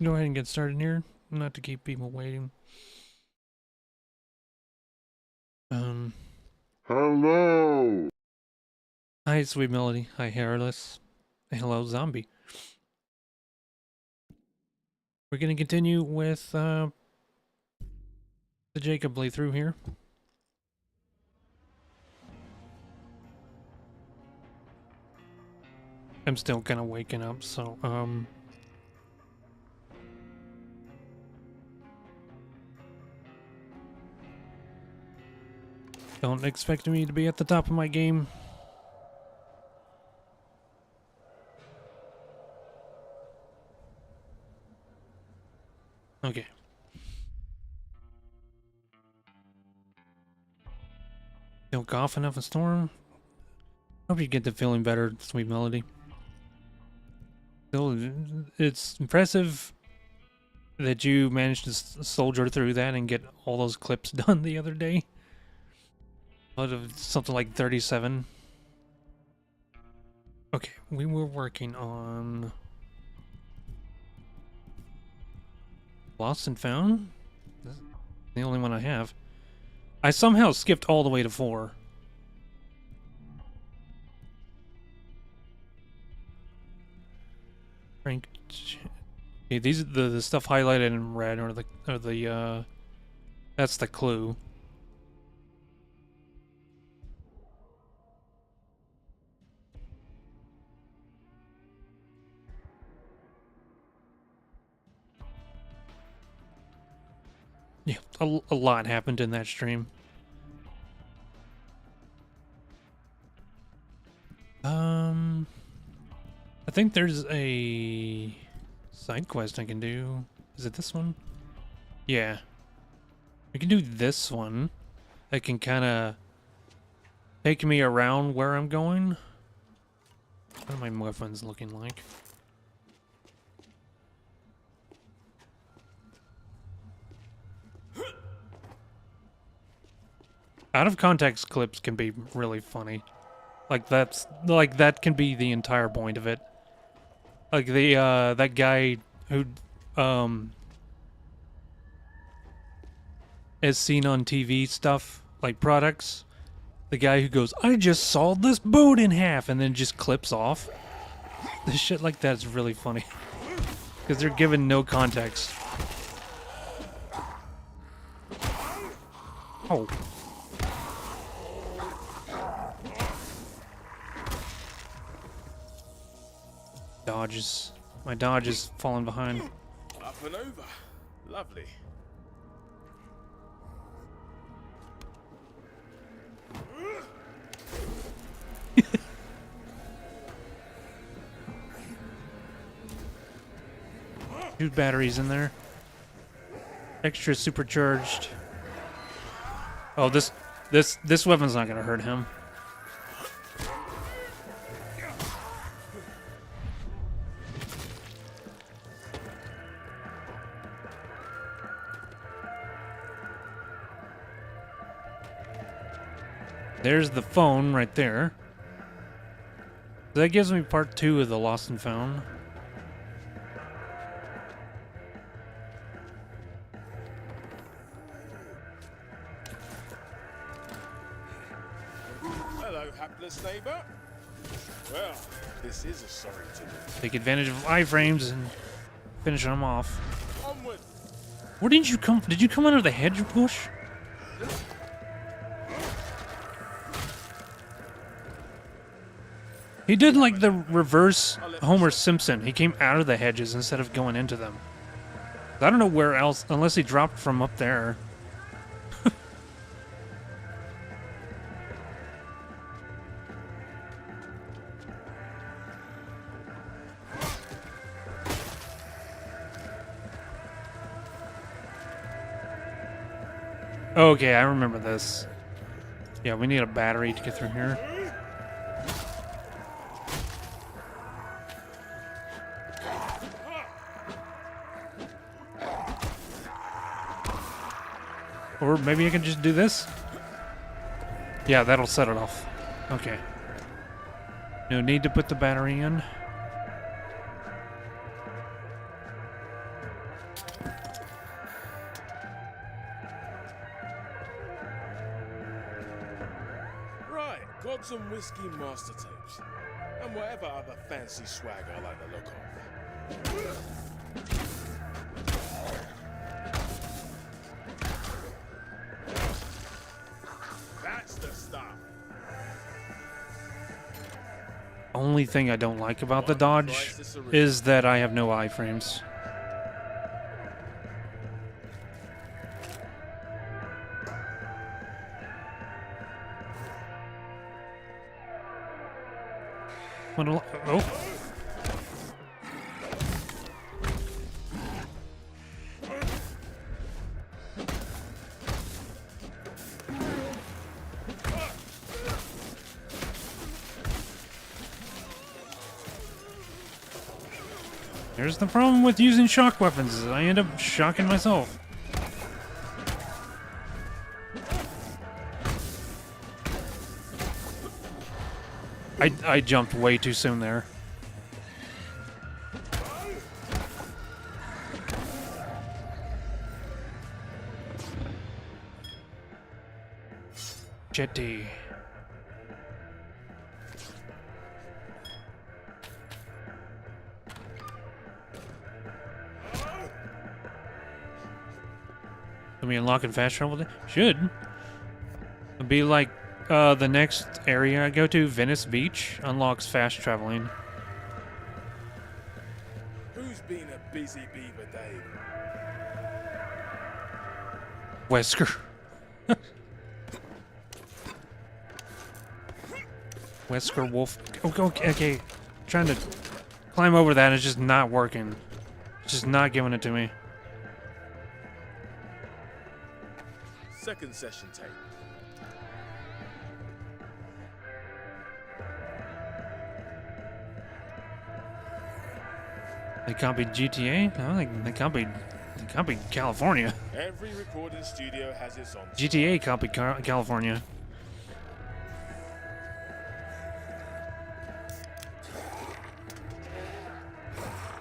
Go ahead and get started here, not to keep people waiting. Um, Hello! Hi, Sweet Melody. Hi, Hairless. Hello, Zombie. We're gonna continue with the Jacob playthrough here. I'm still kind of waking up, so don't expect me to be at the top of my game. Okay. Don't cough enough a storm. Hope you get to feeling better, Sweet Melody. Still, it's impressive that you managed to soldier through that and get all those clips done the other day. Out of something like 37. Okay, we were working on Lost and Found. That's the only one I have. I somehow skipped all the way to 4. Frank. Okay, these are the stuff highlighted in red, or the that's the clue. Yeah, a lot happened in that stream. I think there's a side quest I can do. Is it this one? Yeah. We can do this one. That can kind of take me around where I'm going. What are my weapons looking like? Out of context clips can be really funny. Like that can be the entire point of it. Like the that guy who is seen on TV stuff, like products. The guy who goes, "I just sawed this boot in half," and then just clips off. This shit like that is really funny. Because they're given no context. Oh. Dodges. My dodge is falling behind. Up and over. Lovely. Two batteries in there. Extra supercharged. Oh, this weapon's not gonna hurt him. There's the phone right there. That gives me part 2 of the Lost and Found. Hello, hapless neighbor. Well, this is a sorry to lose. Take advantage of iframes and finish them off. Onward. Where did you come? Did you come under the hedge bush? He did like the reverse Homer Simpson. He came out of the hedges instead of going into them. I don't know where else, unless he dropped from up there. Okay, I remember this. Yeah, we need a battery to get through here. Or maybe I can just do this? Yeah, that'll set it off. Okay. No need to put the battery in. whiskey master tapes, and whatever other fancy swag I like the look of. That's the stuff. Only thing I don't like about the Dodge is that I have no iframes. Oh. Here's the problem with using shock weapons, is I end up shocking myself. I jumped way too soon there. Jetty. Can we unlock in fast travel? Should. It'd be like the next area I go to, Venice Beach, unlocks fast traveling. Who's been a busy beaver, Dave? Wesker. Wesker Wolf. Okay. Trying to climb over that, it's just not working. It's just not giving it to me. Second session tape. They copied GTA? No, they copied California. Every recording studio has its own. GTA copied California.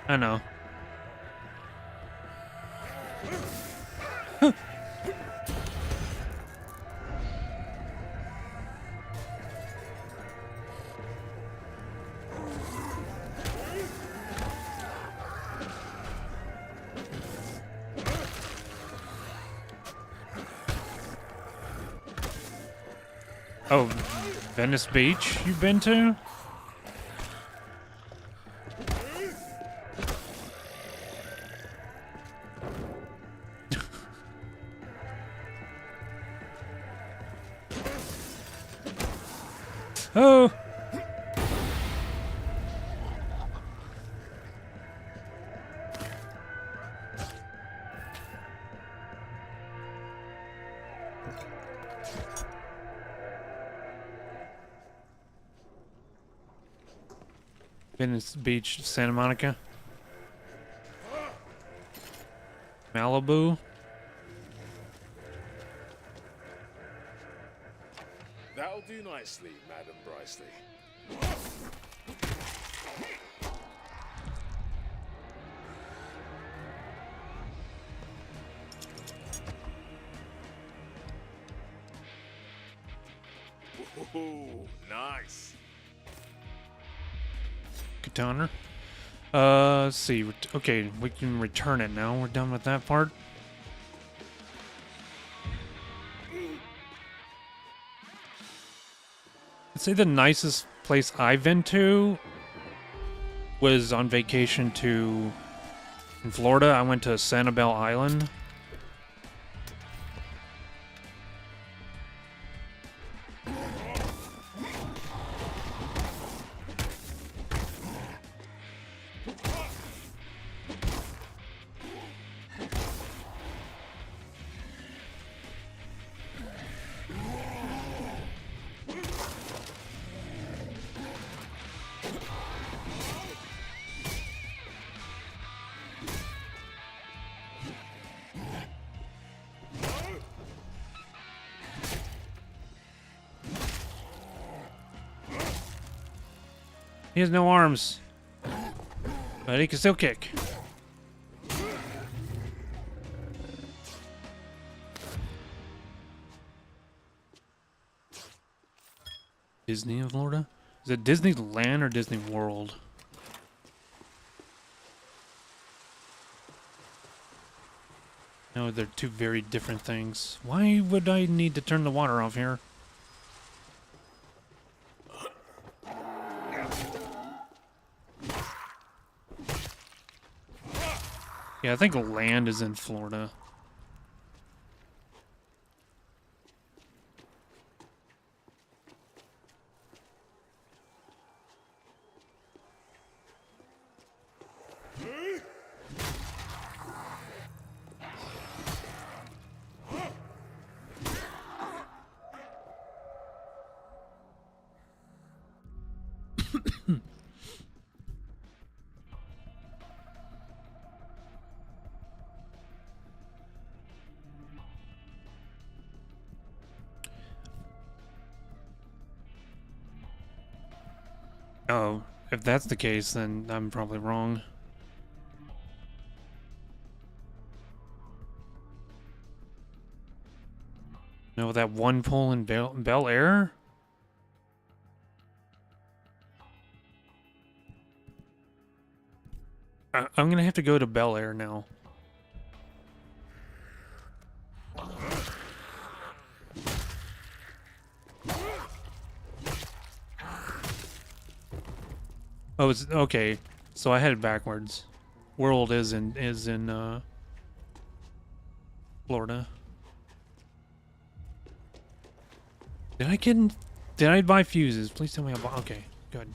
I know. Oh, Venice Beach you've been to? Oh! Venice Beach, Santa Monica. Malibu. That'll do nicely, Madam Brysley. Ooh, nice. Katana. Let's see. Okay, we can return it now. We're done with that part. I'd say the nicest place I've been to was on vacation in Florida. I went to Sanibel Island. He has no arms, but he can still kick. Disney in Florida? Is it Disneyland or Disney World? No, they're two very different things. Why would I need to turn the water off here? Yeah, I think land is in Florida. Oh, if that's the case, then I'm probably wrong. No, that one pole in Bel Air? I'm gonna have to go to Bel Air now. Oh, it's okay. So I headed backwards. World is in Florida. Did I buy fuses? Please tell me I bought. Okay, good.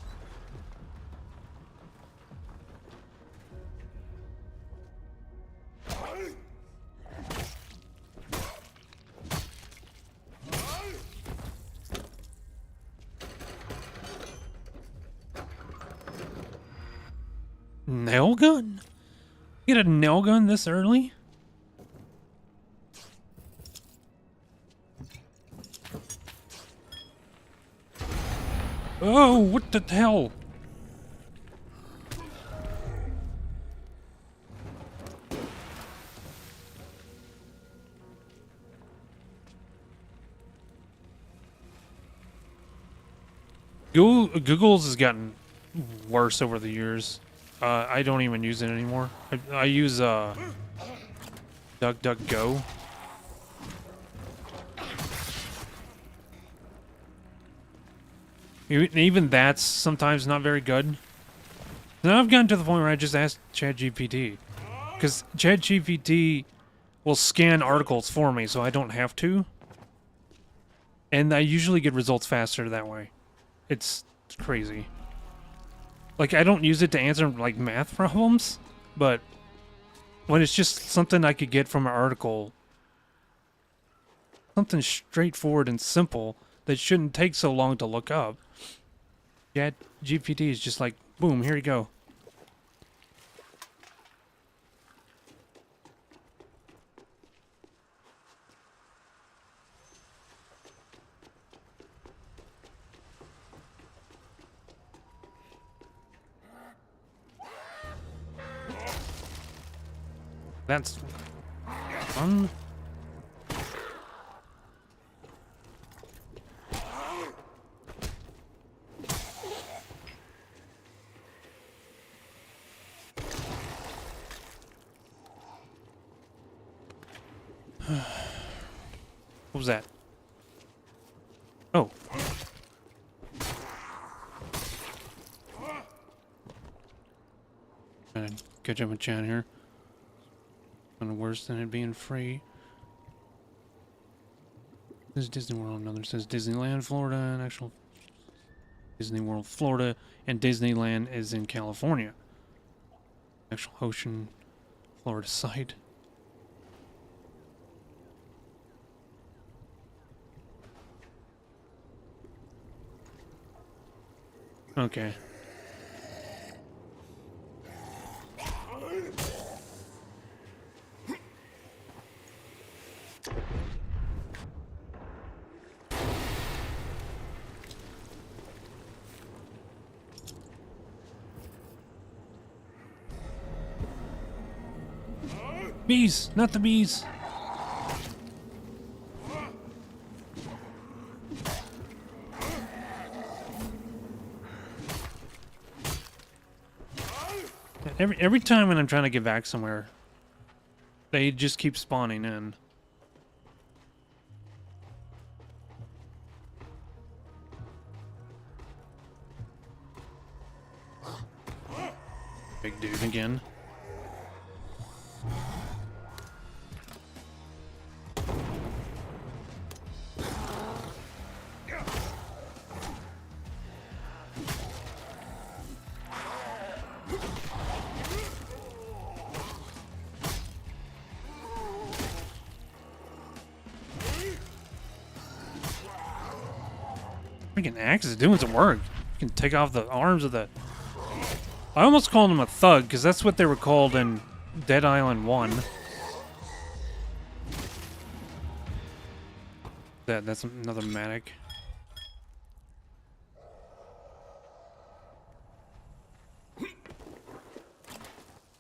Nail gun? You get a nail gun this early? Oh, what the hell? Google's has gotten worse over the years. I don't even use it anymore. I use DuckDuckGo. Even that's sometimes not very good. Now I've gotten to the point where I just ask ChatGPT, because ChatGPT will scan articles for me, so I don't have to. And I usually get results faster that way. It's crazy. Like, I don't use it to answer, like, math problems, but when it's just something I could get from an article, something straightforward and simple that shouldn't take so long to look up, GPT is just like, boom, here you go. That's fun. What was that? Oh. Trying to catch up with Chan here. Kind of worse than it being free. This is Disney World. Another says Disneyland, Florida, and actual Disney World, Florida, and Disneyland is in California. Actual Ocean, Florida site. Okay. Bees, not the bees. Every time when I'm trying to get back somewhere, they just keep spawning in. Big dude again. Freaking axe is doing some work. You can take off the arms of the... I almost called him a thug, because that's what they were called in Dead Island 1. That's another medic.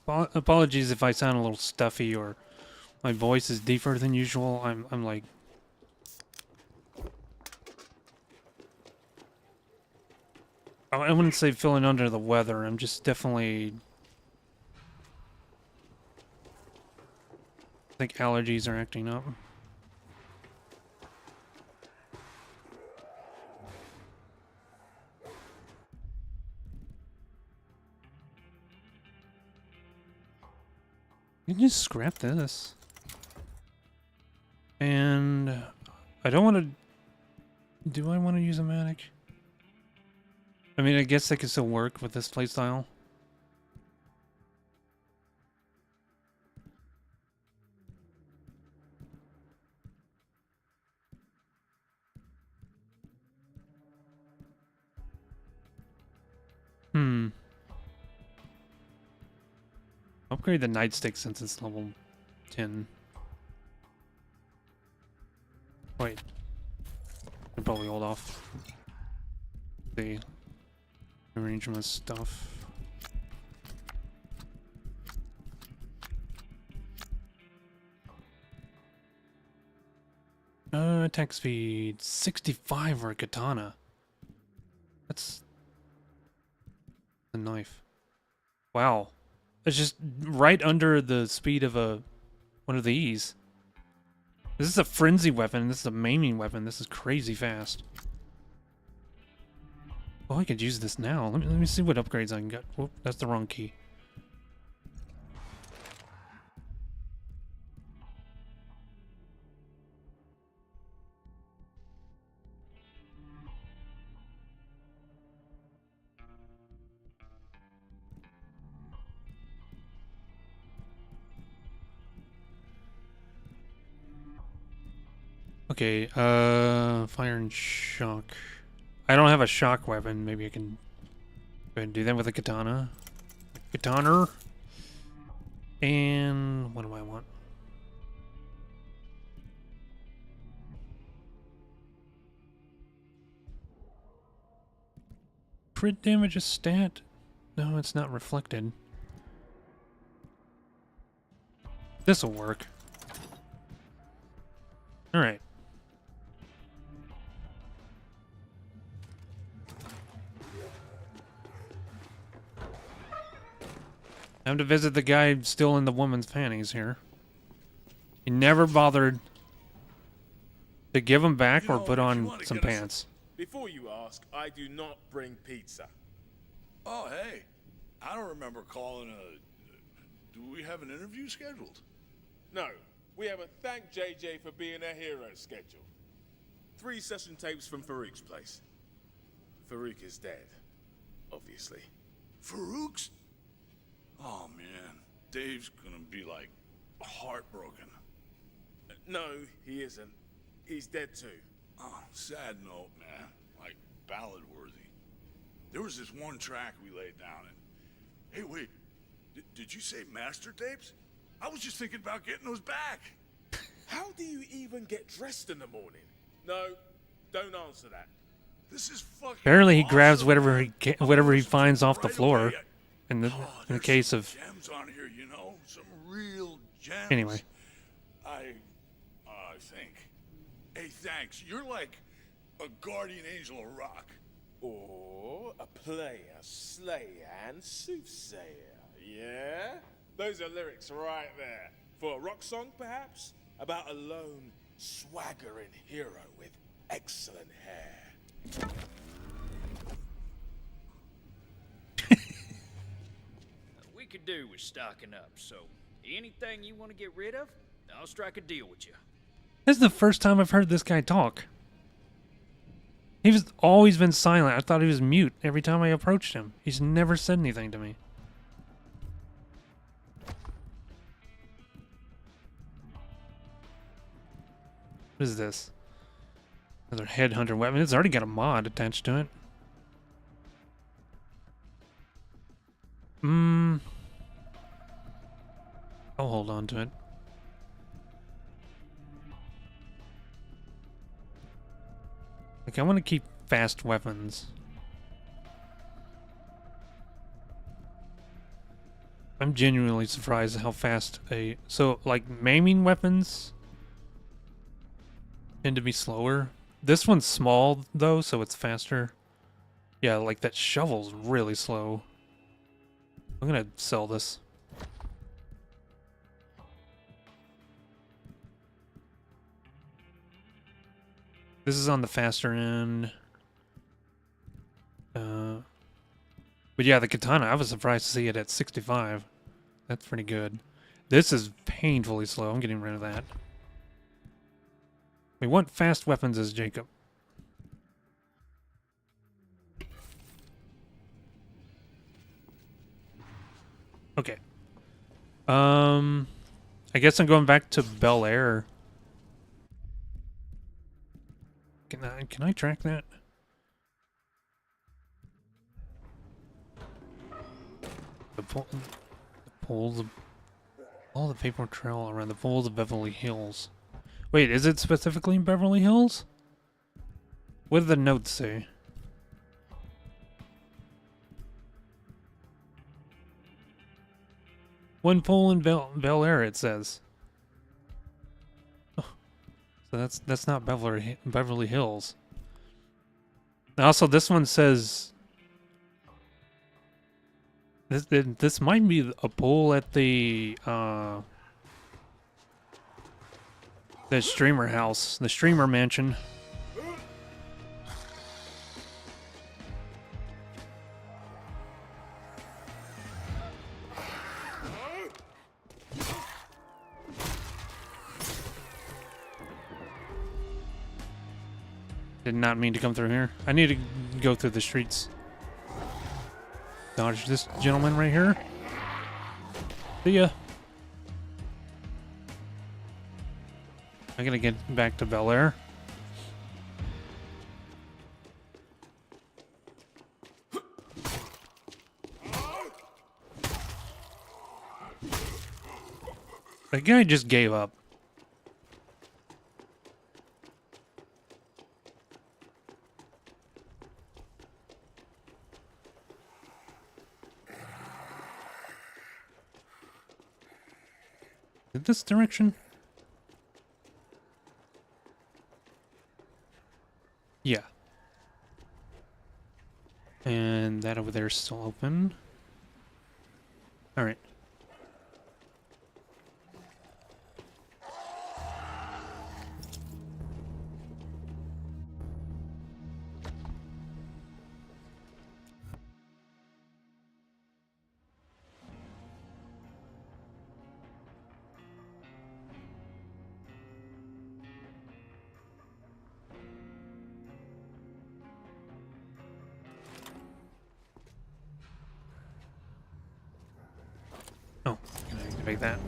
Apologies if I sound a little stuffy or my voice is deeper than usual. I'm like... I wouldn't say feeling under the weather. I'm just definitely... I think allergies are acting up. You can just scrap this. And I don't want to... Do I want to use a medic? I mean, I guess they could still work with this playstyle. Upgrade the nightstick since it's level 10. Wait. I'll probably hold off. The arrangement stuff. Attack speed 65 for a katana. That's a knife. Wow. It's just right under the speed of one of these. This is a frenzy weapon. This is a maiming weapon. This is crazy fast. Oh, I could use this now. Let me see what upgrades I can get. Whoop, that's the wrong key. Okay, fire and shock. I don't have a shock weapon. Maybe I can go ahead and do that with a katana. Katana. And what do I want? Crit damage is stat? No, it's not reflected. This'll work. Alright. Time to visit the guy still in the woman's panties here. He never bothered to give them back or put on some pants. Before you ask, I do not bring pizza. Oh, hey. I don't remember calling a... Do we have an interview scheduled? No, we have a thank JJ for being a hero scheduled. 3 session tapes from Farouk's place. Farouk is dead, obviously. Farouk's? Oh, man. Dave's gonna be, like, heartbroken. No, he isn't. He's dead too. Oh, sad note, man. Like, ballad-worthy. There was this one track we laid down and... Hey, wait. Did you say master tapes? I was just thinking about getting those back. How do you even get dressed in the morning? No, don't answer that. This is fucking Apparently he grabs awesome, whatever he man. finds off the Right floor. away. In the There's case some of... gems on here, you know? Some real gems. Anyway. I think. Hey, thanks. You're like a guardian angel of rock. Or a player, slayer, and soothsayer. Yeah? Those are lyrics right there. For a rock song, perhaps? About a lone, swaggering hero with excellent hair. We could do with stocking up, so anything you want to get rid of, I'll strike a deal with you. This is the first time I've heard this guy talk. He's always been silent. I thought he was mute every time I approached him. He's never said anything to me. What is this? Another headhunter weapon. It's already got a mod attached to it. I'll hold on to it. Like, I want to keep fast weapons. I'm genuinely surprised at how fast so, like, maiming weapons tend to be slower. This one's small, though, so it's faster. Yeah, like, that shovel's really slow. I'm gonna sell this. This is on the faster end. But yeah, the katana, I was surprised to see it at 65. That's pretty good. This is painfully slow. I'm getting rid of that. We want fast weapons as Jacob. Okay. I guess I'm going back to Bel Air. Can I track that? All the paper trail around the pools of Beverly Hills. Wait, is it specifically in Beverly Hills? What do the notes say? One pool in Bel Air, it says. Oh, so that's not Beverly Hills. Also, this one says this might be a pool at the streamer house, the streamer mansion. Did not mean to come through here. I need to go through the streets. Dodge this gentleman right here. See ya. I'm gonna get back to Bel Air. The guy just gave up. In this direction? Yeah. And that over there is still open. Alright. Oh, can I activate that?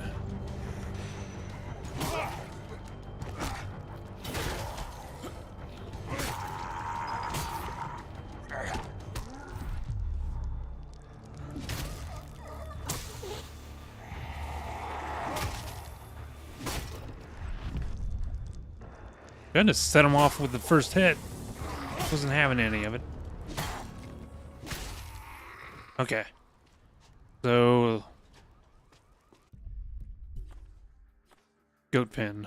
Trying to set him off with the first hit. Wasn't having any of it. Okay. So Goat Pen.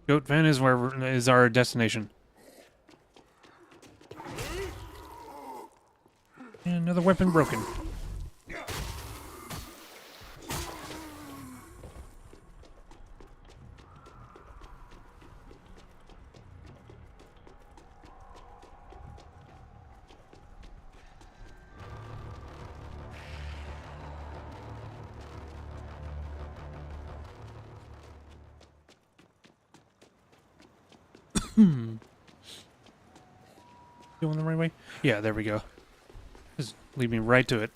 Goat Pen is is our destination. And another weapon broken. Going the right way? Yeah, there we go. Just lead me right to it.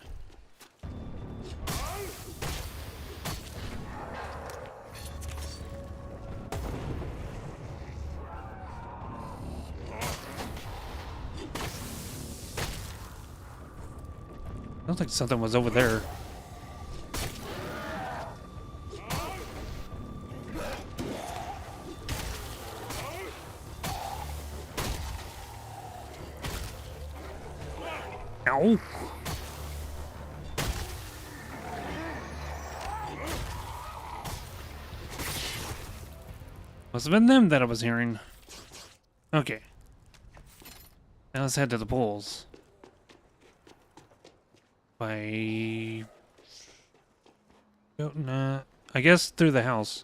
Sounds like something was over there. Ow. Must have been them that I was hearing. Okay. Now let's head to the pools. By... Oh, nah. I guess through the house.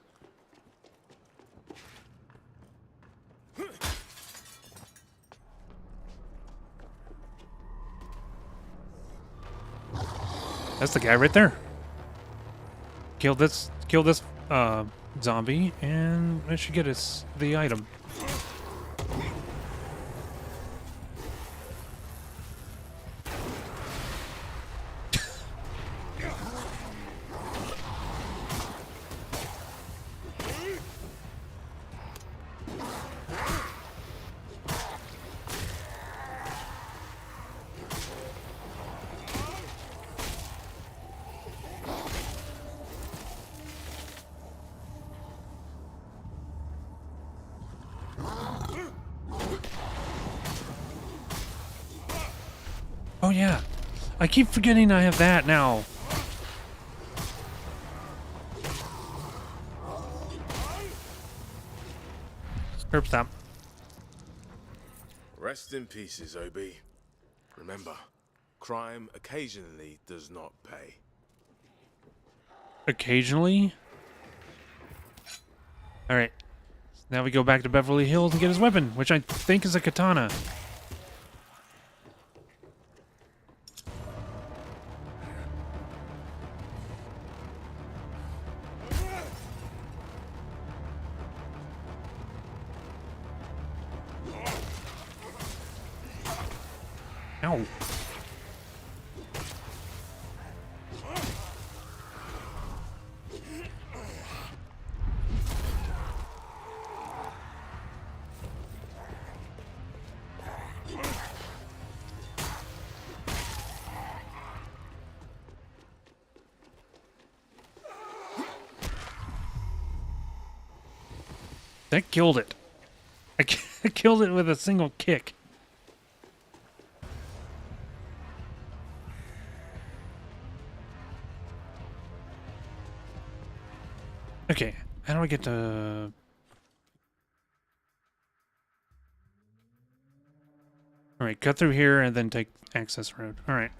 That's the guy right there. Kill this zombie, and it should get us the item. Oh yeah, I keep forgetting I have that now. Herb stop. Rest in pieces, Obi. Remember, crime occasionally does not pay. Occasionally? Alright. Now we go back to Beverly Hills and get his weapon, which I think is a katana. Ow. That killed it. I killed it with a single kick. Okay, how do I get to... Alright, cut through here and then take access road. Alright.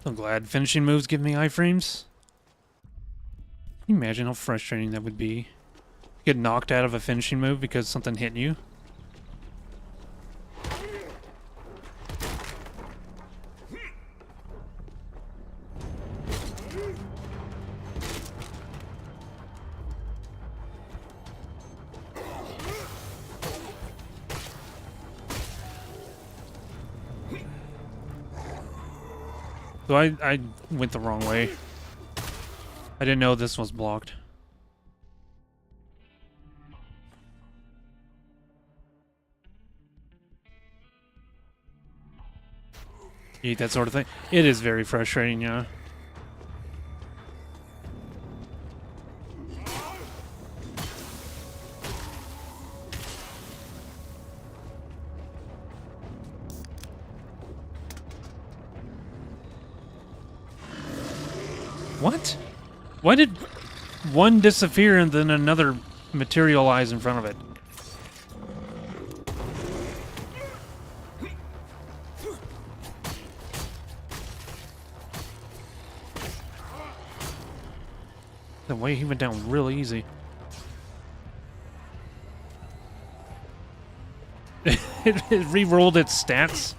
I'm glad finishing moves give me iframes. Can you imagine how frustrating that would be? Get knocked out of a finishing move because something hit you. So I went the wrong way. I didn't know this was blocked. You hate that sort of thing. It is very frustrating, yeah. What? Why did one disappear and then another materialize in front of it? The way he went down real easy. It re-rolled its stats.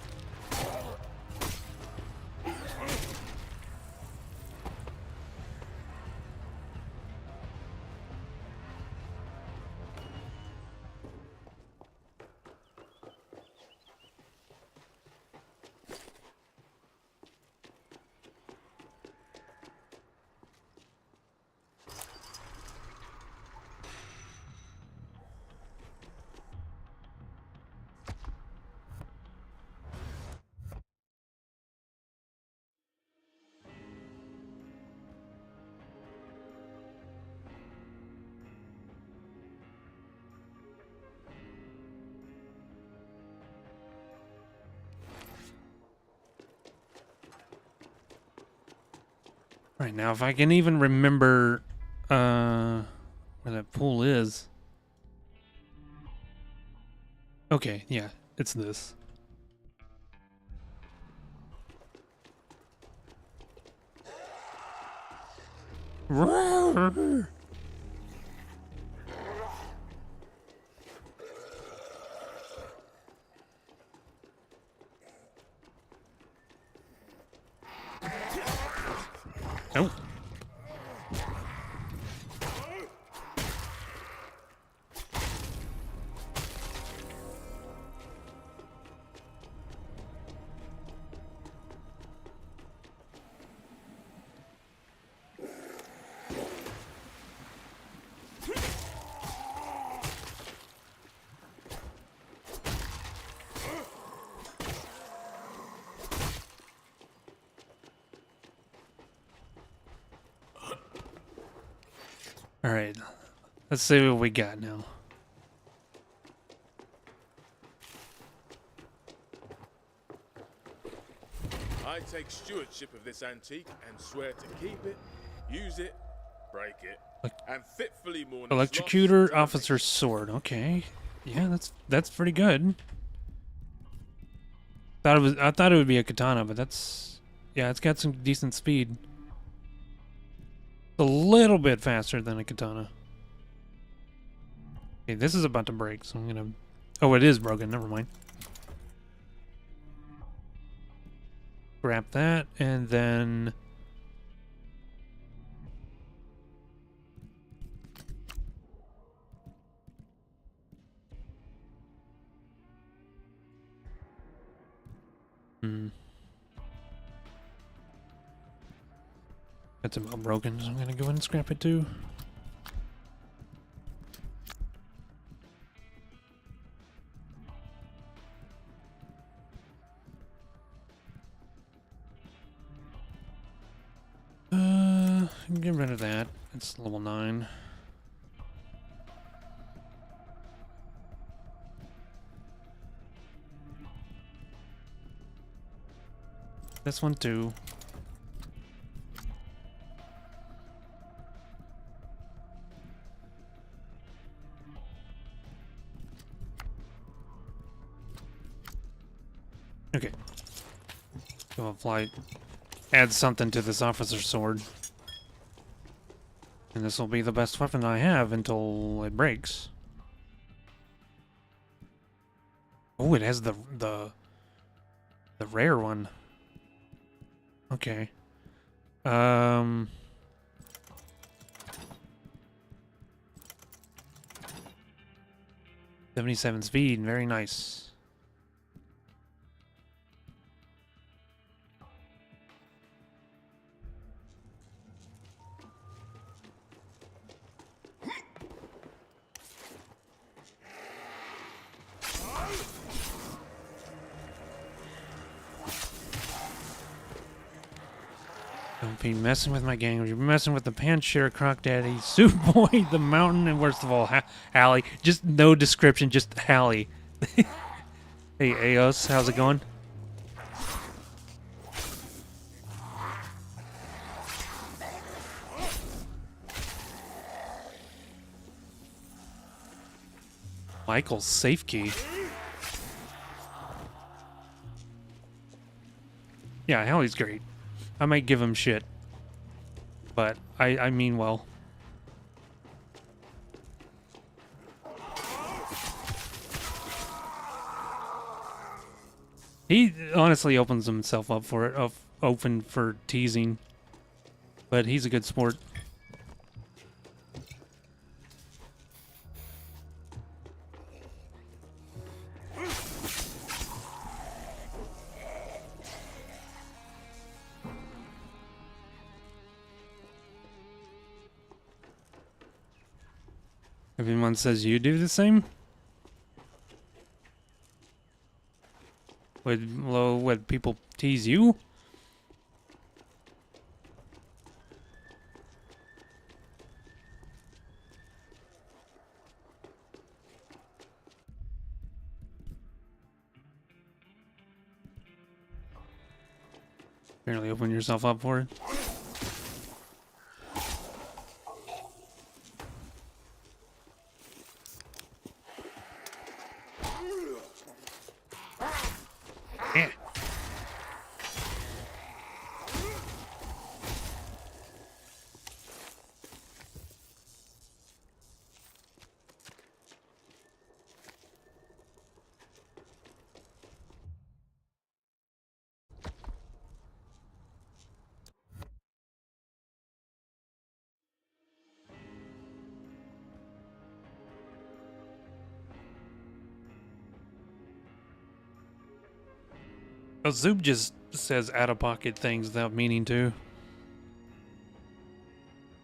Right now, if I can even remember where that pool is. Okay, yeah, it's this. Oh. All right, let's see what we got now. I take stewardship of this antique and swear to keep it, use it, break it, and fitfully mourn its loss Electrocutor, till it officer's sword. Okay, yeah, that's pretty good. I thought it would be a katana, but yeah, it's got some decent speed. A little bit faster than a katana. Okay, this is about to break, so I'm gonna... Oh, it is broken. Never mind. Grab that, and then... That's about broken, so I'm gonna go ahead and scrap it too. Get rid of that. It's level 9. This one too. Okay. Go up flight. Add something to this officer's sword. And this will be the best weapon I have until it breaks. Oh, it has the rare one. Okay. 77 speed, very nice. Don't be messing with my gang. You're messing with the Panshare, Croc Daddy, Soup Boy, the Mountain, and worst of all, Hallie. Just no description, just Hallie. Hey, Aos, how's it going? Michael's safe key. Yeah, Hallie's great. I might give him shit. But I mean well. He honestly opens himself up for it, open for teasing. But he's a good sport. Everyone says you do the same? Would people tease you? Barely open yourself up for it. Yeah. Oh, Zoob just says out-of-pocket things without meaning to.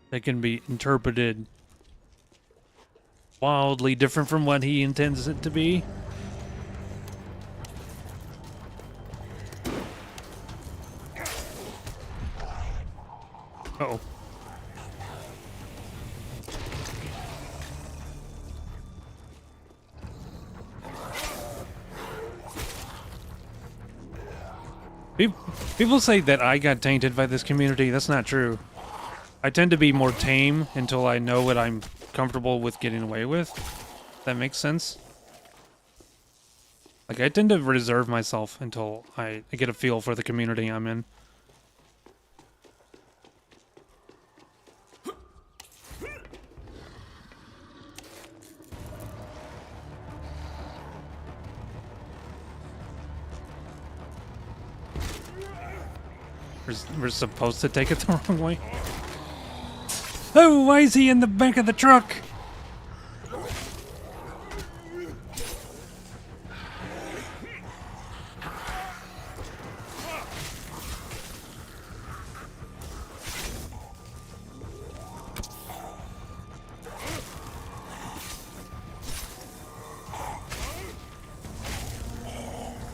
They can be interpreted wildly different from what he intends it to be. Uh-oh. People say that I got tainted by this community. That's not true. I tend to be more tame until I know what I'm comfortable with getting away with. That makes sense. Like, I tend to reserve myself until I get a feel for the community I'm in. We're supposed to take it the wrong way. Oh, why is he in the back of the truck?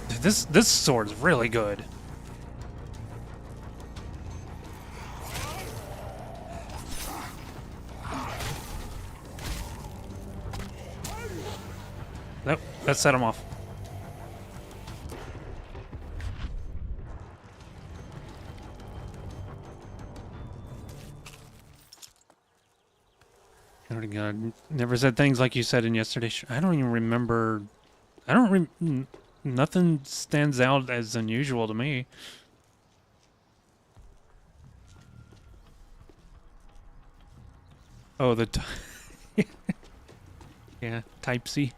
Dude, this sword's really good. Nope, that set him off. Oh God, never said things like you said in yesterday. I don't even remember. Nothing stands out as unusual to me. Oh, yeah, Type C.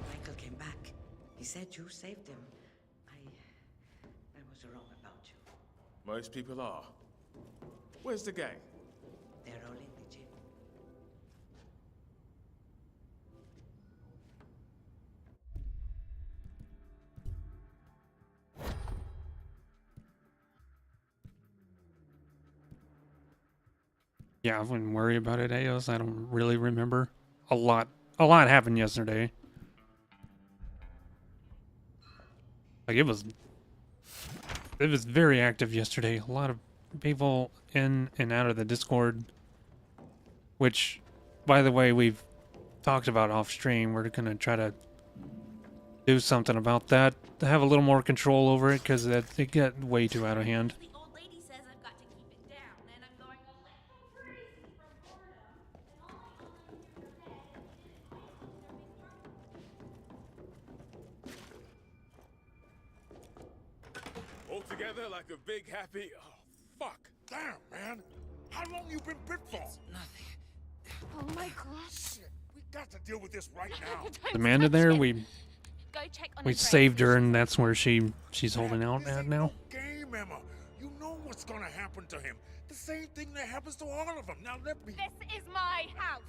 Michael came back. He said you saved him. I was wrong about you. Most people are. Where's the gang? They're all in the gym. Yeah, I wouldn't worry about it, Eos. I don't really remember. A lot happened yesterday. Like, it was very active yesterday. A lot people in and out of the Discord, which, by the way, we've talked about off stream. We're gonna try to do something about that to have a little more control over it because it got way too out of hand. The old lady says I've got to keep it down, and I'm going a little crazy from boredom. And all I know is you're dead. All together like a big happy. Oh, fuck. Damn, man. How long you been bit for? Oh my gosh. Shit, we got to deal with this right now. Amanda there, we Go check on we his saved her, braces. and that's where she's holding out This at ain't now. no game, Emma. You know what's gonna happen to him. The same thing that happens to all of them. Now let me. This is my house.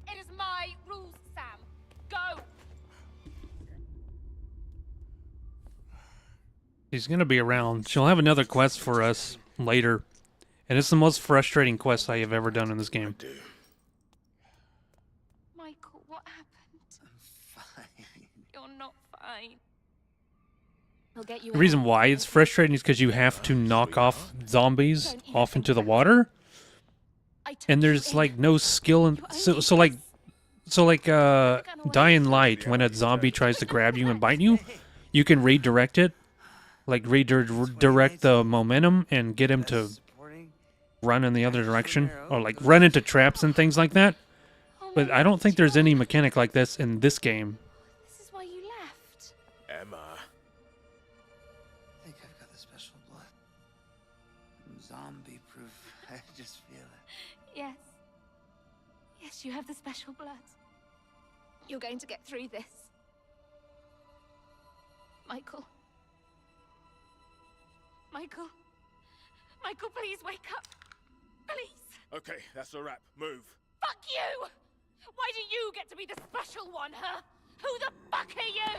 It is my rules, Sam. Go. She's gonna be around. She'll have another quest for us later, and it's the most frustrating quest I have ever done in this game. Michael, what happened? I'm fine. You're not fine. I'll get you The reason why it's frustrating is because you have to knock off zombies off into the water, and there's like no skill in so like Dying Light, when a zombie tries to grab you and bite you, you can redirect it, like redirect the momentum and get him to run in the other direction, or like run into traps and things like that. But I don't think there's any mechanic like this in this game. This is why you left. Emma. I think I've got the special blood. I'm zombie proof. I just feel it. Yes. Yes, you have the special blood. You're going to get through this. Michael. Michael. Michael, please wake up. Please. Okay, that's a wrap. Move. Fuck you! Why do you get to be the special one, huh? Who the fuck are you?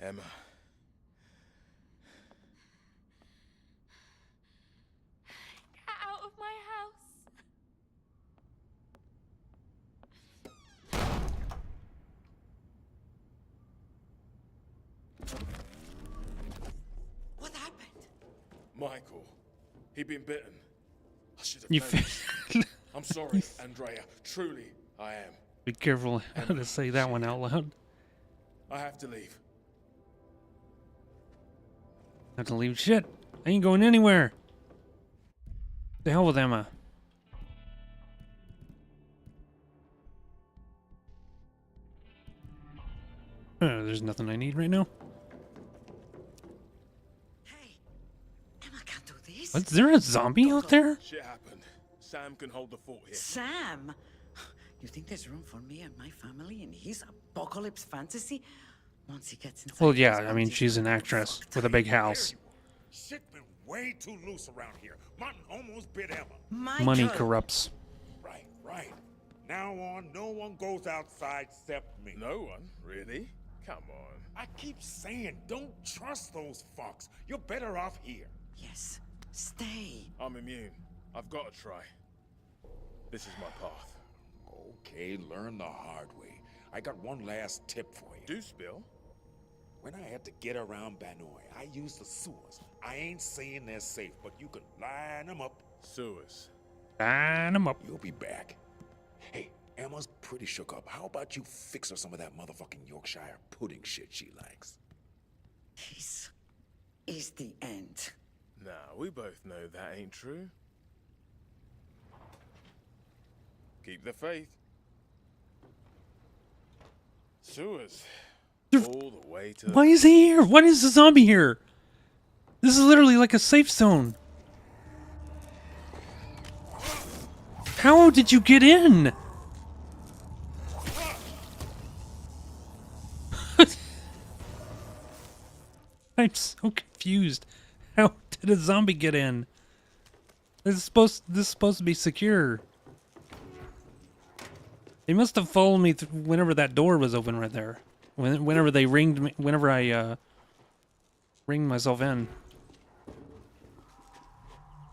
Emma. Get out of my house. What happened? Michael. He been bitten. I should have You known fa- this. I'm sorry, Andrea. Truly, I am. Be careful how to say that one out loud. I have to leave. Have to leave shit. I ain't going anywhere. The hell with Emma. There's nothing I need right now. Hey, Emma can't do this. Is there a zombie out there? Shit happened. Sam can hold the fort here. Sam, you think there's room for me and my family in his apocalypse fantasy? Once he gets inside. Well, yeah, those I mean, bodies, she's an we're actress fucked. with a big house. Shit been way too loose around here. Martin almost bit Emma. Money Michael. corrupts. Right, right. Now on, no one goes outside except me. No one, really? Come on. I keep saying, don't trust those fucks. You're better off here. Yes, stay. I'm immune. I've got to try. This is my path. Okay, learn the hard way. I got one last tip for you. Do spill. When I had to get around Banoi, I used the sewers. I ain't saying they're safe, but you can line them up. Sewers. Line 'em up. You'll be back. Hey, Emma's pretty shook up. How about you fix her some of that motherfucking Yorkshire pudding shit she likes? This is the end. Nah, we both know that ain't true. Keep the faith. Sewers. All the way to Why is he here? Why is the zombie here? This is literally like a safe zone. How did you get in? I'm so confused. How did a zombie get in? This is supposed to be secure. They must have followed me whenever that door was open right there. Whenever they ringed me, whenever I ringed myself in.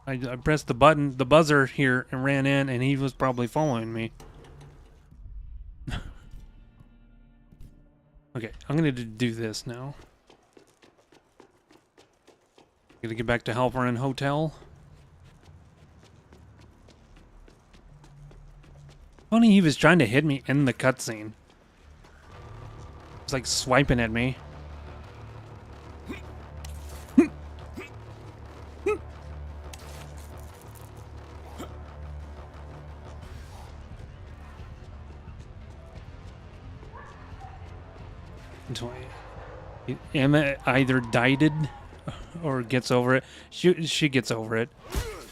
I pressed the button, the buzzer here, and ran in, and he was probably following me. Okay, I'm gonna do this now. Gotta get back to Halperin Hotel. Funny, he was trying to hit me in the cutscene. He's like swiping at me. Until Emma either dieted or gets over it. She gets over it.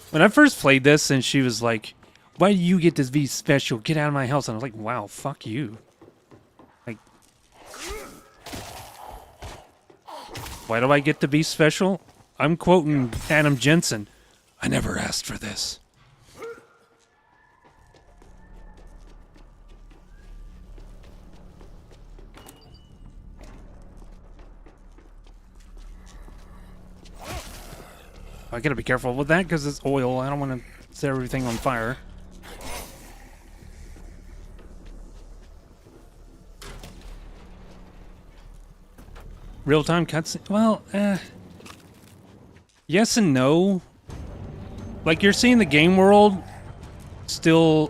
When I first played this and she was like, "Why do you get this V special? Get out of my house." And I was like, "Wow, fuck you." Like, why do I get to be special? I'm quoting Adam Jensen. I never asked for this. I gotta be careful with that because it's oil. I don't want to set everything on fire. Real-time cutscene? Well, yes and no. Like, you're seeing the game world still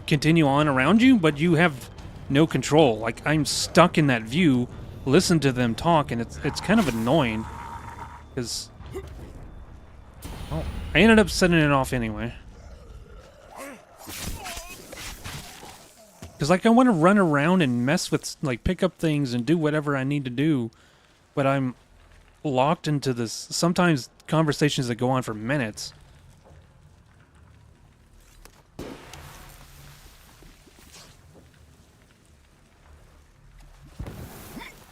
continue on around you, but you have no control. Like, I'm stuck in that view, listen to them talk, and it's kind of annoying. Because, oh, I ended up setting it off anyway. Because, like, I want to run around and mess with, like, pick up things and do whatever I need to do. But I'm locked into this, sometimes conversations that go on for minutes.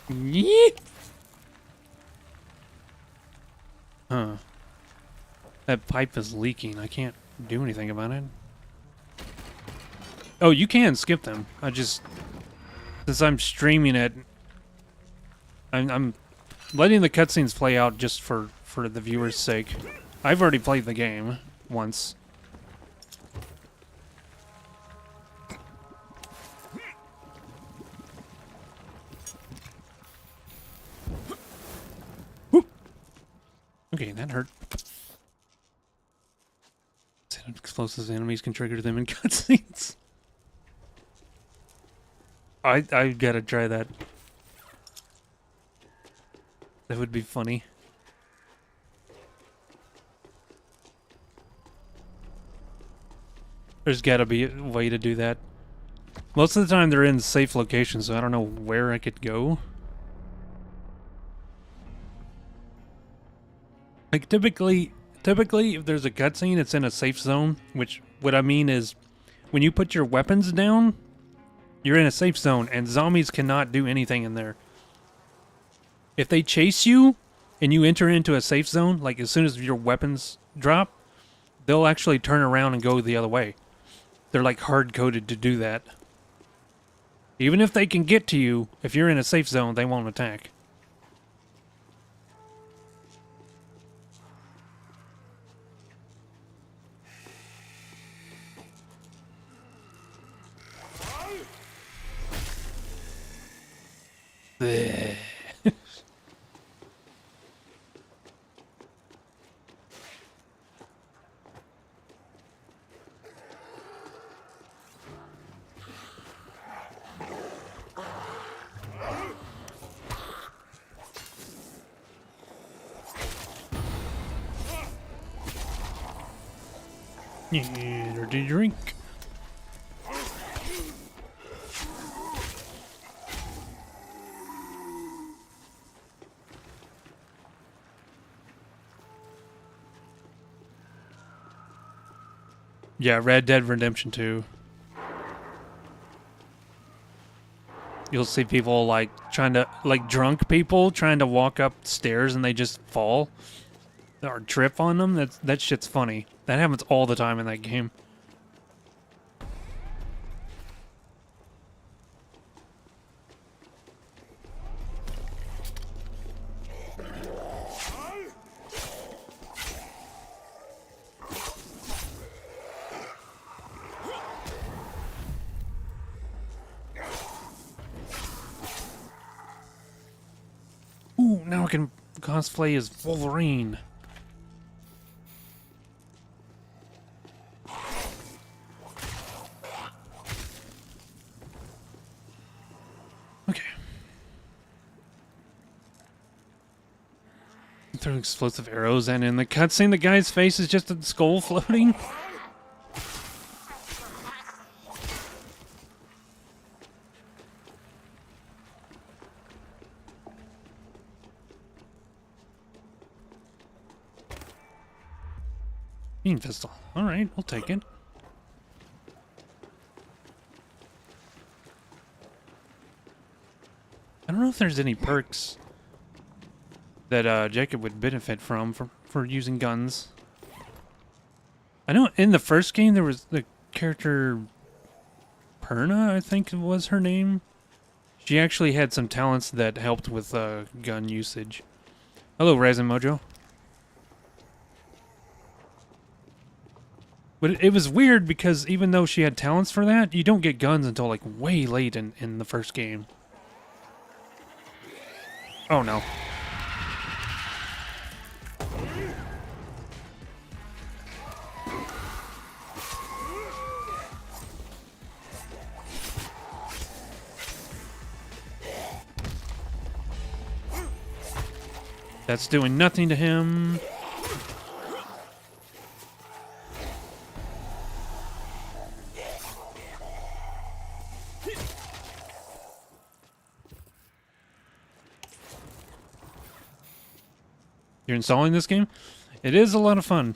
Yeet! Huh. That pipe is leaking. I can't do anything about it. Oh, you can skip them. I just... Since I'm streaming it... I'm letting the cutscenes play out just for the viewer's sake. I've already played the game once. Okay, that hurt. Explosives enemies can trigger them in cutscenes. I gotta try that. That would be funny. There's gotta be a way to do that. Most of the time they're in safe locations, so I don't know where I could go. Like, typically, if there's a cutscene, it's in a safe zone, which, what I mean is, when you put your weapons down, you're in a safe zone, and zombies cannot do anything in there. If they chase you, and you enter into a safe zone, like, as soon as your weapons drop, they'll actually turn around and go the other way. They're, like, hard-coded to do that. Even if they can get to you, if you're in a safe zone, they won't attack. Bleh. Energy drink. Yeah, Red Dead Redemption 2. You'll see people like trying to, like drunk people trying to walk up stairs and they just fall or trip on them. That shit's funny. That happens all the time in that game. now I can cosplay as Wolverine. Okay. Throw explosive arrows, and in the cutscene, the guy's face is just a skull floating. Beam pistol. Alright, we'll take it. I don't know if there's any perks that Jacob would benefit from for using guns. I know in the first game there was the character Perna, I think was her name. She actually had some talents that helped with gun usage. Hello, Raz and Mojo. But it was weird because even though she had talents for that, you don't get guns until like way late in the first game. Oh no. That's doing nothing to him. You're installing this game? It is a lot of fun.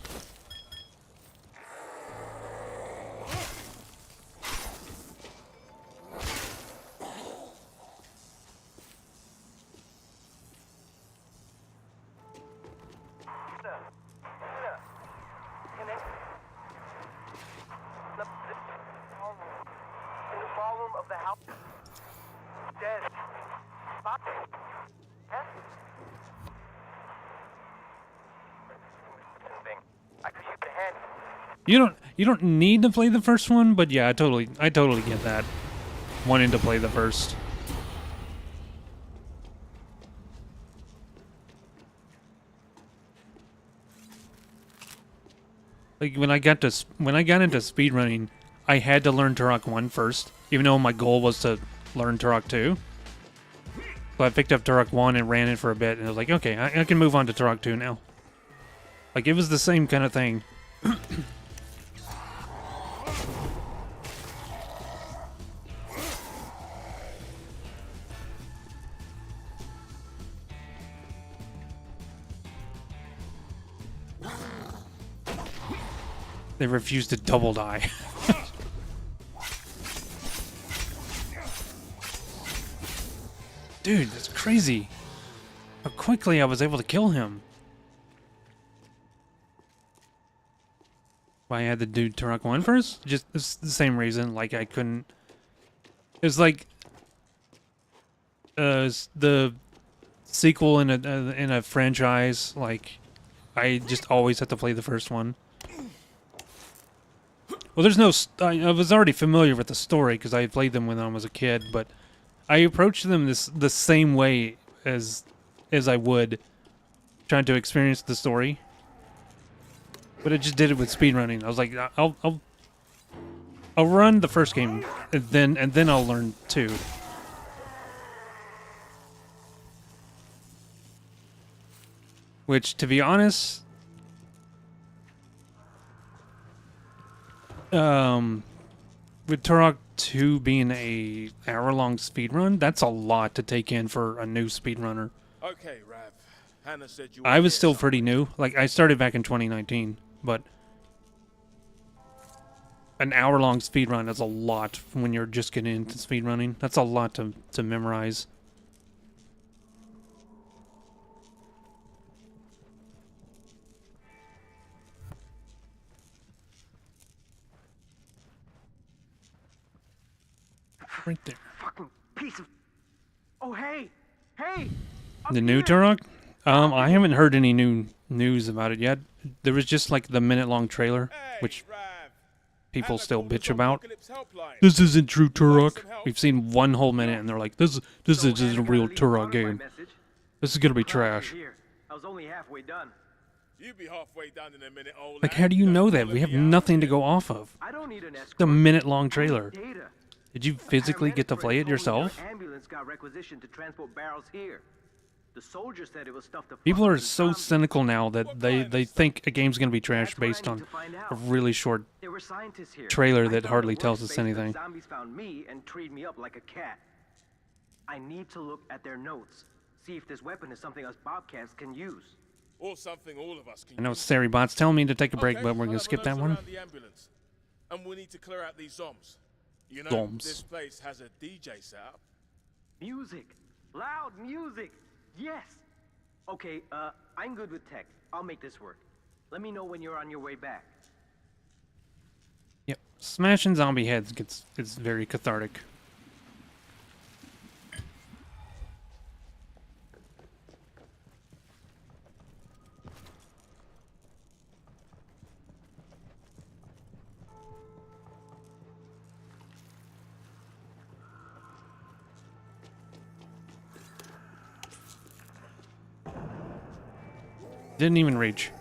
You don't need to play the first one, but yeah, I totally get that. Wanting to play the first. Like when I got into speedrunning, I had to learn Turok 1 first, even though my goal was to learn Turok 2. So I picked up Turok 1 and ran it for a bit, and I was like, okay, I can move on to Turok 2 now. Like, it was the same kind of thing. They refused to double die. Dude, that's crazy. How quickly I was able to kill him. Why I had to do Turok 1 first? Just it's the same reason. Like, I couldn't... It's like... the sequel in a franchise, like... I just always have to play the first one. Well, there's no... I was already familiar with the story because I played them when I was a kid, but I approached them the same way as I would trying to experience the story. But I just did it with speedrunning. I was like, I'll run the first game and then I'll learn 2. Which, to be honest, with Turok 2 being a hour-long speedrun, that's a lot to take in for a new speedrunner. Okay, Rav. Hannah said you I was still pretty new. Like, I started back in 2019, but an hour-long speedrun is a lot when you're just getting into speedrunning. That's a lot to memorize. Right there. Fucking piece of... Oh, hey! Hey! The new Turok? I haven't heard any new news about it yet. There was just like the minute-long trailer, which people still bitch about. This isn't true Turok. We've seen 1 whole minute and they're like, this isn't a real Turok game. This is gonna be Glad you're trash. here. I was only halfway done. You be halfway done in a minute, old Like, lad. how do you Don't know that? follow We have me out. nothing to go off of. I don't need an escort. It's a minute-long I need trailer. data. Did you physically get to play it yourself? An ambulance got requisitioned to transport barrels here. The soldier said it was stuff to People fuck are with so zombies. cynical now that they think a game's gonna be trash That's what I based need on to find a out. really short. There were scientists here. trailer I that found hardly a tells us workspace that anything. Zombies found me and treated me up like a cat. I need to look at their notes, see if this weapon is something us Bobcats can use. Or something all of us can I know use. Saribot's telling me to take a break, Okay, but we're I'll gonna have a skip that nose one. around the ambulance. And we need to clear out these zombs. You know, Zombs. this place has a DJ set up. Music. Loud music. Yes. Okay, I'm good with tech. I'll make this work. Let me know when you're on your way back. Yep, smashing zombie heads is very cathartic. Didn't even reach.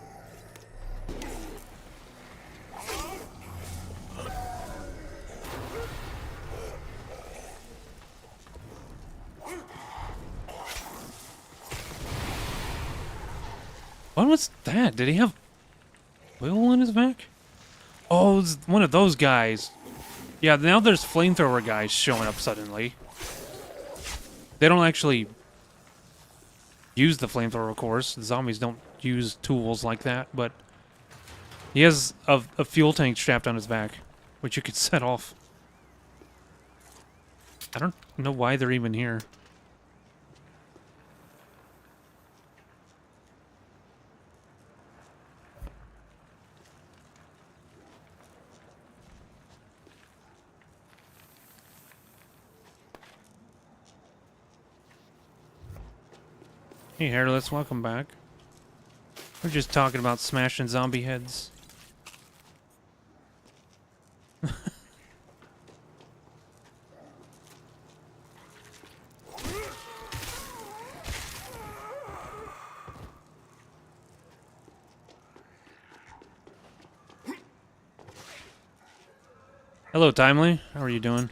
What was that? Did he have oil on his back? Oh, it's one of those guys. Yeah, now there's flamethrower guys showing up suddenly. They don't actually use the flamethrower, of course. The zombies don't use tools like that, but he has a fuel tank strapped on his back, which you could set off. I don't know why they're even here. Hey, Hairless, welcome back. We're just talking about smashing zombie heads. Hello, Timely. How are you doing?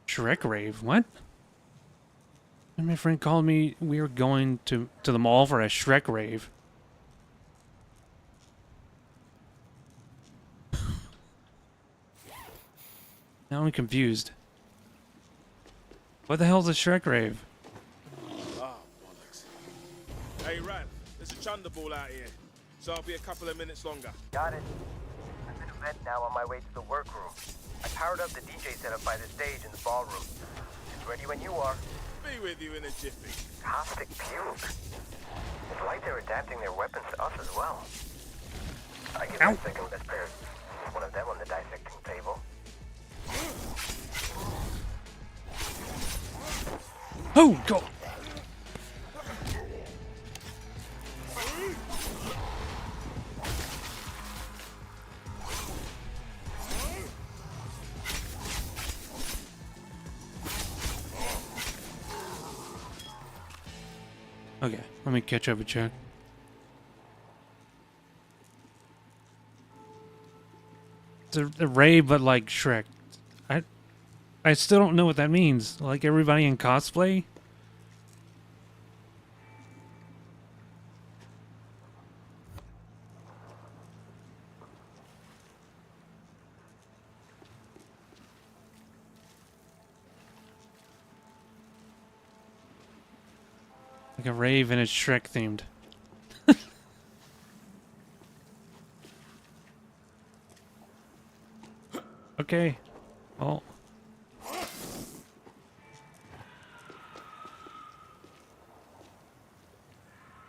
Shrek rave? What? And my friend called me. We were going to the mall for a Shrek rave. Now I'm confused. What the hell's a Shrek rave? Ah, bollocks. Hey, Ran, there's a Chunderball out here, so I'll be a couple of minutes longer. Got it. I'm in bed now on my way to the workroom. I powered up the DJ setup by the stage in the ballroom. It's ready when you are. Be with you in a jiffy. Caustic puke. It's like they're adapting their weapons to us as well. I give that second best pair. One of them on the dissecting table. Oh, go! Okay, let me catch up a check. It's a rave, but like Shrek. I still don't know what that means. Like everybody in cosplay? Like a rave and it's Shrek themed. Okay. Well.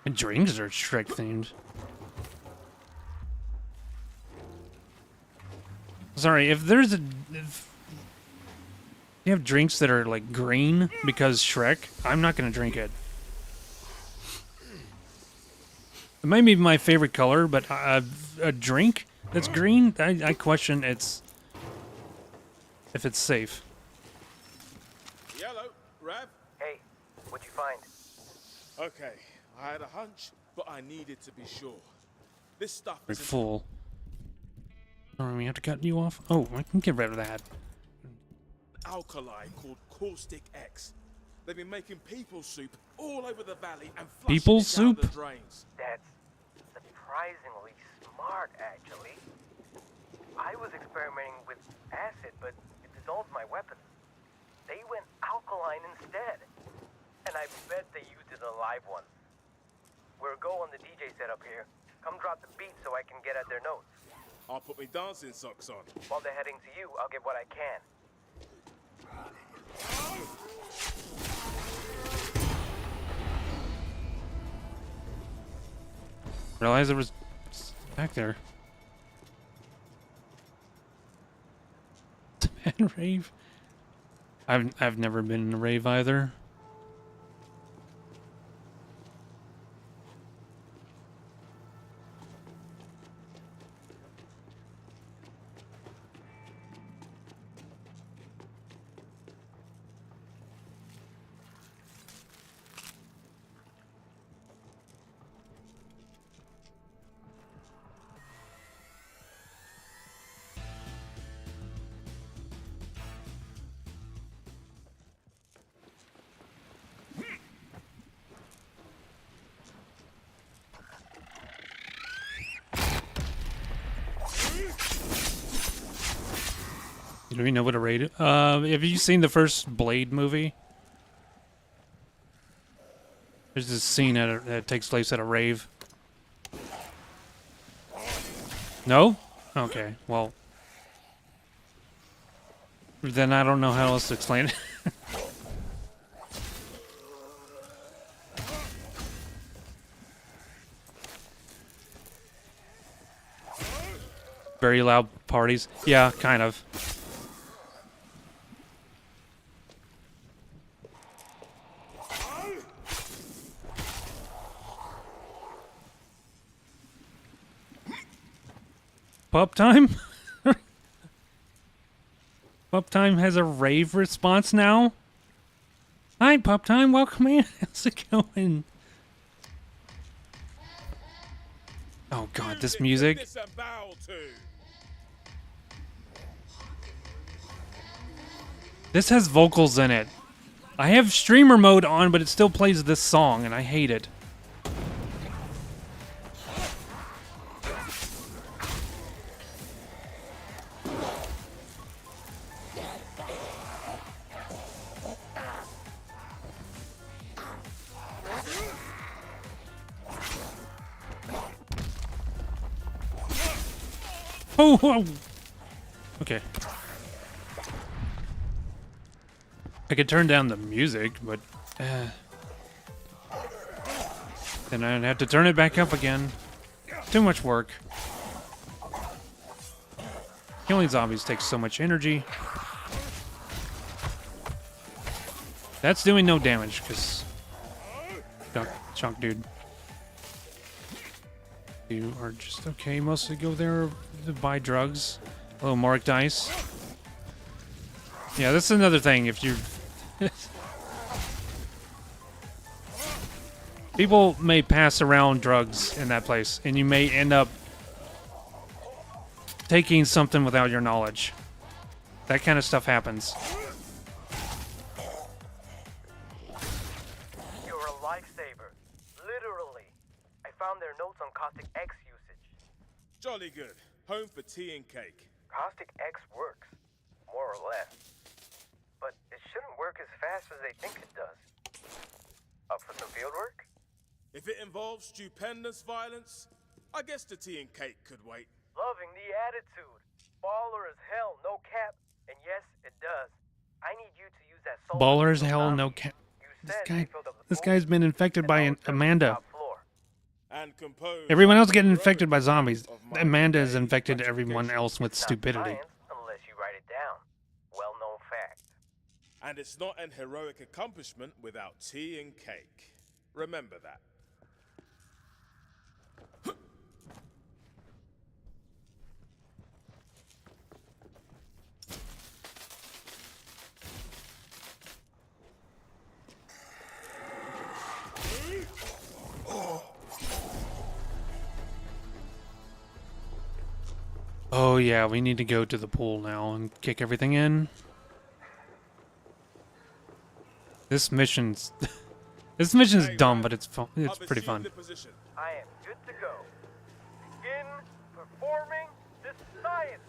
And drinks are Shrek themed. Sorry, if you have drinks that are like green because Shrek, I'm not gonna drink it. It might be my favorite color, but a drink It's green. I question if it's safe. Yellow, Rev. Hey, what'd you find? Okay, I had a hunch, but I needed to be sure. This stuff Very is full. Oh, we have to cut you off. Oh, I can get rid of that. alkali called Caustic X. They've been making people soup all over the valley and flushing People it down soup? the drains. That's surprisingly smart, actually. I was experimenting with acid, but it dissolved my weapon. They went alkaline instead. And I bet they used it in a live one. We're a go on the DJ setup here. Come drop the beat so I can get at their notes. I'll put my dancing socks on. While they're heading to you, I'll get what I can. Realize there was back there. Man, rave. I've never been in a rave either. Do we know what a raid? Have you seen the first Blade movie? There's this scene that takes place at a rave. No? Okay, well. Then I don't know how else to explain it. Very loud parties. Yeah, kind of. Pup Time? Pup Time has a rave response now? Hi, Pup Time. Welcome in. How's it going? Oh, God, this music. Disembowel to. This has vocals in it. I have streamer mode on, but it still plays this song, and I hate it. Oh, oh. Okay. I could turn down the music, but then I'd have to turn it back up again. Too much work. Killing zombies takes so much energy. That's doing no damage, because chunk dude. You are just okay. Mostly go there to buy drugs. Hello, Mark Dice. Yeah, that's another thing. If you people may pass around drugs in that place, and you may end up taking something without your knowledge. That kind of stuff happens. You're a lifesaver. Literally. I found their notes on Caustic X usage. Jolly good. Home for tea and cake. Caustic X works. More or less. But it shouldn't work as fast as they think it does. Up for some field work? If it involves stupendous violence, I guess the tea and cake could wait. Loving the attitude. Baller as hell, no cap. And yes, it does. I need you to use that soul. Baller as hell, no cap. This guy's been infected by Amanda. And compose. Everyone else getting infected by zombies. Amanda has infected everyone else with stupidity. Unless you write it down. Well-known fact. And it's not an heroic accomplishment without tea and cake. Remember that. Oh yeah, we need to go to the pool now and kick everything in. This mission's this mission's dumb, but it's fun. It's pretty fun. I am good to go. Begin performing the science.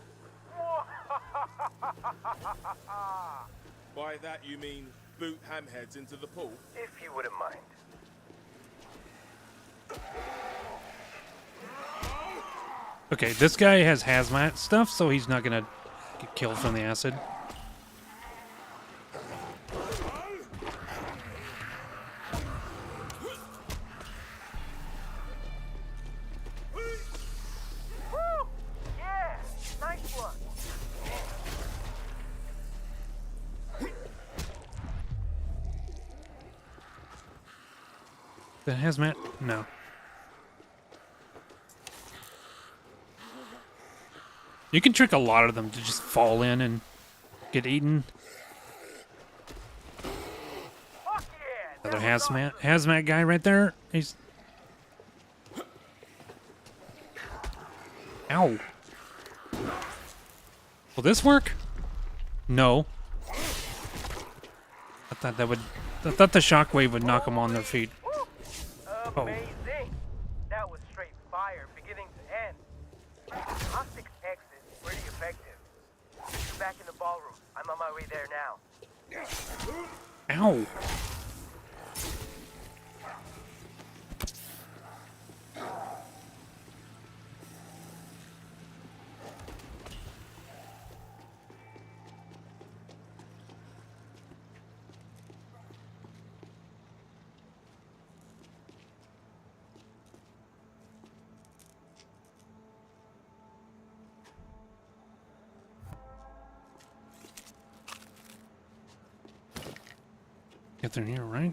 By that you mean boot hamheads into the pool? If you wouldn't mind. Okay, this guy has hazmat stuff, so he's not gonna get killed from the acid. Woo! Yeah! Nice one! The hazmat? No. You can trick a lot of them to just fall in and get eaten. Fuck yeah! Another hazmat guy right there. He's. Ow. Will this work? No. I thought that would. I thought the shockwave would knock them on their feet. Oh. Amazing! That was straight fire, beginning to end. Caustic X is pretty effective. Back in the ballroom. I'm on my way there now. Ow. Get through here, right?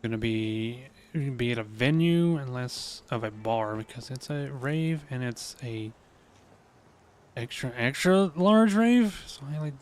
Gonna be at a venue and less of a bar because it's a rave and it's a extra large rave. So I like.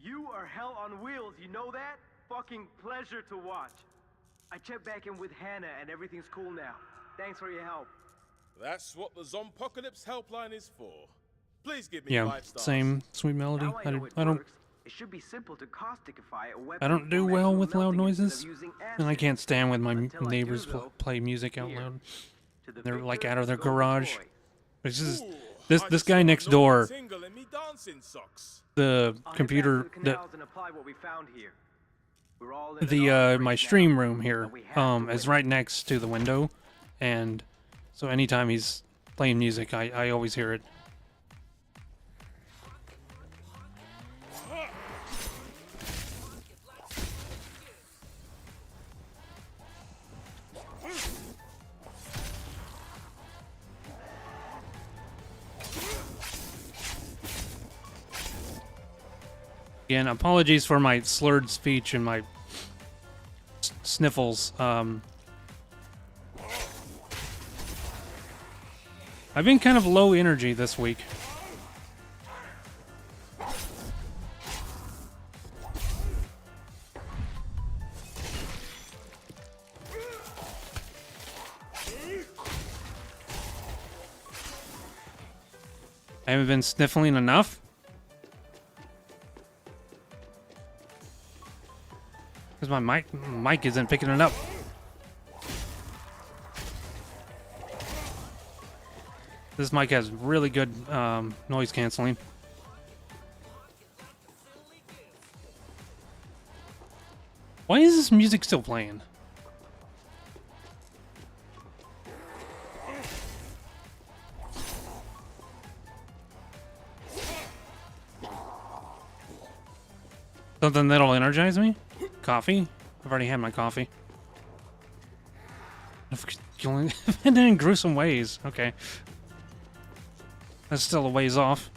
You are hell on wheels, you know that? Fucking pleasure to watch. I checked back in with Hannah and everything's cool now. Thanks for your help. That's what the Zompocalypse helpline is for. Please give me Yeah, 5 stars. same sweet melody. Now I know it I don't. works. It should be simple to causticify a weapon I don't do for well actual with loud melting instead of noises, using and I acid. can't stand when my Until I do, neighbors though. play music out Here, loud. to the They're like victor out of their goes garage. boy. It's just Ooh, this I this just guy got a next normal door. tingle in me dancing socks. The I'll head computer back to the that canals and apply what we found here. We're all in the an arms my race stream now, room here and we have to is win. right next to the window, and so anytime he's playing music, I always hear it. Again, apologies for my slurred speech and my sniffles. I've been kind of low energy this week. I haven't been sniffling enough. Because my mic isn't picking it up. This mic has really good noise canceling. Why is this music still playing? Something that'll energize me? Coffee? I've already had my coffee. Killing and in gruesome ways. Okay. That's still a ways off.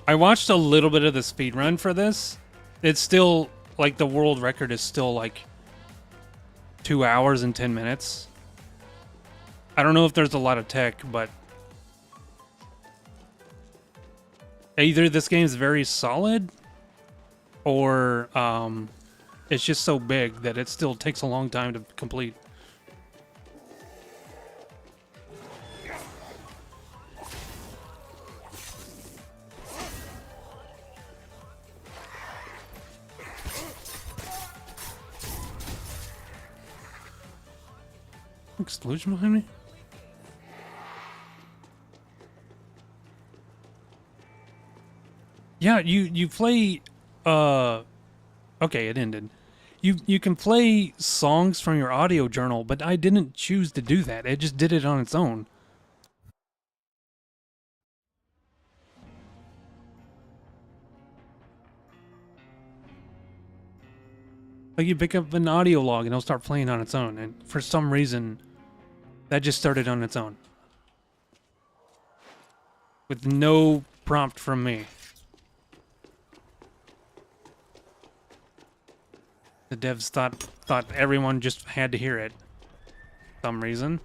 I watched a little bit of the speed run for this. It's still like the world record is still like 2 hours and 10 minutes. I don't know if there's a lot of tech, but either this game's very solid or it's just so big that it still takes a long time to complete. Explosion behind me? Yeah, you play okay, it ended. You can play songs from your audio journal, but I didn't choose to do that. It just did it on its own. Like you pick up an audio log and it'll start playing on its own, and for some reason that just started on its own. With no prompt from me. The devs thought everyone just had to hear it. For some reason.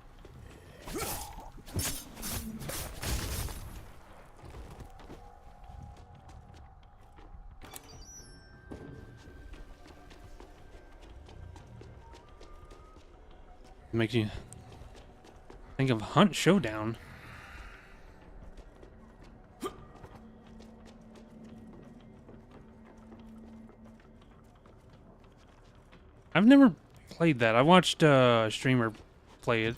Makes you think of Hunt Showdown. I've never played that. I watched a streamer play it.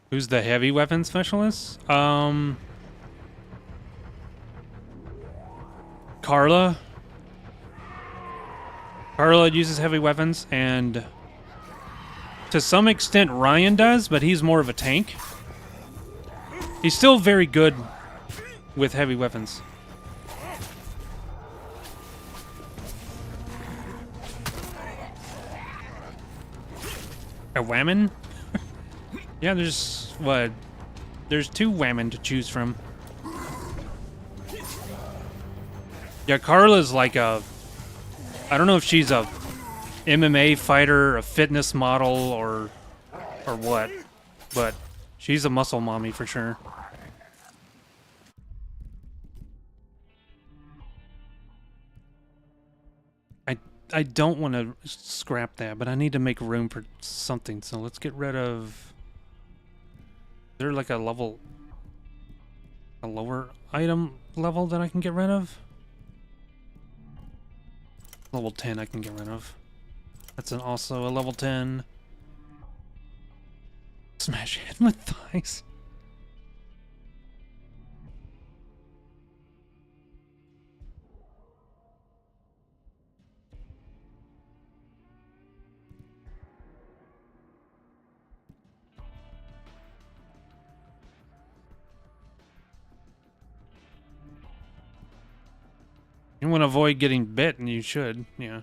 Who's the heavy weapon specialist? Carla. Carla uses heavy weapons, and to some extent Ryan does, but he's more of a tank. He's still very good with heavy weapons. A whammon? Yeah, there's what? There's 2 whammon to choose from. Yeah, Carla's like a... I don't know if she's a MMA fighter, a fitness model, or what, but she's a muscle mommy for sure. I don't want to scrap that, but I need to make room for something, so let's get rid of... Is there like a level... a lower item level that I can get rid of? Level 10 I can get rid of. That's also a level 10. Smash head with thighs. You want to avoid getting bit, and you should, yeah.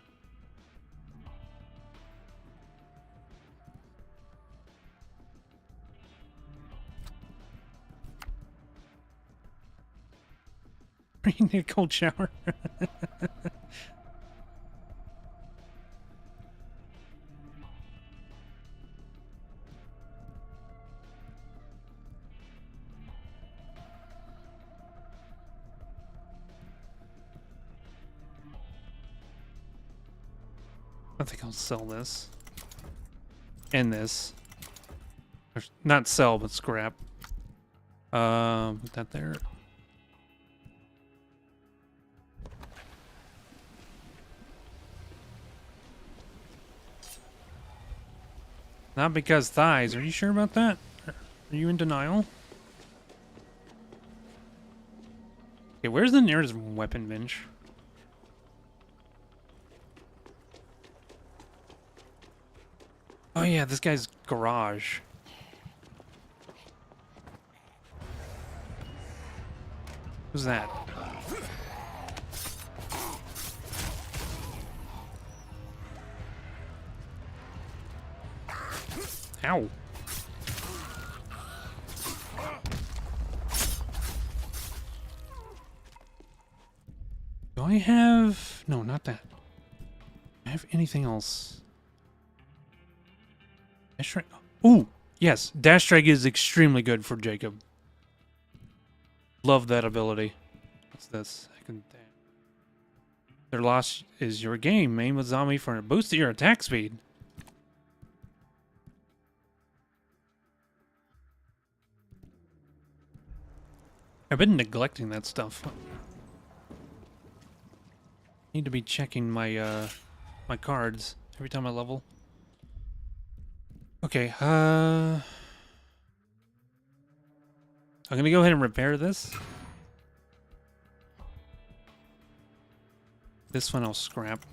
You need a cold shower. I think I'll sell this. And this. Or not sell, but scrap. Put that there. Not because thighs. Are you sure about that? Are you in denial? Okay, where's the nearest weapon bench? Oh yeah, this guy's garage. Who's that? Ow. Do I have... No, not that. Do I have anything else? Dash drag... Ooh! Yes, dash drag is extremely good for Jacob. Love that ability. What's this? I can... Their loss is your game. Aim a zombie for a boost to your attack speed. I've been neglecting that stuff. Need to be checking my my cards every time I level. Okay, I'm gonna go ahead and repair this. This one I'll scrap.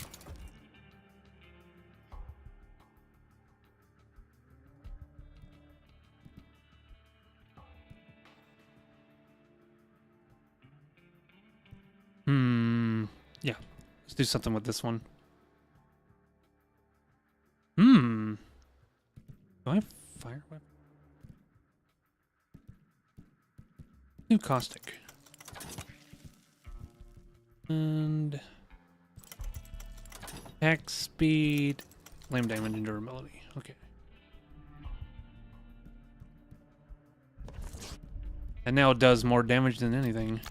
Yeah. Let's do something with this one. Do I have fire weapon? New caustic. And attack speed, flame damage, and durability. Okay. And now it does more damage than anything.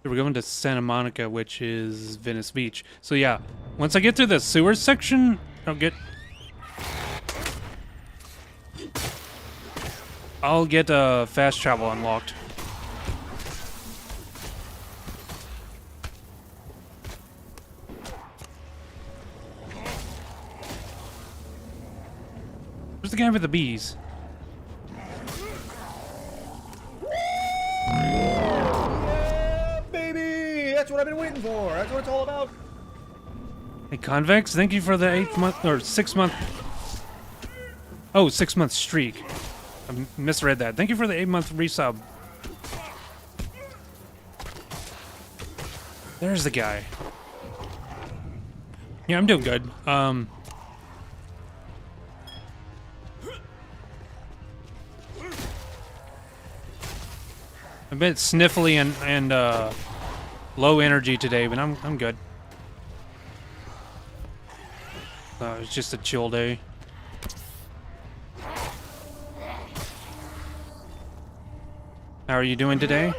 We're going to Santa Monica, which is Venice Beach. So yeah, once I get to the sewer section, I'll get fast travel unlocked. Where's the guy with the bees? That's what I've been waiting for. That's what it's all about. Hey, Convex, thank you for the 8-month or 6-month. Oh, 6-month streak. I misread that. Thank you for the 8-month resub. There's the guy. Yeah, I'm doing good. I'm a bit sniffly and low energy today, but I'm good. It's just a chill day. How are you doing today?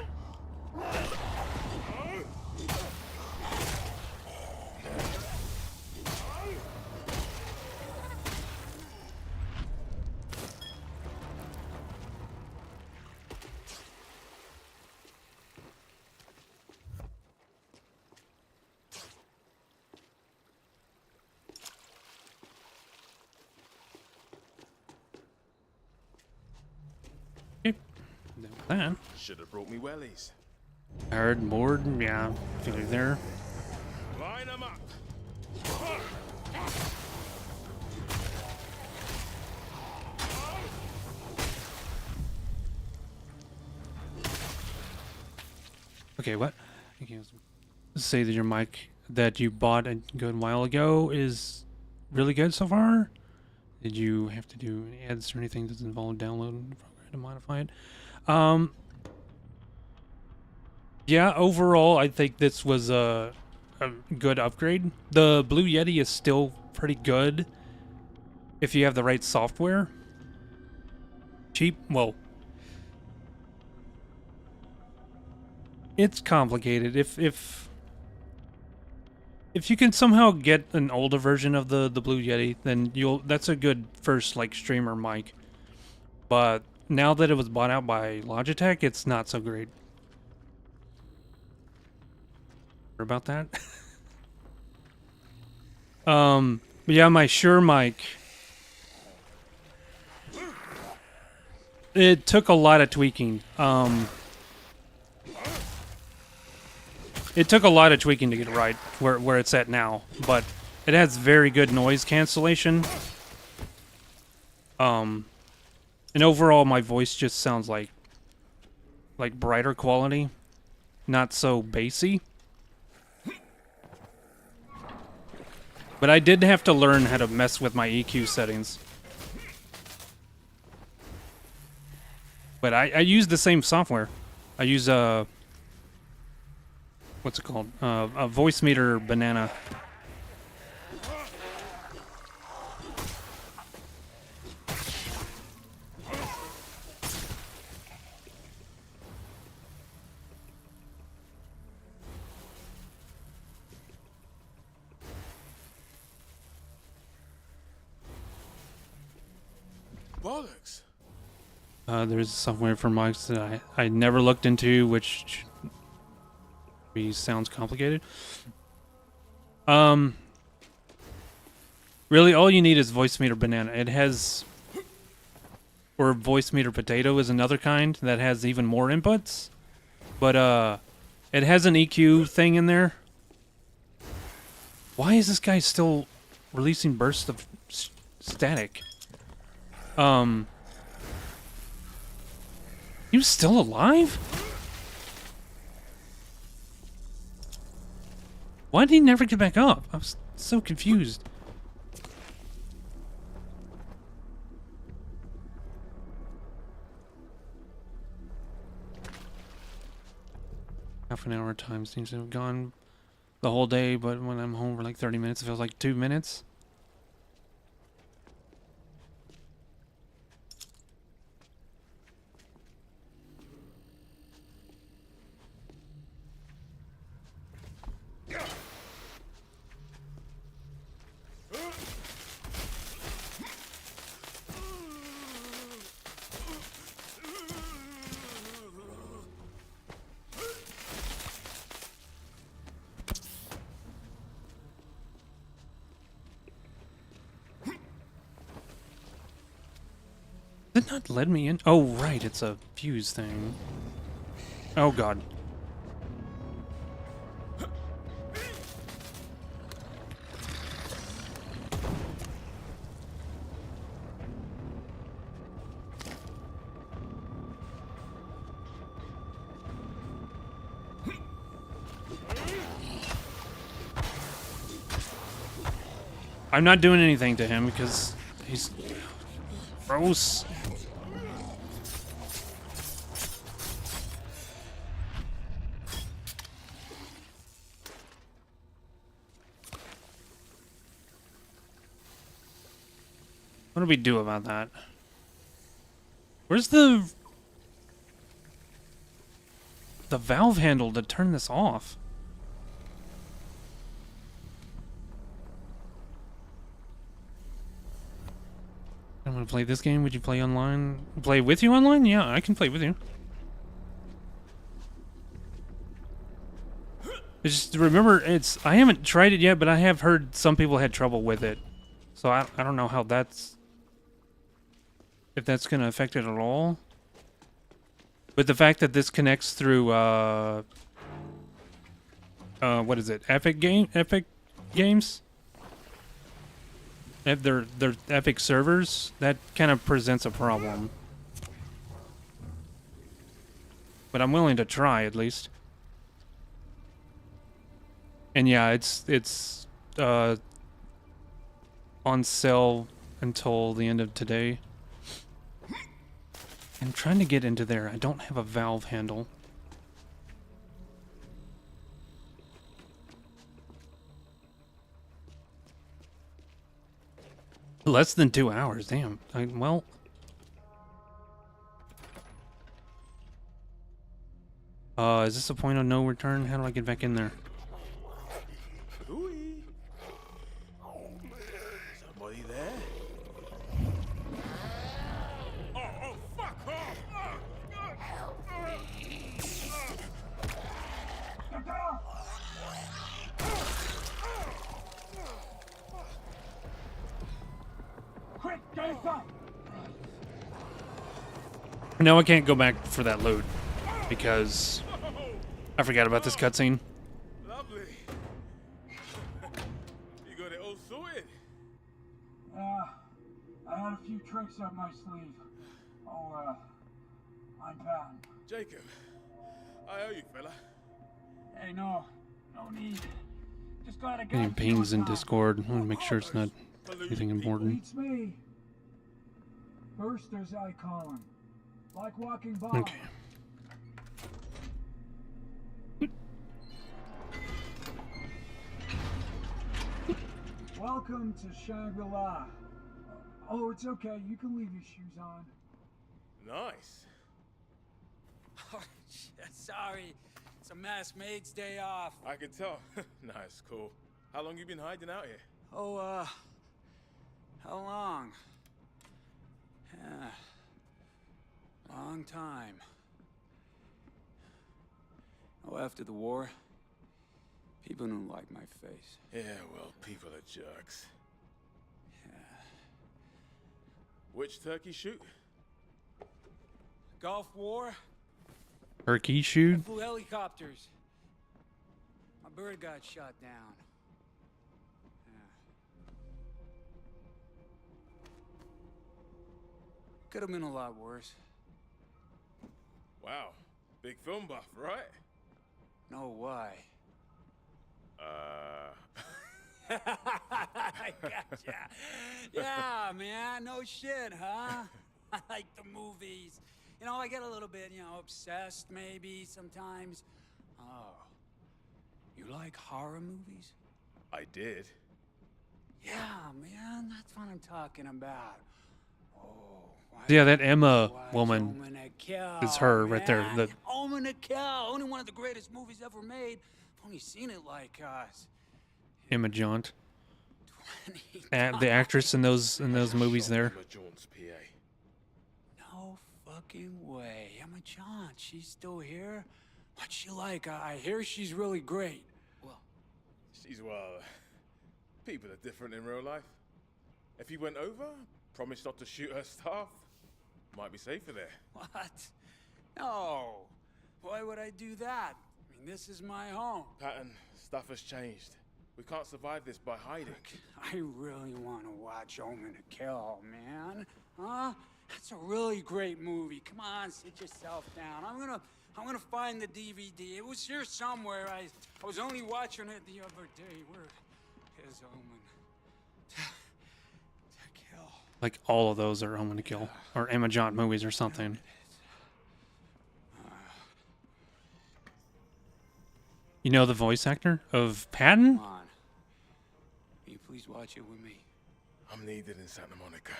That. Should have brought me wellies. Hard board, yeah, feel you there. Line 'em up. Okay, what? Okay, say that your mic that you bought a good while ago is really good so far. Did you have to do any ads or anything that involve downloading the program to modify it? Yeah, overall, I think this was a good upgrade. The Blue Yeti is still pretty good if you have the right software. cheap. Well, it's complicated. If you can somehow get an older version of the Blue Yeti, then that's a good first like streamer mic. But now that it was bought out by Logitech, it's not so great. About that. But yeah, my Shure mic. It took a lot of tweaking. It took a lot of tweaking to get it right where it's at now, but it has very good noise cancellation. And overall, my voice just sounds like brighter quality, not so bassy. But I did have to learn how to mess with my EQ settings. But I use the same software. I use what's it called? A Voicemeeter Banana. Bollocks. There's software for mics that I never looked into, which sounds complicated. Really, all you need is Voicemeeter Banana. It has, or Voicemeeter Potato is another kind that has even more inputs, but it has an EQ thing in there. Why is this guy still releasing bursts of static? He was still alive? Why did he never get back up? I was so confused. Half an hour time seems to have gone the whole day, but when I'm home for like 30 minutes, it feels like 2 minutes. Did it not let me in? Oh, right, it's a fuse thing. Oh, God. I'm not doing anything to him because he's gross. What do we do about that? Where's the valve handle to turn this off? I want to play this game. Would you play online? Play with you online? Yeah, I can play with you. Just remember, I haven't tried it yet, but I have heard some people had trouble with it. So I don't know how if that's going to affect it at all. But the fact that this connects through, what is it? Epic Games? If they're Epic servers, that kind of presents a problem. But I'm willing to try, at least. And yeah, it's on sale until the end of today. I'm trying to get into there. I don't have a valve handle. Less than 2 hours, damn. Well, Is this a point of no return? How do I get back in there? Ooh-wee. Somebody there? Oh, fuck off! Quick, get inside! No, I can't go back for that loot because I forgot about this cutscene. Lovely. You got it all sorted. I had a few tricks up my sleeve. Oh, I'm Patton. Jacob, I owe you, fella. Hey, no need. Just glad I got Any you pings on in time. Discord? I want to make sure it's not anything important. Beats me. First, there's eye calling. Like walking by. Okay. Welcome to Shangri-La. Oh, it's okay. You can leave your shoes on. Nice. Oh, shit, sorry. It's a masked maid's day off. I can tell. Nice, cool. How long you been hiding out here? Oh, how long? Yeah. Long time. Oh, after the war, people didn't like my face. Yeah, well, people are jerks. Yeah. Which turkey shoot? Gulf War, Turkey shoot? flew helicopters. My bird got shot down. Yeah. Could have been a lot worse. Wow, big film buff, right? No, why? I gotcha. Yeah, man, no shit, huh? I like the movies. You know, I get a little bit, obsessed maybe sometimes. Oh, you like horror movies? I did. Yeah, man, that's what I'm talking about. Oh, Yeah, that Emma watch woman Omen to Kill, is her right there. man. The Omen to Kill, only one of the greatest movies ever made. I've only seen it like Emma Jaunt. 20 The actress in those movies there. Emma Jaunt's PA. No fucking way. Emma John, she's still here? What's she like? I hear she's really great. Well, She's, well, people are different in real life. If you went over, promise not to shoot her staff, might be safer there. what? No. Why would I do that? I mean, this is my home. Patton, stuff has changed. We can't survive this by hiding. I really want to watch Omen to Kill, man. Huh? That's a really great movie. Come on, sit yourself down. I'm gonna find the DVD. It was here somewhere. I was only watching it the other day. Where is Omen to Kill? Like all of those are Omen to Kill or Emma Jaunt movies or something. You know the voice actor of Patton? Come on. Will you please watch it with me? I'm needed in Santa Monica.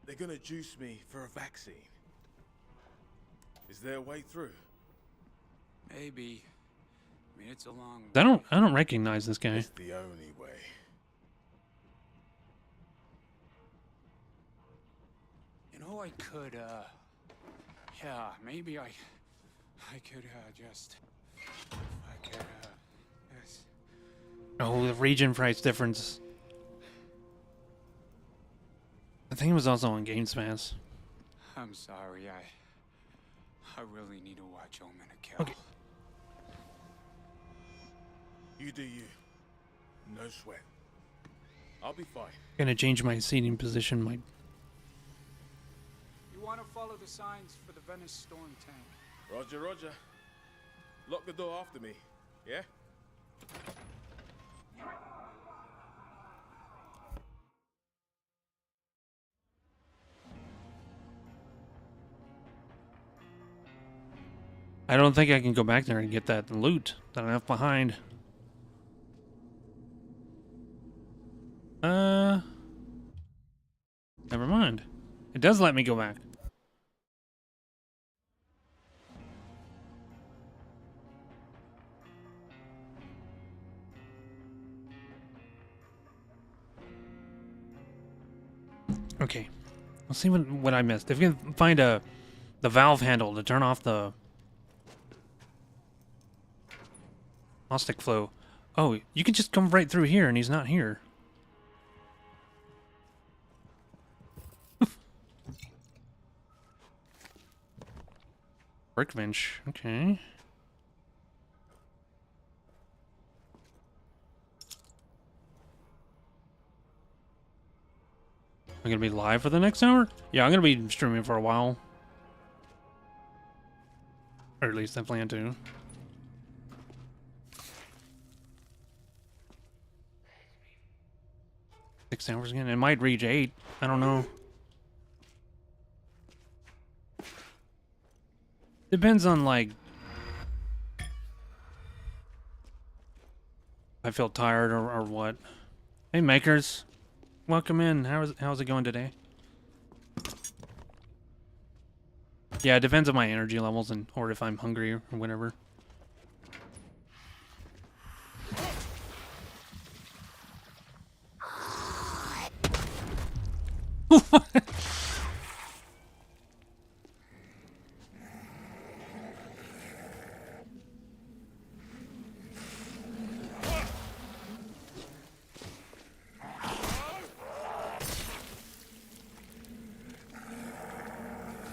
They're gonna juice me for a vaccine. Is there a way through? Maybe. I mean, it's a long I don't recognize this guy. It's the only way. You know, I could, yeah, maybe I could, just, I could, yes. Oh, the region price difference. I think it was also on Games Pass. I'm sorry, I really need to watch Omen to Kill. Okay. You do you. No sweat. I'll be fine. Gonna change my seating position. You want to follow the signs for the Venice storm tank? Roger, roger. Lock the door after me, yeah? I don't think I can go back there and get that loot that I left behind. Never mind. It does let me go back. Okay. Let's see what I missed. If we can find the valve handle to turn off the caustic flow. Oh, you can just come right through here and he's not here. Workbench. Okay. I'm gonna be live for the next hour? Yeah, I'm gonna be streaming for a while. Or at least I plan to. Six hours again. It might reach 8. I don't know. Depends on like if I feel tired or what. Hey makers. Welcome in. How's it going today? Yeah, it depends on my energy levels or if I'm hungry or whatever.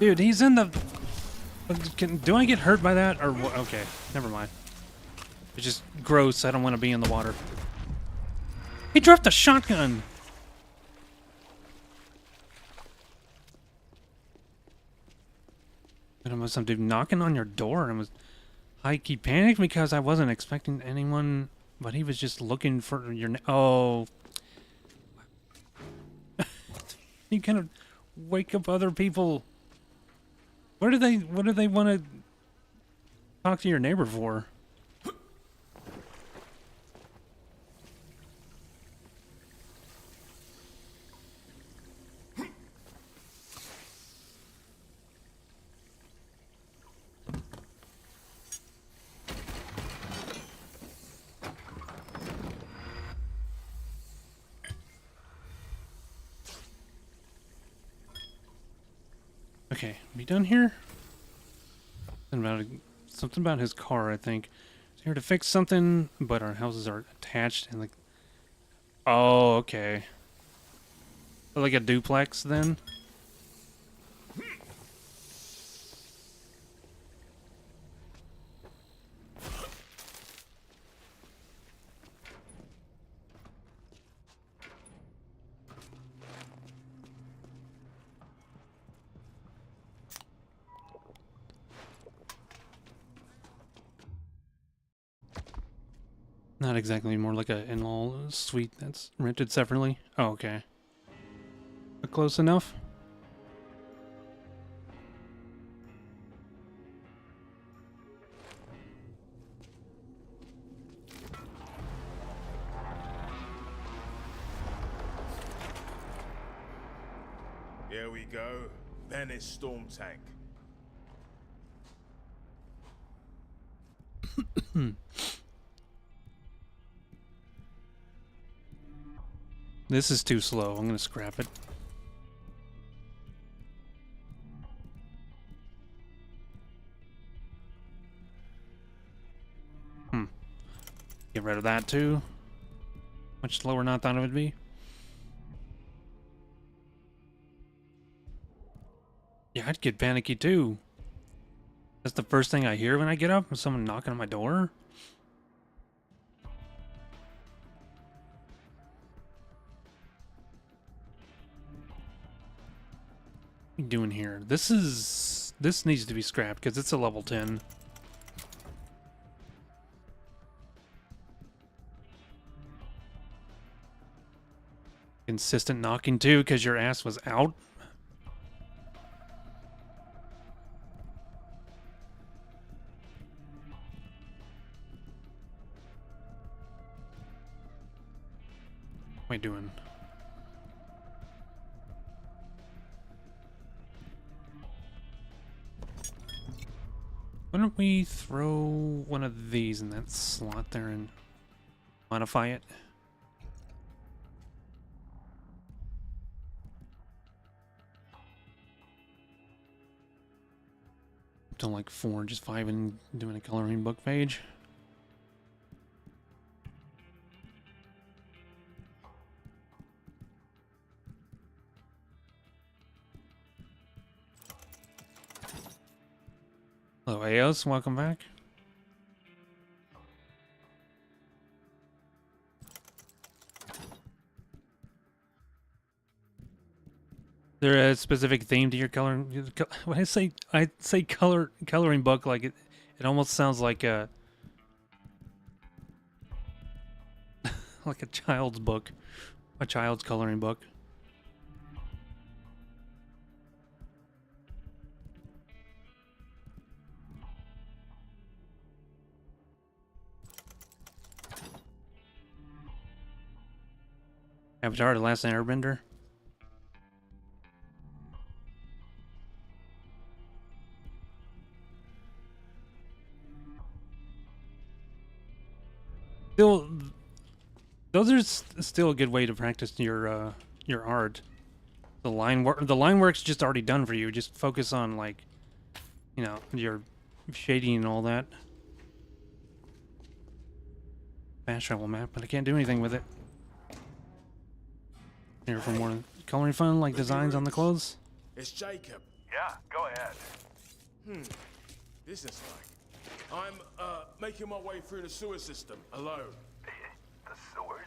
Dude, he's in the... do I get hurt by that? Or okay, never mind. It's just gross. I don't want to be in the water. He dropped a shotgun! It was some dude knocking on your door and was... He panicked because I wasn't expecting anyone, but he was just looking for your... Oh. You kind of wake up other people... What do they want to talk to your neighbor for? Okay, we done here? Something about his car, I think. He's here to fix something, but our houses are attached and like... Oh, okay. Like a duplex, then? Not exactly, more like a in-law suite that's rented separately. Oh, okay. Close enough? Here we go. Venice Storm Tank. This is too slow. I'm gonna scrap it. Get rid of that too. Much slower than I thought it would be. Yeah, I'd get panicky too. That's the first thing I hear when I get up, is someone knocking on my door. What are you doing here? This needs to be scrapped because it's a level 10. Consistent knocking too because your ass was out. What am I doing? Why don't we throw one of these in that slot there and modify it? till like 4, just 5 and doing a coloring book page. Hello, Aos. Welcome back. Is there a specific theme to your coloring? When I say coloring book, like it almost sounds like a like a child's book, a child's coloring book. Avatar: The Last Airbender. Still, those are still a good way to practice your art. The line work's just already done for you. Just focus on, like, you know, your shading and all that. Fast travel map, but I can't do anything with it. Here for more coloring fun, like designs on the clothes. It's Jacob. Yeah, go ahead. This is like. I'm making my way through the sewer system alone. The sewers?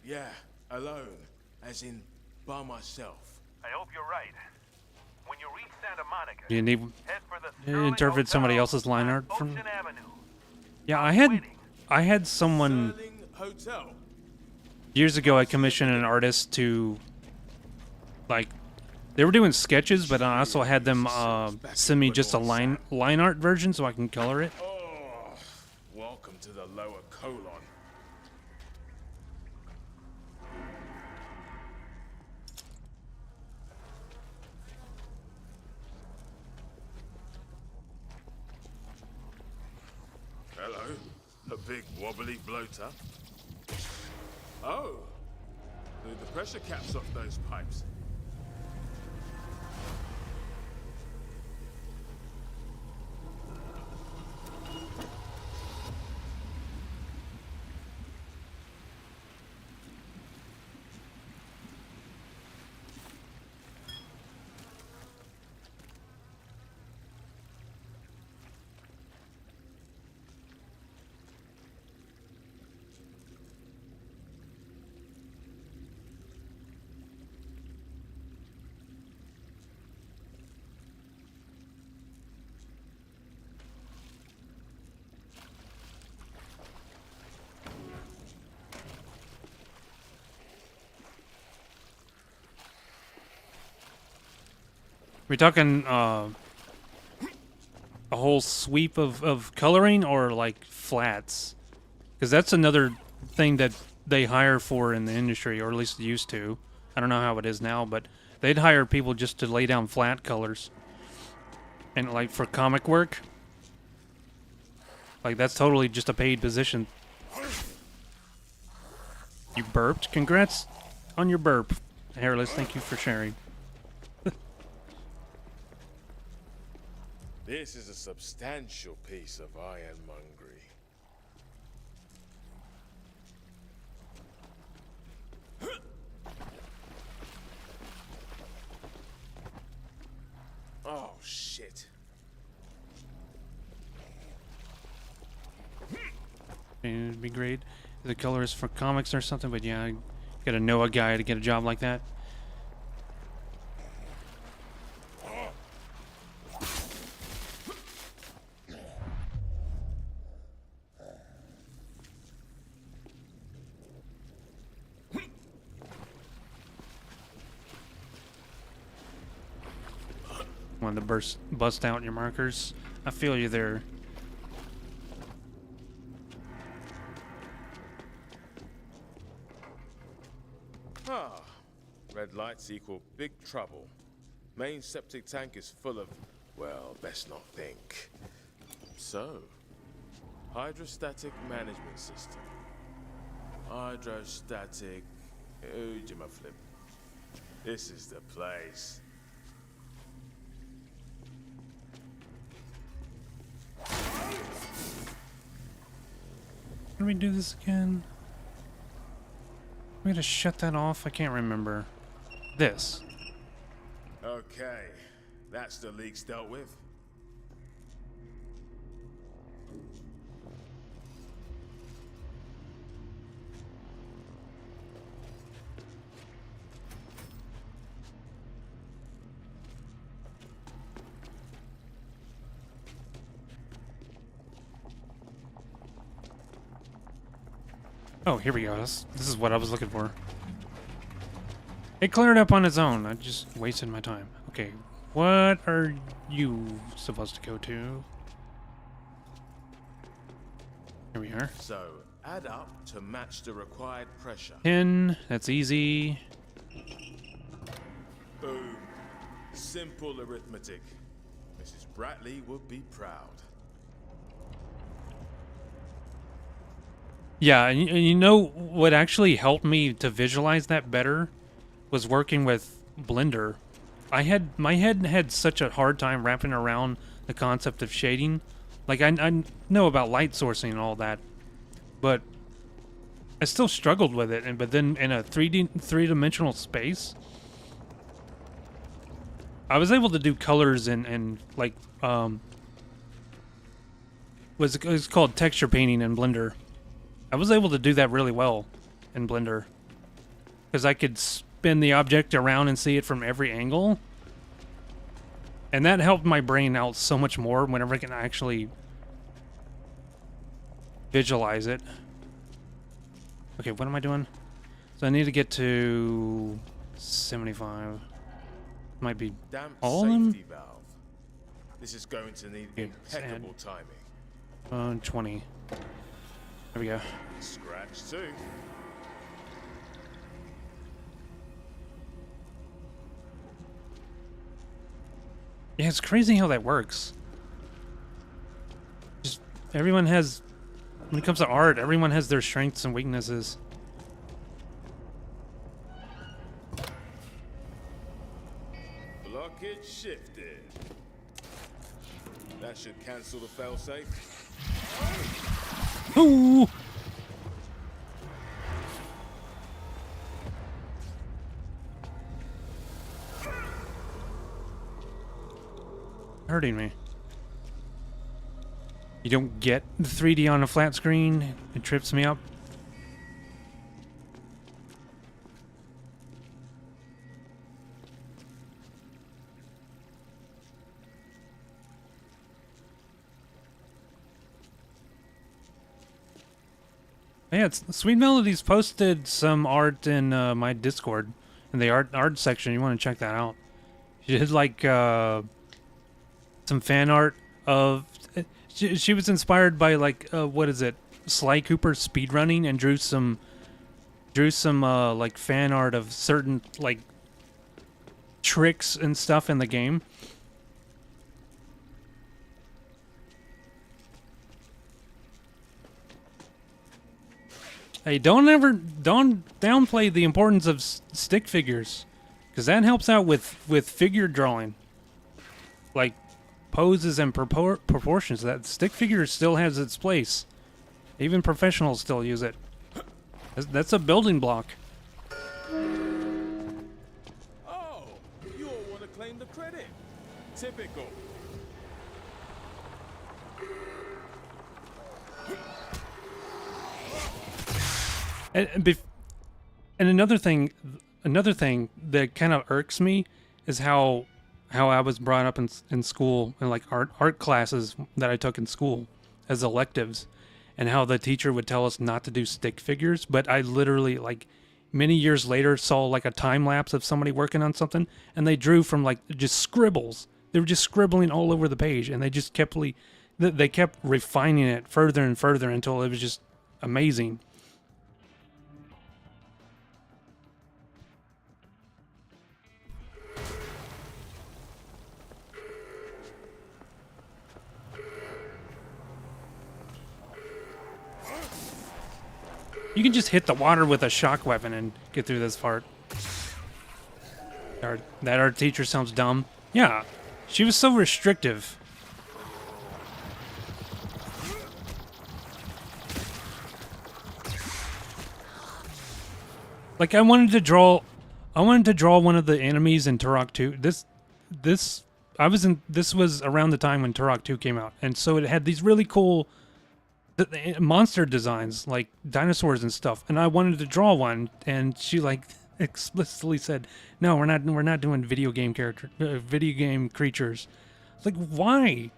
Yeah, alone, as in by myself. I hope you're right. When you reach Santa Monica, You need head for the to Sterling interpret somebody Hotel else's line on art from. Ocean Avenue. Yeah, I had someone Sterling Hotel. years ago. I commissioned an artist to, like, they were doing sketches, but I also had them send me just a line art version so I can color it. Oh, welcome to the lower colon. Hello, a big wobbly bloater. Oh, blew the pressure caps off those pipes. We talking a whole sweep of coloring or like flats? Because that's another thing that they hire for in the industry, or at least used to. I don't know how it is now, but they'd hire people just to lay down flat colors. And like for comic work, like that's totally just a paid position. You burped? Congrats on your burp, Hairless. Thank you for sharing. This is a substantial piece of ironmongery. Oh, shit. It'd be great. The colorist for comics or something, but yeah, you gotta know a guy to get a job like that. When to bust out your markers. I feel you there. Ah, red lights equal big trouble. Main septic tank is full of, well, best not think. So, hydrostatic management system. Hydrostatic, Jimma flip. This is the place. do we do this again? We gotta shut that off? I can't remember. This. Okay, that's the leaks dealt with. Oh, here we go. This is what I was looking for. It cleared up on its own. I just wasted my time. Okay, what are you supposed to go to? Here we are. So, add up to match the required pressure. 10. That's easy. Boom. Simple arithmetic. Mrs. Bratley would be proud. Yeah, and you know what actually helped me to visualize that better was working with Blender. My head had such a hard time wrapping around the concept of shading. Like I know about light sourcing and all that, but I still struggled with it. But then in a three-dimensional space, I was able to do colors and like it's called texture painting in Blender. I was able to do that really well in Blender because I could spin the object around and see it from every angle, and that helped my brain out so much more whenever I can actually visualize it. Okay, what am I doing? So I need to get to 75. Might be Damp all of them? safety valve. This is going to need impeccable timing. 20. There we go. Scratch too. Yeah, it's crazy how that works. Just everyone has, when it comes to art, everyone has their strengths and weaknesses. Blockage shifted. That should cancel the failsafe. Ooh! Hurting me. You don't get the 3D on a flat screen. It trips me up. Yeah, Sweet Melodies posted some art in my Discord in the art section. You want to check that out? She did like some fan art of. She was inspired by like what is it? Sly Cooper speedrunning, and drew some like fan art of certain like tricks and stuff in the game. Hey, don't downplay the importance of stick figures, because that helps out with figure drawing, like poses and proportions. That stick figure still has its place. Even professionals still use it. That's a building block. Oh, you all want to claim the credit. Typical. And another thing that kind of irks me is how I was brought up in school, in like art classes that I took in school as electives, and how the teacher would tell us not to do stick figures. But I literally, like, many years later saw like a time lapse of somebody working on something, and they drew from like just scribbles. They were just scribbling all over the page, and they just kept refining it further and further until it was just amazing. You can just hit the water with a shock weapon and get through this part. That art teacher sounds dumb. Yeah, she was so restrictive. Like I wanted to draw one of the enemies in Turok 2. This was around the time when Turok 2 came out, and so it had these really cool monster designs, like dinosaurs and stuff. And I wanted to draw one, and she like explicitly said, "No, we're not doing video game creatures." It's like, why?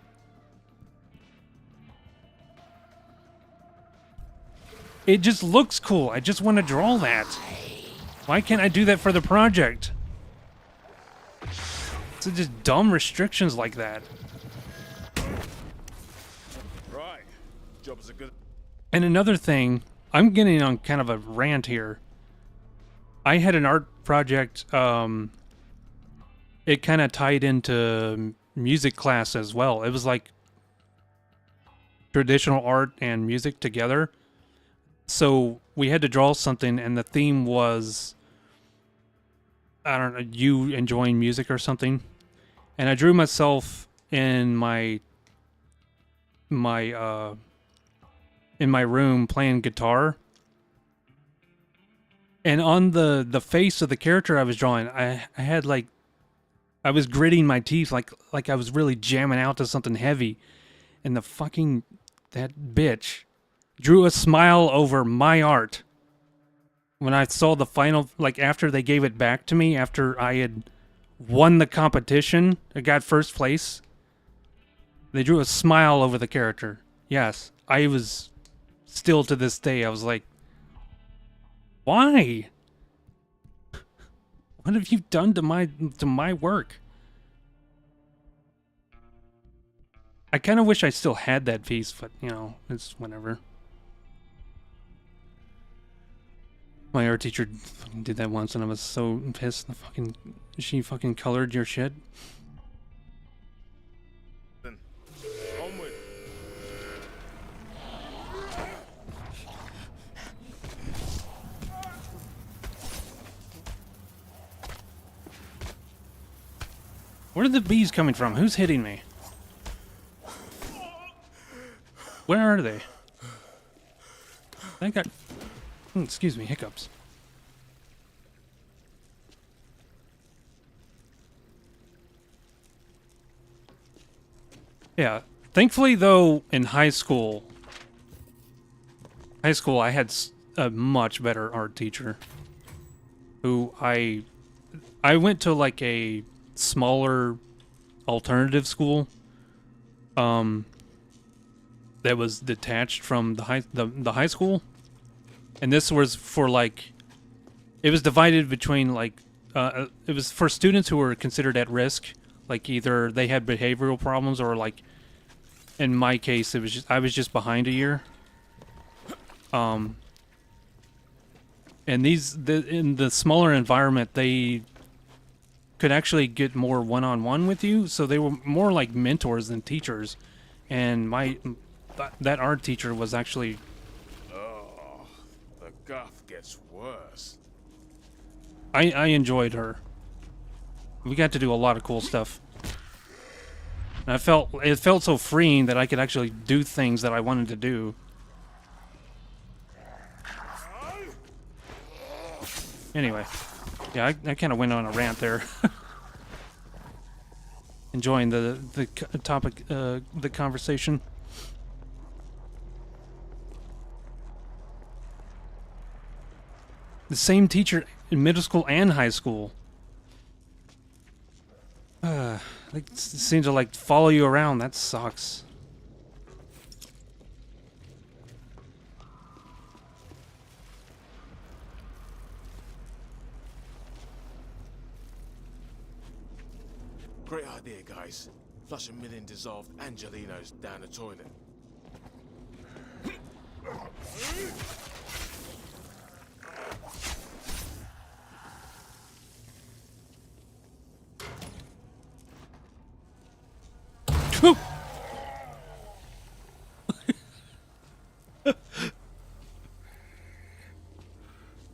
It just looks cool. I just want to draw that. Why can't I do that for the project? It's just dumb restrictions like that. Right. Jobs are good. And another thing, I'm getting on kind of a rant here. I had an art project, it kind of tied into music class as well. It was like traditional art and music together. So we had to draw something, and the theme was, I don't know, you enjoying music or something. And I drew myself in my room playing guitar. And on the face of the character I was drawing, I had like, I was gritting my teeth like I was really jamming out to something heavy. And that bitch drew a smile over my art when I saw the final, like after they gave it back to me, after I had won the competition, I got first place. They drew a smile over the character. Yes, I was still to this day, I was like, why? What have you done to my work? I kind of wish I still had that piece, but you know, it's whatever. My art teacher fucking did that once, and I was so pissed. She fucking colored your shit. Onward. Where are the bees coming from? Who's hitting me? Where are they? I got... excuse me, hiccups. Yeah. Thankfully, though, in high school, I had a much better art teacher. Who I went to like a smaller alternative school. That was detached from the high school. And this was for like, it was divided between like, it was for students who were considered at risk, like either they had behavioral problems or like, in my case, it was just, I was just behind a year. And in the smaller environment, they could actually get more one-on-one with you, so they were more like mentors than teachers. And that art teacher was actually... The guff gets worse. I enjoyed her. We got to do a lot of cool stuff. And it felt so freeing that I could actually do things that I wanted to do. Anyway, yeah, I kind of went on a rant there. Enjoying the topic, the conversation. The same teacher in middle school and high school. They seem to like follow you around. That sucks. Great idea, guys. Flush a million dissolved Angelinos down the toilet.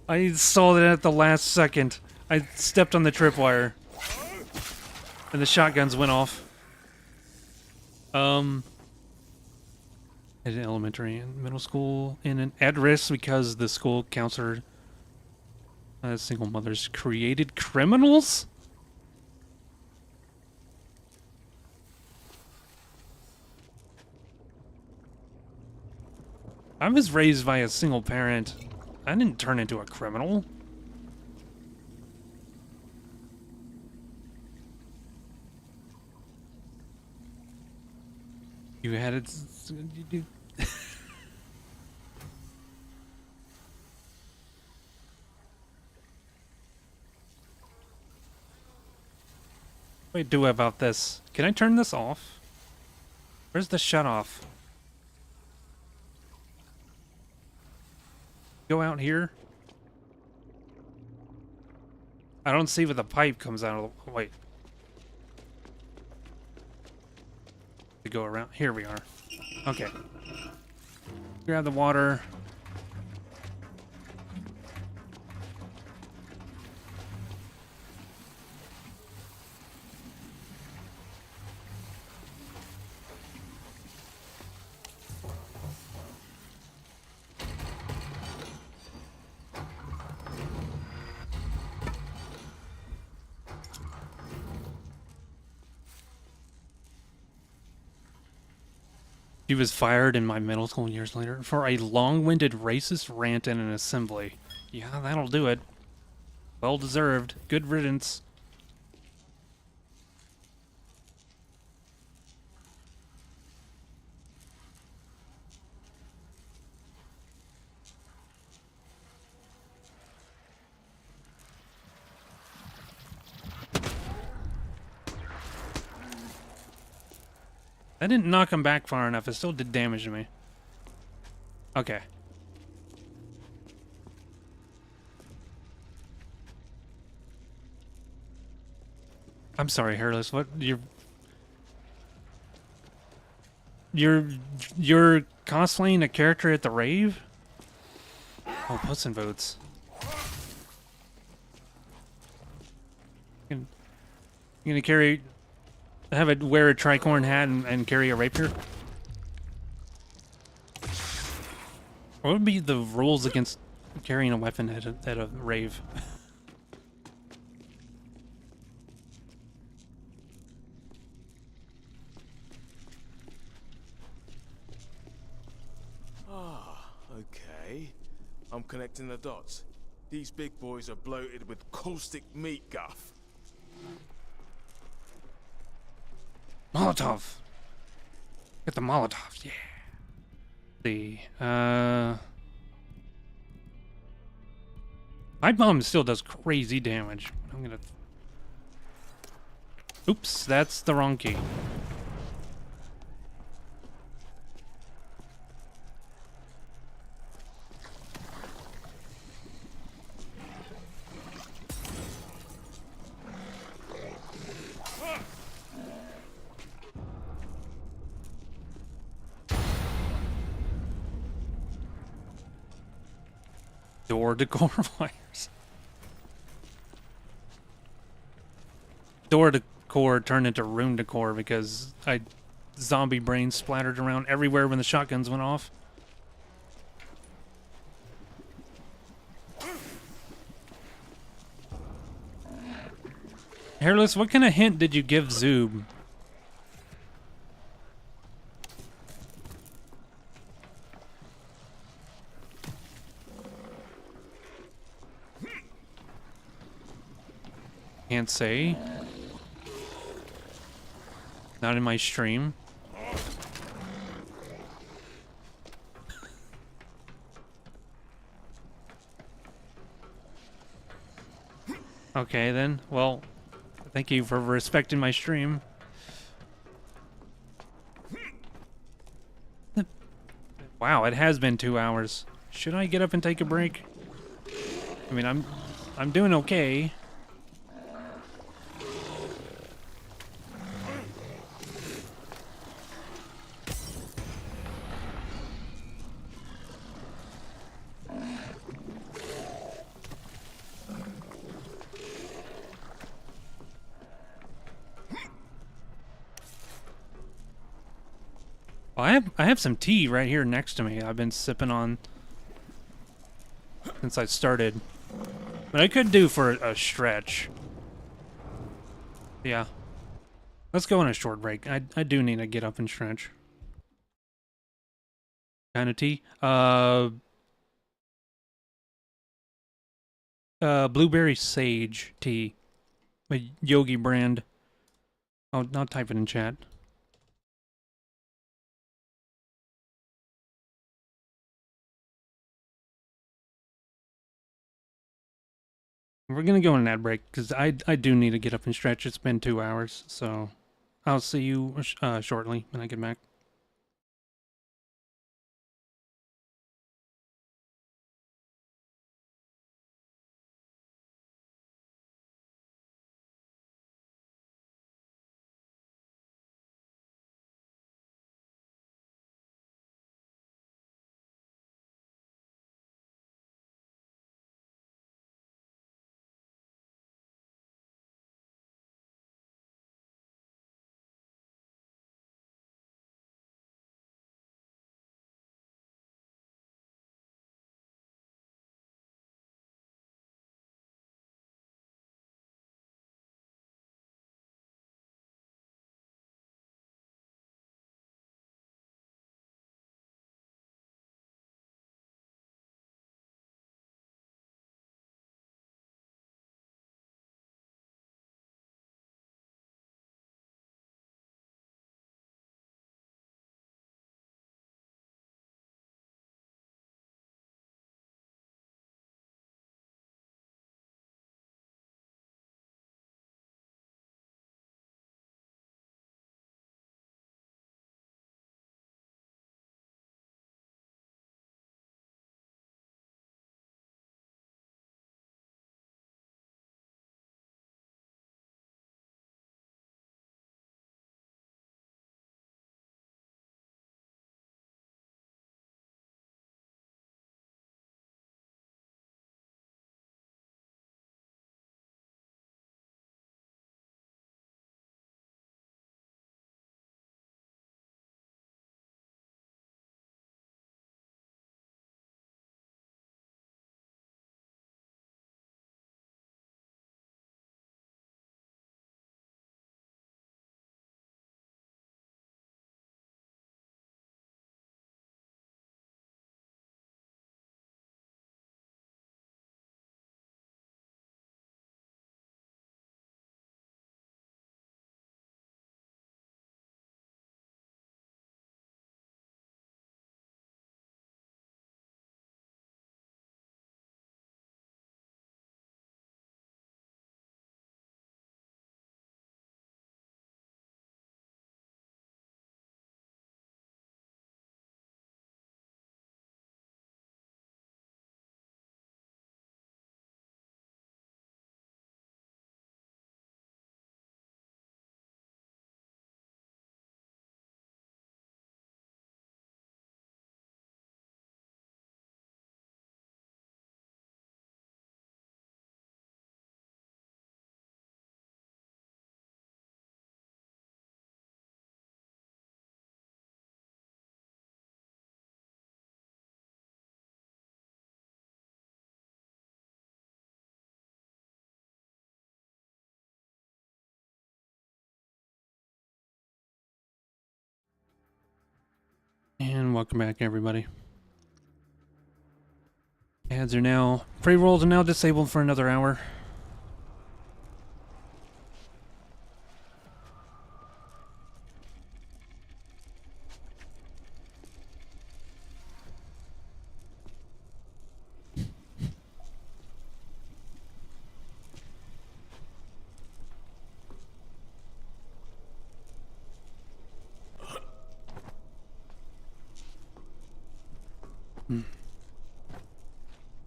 I saw that at the last second. I stepped on the tripwire. And the shotguns went off. At an elementary and middle school, and at risk because the school counselor Single mothers created criminals? I was raised by a single parent. I didn't turn into a criminal. You had it. What do I do about this? Can I turn this off? Where's the shut off? Go out here. I don't see where the pipe comes out of the... Wait. To go around. Here we are. Okay. Grab the water. He was fired in my middle school years later for a long-winded racist rant in an assembly. Yeah, that'll do it. Well deserved. Good riddance. That didn't knock him back far enough. It still did damage to me. Okay. I'm sorry, Hairless. What you're cosplaying a character at the rave? Oh, Puss in Boots. You gonna have it wear a tricorn hat and carry a rapier? What would be the rules against carrying a weapon at a rave? Okay. I'm connecting the dots. These big boys are bloated with caustic meat guff. Molotov. Get the Molotovs, yeah. My bomb still does crazy damage. I'm gonna... Oops, that's the wrong key. Door decor wires. Door decor turned into room decor because zombie brains splattered around everywhere when the shotguns went off. Hairless, what kind of hint did you give Zoob? Can't say. Not in my stream. Okay then. Well, thank you for respecting my stream. Wow, it has been 2 hours. Should I get up and take a break? I mean, I'm doing okay. I have some tea right here next to me. I've been sipping on since I started. But I could do for a stretch. Yeah. Let's go on a short break. I do need to get up and stretch. Kind of tea. Blueberry sage tea. A Yogi brand. I'll type it in chat. We're gonna go on an ad break because I do need to get up and stretch. It's been 2 hours, so I'll see you shortly when I get back. And welcome back, everybody. Ads are now... Pre-rolls are now disabled for another hour.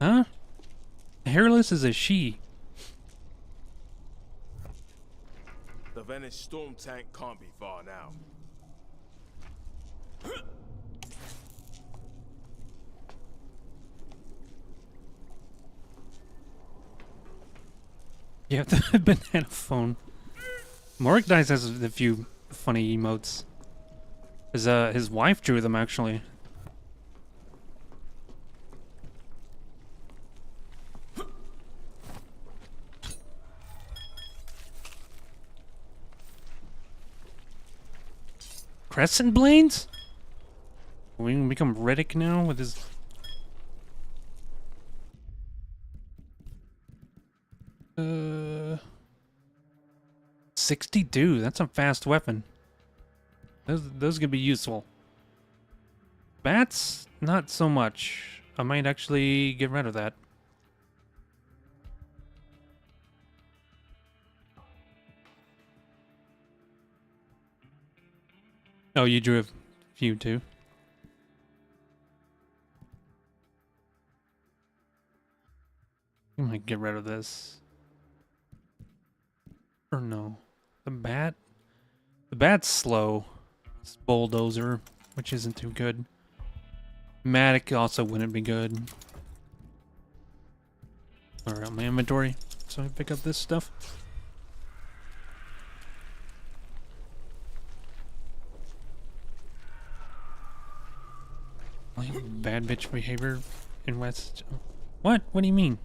Huh? Hairless is a she. The Venice storm tank can't be far now. You have the banana phone. Morik Dice has a few funny emotes. His wife drew them, actually. Crescent Blades? We can become Riddick now with his... 62, that's a fast weapon. Those could be useful. Bats, not so much. I might actually get rid of that. Oh, you drew a few too. I might get rid of this. Or no. The bat? The bat's slow. It's Bulldozer, which isn't too good. Matic also wouldn't be good. Alright, my inventory. So I pick up this stuff. Bad bitch behavior in West. What? What do you mean?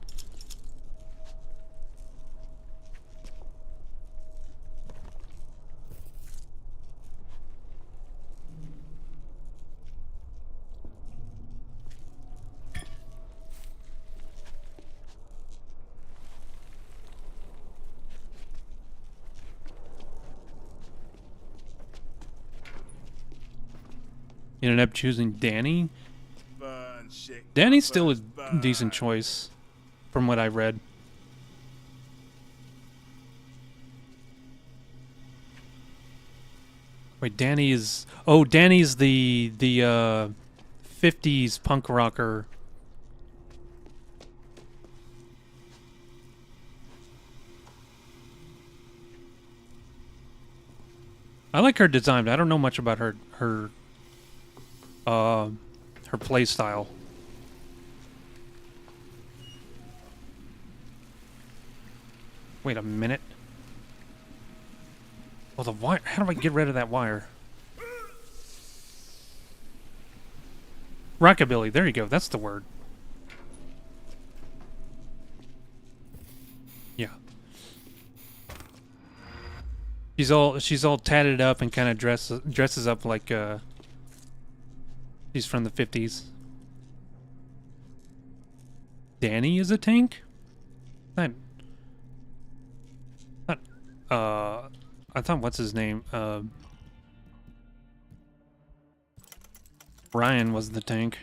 You ended up choosing Danny? Danny's still a decent choice, from what I read. Wait, Danny is... Oh, Danny's the 50s punk rocker. I like her design, but I don't know much about her play style. Wait a minute. Oh, the wire. How do I get rid of that wire? Rockabilly. There you go. That's the word. Yeah. She's all tatted up and kind of dresses up like she's from the 50s. Danny is a tank? I thought what's his name? Ryan was the tank.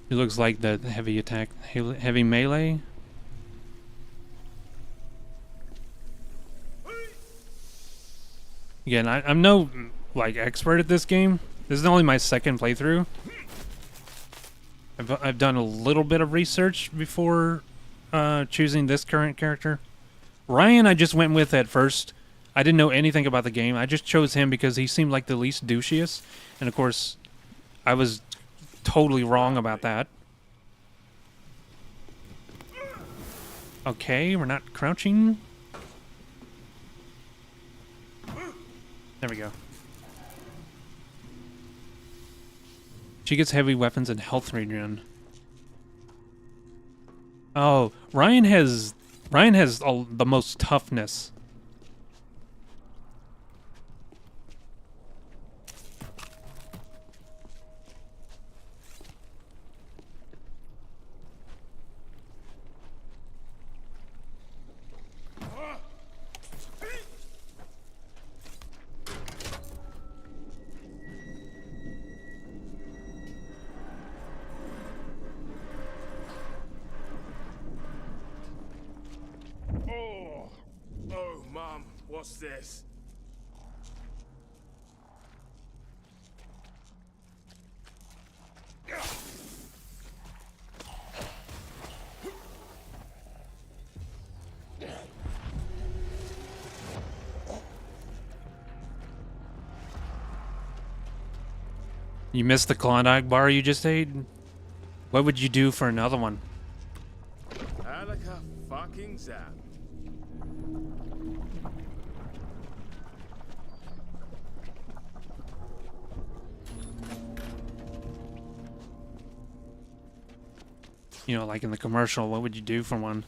He looks like the heavy attack, heavy melee. Again, I'm no like expert at this game. This is only my second playthrough. I've done a little bit of research before choosing this current character. Ryan, I just went with at first. I didn't know anything about the game. I just chose him because he seemed like the least douchiest, and of course, I was totally wrong about that. Okay, we're not crouching. There we go. She gets heavy weapons and health regen. Oh, Ryan has the most toughness. What's this? You missed the Klondike bar you just ate? What would you do for another one? Alaka fucking zap. You know, like in the commercial, what would you do for one?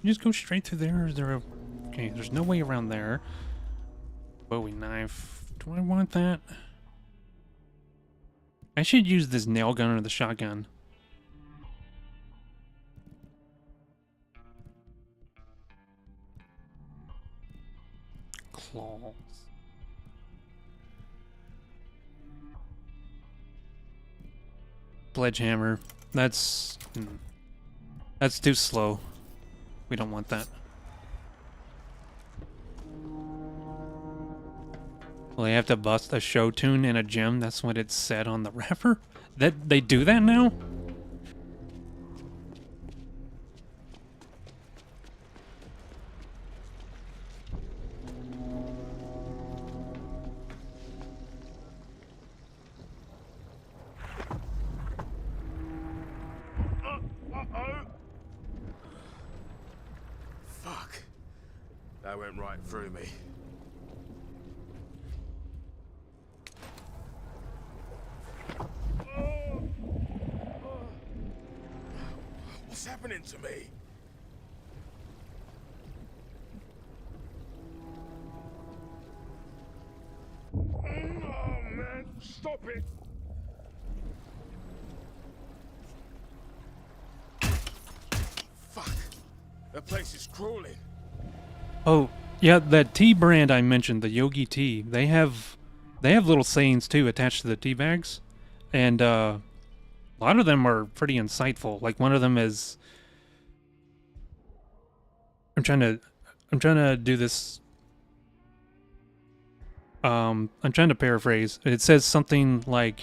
You just go straight through there, or is there a... Okay, there's no way around there. Bowie knife. Do I want that? I should use this nail gun or the shotgun. Claws. Sledgehammer. That's too slow. We don't want that. Well, they have to bust a show tune in a gym. That's what it said on the wrapper. That they do that now? Fuck. That went right through me. What's happening to me? Oh man, stop it! Fuck. That place is crawling. Oh, yeah, that tea brand I mentioned, the Yogi tea, they have little sayings too attached to the tea bags. And a lot of them are pretty insightful. Like one of them is I'm trying to do this. I'm trying to paraphrase. It says something like,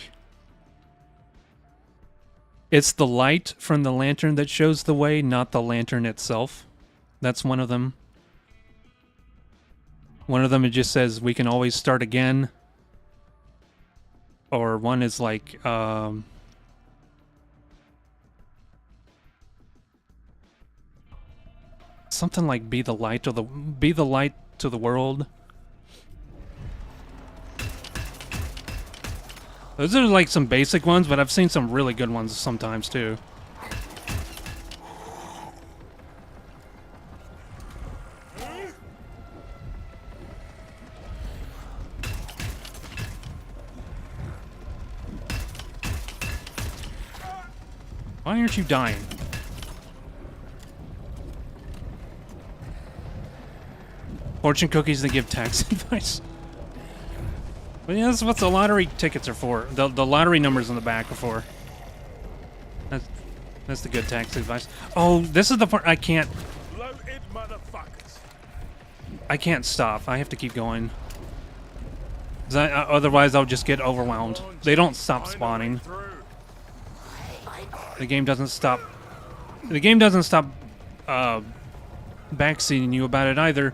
it's the light from the lantern that shows the way, not the lantern itself. That's one of them. One of them, it just says, we can always start again. Or one is like, something like, be the light to the world. Those are like some basic ones, but I've seen some really good ones sometimes too. Why aren't you dying? Fortune cookies that give tax advice. But yeah, that's what the lottery tickets are for. The lottery numbers on the back are for. That's the good tax advice. Oh, this is the part I can't. Bloated motherfuckers. I can't stop. I have to keep going. Otherwise, I'll just get overwhelmed. They don't stop spawning. The game doesn't stop. The game doesn't stop backseating you about it either.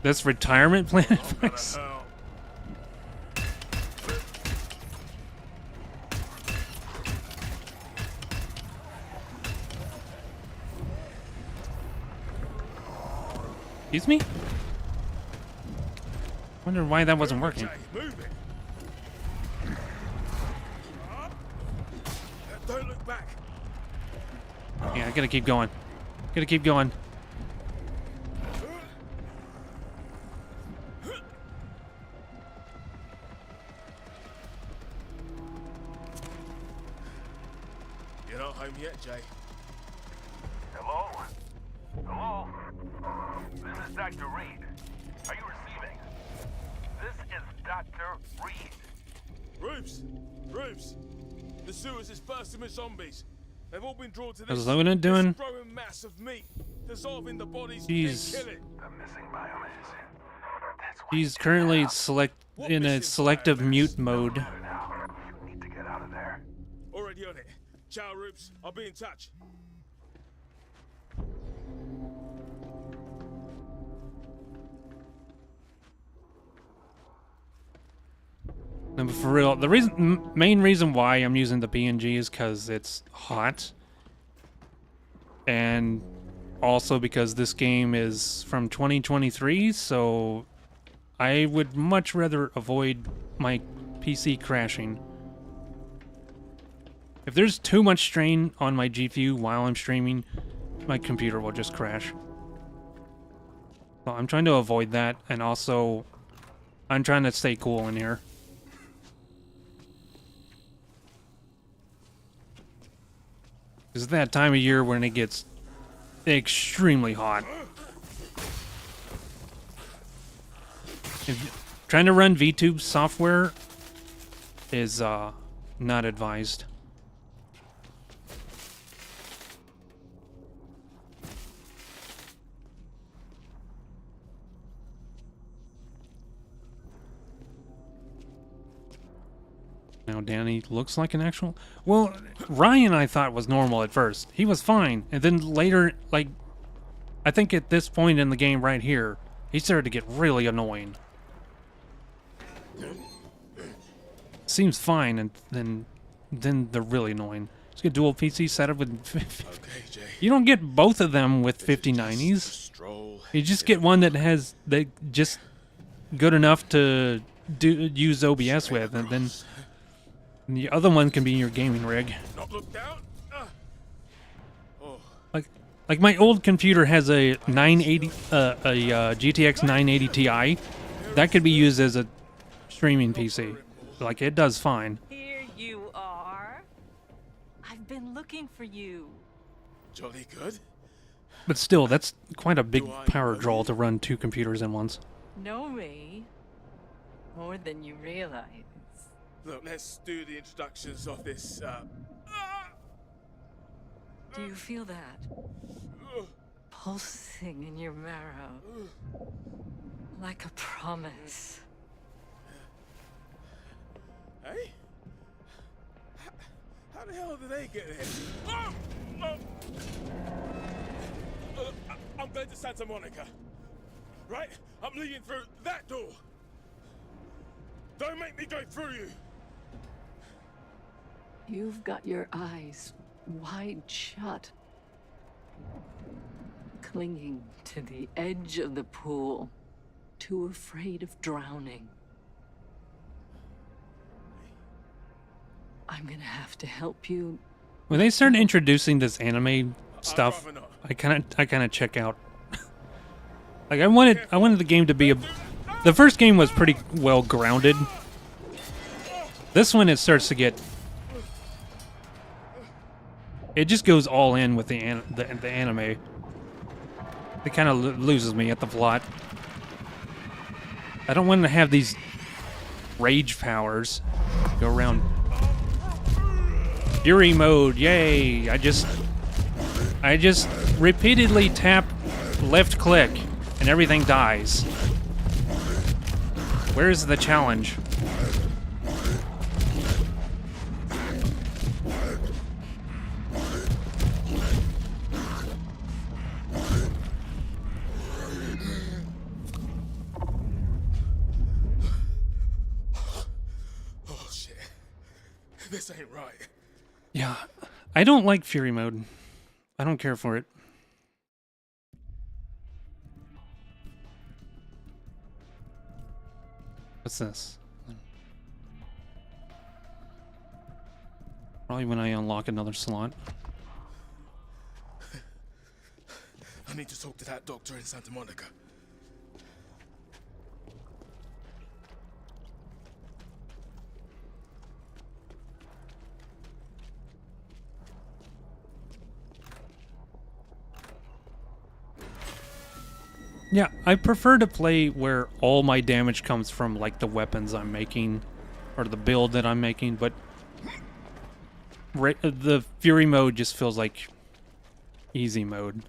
That's retirement plan advice. Excuse me? Wonder why that wasn't working. Don't look back. Yeah, I gotta keep going. Gotta keep going. You're not home yet, Jay. Hello? Hello? This is Dr. Reed. Are you receiving? This is Dr. Reed. Roofs! Roofs! The sewers is bursting with zombies. They've all been drawn to How's this Logan doing? growing mass of meat, dissolving the bodies Jeez. and killing. The missing biomass. He's currently in a selective mute mode. Need to get out of there. Already on it. Ciao, Rubes. I'll be in touch. No, but for real, the main reason why I'm using the PNG is because it's hot. And also because this game is from 2023, so I would much rather avoid my PC crashing. If there's too much strain on my GPU while I'm streaming, my computer will just crash. So I'm trying to avoid that, and also I'm trying to stay cool in here. It's that time of year when it gets extremely hot. Trying to run VTube software is not advised. Now Danny looks like an actual... Well, Ryan I thought was normal at first. He was fine. And then later, like... I think at this point in the game right here, he started to get really annoying. Seems fine, and then they're really annoying. Let's get dual PC setup with... Okay, Jay. You don't get both of them with 5090s. You just get one that has... just good enough to use OBS with, and then... And the other one can be in your gaming rig. Not look down. Like my old computer has a 980, GTX 980 Ti. That could be used as a streaming PC. Like it does fine. Here you are. I've been looking for you. Jolly good. But still, that's quite a big power draw to run two computers in once. Know me more than you realize. Look, let's do the introductions of this, Do you feel that? Pulsing in your marrow. Like a promise. Hey? How the hell did they get here? I'm going to Santa Monica. Right? I'm leading through that door. Don't make me go through you. You've got your eyes wide shut. Clinging to the edge of the pool. Too afraid of drowning. I'm gonna have to help you. When they started introducing this anime stuff, I kind of check out. Like I wanted the game to be the first game was pretty well grounded. This one it starts to get. It just goes all in with the anime. It kind of loses me at the plot. I don't want to have these rage powers go around. Fury mode, yay! I just repeatedly tap left click and everything dies. Where's the challenge? Oh shit. This ain't right. Yeah, I don't like Fury mode. I don't care for it. What's this? Probably when I unlock another slot. I need to talk to that doctor in Santa Monica. Yeah, I prefer to play where all my damage comes from, like, the weapons I'm making, or the build that I'm making, but the Fury mode just feels like easy mode.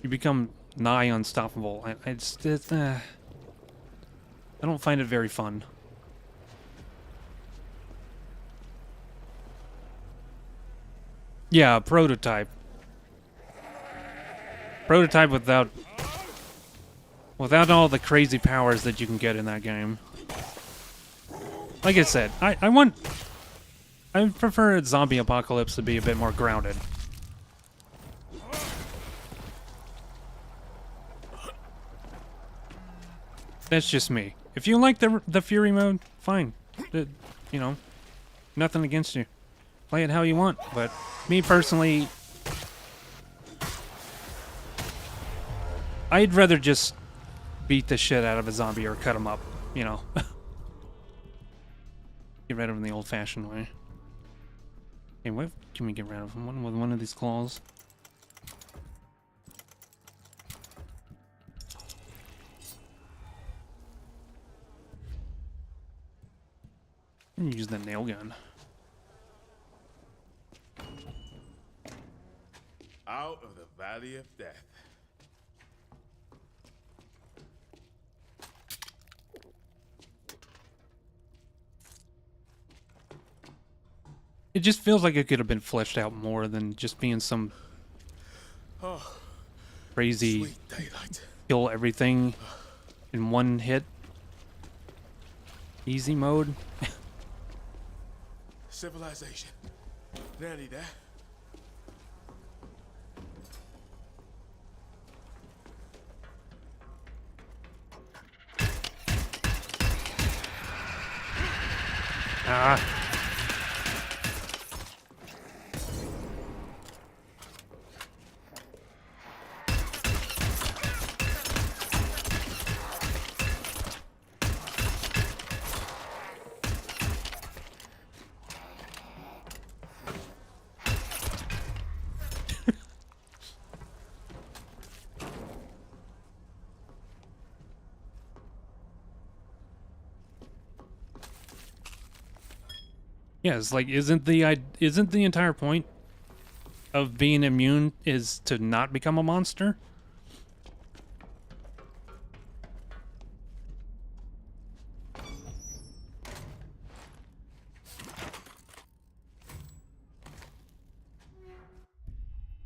You become nigh unstoppable. I don't find it very fun. Yeah, prototype. Prototype without all the crazy powers that you can get in that game. Like I said, I prefer a zombie apocalypse to be a bit more grounded. That's just me. If you like the Fury mode, fine. You know, nothing against you. Play it how you want, but me personally, I'd rather just beat the shit out of a zombie or cut him up, you know. Get rid of him the old-fashioned way. Okay, what can we get rid of him? With one of these claws? Use the nail gun. Out of the Valley of Death. It just feels like it could have been fleshed out more than just being some crazy kill everything in one hit. Easy mode. Civilization. Nearly there. Ah. Yeah, it's like isn't the entire point of being immune is to not become a monster?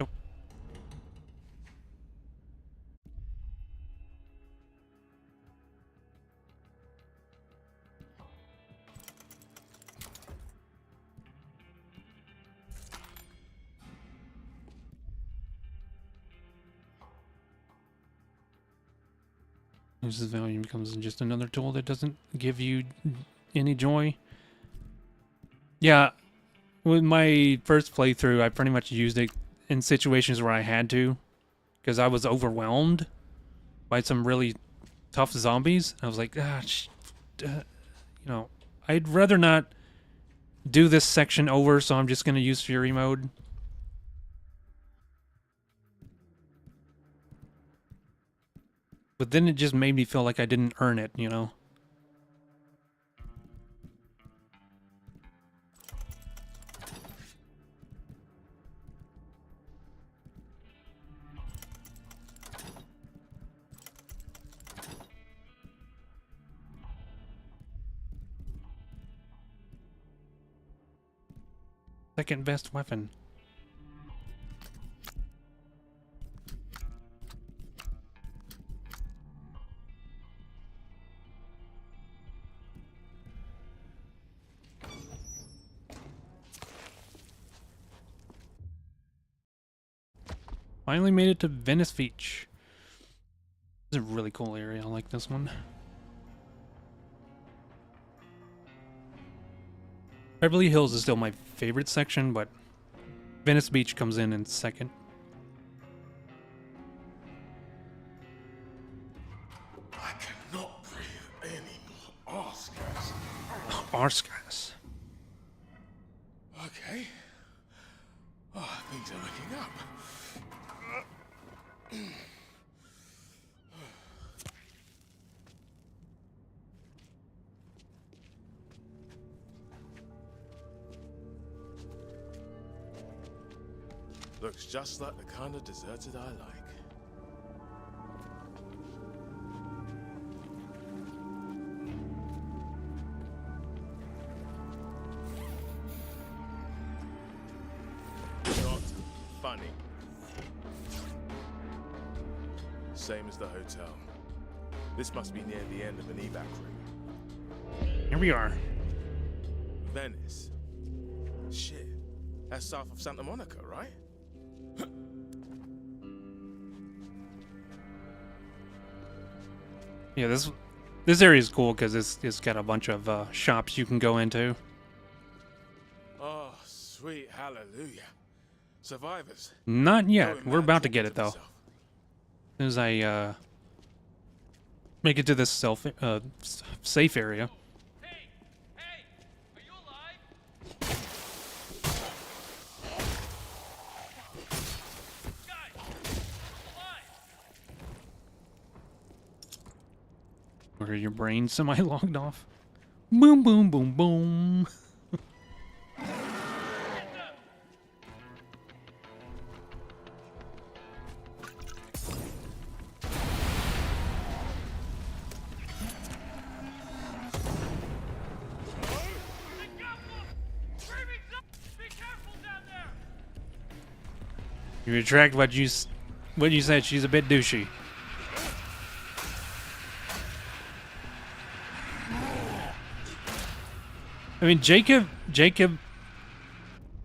Nope. Uses value becomes just another tool that doesn't give you any joy. Yeah, with my first playthrough, I pretty much used it in situations where I had to, because I was overwhelmed by some really tough zombies. I was like, you know, I'd rather not do this section over, so I'm just going to use Fury mode. But then it just made me feel like I didn't earn it, you know? Second best weapon. Finally made it to Venice Beach. It's a really cool area. I like this one. Beverly Hills is still my favorite section, but Venice Beach comes in second. I cannot breathe any more arse gas. Arse gas. Okay. Oh, things are looking up. Looks just like the kind of deserted I like. funny. Same as the hotel. This must be near the end of an evac route. Here we are. Venice. Shit. That's south of Santa Monica, right? Yeah, this area is cool because it's got a bunch of shops you can go into. Oh, sweet hallelujah. Survivors. Not yet. Going We're mad about to talking get it though. myself. As soon as I make it to this safe area. Where your brain semi-logged off. Boom, boom, boom, boom. You retract what you said. She's a bit douchey. I mean, Jacob.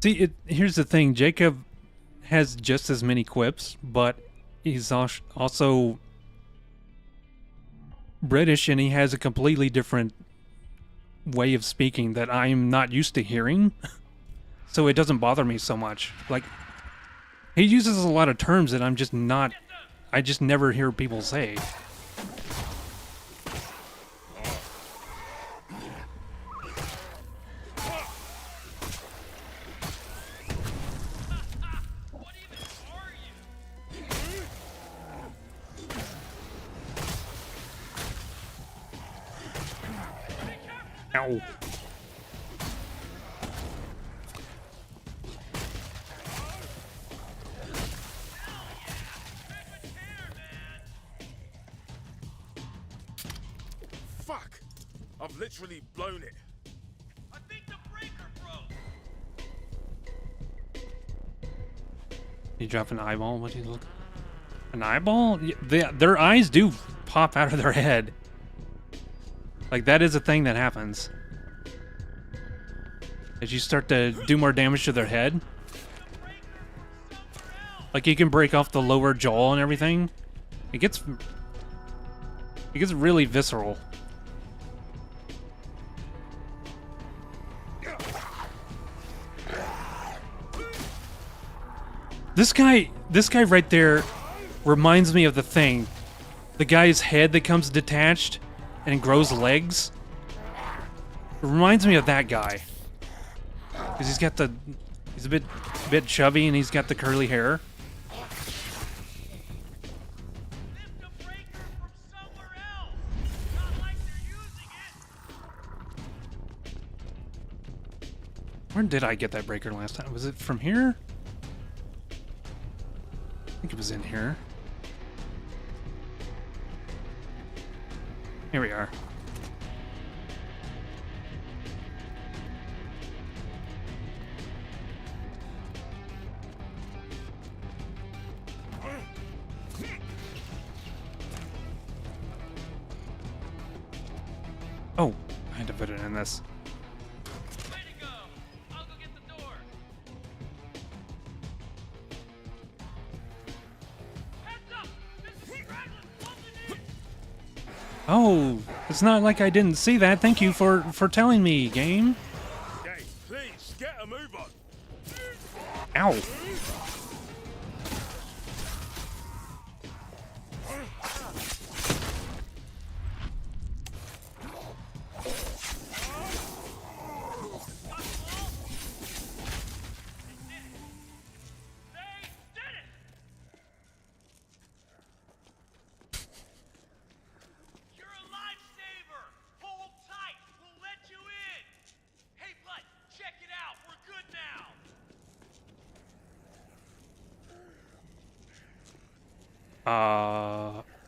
See, here's the thing. Jacob has just as many quips, but he's also British, and he has a completely different way of speaking that I'm not used to hearing. So it doesn't bother me so much. Like, he uses a lot of terms that I'm just not. I just never hear people say. Ow. Fuck! I've literally blown it. I think the breaker broke. You drop an eyeball? What do you look? An eyeball? Yeah, their eyes do pop out of their head. Like, that is a thing that happens. As you start to do more damage to their head. Like, you can break off the lower jaw and everything. It gets really visceral. This guy right there reminds me of the Thing. The guy's head that comes detached and grows legs. It reminds me of that guy. Because he's a bit chubby and he's got the curly hair. Where did I get that breaker last time? Was it from here? I think it was in here. Here we are. Oh, I had to put it in this. Oh, it's not like I didn't see that. Thank you for telling me, game. Gang, please, get a move on. Ow.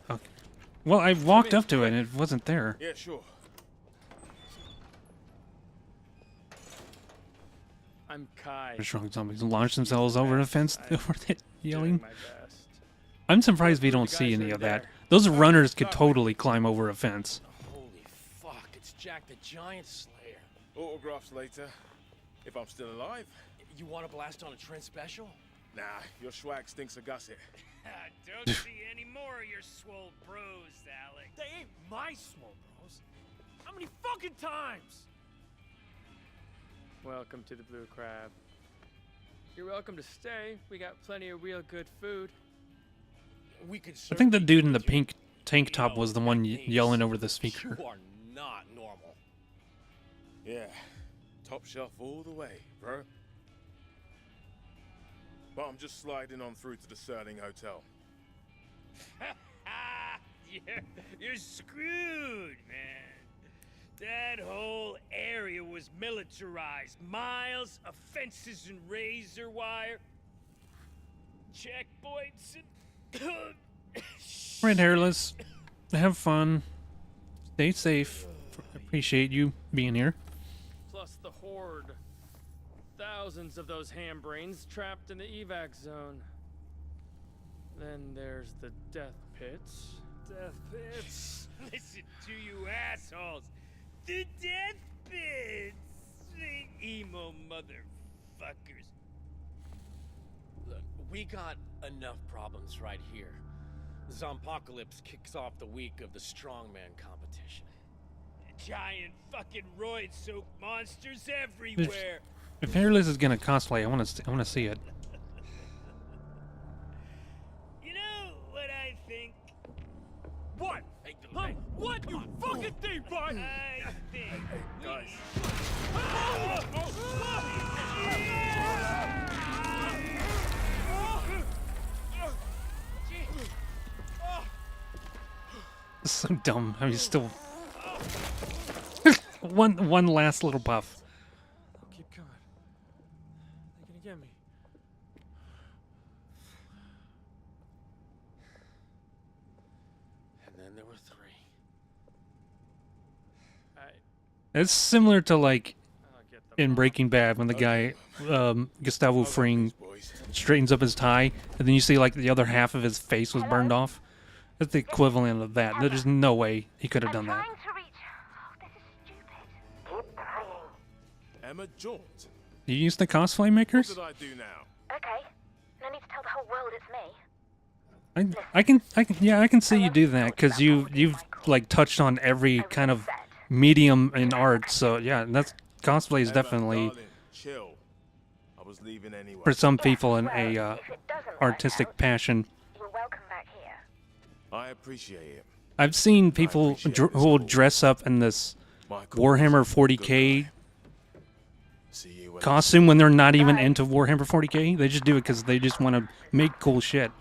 Okay. Well, I walked up to it and it wasn't there. Yeah, sure. I'm I'm Kai. The strong zombies launch themselves over the fence, over it, yelling. My best. I'm surprised we don't see any of that. Those runners could totally climb over a fence. Holy fuck, it's Jack the Giant Slayer. Autographs later, if I'm still alive. You want to blast on a Trent special? Nah, your swag stinks of gusset. Don't see any more of your swole bros, Alec. They ain't my swole bros. How many fucking times? Welcome to the Blue Crab. You're welcome to stay. We got plenty of real good food. We could. I think the dude in the pink tank top was the one yelling over the speaker. You are not normal. Yeah, top shelf all the way, bro. But I'm just sliding on through to the Sterling Hotel. You're screwed, man. That whole area was militarized. Miles of fences and razor wire. Checkpoints and... Red Hairless, have fun. Stay safe. Appreciate you being here. Plus the horde. Thousands of those ham brains trapped in the evac zone. Then there's the death pits. Death pits. Listen to you assholes. The death pits. Emo motherfuckers. Look, we got enough problems right here. Zompocalypse kicks off the week of the strongman competition. Giant fucking roid soap monsters everywhere. If Hairless is gonna cosplay, I want to see it. You know what I think? What? Hey, what you fucking think, boy? I think. Guys. It's so dumb. I mean, still one last little puff. I'll keep coming. They're gonna get me. And then there were three. It's similar to like in Breaking Bad when the guy Gustavo Fring straightens up his tie, and then you see like the other half of his face was burned off. That's the equivalent of that. There's no way he could have done that. Emma Jaunt. You use the cosplay makers? What did I do now? Okay. No need to tell the whole world it's me. I can see you do that because you've like touched on every kind of medium in art. So yeah, that's cosplay is definitely Darling, chill. I was leaving anyway. for some people a artistic passion. You're welcome back here. I appreciate it. I've seen people who will dress up in this Warhammer 40k costume when they're not even into Warhammer 40k. They just do it because they just want to make cool shit.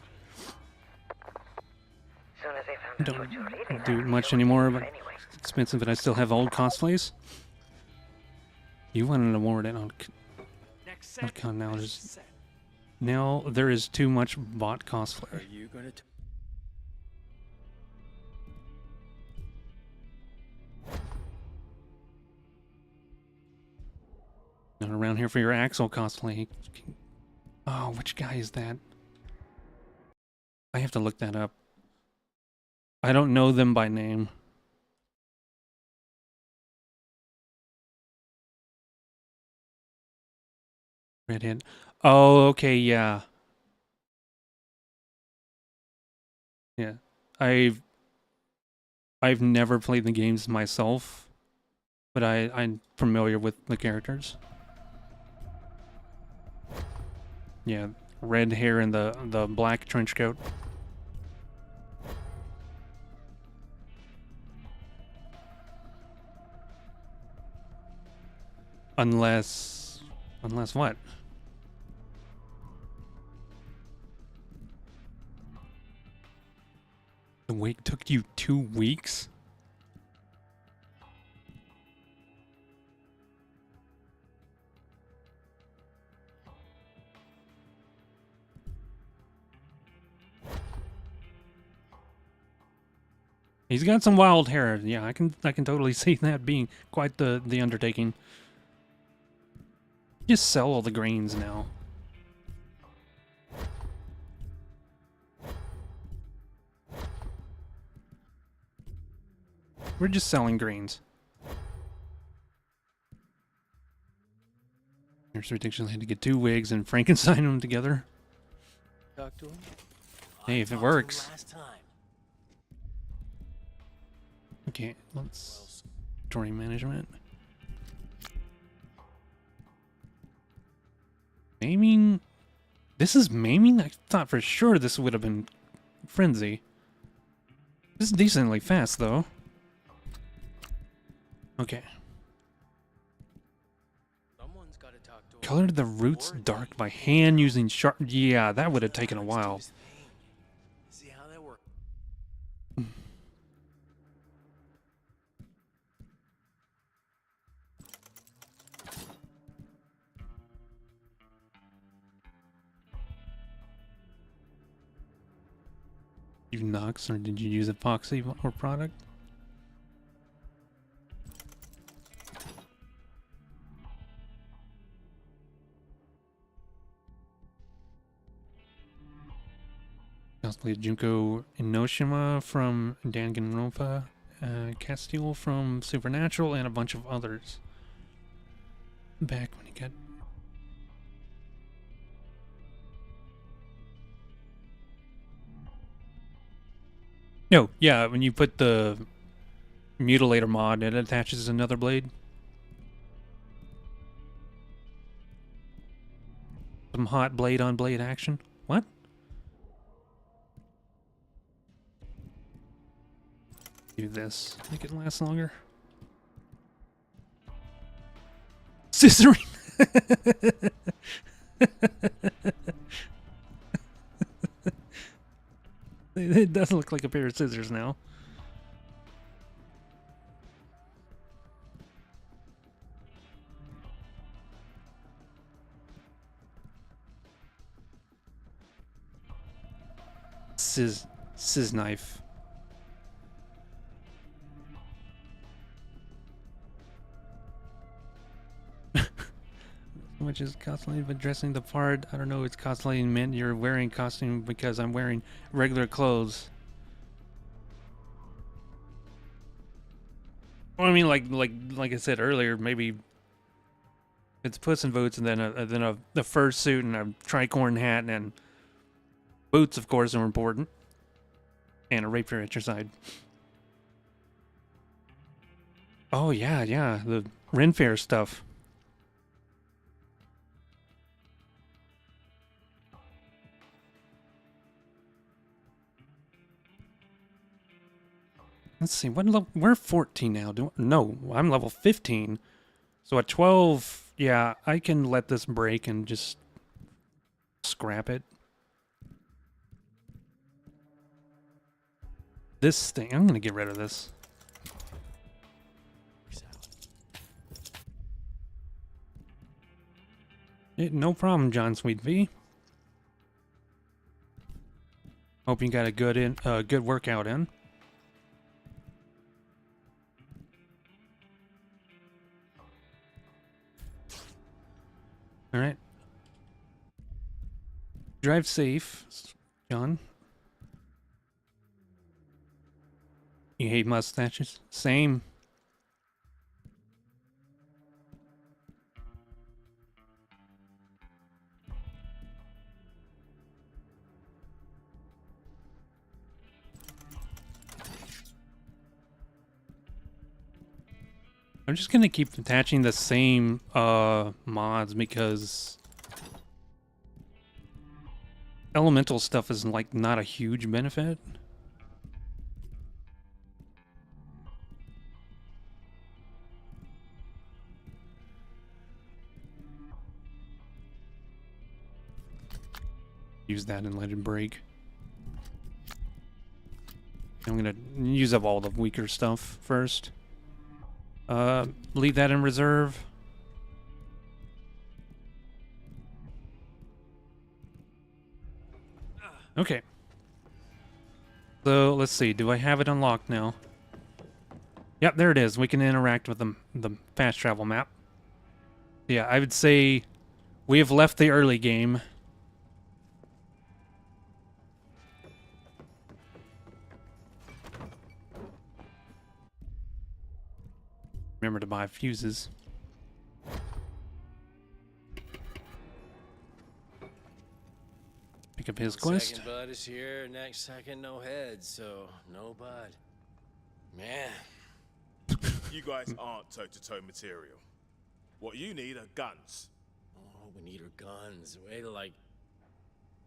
I don't do it much anymore, but it's expensive, and I still have old cosplays. You won an award on Con now. Now there is too much bot cosplay. Are you gonna? Not around here for your Axel cosplay. Oh, which guy is that? I have to look that up. I don't know them by name. Redhead. Oh, okay, yeah. Yeah. I've never played the games myself, but I'm familiar with the characters. Yeah, red hair and the black trench coat. Unless what? The wake took you 2 weeks? He's got some wild hair. Yeah, I can totally see that being quite the undertaking. Just sell all the grains now. We're just selling grains. Here's ridiculous. I had to get 2 wigs and Frankenstein them together. Talk to him. Hey, if it works. Okay, let's inventory management. Maiming. This is maiming? I thought for sure this would have been frenzy. This is decently fast though. Okay. Colored the roots dark by hand using sharp. Yeah, that would have taken a while. See how that works. You Nox, or did you use epoxy or product? Possibly Junko Inoshima from Danganronpa, Castile from Supernatural, and a bunch of others. Back when he got... No, yeah, when you put the Mutilator mod, it attaches another blade. Some hot blade on blade action. What? Do this. Make it last longer. Scissoring! It does look like a pair of scissors now. Sizz knife. Which is constantly addressing the part. I don't know, it's constantly meant you're wearing costume because I'm wearing regular clothes. Well, I mean, like I said earlier, maybe it's Puss in Boots and then a fur suit and a tricorn hat and boots, of course, are important, and a rapier at your side. Oh yeah, the Ren Fair stuff. Let's see, what level? We're 14 now. No, I'm level 15. So at 12, yeah, I can let this break and just scrap it. This thing, I'm gonna get rid of this. No problem, John Sweet V. Hope you got a good workout in. All right. Drive safe, John. You hate mustaches? Same. I'm just gonna keep attaching the same mods because elemental stuff is like not a huge benefit. Use that and let it break. I'm gonna use up all the weaker stuff first. Leave that in reserve. Okay. So, let's see. Do I have it unlocked now? Yep, there it is. We can interact with the fast travel map. Yeah, I would say We have left the early game. Remember to buy fuses. Pick up his quest. Second bud is here, next second no head, so no bud. Man. You guys aren't toe-to-toe material. What you need are guns. Oh, we need our guns. A way to, like,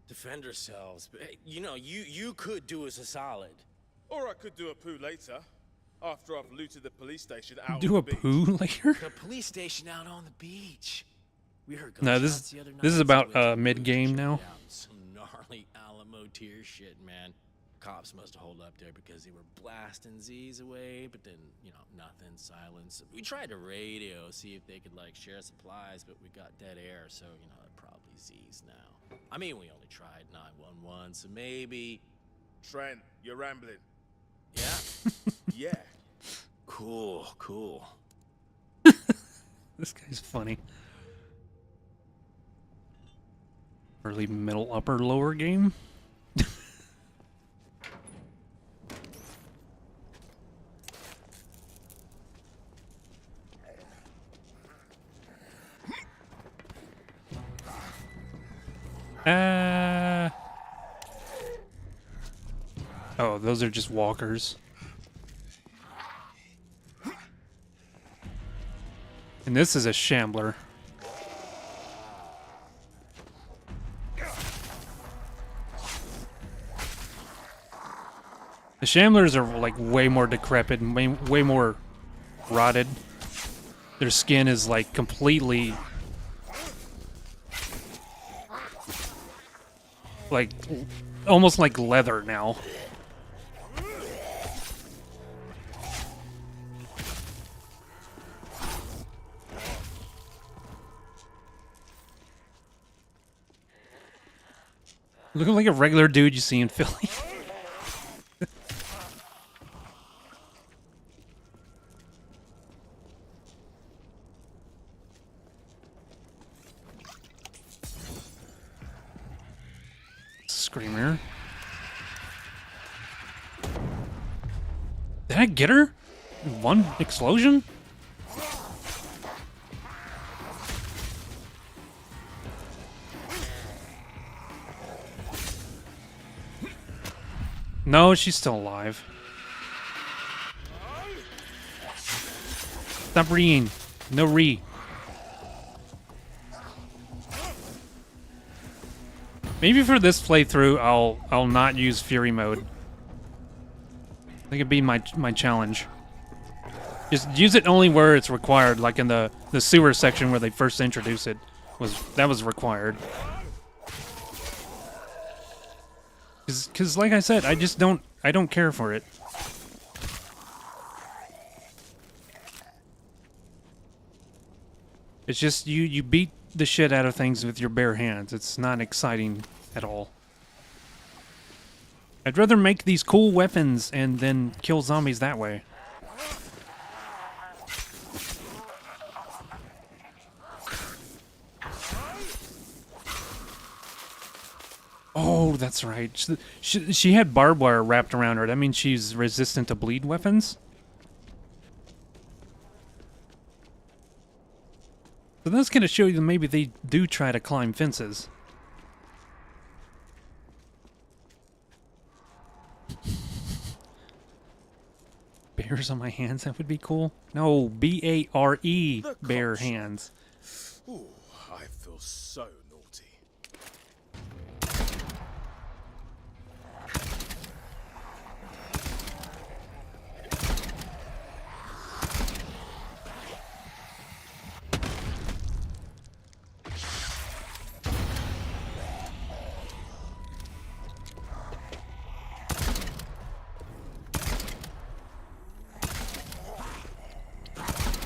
defend ourselves. But, hey, you know, you could do us a solid. Or I could do a poo later, after I've looted the police station out Do on a the beach. poo later? The police station out on the beach. We heard No, gunshots the other night, this is so about we had to mid-game now. check it out. Some gnarly Alamo tier shit, man. Cops must have holed up there because they were blasting Z's away, but then, you know, nothing, silence. We tried to radio, see if they could, like, share supplies, but we got dead air, so, you know, they're probably Z's now. I mean, we only tried 911, so maybe... Trent, you're rambling. Yeah? Yeah. Cool, cool. This guy's funny. Early, middle, upper, lower game? Oh, those are just walkers. And this is a shambler. The shamblers are like way more decrepit and way more rotted. Their skin is like completely like almost like leather now. Looking like a regular dude you see in Philly. Screamer. Did I get her? In one explosion? No, she's still alive. Stop reeing. No re. Maybe for this playthrough, I'll not use Fury mode. I think it'd be my challenge. Just use it only where it's required, like in the sewer section where they first introduced it. That was required. Cause like I said, I don't care for it. It's just you beat the shit out of things with your bare hands. It's not exciting at all. I'd rather make these cool weapons and then kill zombies that way. Oh, that's right. She had barbed wire wrapped around her. That means she's resistant to bleed weapons? So that's going to show you that maybe they do try to climb fences. Bears on my hands? That would be cool. No, B-A-R-E, bare hands. Ooh, I feel so naughty.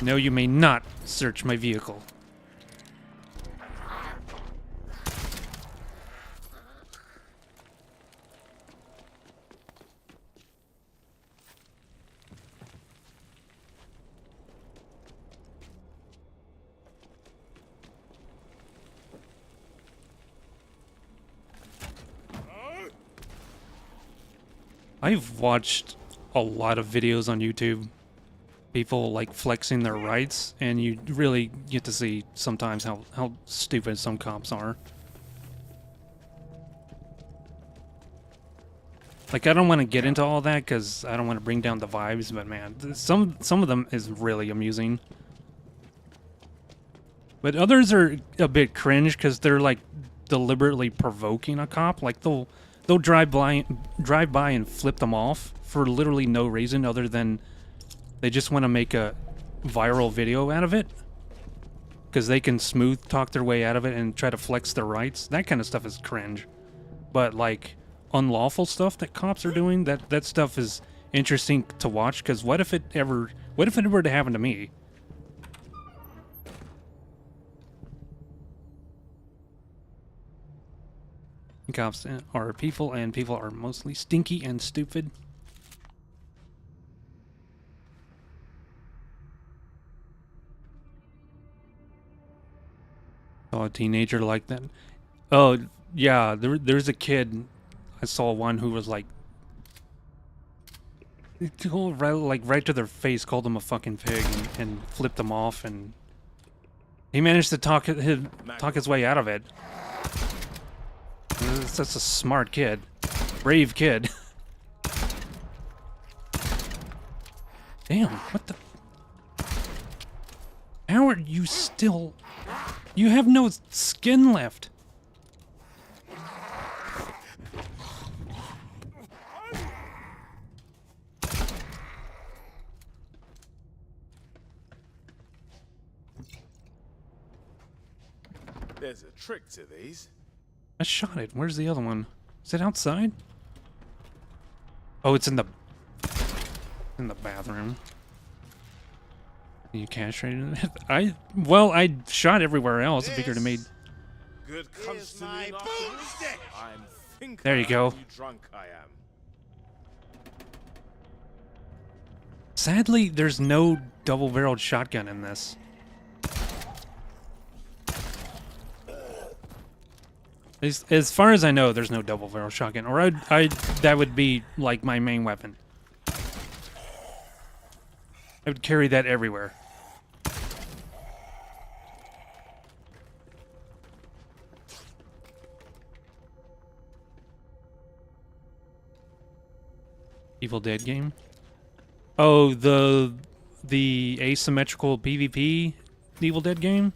No, you may not search my vehicle. I've watched a lot of videos on YouTube, people like flexing their rights, and you really get to see sometimes how stupid some cops are. Like, I don't want to get into all that because I don't want to bring down the vibes, but man, some of them is really amusing. But others are a bit cringe because they're like deliberately provoking a cop. Like they'll drive by and flip them off for literally no reason other than they just want to make a viral video out of it. Because they can smooth talk their way out of it and try to flex their rights. That kind of stuff is cringe. But like unlawful stuff that cops are doing, that stuff is interesting to watch. Because what if it were to happen to me? Cops are people, and people are mostly stinky and stupid. Oh, a teenager like that. Oh, yeah, there's a kid. I saw one who was like right to their face, called them a fucking pig, and flipped them off, and he managed to talk his way out of it. That's a smart kid. Brave kid. Damn, what the... How are you still... You have no skin left. There's a trick to these. I shot it. Where's the other one? Is it outside? Oh, it's in the bathroom. You castrated it? I shot everywhere else. I figured it made. Good comes to me. I'm thinking There you go. how drunk I am. Sadly, there's no double-barreled shotgun in this. As far as I know, there's no double-barrel shotgun, or that would be like my main weapon. I would carry that everywhere. Evil Dead game. Oh, the asymmetrical PvP Evil Dead game.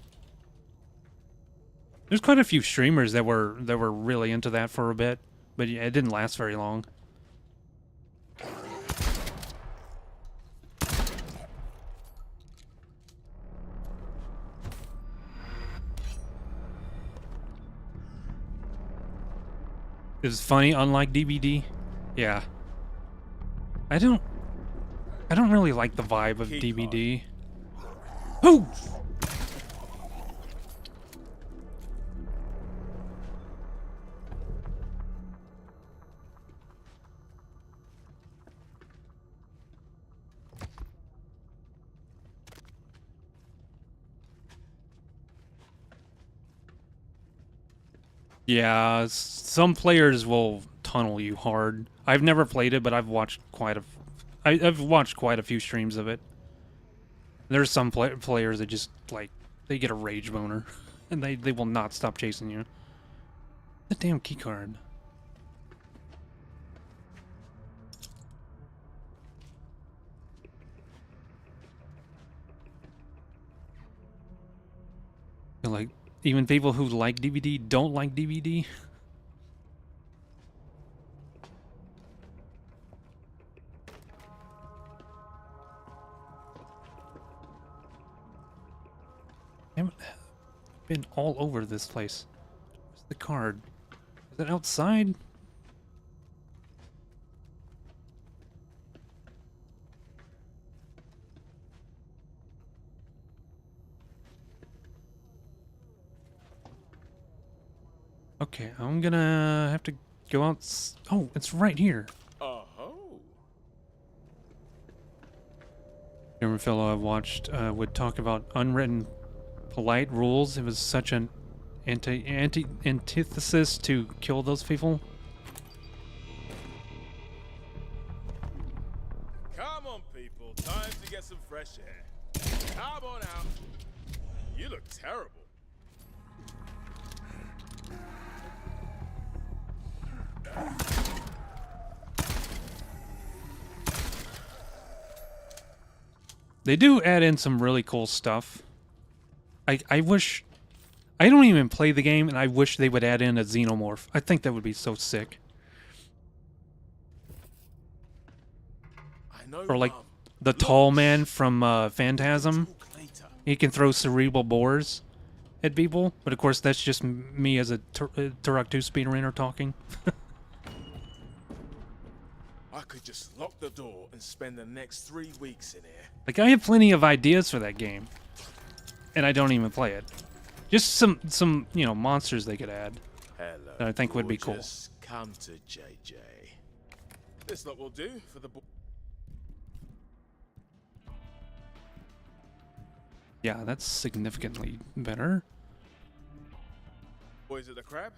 There's quite a few streamers that were really into that for a bit, but yeah, it didn't last very long. It was funny, unlike DBD. Yeah. I don't really like the vibe of DBD. Oh! Yeah, some players will tunnel you hard. I've never played it, but I've watched quite a few streams of it. There's some players that just like they get a rage boner, and they will not stop chasing you. The damn keycard. Like, even people who like DVD don't like DVD. Damn it. I've been all over this place. Where's the card? Is it outside? Okay, I'm gonna have to go out. Oh, it's right here. Oh. Remember, fellow I watched would talk about unwritten polite rules. It was such an antithesis to kill those people. Come on, people. Time to get some fresh air. Come on out. You look terrible. They do add in some really cool stuff. I wish... I don't even play the game, and I wish they would add in a xenomorph. I think that would be so sick. I know, Or like the tall man from Phantasm. He can throw cerebral bores at people, but of course that's just me as a Turok 2 speedrunner talking. I could just lock the door and spend the next 3 weeks in here. Like, I have plenty of ideas for that game, and I don't even play it. Just some you know, monsters they could add Hello, that I think would be cool. gorgeous. Come to JJ. This lot will do for the Yeah, that's significantly better. boys at the crab.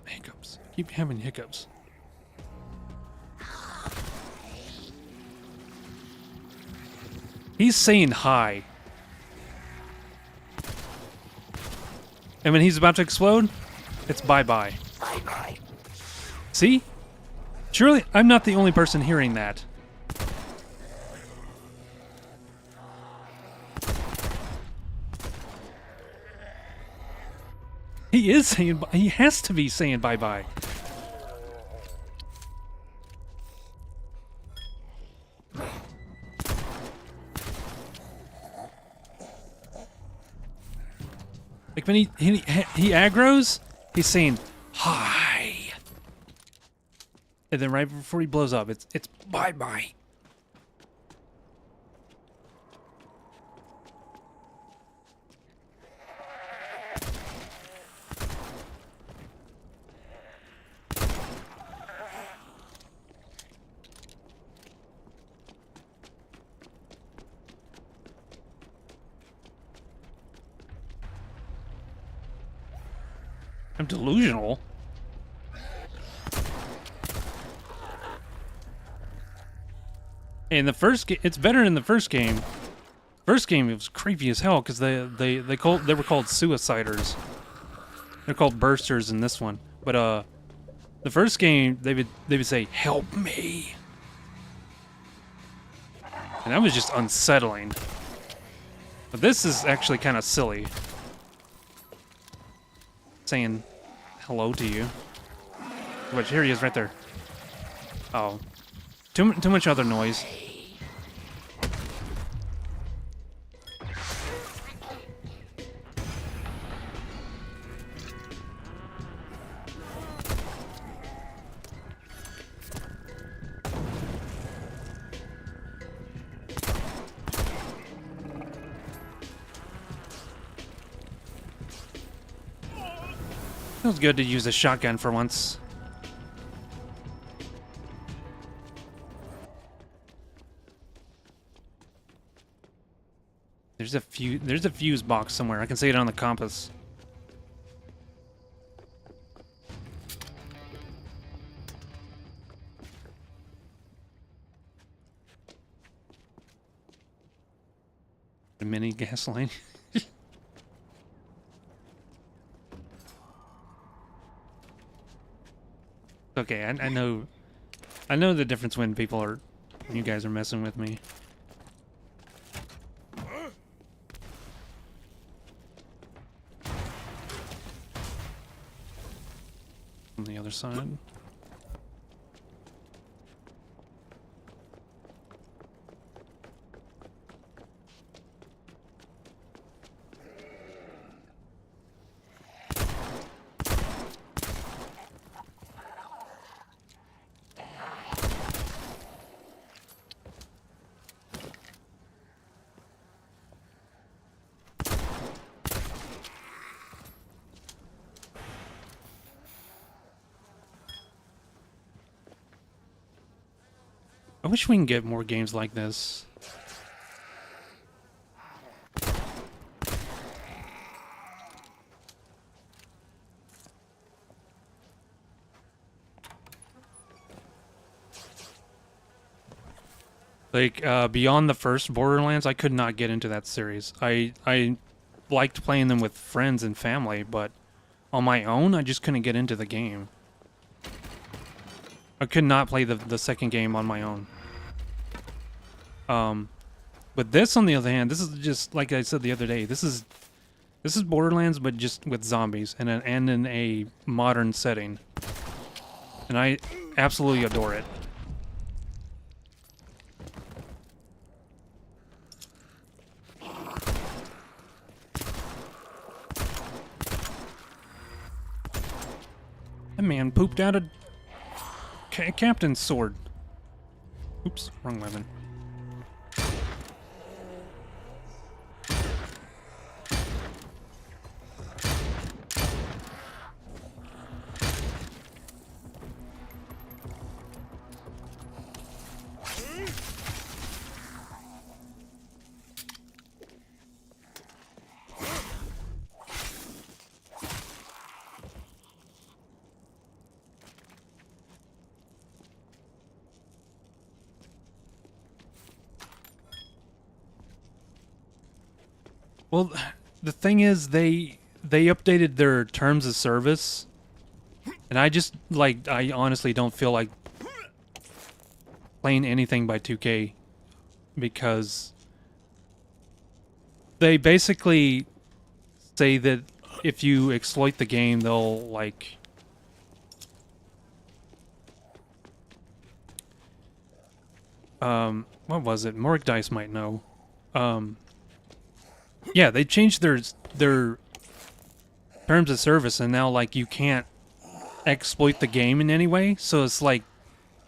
Hiccups. Keep having hiccups. He's saying hi. And when he's about to explode, it's bye-bye. Bye-bye. See? Surely I'm not the only person hearing that. He is saying... He has to be saying bye-bye. Like when he aggroes, he's saying hi, and then right before he blows up, it's bye bye. I'm delusional. In the first game, it's better in the first game. First game, it was creepy as hell because they were called suiciders. They're called bursters in this one. But the first game, they would say, "Help me," and that was just unsettling. But this is actually kind of silly. Saying hello to you. Which, here he is right there. Oh. Too much other noise. Feels good to use a shotgun for once. There's a fuse box somewhere. I can see it on the compass. A mini gasoline. Okay, I know the difference when you guys are messing with me. On the other side. I wish we can get more games like this. Like beyond the first Borderlands, I could not get into that series. I liked playing them with friends and family, but on my own, I just couldn't get into the game. I could not play the second game on my own. But this, on the other hand, this is just like I said the other day. This is Borderlands, but just with zombies and in a modern setting, and I absolutely adore it. That man pooped out a captain's sword. Oops, wrong weapon. Well, the thing is, they updated their terms of service, and I honestly don't feel like playing anything by 2K because they basically say that if you exploit the game, they'll like what was it? Morg Dice might know. Yeah, they changed their terms of service, and now like you can't exploit the game in any way. So it's like,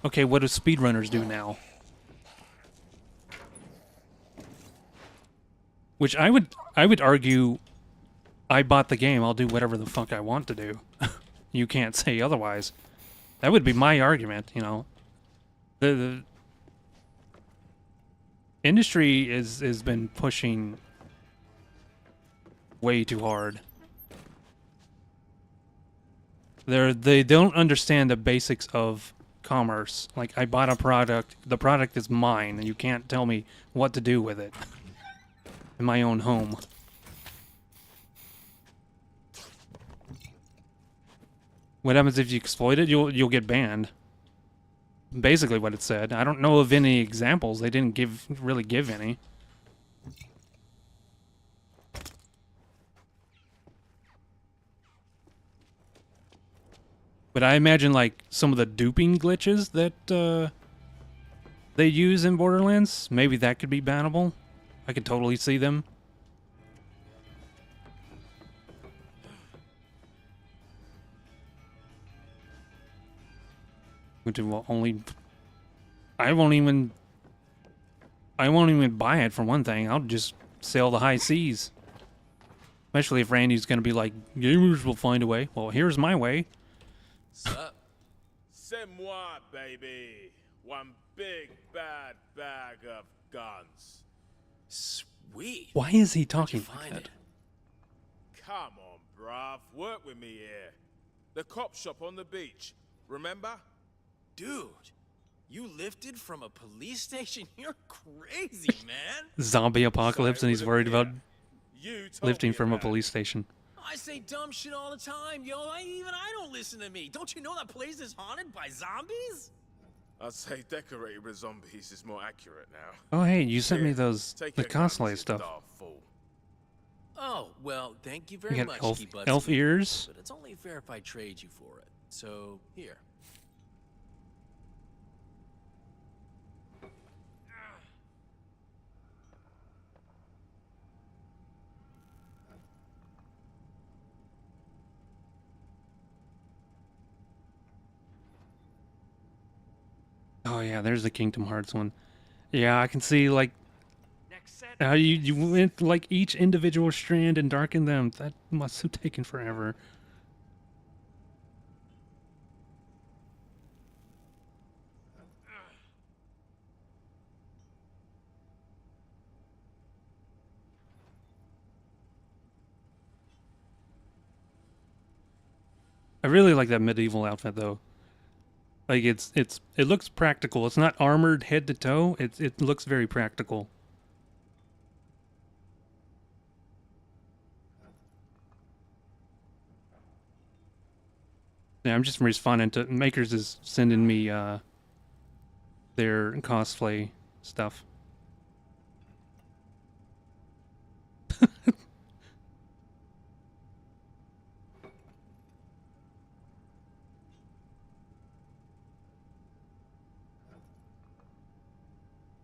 okay, what do speedrunners do now? Which I would argue, I bought the game, I'll do whatever the fuck I want to do. You can't say otherwise. That would be my argument, you know. The industry has been pushing way too hard. They don't understand the basics of commerce. Like, I bought a product, the product is mine, and you can't tell me what to do with it in my own home. What happens if you exploit it? You'll get banned. Basically what it said. I don't know of any examples. They didn't really give any. But I imagine like some of the duping glitches that they use in Borderlands, maybe that could be bannable. I could totally see them. Which will only I won't even buy it for one thing. I'll just sail the high seas. Especially if Randy's gonna be like, gamers will find a way. Well, here's my way. Sup? C'est moi, baby. One big bad bag of guns. Sweet. Why is he talking like that? Come on, bruv. Work with me here. The cop shop on the beach. Remember? Dude, you lifted from a police station? You're crazy, man. Zombie apocalypse, and he's worried about lifting from a police station. I say dumb shit all the time, yo. Even I don't listen to me. Don't you know that place is haunted by zombies? I'd say decorated with zombies is more accurate now. Oh, hey, you sent me those Take the your guns, cosplay you stuff. daft fool. Oh, well, thank you very You much, got Ski elf ears. But it's only fair if I trade you for it. So, here. Oh yeah, there's the Kingdom Hearts one. Yeah, I can see like how you went like each individual strand and darkened them. That must have taken forever. I really like that medieval outfit though. Like it looks practical. It's not armored head to toe. It looks very practical. Yeah, I'm just responding to Makers is sending me their cosplay stuff.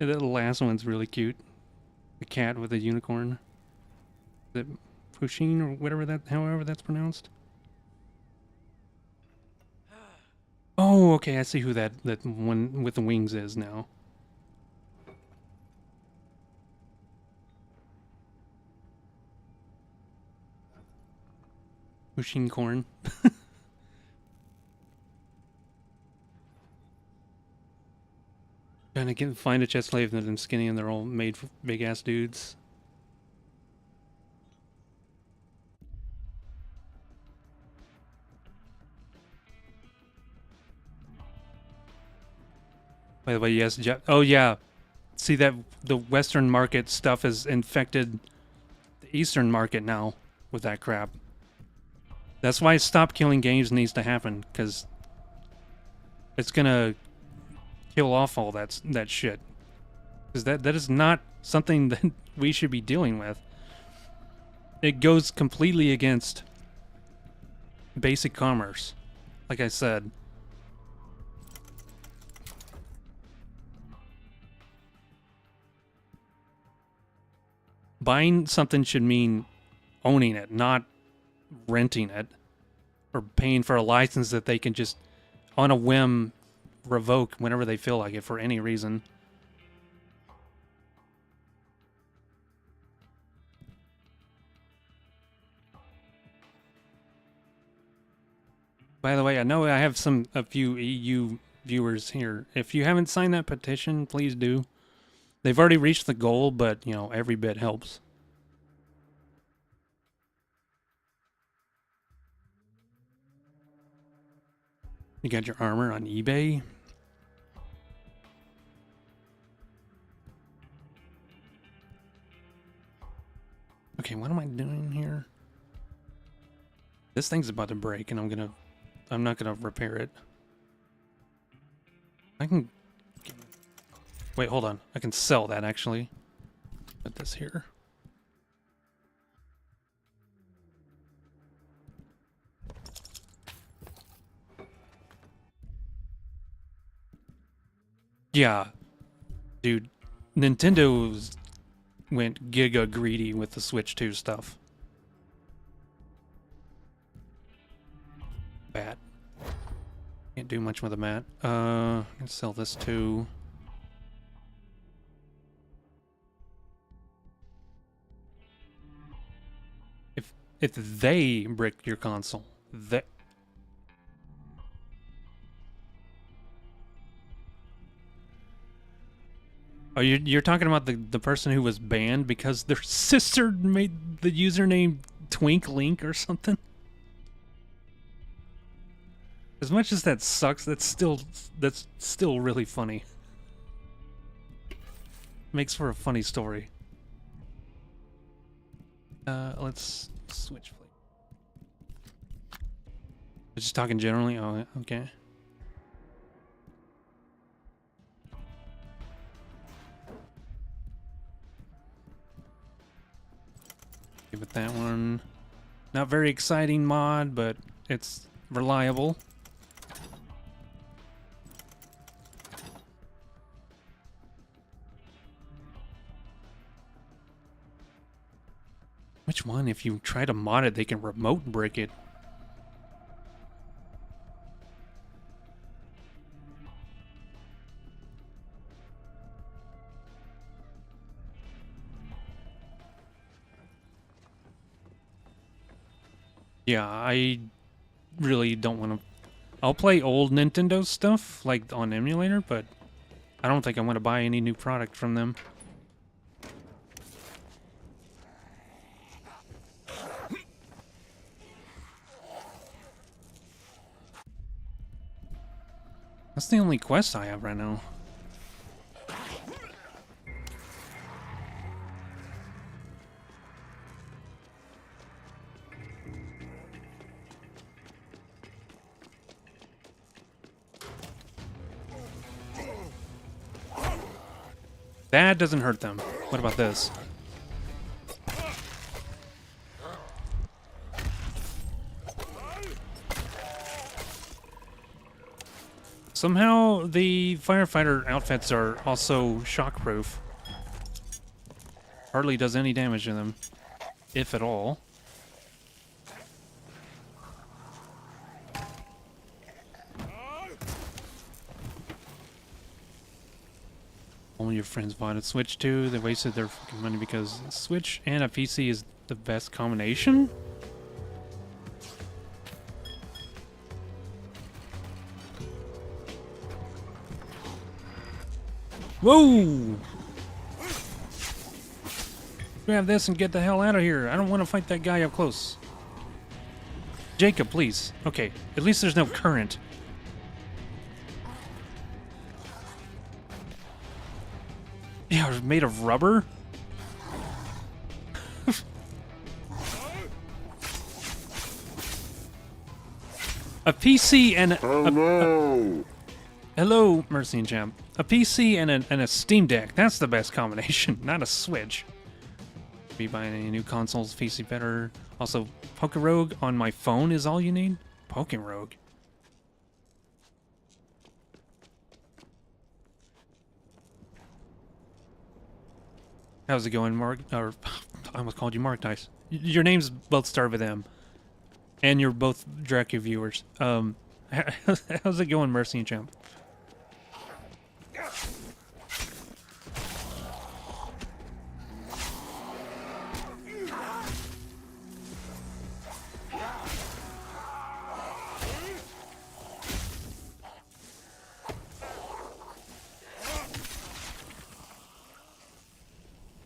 Yeah, the last one's really cute. The cat with a unicorn. Is it Pusheen or whatever however that's pronounced? Oh, okay, I see who that one with the wings is now. Pusheen corn. Trying to find a chest slave that I'm skinny and they're all made for big ass dudes. By the way, yes, Jeff. Oh yeah, see that the Western market stuff has infected the Eastern market now with that crap. That's why Stop Killing Games needs to happen, because it's gonna kill off all that shit. Because that is not something that we should be dealing with. It goes completely against basic commerce, like I said. Buying something should mean owning it, not renting it or paying for a license that they can just on a whim revoke whenever they feel like it for any reason. By the way, I know I have a few EU viewers here. If you haven't signed that petition, please do. They've already reached the goal, but, you know, every bit helps. You got your armor on eBay? Okay, what am I doing here? This thing's about to break, and I'm not gonna repair it. I can... Wait, hold on. I can sell that, actually. Put this here. Yeah. Dude, Nintendo went giga greedy with the Switch 2 stuff. Bat. Can't do much with a mat. I can sell this too. If they brick your console, they... Oh, you're talking about the person who was banned because their sister made the username Twink Link or something? As much as that sucks, that's still really funny. Makes for a funny story. Let's switch. Just talking generally? Oh, okay. Give it that one. Not very exciting mod, but it's reliable. Which one? If you try to mod it, they can remote brick it. Yeah, I really don't want to... I'll play old Nintendo stuff, like on emulator, but I don't think I want to buy any new product from them. That's the only quest I have right now. That doesn't hurt them. What about this? Somehow the firefighter outfits are also shockproof. Hardly does any damage to them, if at all. All your friends bought a Switch too. They wasted their fucking money because Switch and a PC is the best combination? Whoa! Grab this and get the hell out of here. I don't want to fight that guy up close. Jacob, please. Okay, at least there's no current. Yeah, it was made of rubber? A PC and hello, Mercy and Champ. A PC and a Steam Deck. That's the best combination, not a Switch. Be buying any new consoles, PC better. Also, Pokerogue on my phone is all you need? Pokerogue. How's it going, Mark? Or, I almost called you Mark Dice. Your names both start with M. And you're both Dracula viewers. How's it going, Mercy and Champ?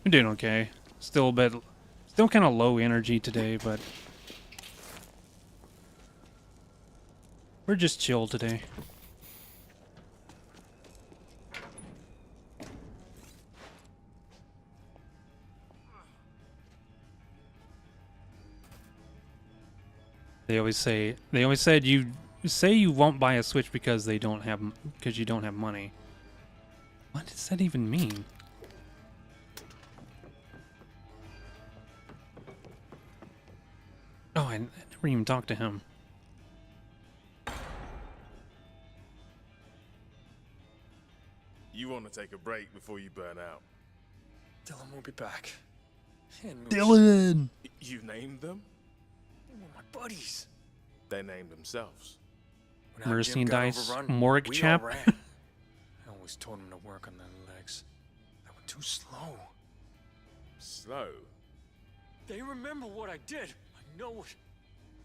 I'm doing okay. Still kind of low energy today, but we're just chill today. They always said you say you won't buy a Switch because you don't have money. What does that even mean? Oh, I never even talked to him. You want to take a break before you burn out. Dylan won't be back. Dylan! You named them? They were my buddies. They named themselves. When our Mercy gym and got Dice, overrun, Morg we chap. all ran. I always told them to work on their legs. They were too slow. Slow? They remember what I did. I know it.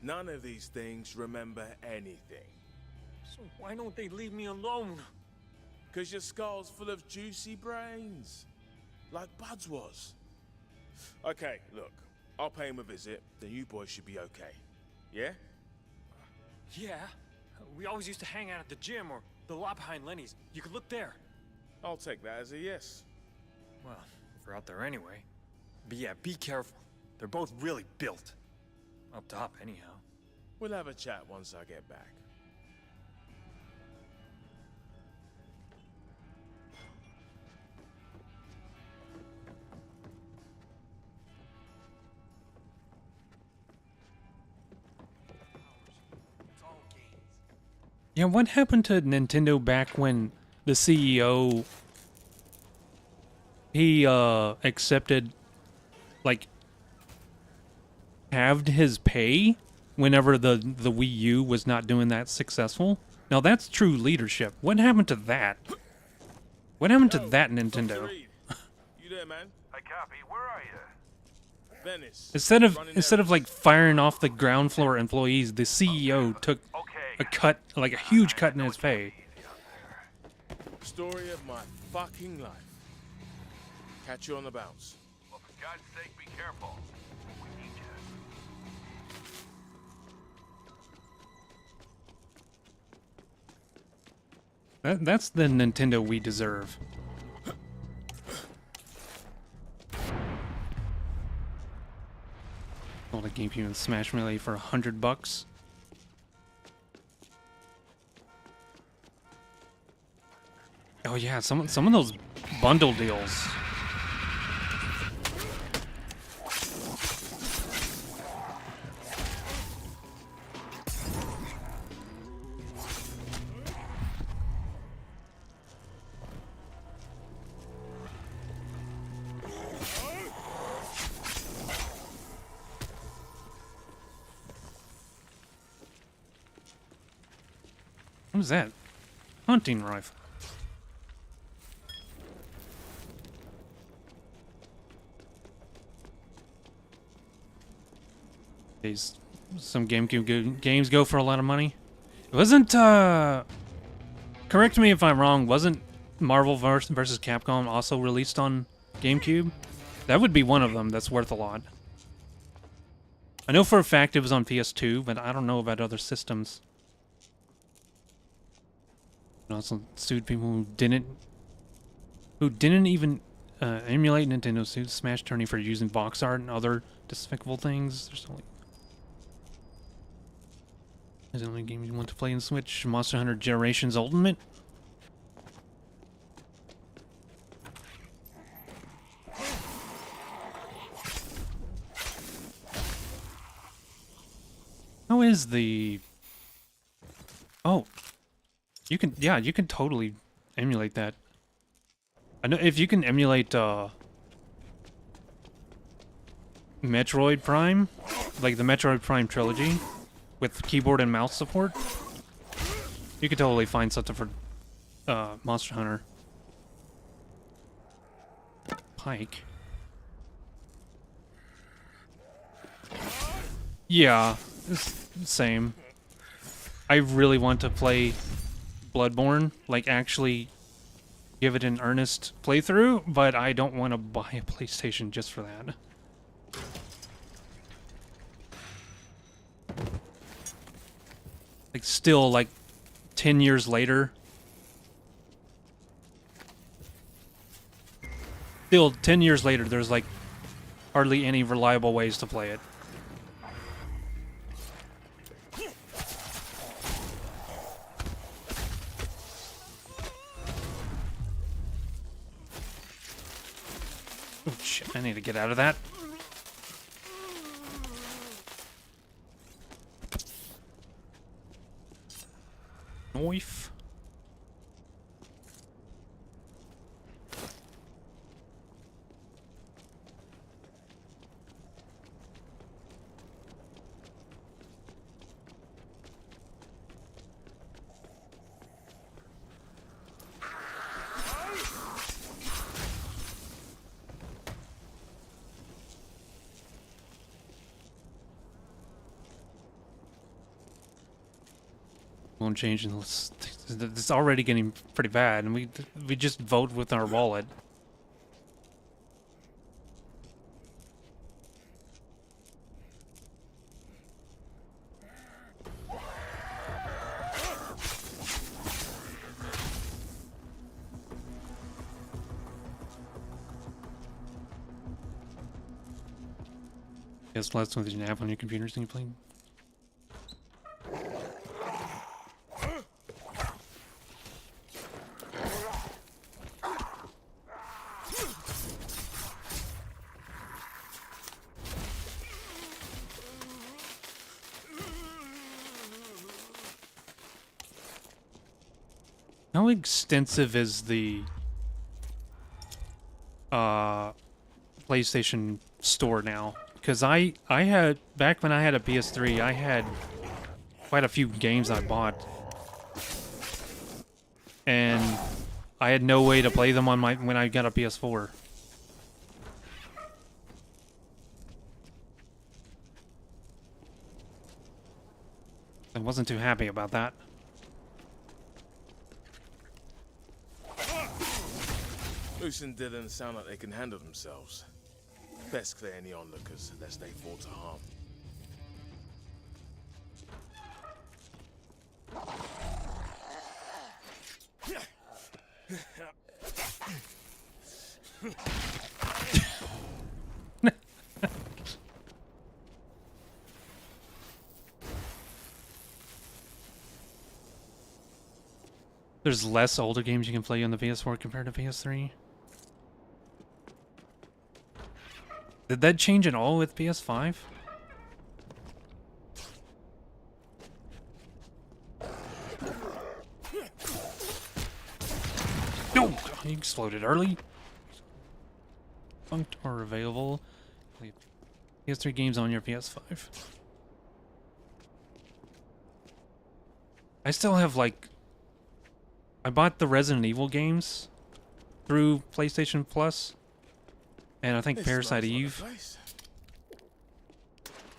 None of these things remember anything. So why don't they leave me alone? Because your skull's full of juicy brains. Like Bud's was. Okay, look. I'll pay him a visit, then you boys should be okay. Yeah? Yeah. We always used to hang out at the gym or the lot behind Lenny's. You could look there. I'll take that as a yes. Well, if we're out there anyway. But yeah, be careful. They're both really built. Up top, anyhow. We'll have a chat once I get back. Yeah, what happened to Nintendo back when the CEO he accepted, like, halved his pay whenever the Wii U was not doing that successful? Now that's true leadership. What happened to that? What happened to that Nintendo? You there, man? I copy. Where are you? Venice. Instead of like firing off the ground floor employees, the CEO took a cut, like a huge cut in his pay. Story of my fucking life. Catch you on the bounce. Well, for God's sake, be careful. We need you. That's the Nintendo we deserve. Sold a GameCube and Smash Melee for $100. Oh yeah, some of those bundle deals. What is that? Hunting rifle. Some GameCube games go for a lot of money. It wasn't, correct me if I'm wrong, wasn't Marvel vs. Capcom also released on GameCube? That would be one of them that's worth a lot. I know for a fact it was on PS2, but I don't know about other systems. And also sued people who didn't even emulate Nintendo, sued Smash Tourney for using box art and other despicable things. There's only is the only game you want to play in Switch. Monster Hunter Generations Ultimate. How is the... Oh. You can, yeah, you can totally emulate that. I know if you can emulate, Metroid Prime, like the Metroid Prime trilogy, with keyboard and mouse support, you could totally find something for, Monster Hunter. Pike. Yeah, it's the same. I really want to play Bloodborne, like actually give it an earnest playthrough, but I don't want to buy a PlayStation just for that. Like still like 10 years later. Still 10 years later, there's like hardly any reliable ways to play it. Oh shit, I need to get out of that. Knife. Won't change unless it's already getting pretty bad, and we just vote with our wallet. Guess last one that you have on your computers and you play. How extensive is the PlayStation Store now? Because I had, back when I had a PS3, I had quite a few games I bought. And I had no way to play them on when I got a PS4. I wasn't too happy about that. Moose and Dylan sound like they can handle themselves. Best clear any onlookers, lest they fall to harm. There's less older games you can play on the PS4 compared to PS3. Did that change at all with PS5? No! He exploded early. Funked or available. PS3 games on your PS5. I still have, like... I bought the Resident Evil games through PlayStation Plus. And I think Parasite Eve.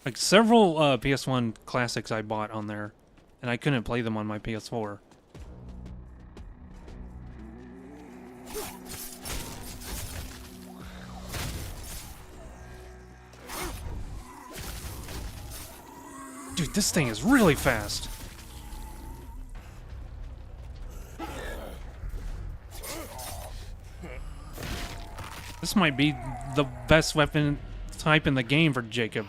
Like, several PS1 classics I bought on there. And I couldn't play them on my PS4. Dude, this thing is really fast. This might be the best weapon type in the game for Jacob.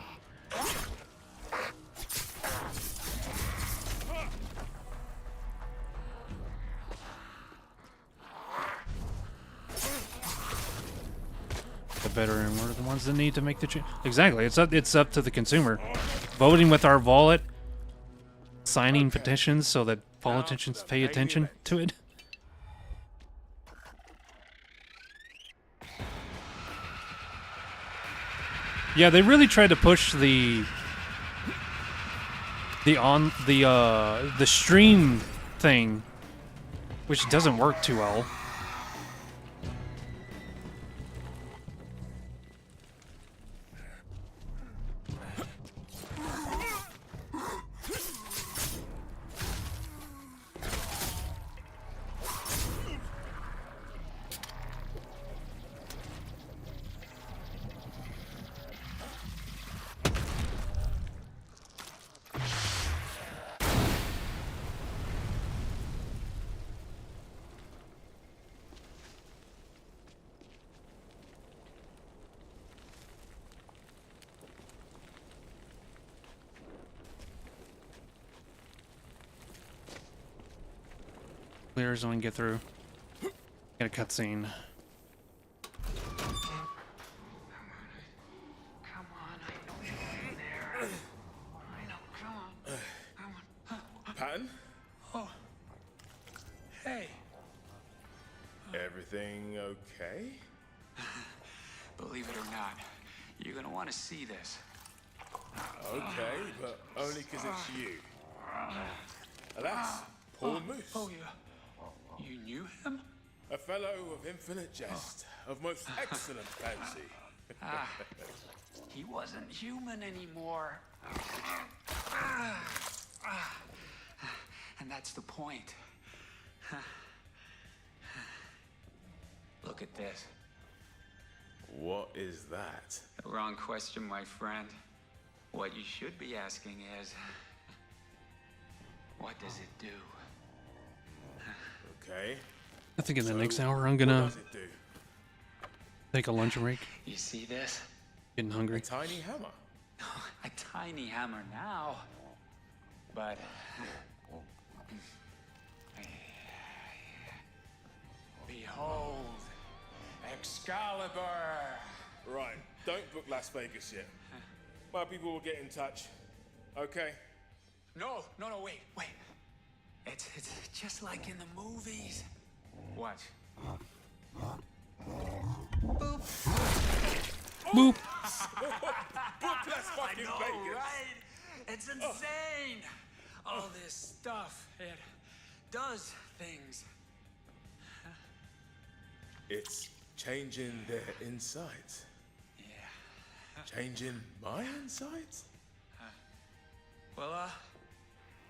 The veteran were the ones that need to make the change. Exactly, it's up to the consumer. Voting with our wallet, signing petitions so that politicians pay attention to it. Yeah, they really tried to push the stream thing, which doesn't work too well. Clear so we can get through. Get a cutscene. Patton? Oh. Hey. Everything okay? Believe it or not, you're gonna want to see this. Okay, but only because it's you. Alas, Paul Moose. Oh, yeah. You knew him? A fellow of infinite jest, of most excellent fancy. He wasn't human anymore. And that's the point. Look at this. What is that? Wrong question, my friend. What you should be asking is, what does it do? Okay. I think in the So, next hour I'm what gonna does it do? take a lunch break. You see this? Getting hungry. A tiny hammer. A tiny hammer now, but behold, Excalibur. Right, don't book Las Vegas yet. My people will get in touch. Okay? No, wait. It's just like in the movies. Watch. Boop. Boop. Book Las fucking I know, Vegas. right? It's insane. All this stuff, it does things. It's changing their insides. Yeah. Changing my insides? Well,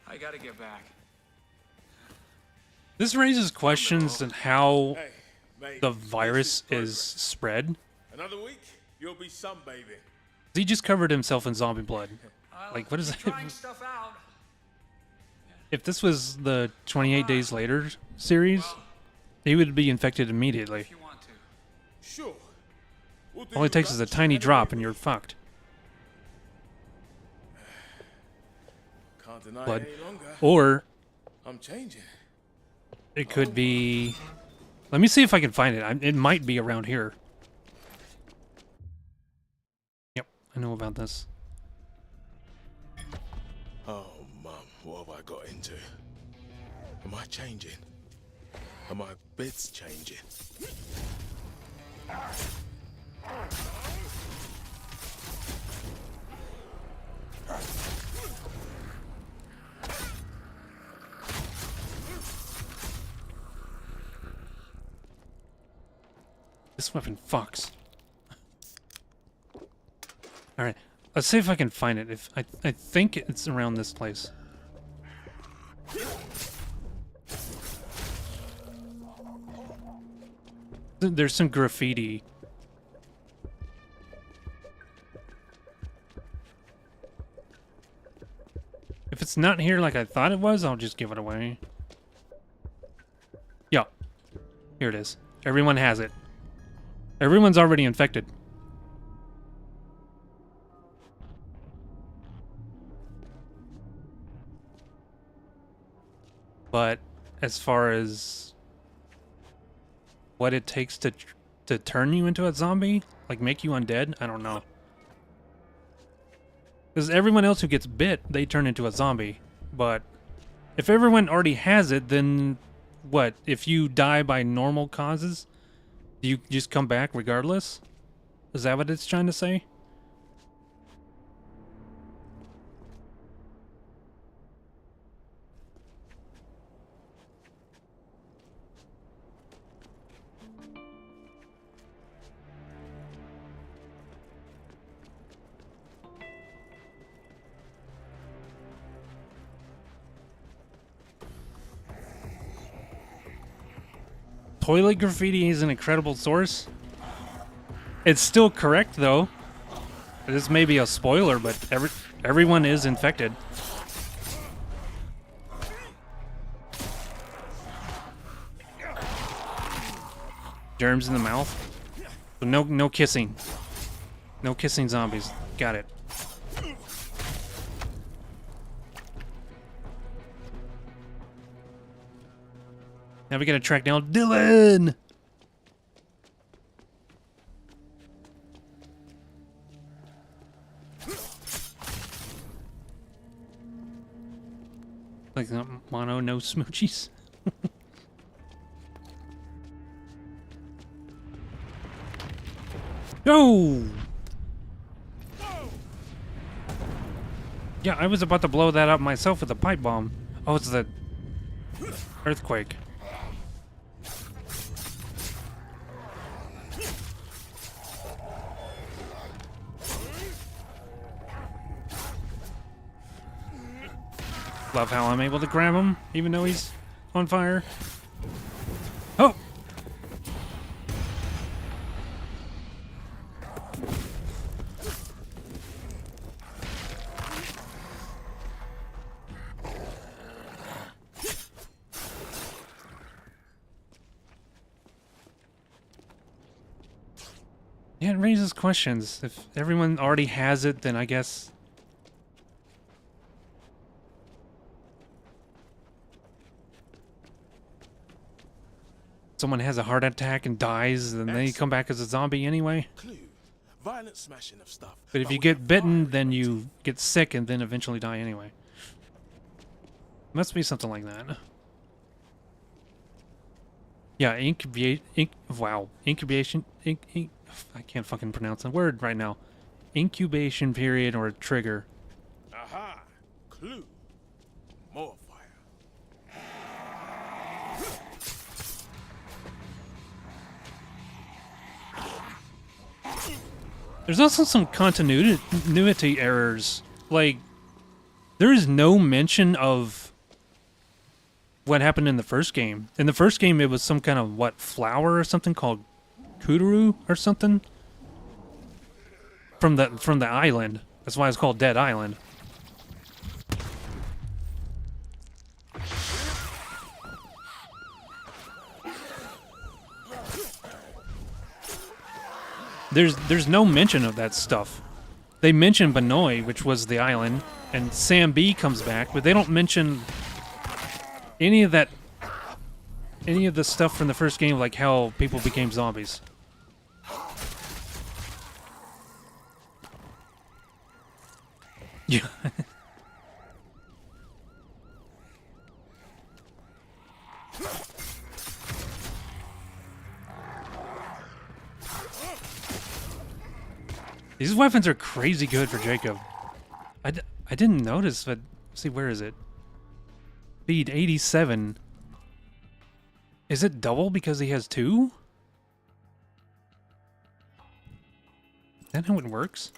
I gotta get back. This raises questions on how Hey, mate, the this virus progress. is spread. Another week, you'll be sunbathing. He just covered himself in zombie blood. Like, what is that? Trying stuff out. If this was the 28 Days Later series, he would be infected immediately. If you want to. Sure. We'll do All it takes your is a lunch tiny and drop a and you're fucked. Can't deny Blood. it any longer. Or I'm changing. It could be... Let me see if I can find it. It might be around here. Yep, I know about this. Oh, Mum, what have I got into? Am I changing? Are my bits changing? This weapon fucks. Alright, let's see if I can find it. I think it's around this place. There's some graffiti. If it's not here like I thought it was, I'll just give it away. Yeah. Here it is. Everyone has it. Everyone's already infected. But as far as what it takes to turn you into a zombie, like make you undead, I don't know. Because everyone else who gets bit, they turn into a zombie. But if everyone already has it, then what? If you die by normal causes, do you just come back regardless? Is that what it's trying to say? Toilet graffiti is an incredible source. It's still correct though. This may be a spoiler, but everyone is infected. Germs in the mouth. So no kissing. No kissing zombies. Got it. Now we gotta track down Dylan! Like mono, no smoochies. Go! Yeah, I was about to blow that up myself with a pipe bomb. Oh, it's the earthquake. Love how I'm able to grab him, even though he's on fire. Oh! Yeah, it raises questions. If everyone already has it, then I guess... someone has a heart attack and dies, then they come back as a zombie anyway. Clue. Violent smashing of stuff. But if you get bitten, then you get sick and then eventually die anyway. Must be something like that. Yeah, incubation. I can't fucking pronounce the word right now. Incubation period or trigger. Aha! Clue. More fire. There's also some continuity errors. Like, there is no mention of what happened in the first game. In the first game, it was some kind of, what, flower or something called Kuduru or something? From the island. That's why it's called Dead Island. There's no mention of that stuff. They mention Banoi, which was the island, and Sam B comes back, but they don't mention any of that any of the stuff from the first game, like how people became zombies. Yeah. These weapons are crazy good for Jacob. I didn't notice, but see, where is it? Speed 87. Is it double because he has 2? Is that how it works?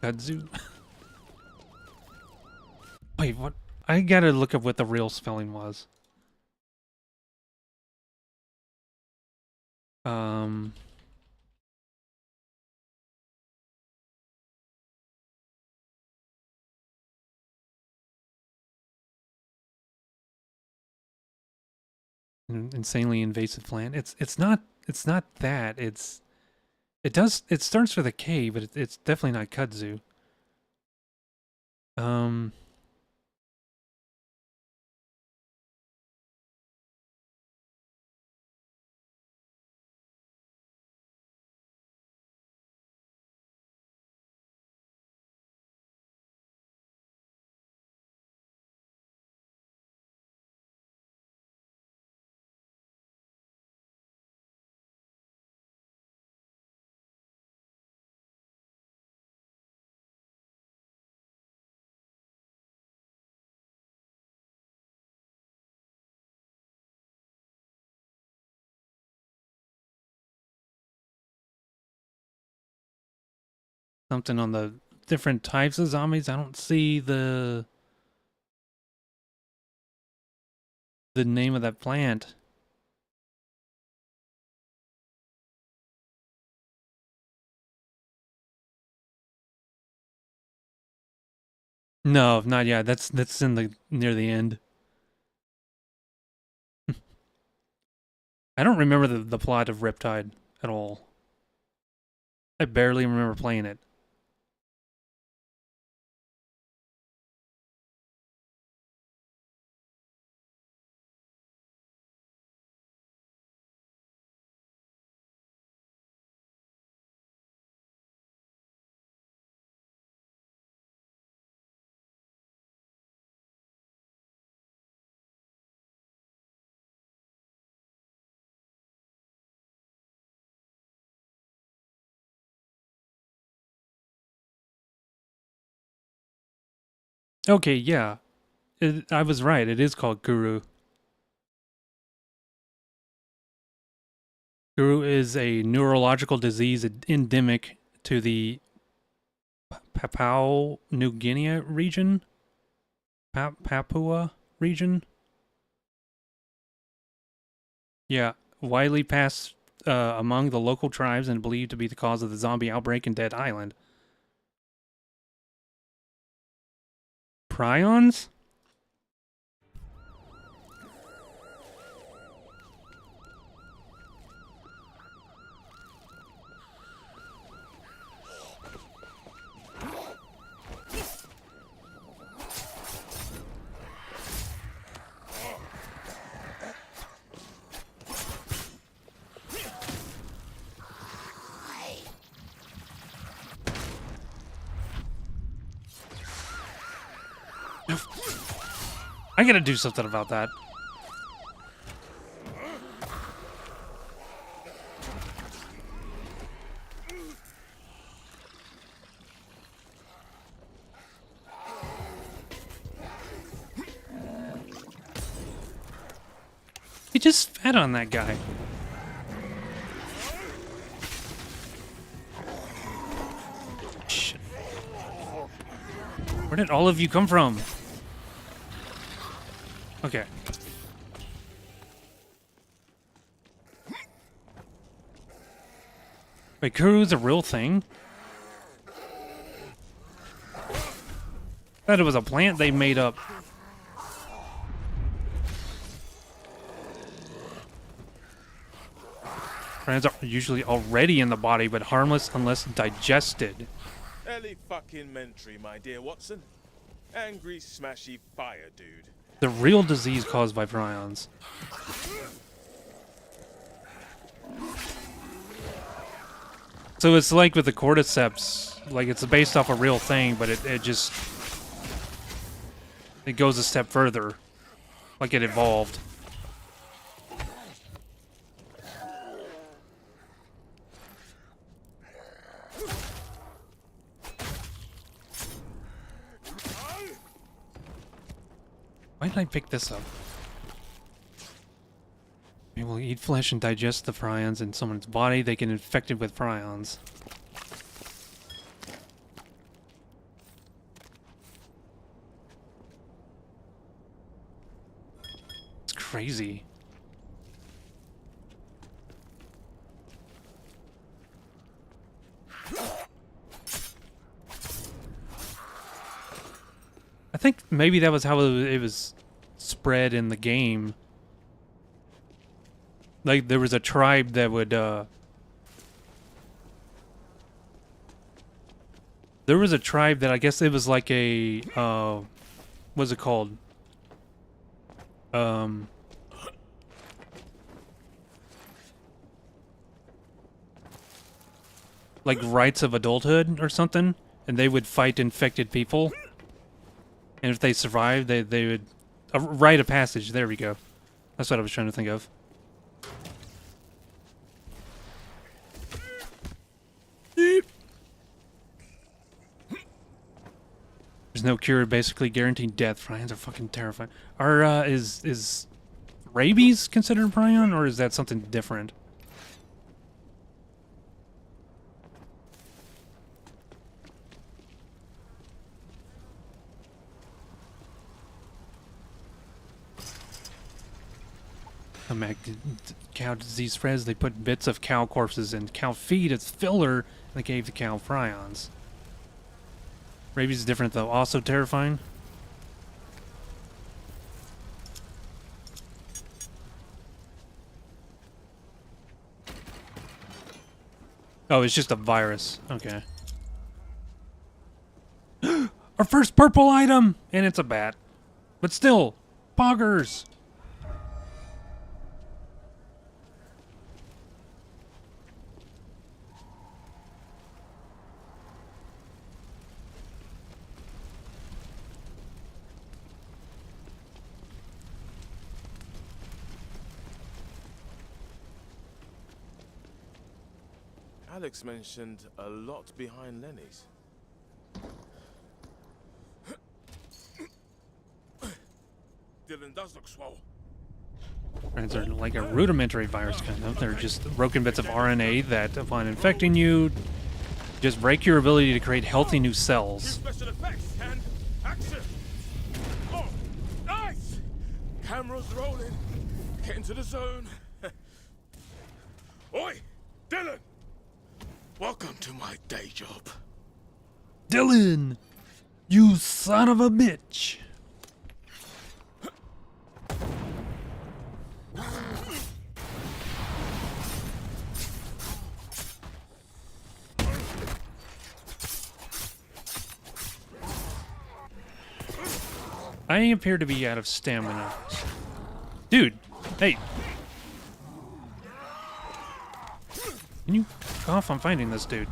Kudzu. Wait, what? I gotta look up what the real spelling was. Insanely invasive plant. It's not that. It starts with a K, but it's definitely not kudzu. Something on the different types of zombies. I don't see the name of that plant. No, not yet. That's in the near the end. I don't remember the plot of Riptide at all. I barely remember playing it. Okay, yeah. I was right. It is called Guru. Guru is a neurological disease endemic to the Papua New Guinea region. Papua region. Yeah, widely passed among the local tribes and believed to be the cause of the zombie outbreak in Dead Island. Prions? I gotta do something about that. He just fed on that guy. Shit. Where did all of you come from? Okay. Wait, Kuru's a real thing? Thought it was a plant they made up. Plants are usually already in the body, but harmless unless digested. Elementary, my dear Watson. Angry, smashy fire dude. The real disease caused by prions. So it's like with the cordyceps, like it's based off a real thing, but it just it goes a step further, like it evolved. Why did I pick this up? They will eat flesh and digest the prions in someone's body. They get infected with prions. It's crazy. I think maybe that was how it was spread in the game. Like, there was a tribe that would, there was a tribe that I guess it was like a, what's it called? Like rights of adulthood or something, and they would fight infected people. And if they survived, they would... A rite of passage, there we go. That's what I was trying to think of. There's no cure, basically guaranteed death. Prions are fucking terrifying. Is rabies considered a prion, or is that something different? Cow disease spreads. They put bits of cow corpses in cow feed as filler, and they gave the cow prions. Rabies is different though. Also terrifying. Oh, it's just a virus. Okay. Our first purple item! And it's a bat. But still, poggers! Alex mentioned a lot behind Lenny's. Dylan does look swole. Prions are like a rudimentary virus, kind of. They're just broken bits of RNA that, upon infecting you, just break your ability to create healthy new cells. Special effects and action. Oh, nice! Cameras rolling. Get into the zone. Oi, Dylan! Welcome to my day job. Dylan! You son of a bitch! I appear to be out of stamina. Dude, hey! Can you off? I'm finding this dude.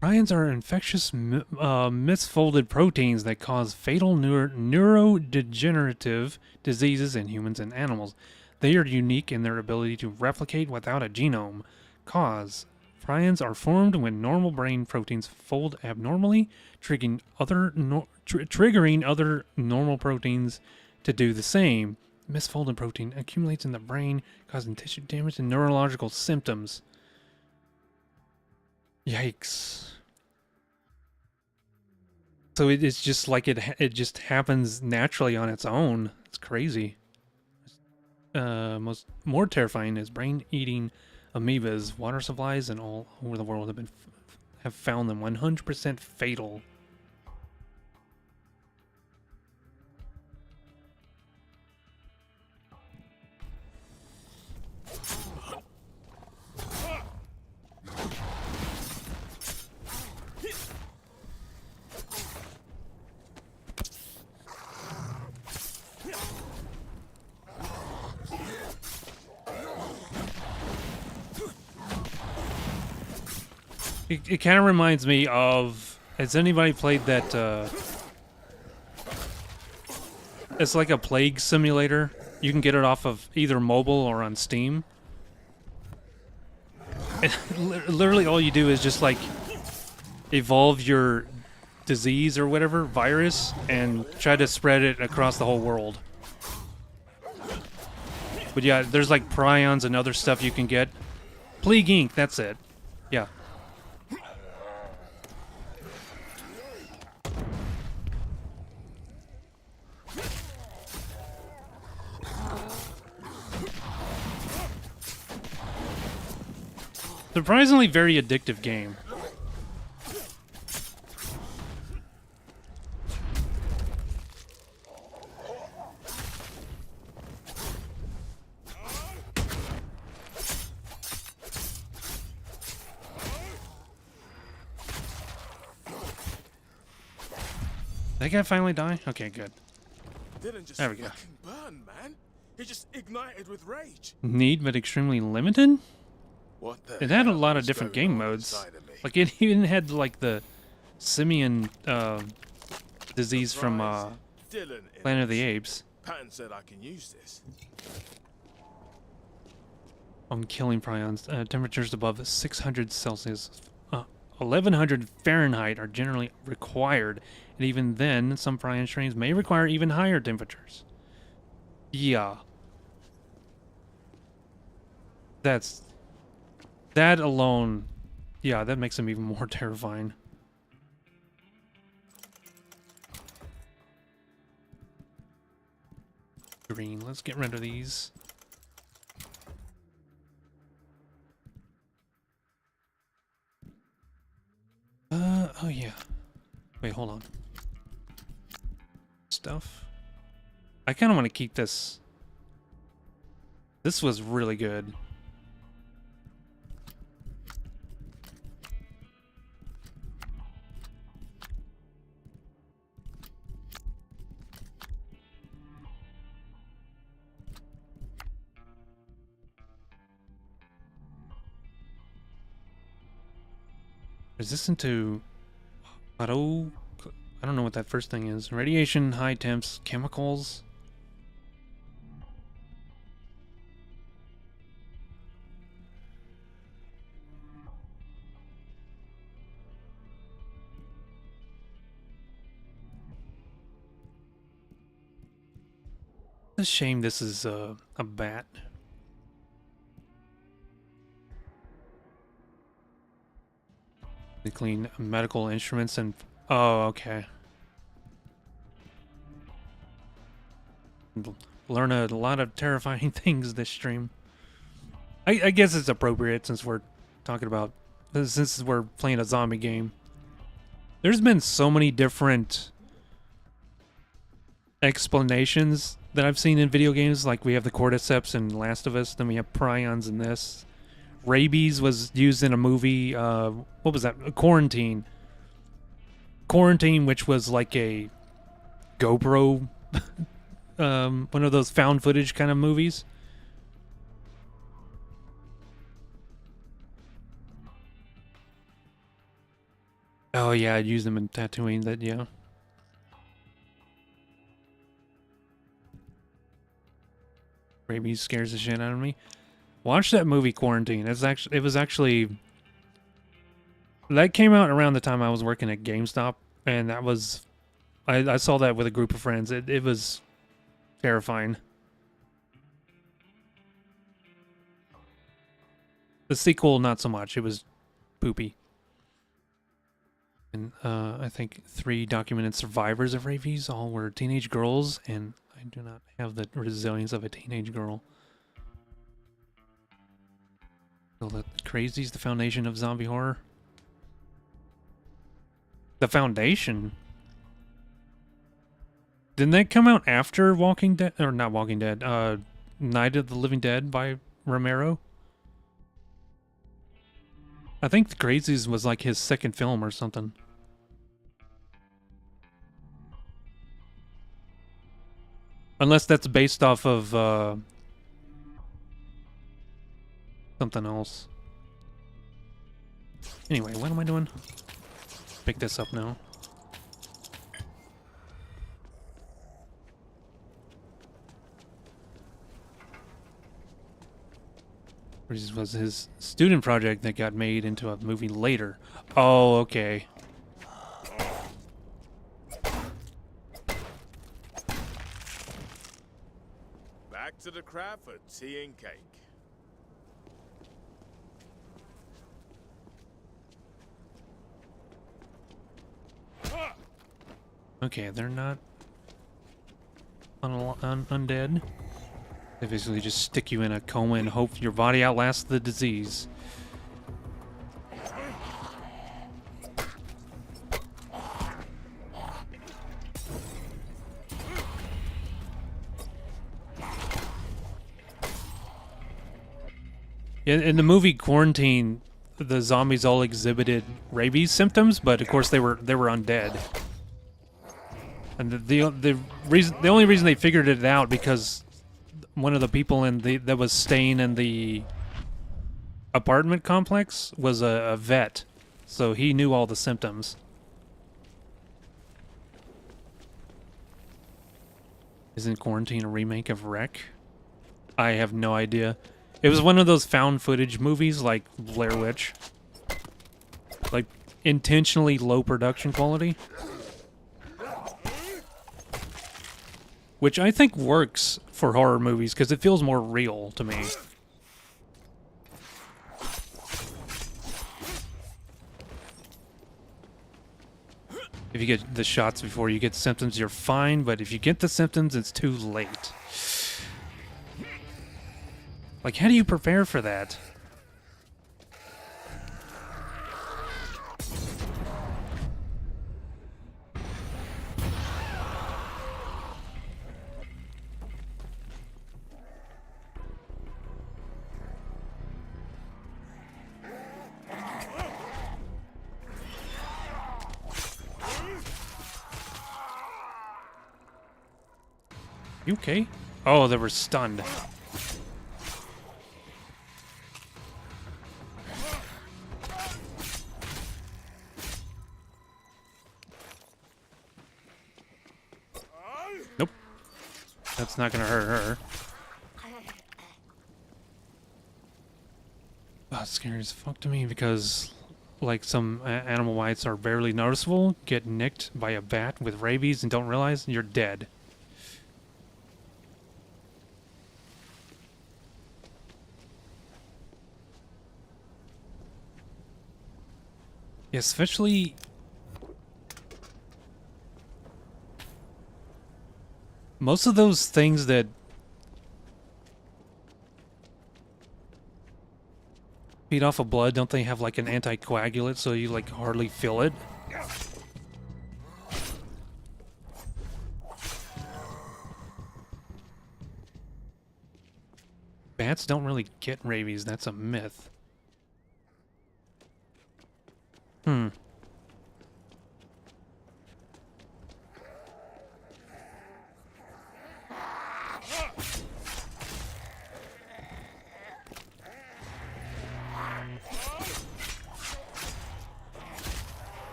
Prions are infectious misfolded proteins that cause fatal neurodegenerative diseases in humans and animals. They are unique in their ability to replicate without a genome. Cause: prions are formed when normal brain proteins fold abnormally, triggering other normal proteins to do the same. Misfolded protein accumulates in the brain, causing tissue damage and neurological symptoms. Yikes. So it's just like it just happens naturally on its own. It's crazy. More terrifying is brain-eating amoebas. Water supplies and all over the world have found them 100% fatal. It kind of reminds me of. Has anybody played that? It's like a plague simulator. You can get it off of either mobile or on Steam. And literally, all you do is just like evolve your disease or whatever virus and try to spread it across the whole world. But yeah, there's like prions and other stuff you can get. Plague Inc. That's it. Yeah. Surprisingly very addictive game. That guy finally die? Okay, good. Didn't just There we go. fucking burn, man. He just ignited with rage. Neat but extremely limited? What the It had a hell lot of is different going game on modes. inside of me? Like it even had like the simian disease from Dylan Planet of the Apes. Patton said I can use this. On killing prions, temperatures above 600 Celsius, 1100 Fahrenheit are generally required, and even then, some prion strains may require even higher temperatures. Yeah. That alone, yeah, that makes them even more terrifying. Green, let's get rid of these. Oh yeah. Wait, hold on. Stuff. I kind of want to keep this. This was really good. Resistant to auto. I don't know what that first thing is. Radiation, high temps, chemicals. It's a shame this is a bat. They clean medical instruments and... Oh, okay. Learn a lot of terrifying things this stream. I guess it's appropriate since we're talking about... Since we're playing a zombie game. There's been so many different explanations that I've seen in video games. Like we have the cordyceps in Last of Us, then we have prions in this. Rabies was used in a movie, what was that? Quarantine. Quarantine, which was like a GoPro, one of those found footage kind of movies. Oh yeah, I'd use them in Tatooine, that, yeah. Rabies scares the shit out of me. Watch that movie Quarantine. It was actually that came out around the time I was working at GameStop, and that was I saw that with a group of friends. It was terrifying. The sequel, not so much. It was poopy. And I think 3 documented survivors of rabies all were teenage girls, and I do not have the resilience of a teenage girl. So the Crazy's the foundation of zombie horror. The Foundation? Didn't that come out after Walking Dead? Or not Walking Dead, Night of the Living Dead by Romero? I think The Crazies was like his second film or something. Unless that's based off of something else. Anyway, what am I doing? Pick this up now. This was his student project that got made into a movie later. Oh, okay. Back to the crab for tea and cake. Okay, they're not undead. They basically just stick you in a coma and hope your body outlasts the disease. In the movie Quarantine, the zombies all exhibited rabies symptoms, but of course they were undead. And the only reason they figured it out because one of the people that was staying in the apartment complex was a vet, so he knew all the symptoms. Isn't Quarantine a remake of Wreck? I have no idea. It was one of those found footage movies like Blair Witch. Like, intentionally low production quality. Which I think works for horror movies because it feels more real to me. If you get the shots before you get symptoms, you're fine, but if you get the symptoms, it's too late. Like, how do you prepare for that? You okay? Oh, they were stunned. Nope. That's not gonna hurt her. Oh, it's scary as fuck to me because, like, some animal whites are barely noticeable, get nicked by a bat with rabies and don't realize you're dead. Yeah, especially most of those things that feed off of blood, don't they have like an anticoagulant so you like hardly feel it? Bats don't really get rabies, that's a myth. Hmm.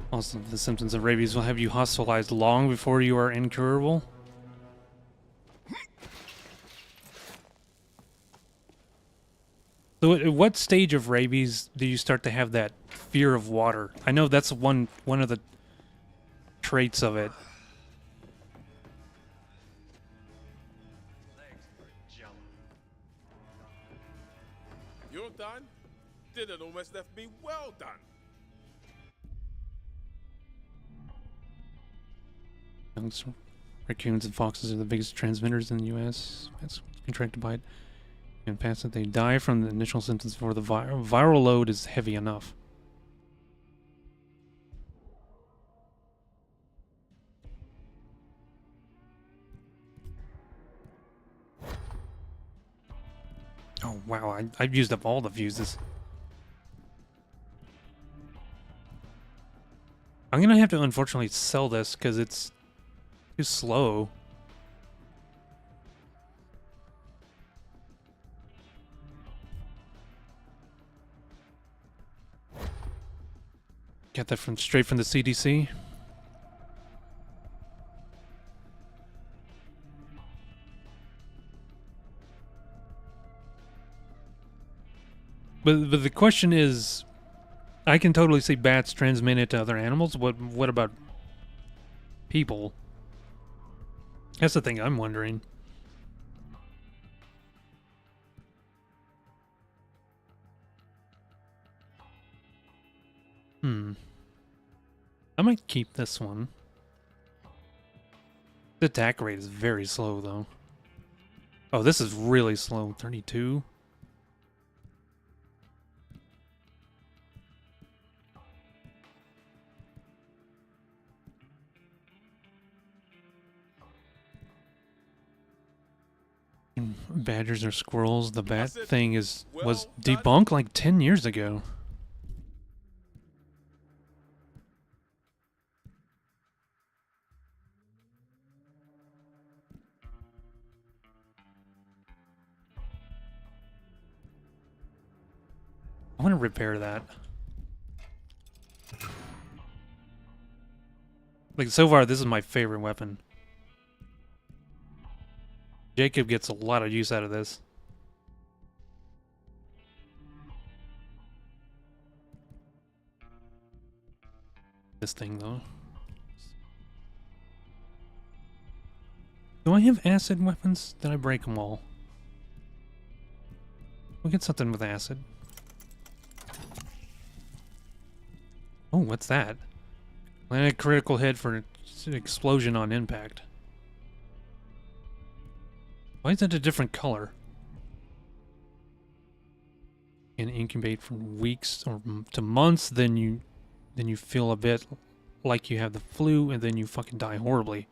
Also, the symptoms of rabies will have you hospitalized long before you are incurable. So at what stage of rabies do you start to have that fear of water? I know that's one of the traits of it. You're done? Dinner almost left me well done. Raccoons and foxes are the biggest transmitters in the U.S. That's contracted by it. And past that they die from the initial symptoms before the viral load is heavy enough. Oh wow, I've used up all the fuses. I'm gonna have to unfortunately sell this because it's too slow. Got that from straight from the CDC. But the question is, I can totally see bats transmit it to other animals. What about people? That's the thing I'm wondering. I might keep this one. The attack rate is very slow, though. Oh, this is really slow. 32. Badgers or squirrels. The bat thing was debunked like 10 years ago. I want to repair that. Like, so far, this is my favorite weapon. Jacob gets a lot of use out of this. This thing, though. Do I have acid weapons? Did I break them all? We'll get something with acid. Oh, what's that? Land a critical hit for an explosion on impact. Why is it a different color? Can incubate for weeks or to months, then you feel a bit like you have the flu, and then you fucking die horribly.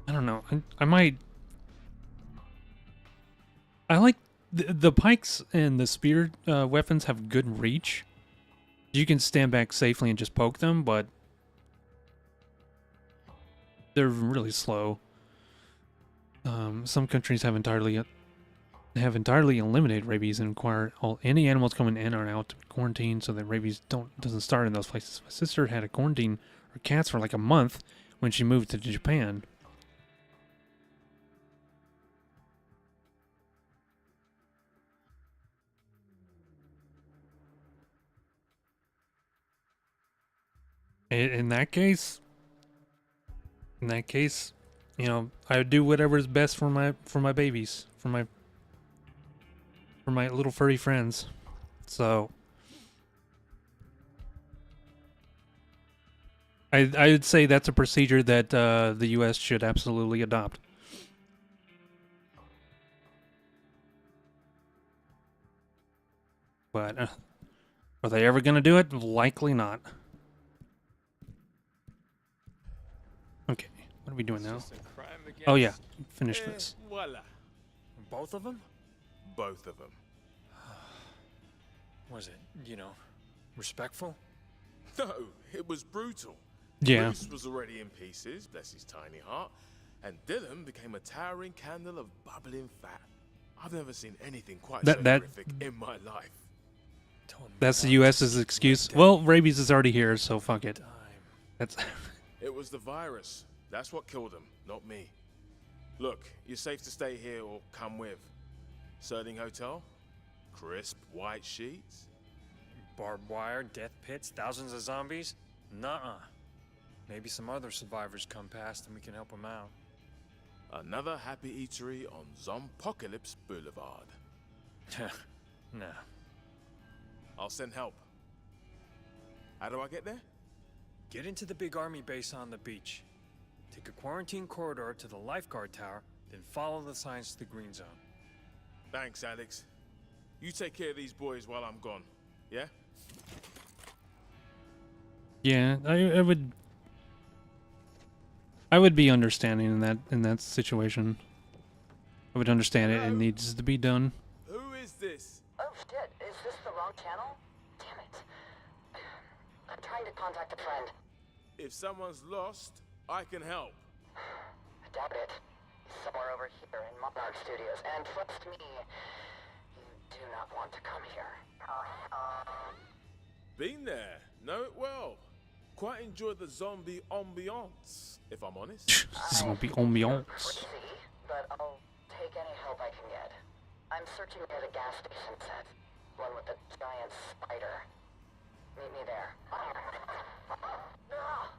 I don't know. I might. I like the pikes and the spear weapons have good reach. You can stand back safely and just poke them, but they're really slow. Some countries have entirely eliminated rabies and require any animals coming in or out to be quarantined so that rabies doesn't start in those places. My sister had to quarantine her cats for like a month when she moved to Japan. In that case, you know, I would do whatever is best for my babies, for my little furry friends. So I would say that's a procedure that the U.S. should absolutely adopt. But are they ever going to do it? Likely not. Okay, what are we doing now? Oh yeah, finish this. Voila. Both of them? Both of them. Was it, you know, respectful? No, it was brutal. Yeah. Bruce was already in pieces, bless his tiny heart, and Dylan became a towering candle of bubbling fat. I've never seen anything quite so horrific in my life. That's the U.S.'s excuse. Well, rabies is already here, so fuck it. That's. It was the virus. That's what killed him, not me. Look, you're safe to stay here or come with. Serding Hotel? Crisp white sheets? Barbed wire, death pits, thousands of zombies? Nuh-uh. Maybe some other survivors come past and we can help them out. Another happy eatery on Zompocalypse Boulevard. Nah. I'll send help. How do I get there? Get into the big army base on the beach. Take a quarantine corridor to the lifeguard tower, then follow the signs to the green zone. Thanks, Alex. You take care of these boys while I'm gone, yeah? Yeah, I would be understanding in that situation. I would understand it needs to be done. Who is this? Oh shit, is this the wrong channel? Damn it. I'm trying to contact a friend. If someone's lost, I can help. Doubt it. Somewhere over here in Monarch Studios, and trust me, you do not want to come here. Been there, know it well. Quite enjoy the zombie ambiance, if I'm honest. Zombie ambiance. Let's see, but I'll take any help I can get. I'm searching near the gas station set, one with the giant spider. Meet me there.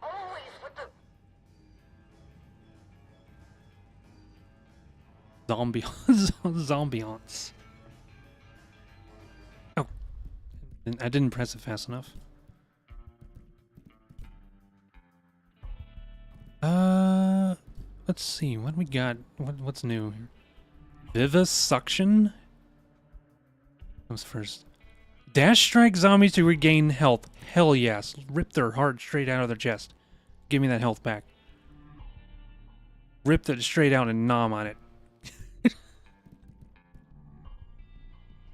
Always with the... Zombiance. Oh, I didn't press it fast enough. Let's see what we got. What's new here? Vivisection comes first. Dash strike zombies to regain health. Hell yes! Rip their heart straight out of their chest. Give me that health back. Rip it straight out and nom on it.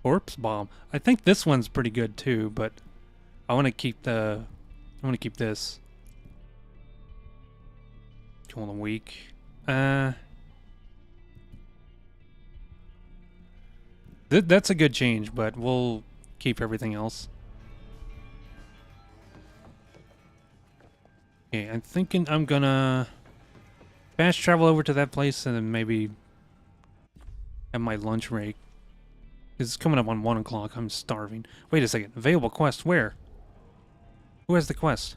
Corpse bomb. I think this one's pretty good too, but I want to keep the. I want to keep this. Kill them weak. That's a good change, but we'll keep everything else. Okay, I'm thinking I'm gonna fast travel over to that place and then maybe have my lunch break. It's coming up on 1 o'clock. I'm starving. Wait a second. Available quest. Where? Who has the quest?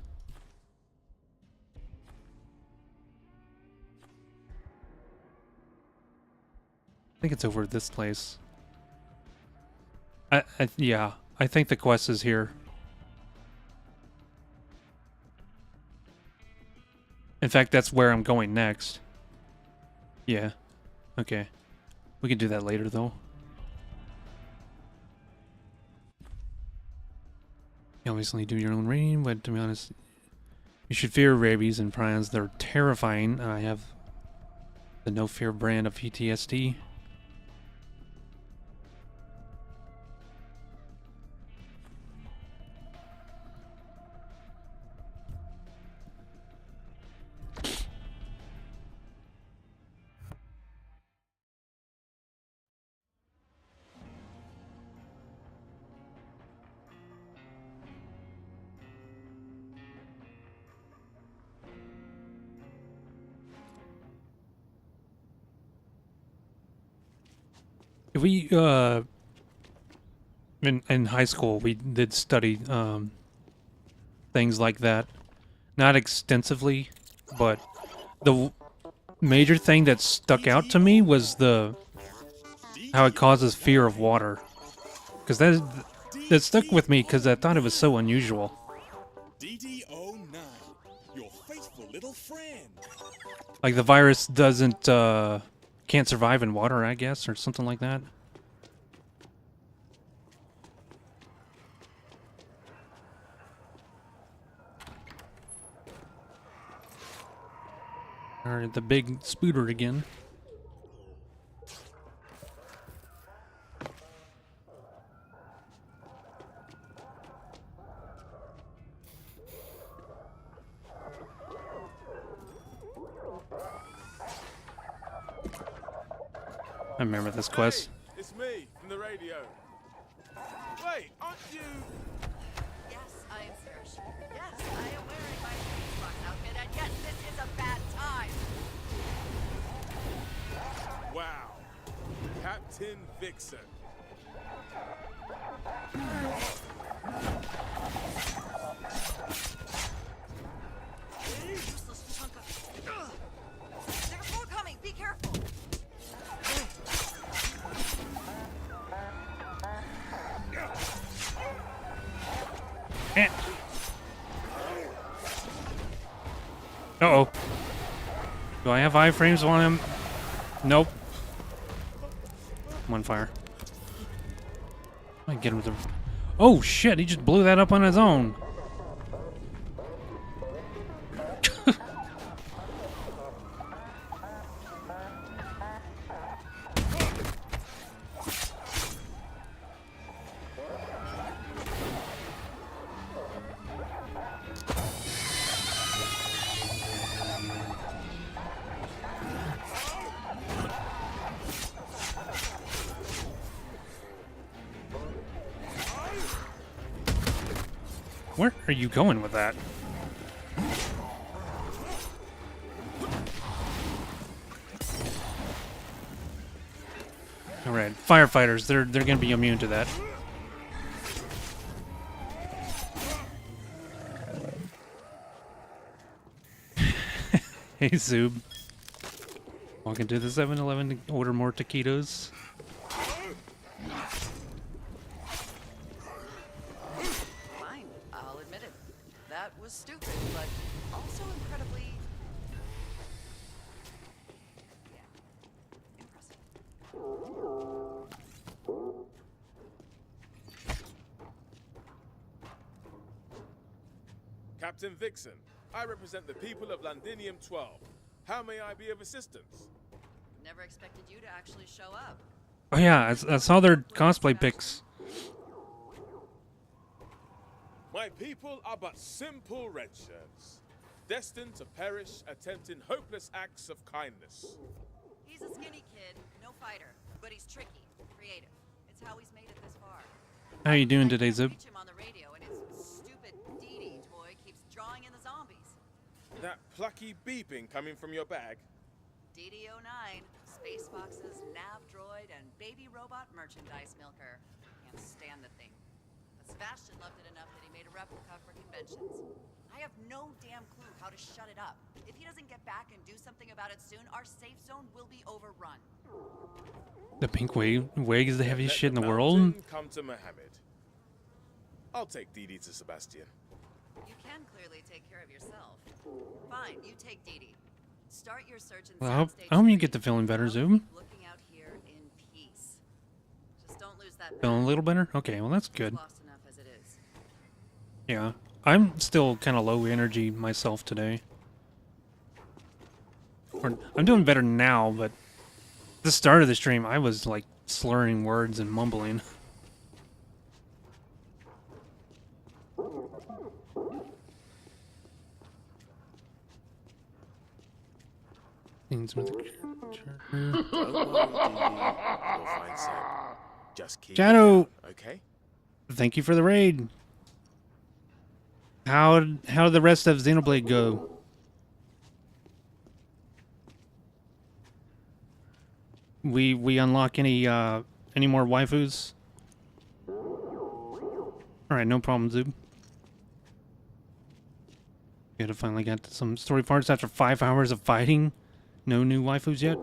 I think it's over at this place. Yeah, I think the quest is here. In fact, that's where I'm going next. Yeah. Okay. We can do that later, though. You obviously do your own reading, but to be honest, you should fear rabies and prions. They're terrifying. I have the No Fear brand of PTSD. We in high school we did study things like that, not extensively, but the major thing that stuck out to me was how it causes fear of water, because that stuck with me because I thought it was so unusual. DD09, your faithful little friend. Like the virus can't survive in water, I guess, or something like that. Alright, the big spooter again. I remember this quest. Hey, it's me from the radio. Wait, aren't you? Yes, I am Serge. Yes, I am wearing my Xbox outfit, and yes, this is a bad time. Wow, Captain Vixen. Useless chunk of... There's more coming. Be careful. Eh. Uh-oh. Do I have iframes on him? Nope. I'm on fire. I get him with the... Oh shit, he just blew that up on his own. Where are you going with that? All right, firefighters, they're gonna be immune to that. Hey Zoob. Walking to the 7-Eleven to order more taquitos. Fine, I'll admit it. That was stupid, but also incredibly... Captain Vixen, I represent the people of Londinium 12. How may I be of assistance? Never expected you to actually show up. Oh yeah, I saw their cosplay pics. My people are but simple red shirts, destined to perish attempting hopeless acts of kindness. He's a skinny kid, no fighter, but he's tricky, creative. It's how he's made it this far. How you doing today, Zoob? Reach him on the radio, and his stupid DD toy keeps drawing in the zombies. That plucky beeping coming from your bag. DD-09, Space Fox's nav droid and baby robot merchandise milker. Can't stand the thing. But Sebastian loved it enough that he made a replica for conventions. I have no damn clue how to shut it up. If he doesn't get back and do something about it soon, our safe zone will be overrun. The pink wig is the heaviest shit in the world. Come to Mohammed. I'll take DD to Sebastian. You can clearly take care of yourself. Fine, you take DD. Start your search in Well, Soundstage I hope you 3. get to feeling better, Zoob. Looking out here in peace. Just don't lose that Feeling a little better? Okay, well that's good. lost enough as it is. Yeah, I'm still kind of low energy myself today. Or, I'm doing better now, but at the start of the stream, I was like slurring words and mumbling. Scenes with the Don't worry, DD. You'll find Seb. Just keep Shadow! it down, okay? Thank you for the raid. How did the rest of Xenoblade go? We unlock any more waifus? Alright, no problem, Zoob. Good, I finally got some story parts after 5 hours of fighting. No new waifus yet?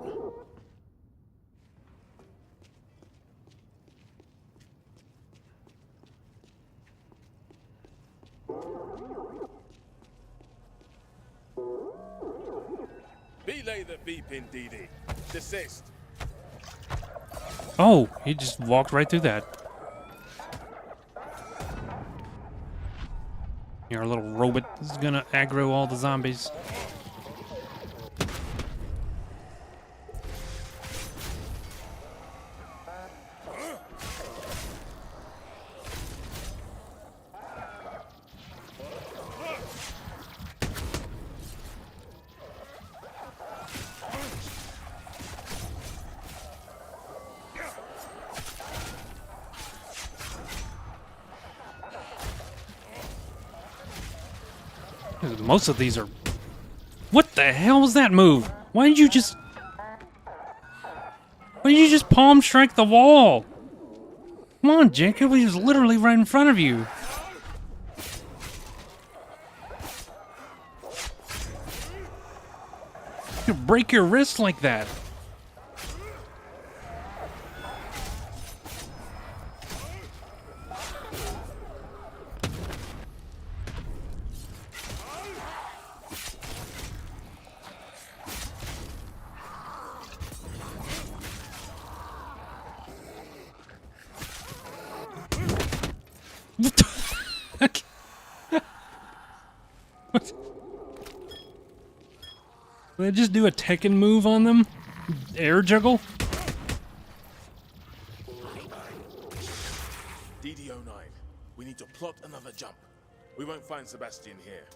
Belay the beeping, DD. Desist. Oh, he just walked right through that. Our little robot is gonna aggro all the zombies. Most of these are... What the hell was that move? Why did you just palm strike the wall? Come on, Jacob, he was literally right in front of you. You could break your wrist like that. Will they just do a Tekken move on them? Air juggle? DD09, we need to plot another jump. We won't find Sebastian here.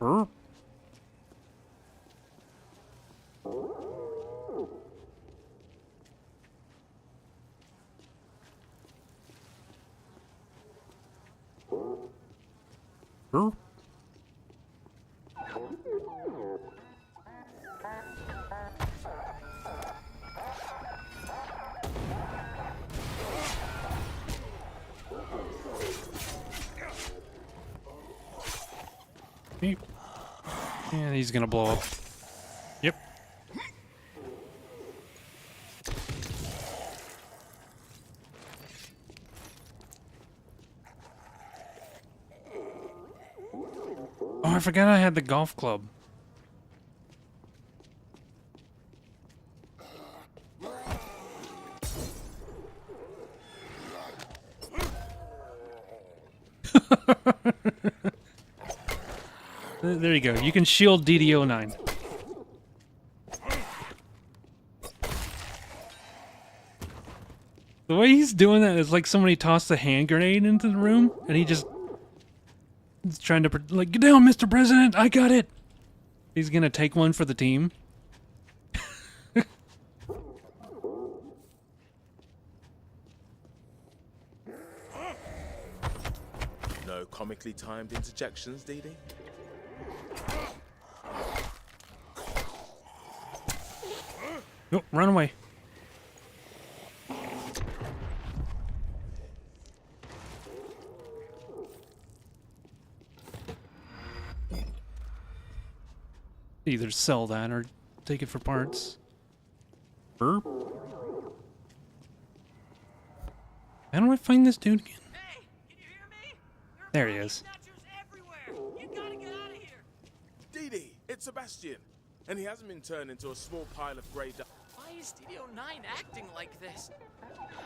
Huh? Huh? And he's gonna blow up. Yep. Oh, I forgot I had the golf club. There you go. You can shield DD09. The way he's doing that is like somebody tossed a hand grenade into the room, and he just is trying to like, get down, Mr. President. I got it. He's gonna take one for the team. No comically timed interjections, DD? Nope, run away. Either sell that or take it for parts. Burp. How do I find this dude again? Hey, can you hear me? There he is. You gotta get out of here. DD, it's Sebastian. And he hasn't been turned into a small pile of grey dust. Why is DD09 acting like this?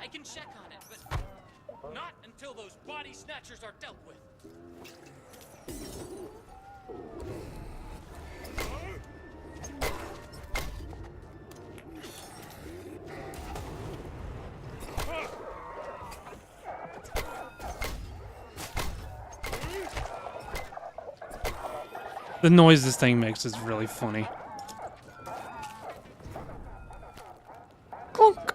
I can check on it, but not until those body snatchers are dealt with. The noise this thing makes is really funny. Clunk.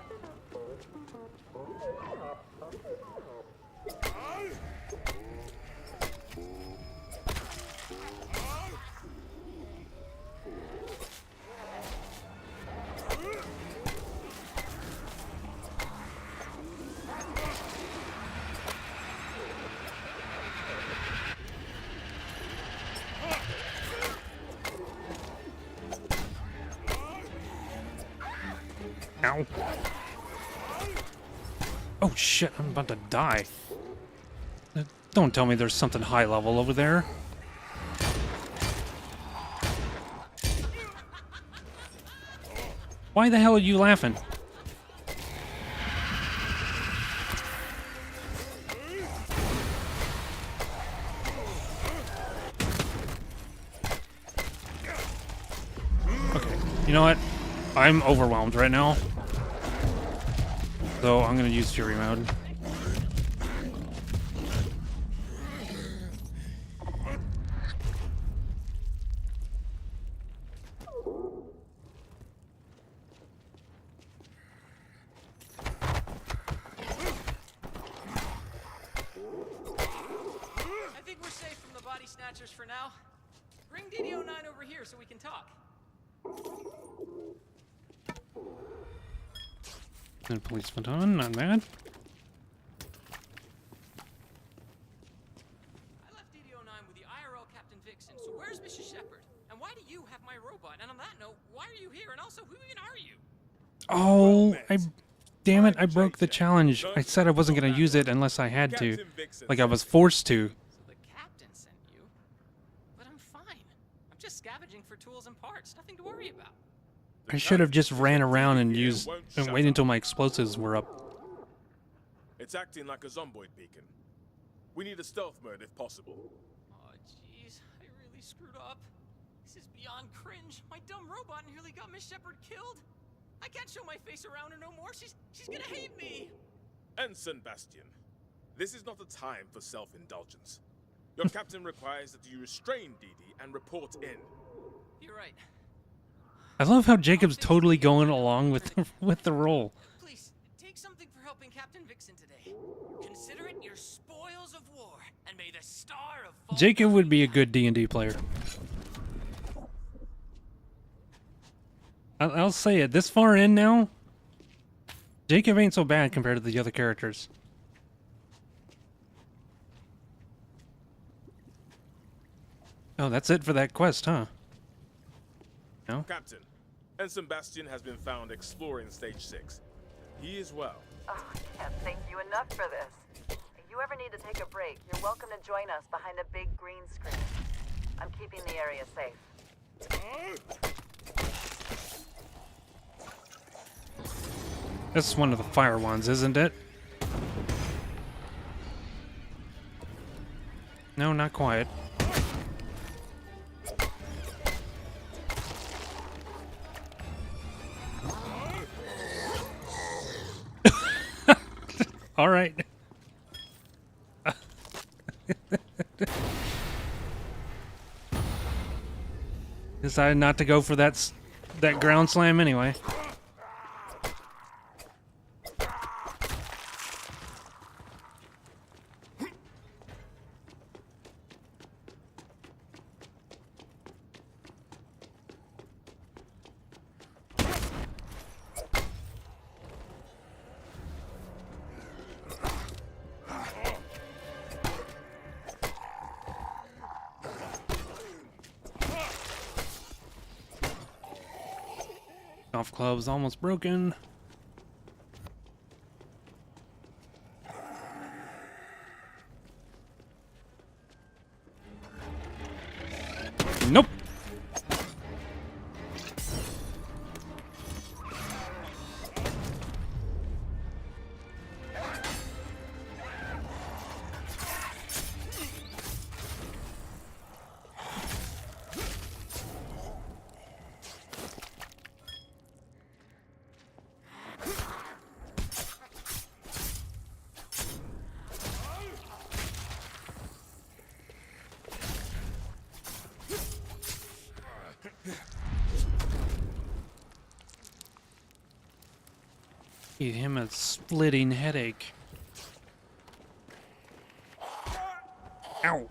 Ow. Oh shit, I'm about to die. Don't tell me there's something high level over there. Why the hell are you laughing? Okay, you know what? I'm overwhelmed right now. So I'm gonna use Fury mode. I think we're safe from the body snatchers for now. Bring DD09 over here so we can talk. And police baton, not bad. I left DD09 with the IRL Captain Vixen, so where's Mrs. Shepard? And why do you have my robot? And on that note, why are you here? And also, who even are you? Oh, damn it, I broke the challenge. I said I wasn't gonna use it unless I had to. Like I was forced to. So the captain sent you? But I'm fine. I'm just scavenging for tools and parts. Nothing to worry about. I should have just ran around and used and waited until my explosives were up. It's acting like a zomboid beacon. We need a stealth mode if possible. Oh, jeez. I really screwed up. This is beyond cringe. My dumb robot nearly got Miss Shepard killed. I can't show my face around her no more. She's gonna hate me. Ensign Bastion, this is not a time for self-indulgence. Your captain requires that you restrain Dee Dee and report in. You're right. I love how Jacob's totally going along with the role. Please, take something for helping Captain Vixen today. Consider it your spoils of war, and may the star of Jacob would be a good D&D player. I'll say it. This far in now, Jacob ain't so bad compared to the other characters. Oh, that's it for that quest, huh? No? Captain, Ensign Bastion has been found exploring Stage 6. He is well. Oh, I can't thank you enough for this. If you ever need to take a break, you're welcome to join us behind a big green screen. I'm keeping the area safe. This is one of the fire ones, isn't it? No, not quite. All right. Decided not to go for that ground slam anyway. Golf club's almost broken. Nope. Give him a splitting headache. Ow.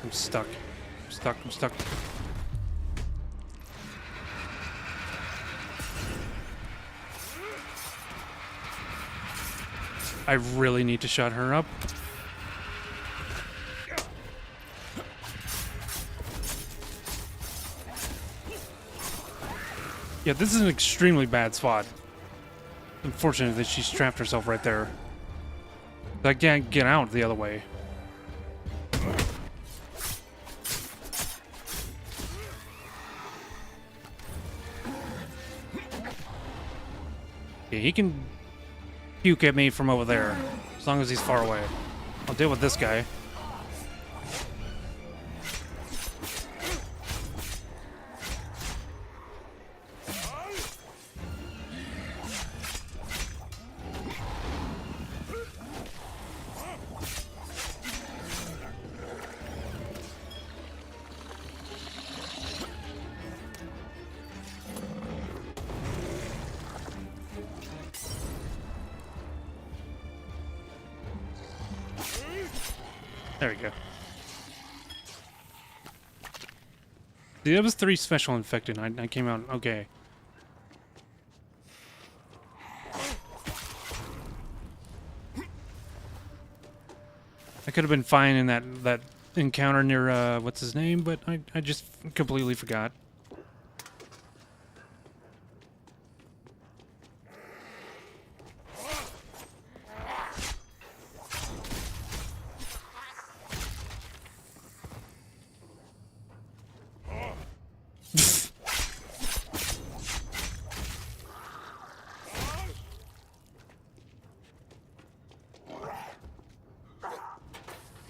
I'm stuck. I'm stuck. I'm stuck. I really need to shut her up. Yeah, this is an extremely bad spot. Unfortunate that she's trapped herself right there. I can't get out the other way. Yeah, he can puke at me from over there, as long as he's far away. I'll deal with this guy. There we go. See, that was 3 special infected. I came out okay. could have been fine in that encounter near what's his name, but I just completely forgot.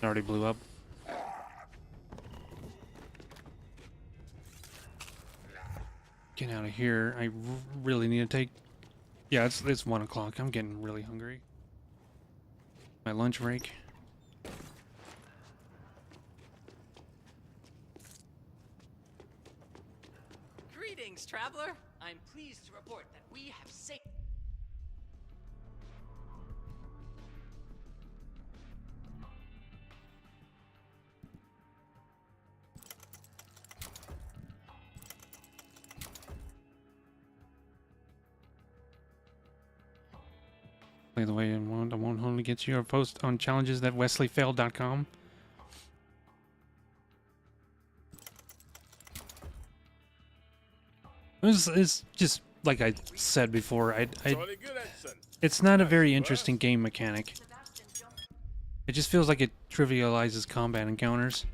Already blew up. Get out of here. I really need to take... Yeah, it's 1 o'clock. I'm getting really hungry. My lunch break. Greetings, traveler. I'm pleased to report that we have safe. By the way, I won't only get you a post on challenges at wesleyfailed.com. It's just like I said before. It's not a very interesting game mechanic. It just feels like it trivializes combat encounters.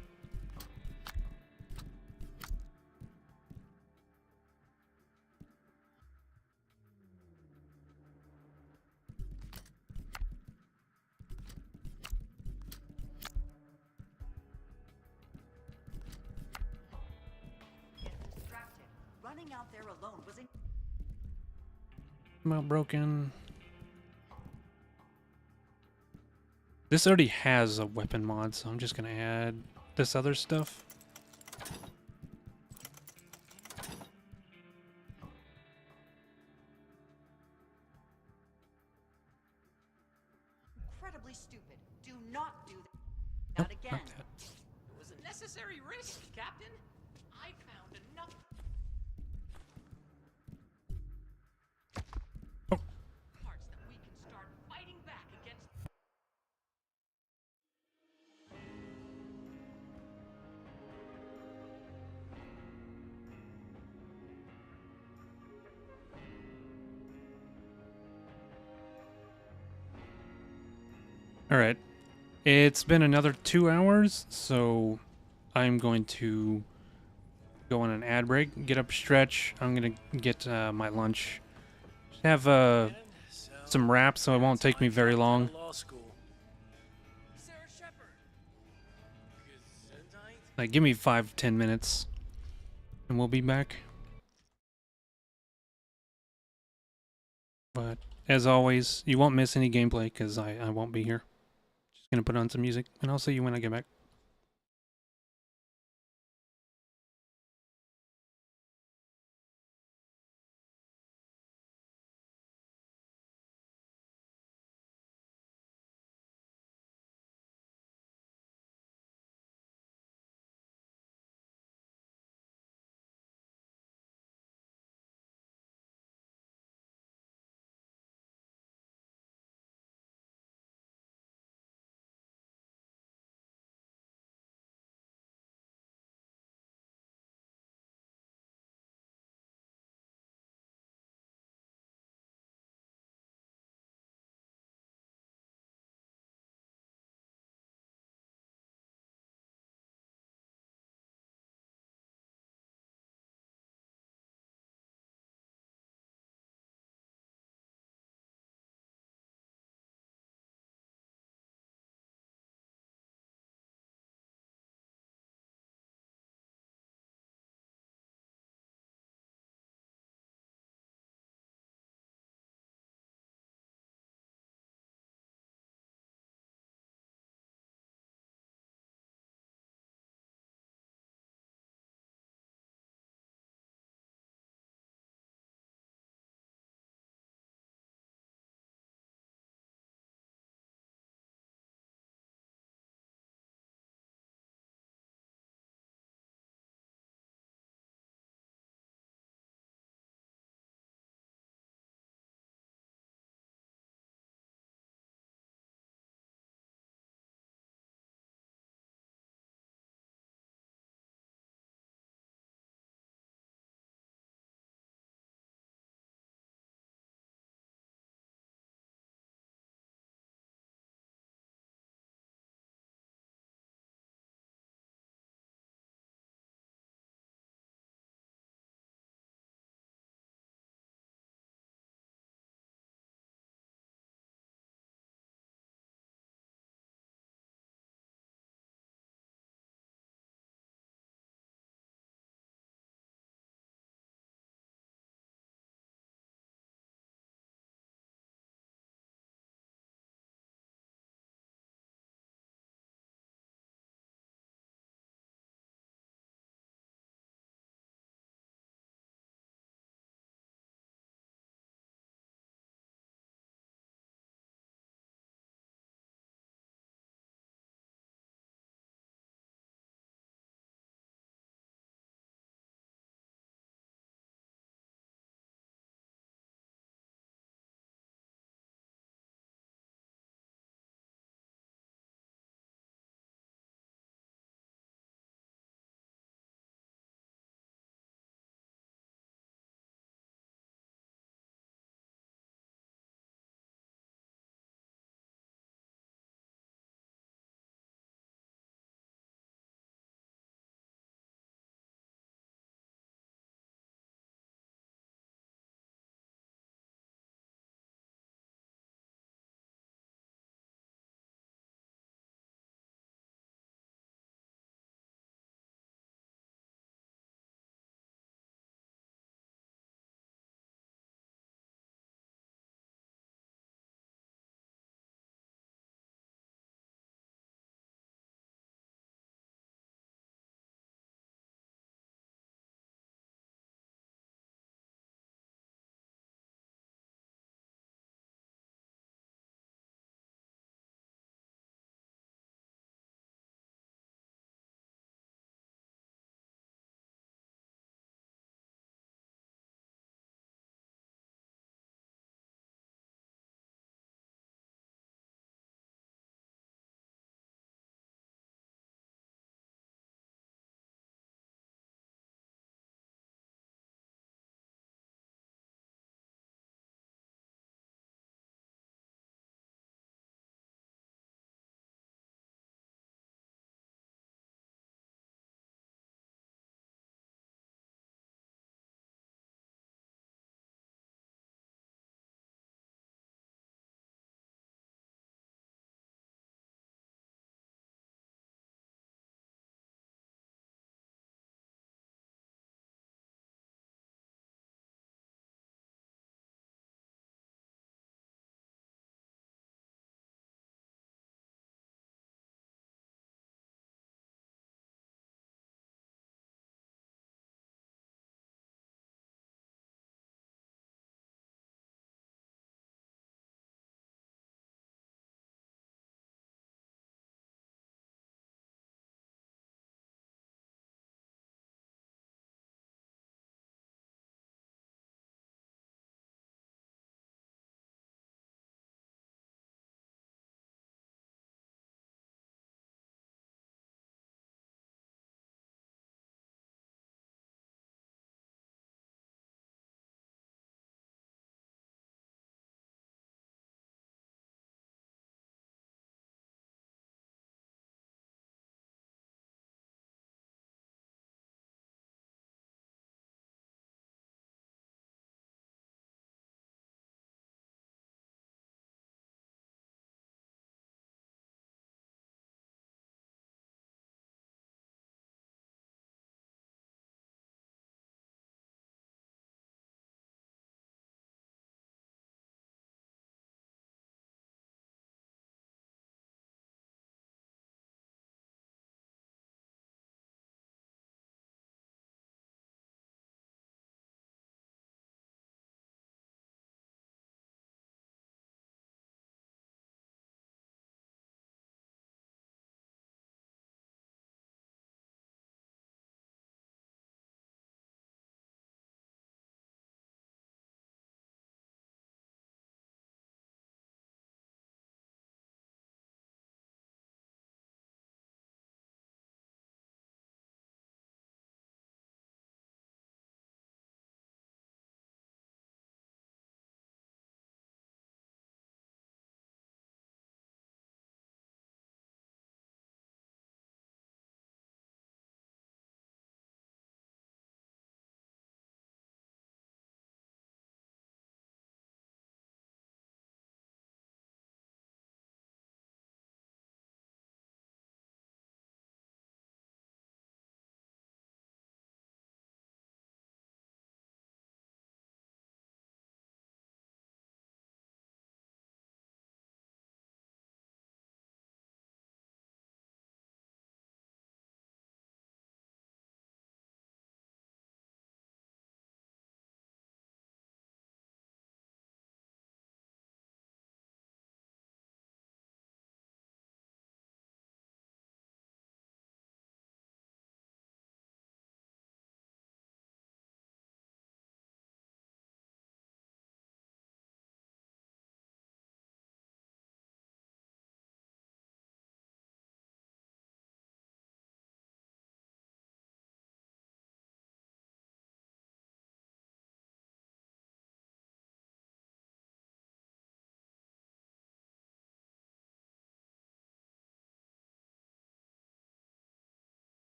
Running out there alone was I'm out broken. This already has a weapon mod, so I'm just gonna add this other stuff. incredibly stupid. Do not do that. Not again. It was a necessary risk, Captain. I found enough. Parts that we can start fighting back against. All right. It's been another 2 hours, so I'm going to go on an ad break, get up a stretch. I'm going to get my lunch. Have some wraps, so it won't take me very long. Like, give me 5-10 minutes, and we'll be back. But, as always, you won't miss any gameplay, because I won't be here. Just gonna put on some music, and I'll see you when I get back.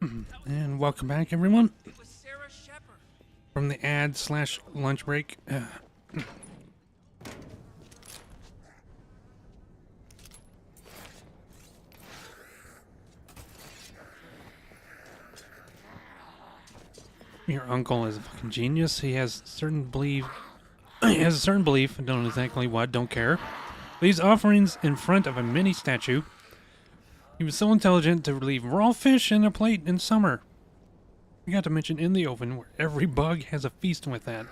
And welcome back, everyone. It was Sarah Shepard. From the ad/lunch break. Your uncle is a fucking genius. He has certain belief. He has a certain belief. I don't know exactly what. Don't care. Leaves offerings in front of a mini statue. He was so intelligent to leave raw fish in a plate in summer. We got to mention in the oven where every bug has a feast with that.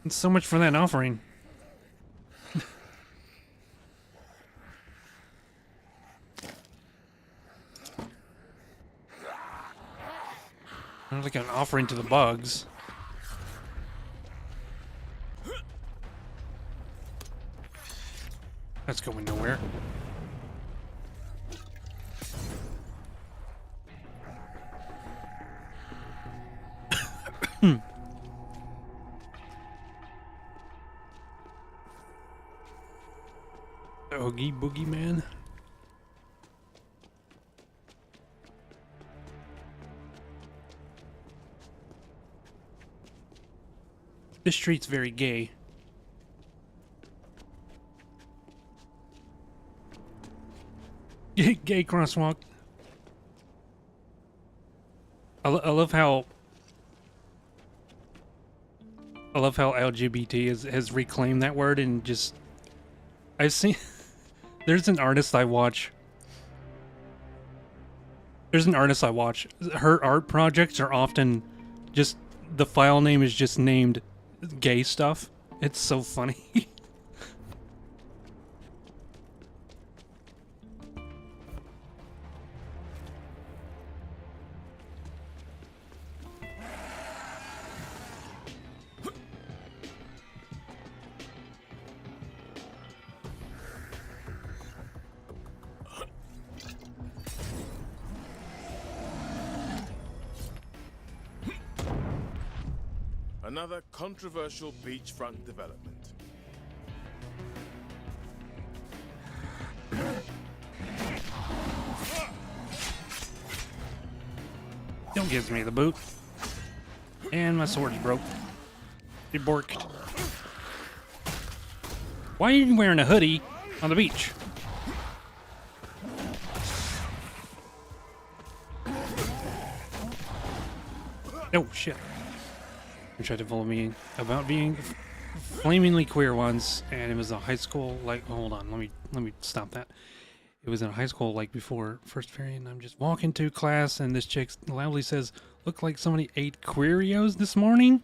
And so much for that offering. Not like an offering to the bugs. That's going nowhere. Oogie Boogie Man. This street's very gay. Gay crosswalk. I love how LGBT has reclaimed that word and just I've seen there's an artist I watch. Her art projects are often just the file name is just named gay stuff. It's so funny. Another controversial beachfront development. Don't give me the boot. And my sword's broke. It borked. Why are you wearing a hoodie on the beach? Oh shit. They tried to follow me about being flamingly queer once, and it was a high school, like, hold on, let me stop that. It was in a high school, like, before first period, and I'm just walking to class, and this chick loudly says, look like somebody ate Queerios this morning,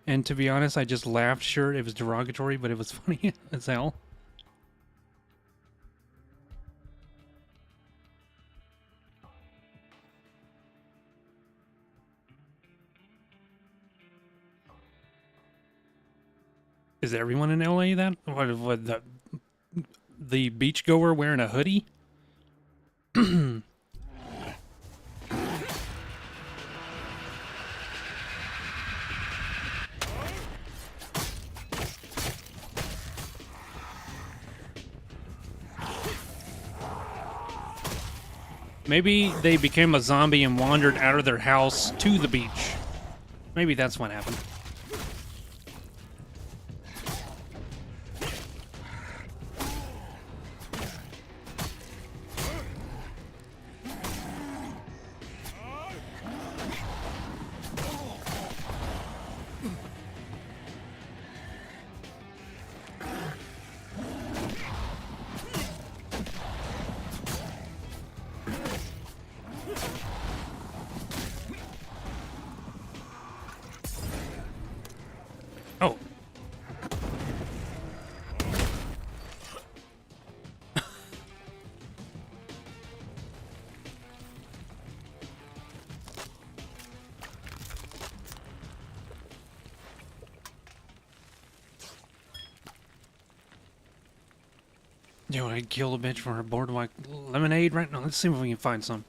and to be honest, I just laughed. Sure, it was derogatory, but it was funny as hell. Is everyone in LA that? What the beachgoer wearing a hoodie? Maybe they became a zombie and wandered out of their house to the beach. Maybe that's what happened. Oh. Yo, I killed a bitch for her boardwalk lemonade right now. Let's see if we can find some.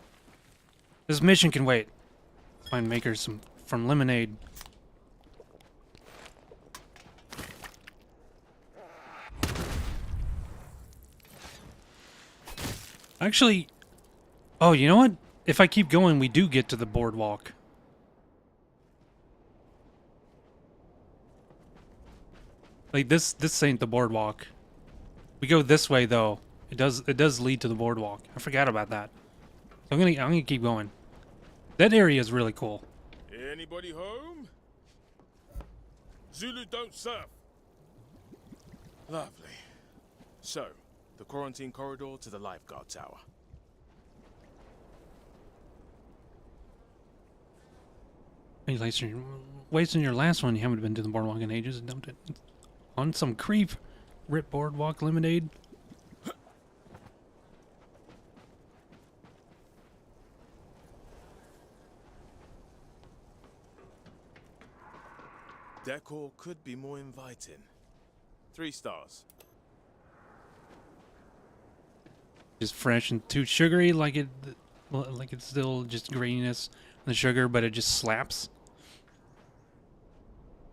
This mission can wait. Find makers some from lemonade. Actually, oh, you know what? if I keep going, we do get to the boardwalk. Like this ain't the boardwalk. We go this way though. It does lead to the boardwalk. I forgot about that. So I'm gonna keep going. That area is really cool. Anybody home? Zulu don't surf. Lovely. So, the quarantine corridor to the lifeguard tower. Hey, wasting your last one. You haven't been to the boardwalk in ages. Dumped it on some creep. Rip boardwalk lemonade. Decor could be more inviting. 3 stars. Just fresh and too sugary, like it's still just graininess on the sugar, but it just slaps.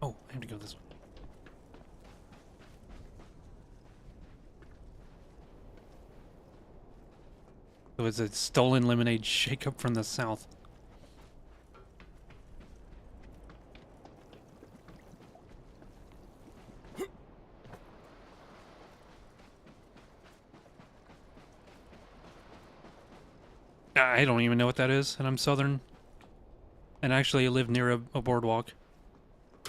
Oh, I have to go this way. So it's a stolen lemonade shake-up from the south. I don't even know what that is, and I'm southern. And actually I live near a boardwalk. I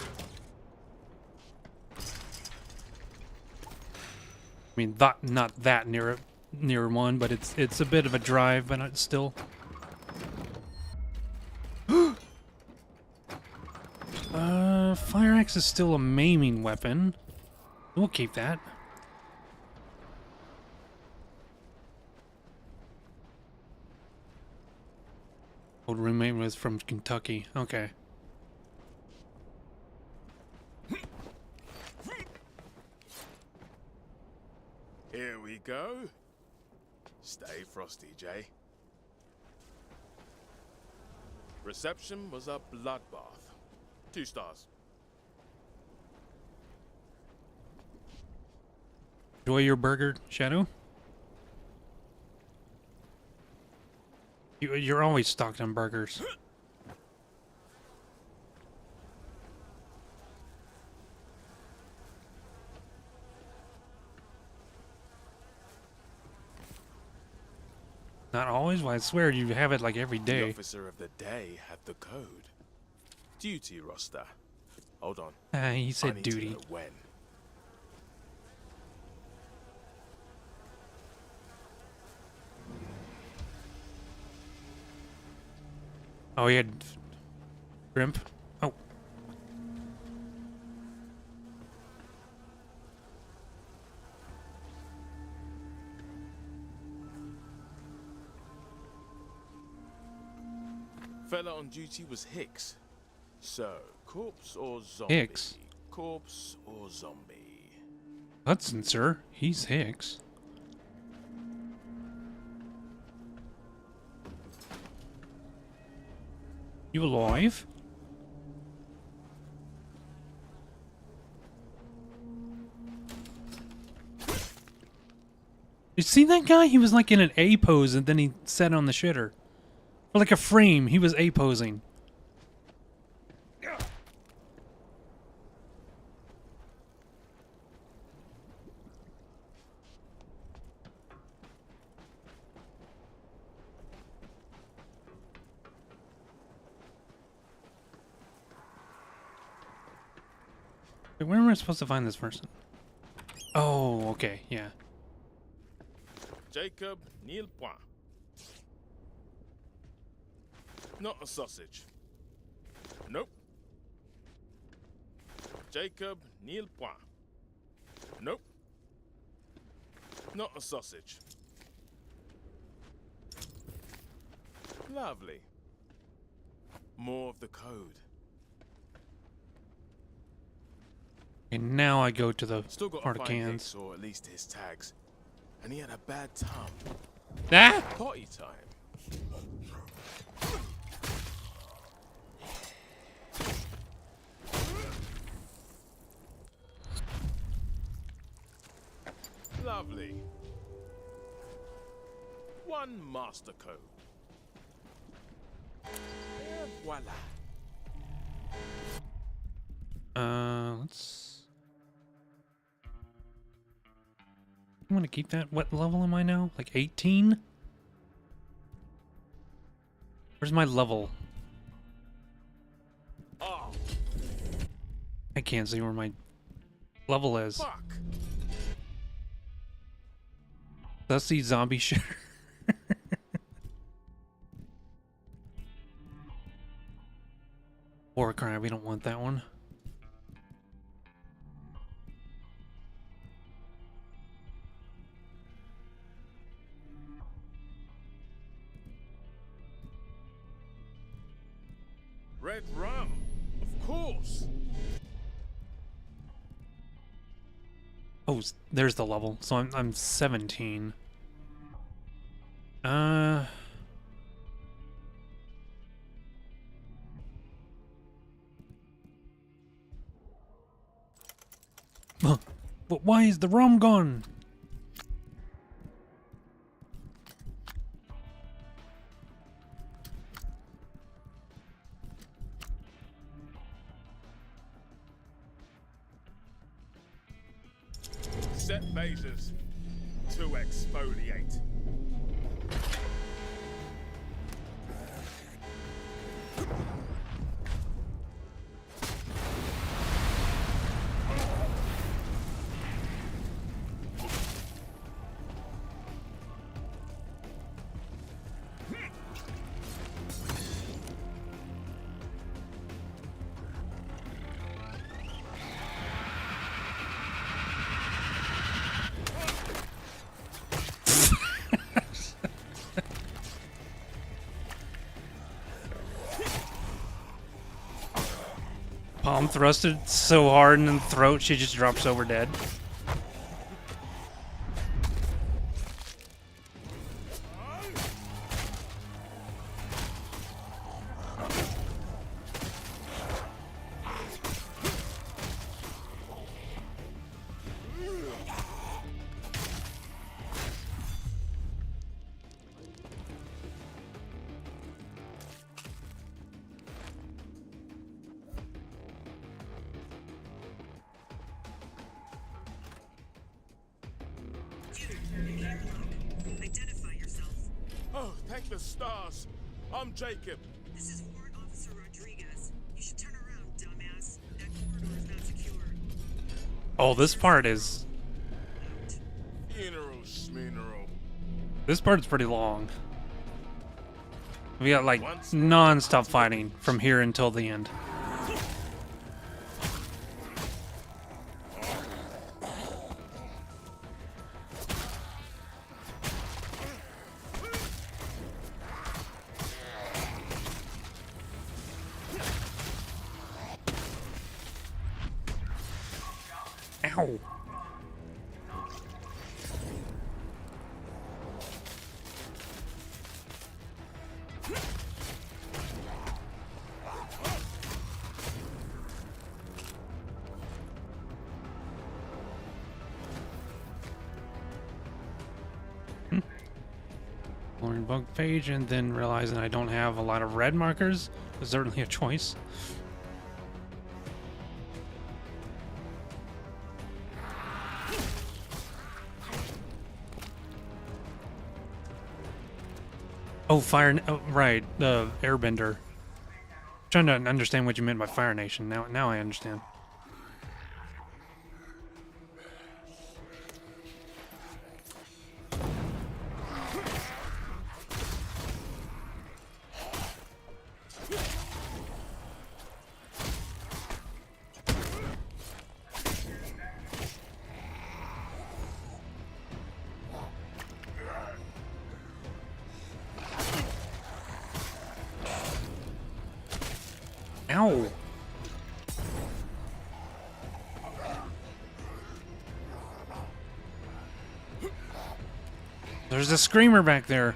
mean, not that near one, but it's a bit of a drive, but it's still. Fire axe is still a maiming weapon. We'll keep that. Old roommate was from Kentucky. Okay. Here we go. Stay frosty, Jay. Reception was a bloodbath. 2 stars. Enjoy your burger, Shadow? You're always stocked on burgers. Not always? Well, I swear you have it like every day. The officer of the day had the code. Duty roster. Hold on. He I said need to duty. know when. Oh, he had shrimp. Oh. Fella on duty was Hicks. So, corpse or zombie? Hicks? Corpse or zombie? Hudson, sir. He's Hicks. You alive? You see that guy? He was like in an A pose and then he sat on the shitter. For like a frame, he was A posing. Wait, where am I supposed to find this person? Oh, okay, yeah. Jacob Nilpoint. Not a sausage. Nope. Jacob Nilpoint. Nope. Not a sausage. Lovely. More of the code. And now I go to the Still got heart to of find cans. Hicks, or at least his tags. And he had a bad tongue. Ah! Potty time. Lovely. 1 master code. voila. Let's. I want to keep that. What level am I now? Like 18? Where's my level? Oh. I can't see where my level is. Fuck. Dusty zombie shooter. Warcry, we don't want that one. Red rum, of course. Oh, there's the level. So I'm 17. But why is the rum gone? Set phasers to exfoliate. Palm thrusted so hard in the throat she just drops over dead. Identify yourself. Oh, thank the stars. I'm Jacob. This is Warrant Officer Rodriguez. You should turn around, dumbass. That corridor is not secure. Oh, this part is... Funeral schmineral. This part's pretty long. We got like non-stop fighting from here until the end. Ow. Learn bug page and then realizing I don't have a lot of red markers is certainly a choice. Oh, fire! Oh, right, the airbender. Trying to understand what you meant by Fire Nation. Now I understand. Ow! There's a screamer back there.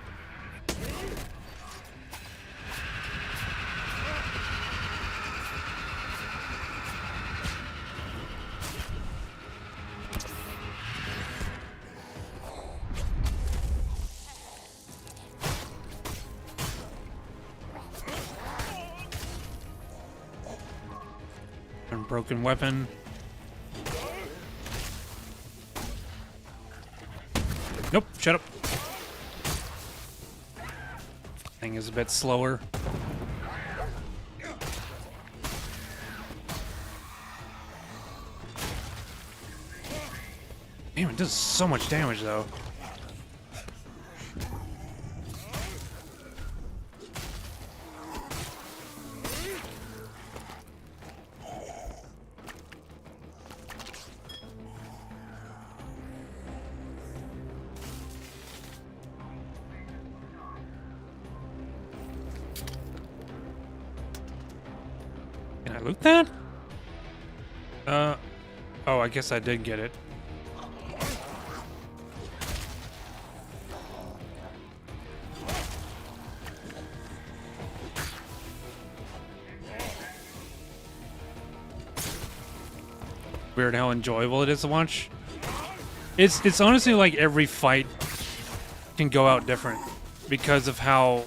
Unbroken weapon. Nope, shut up. Thing is a bit slower. Damn, it does so much damage though. Can I loot that? Oh, I guess I did get it. Weird how enjoyable it is to watch. It's honestly like every fight can go out different because of how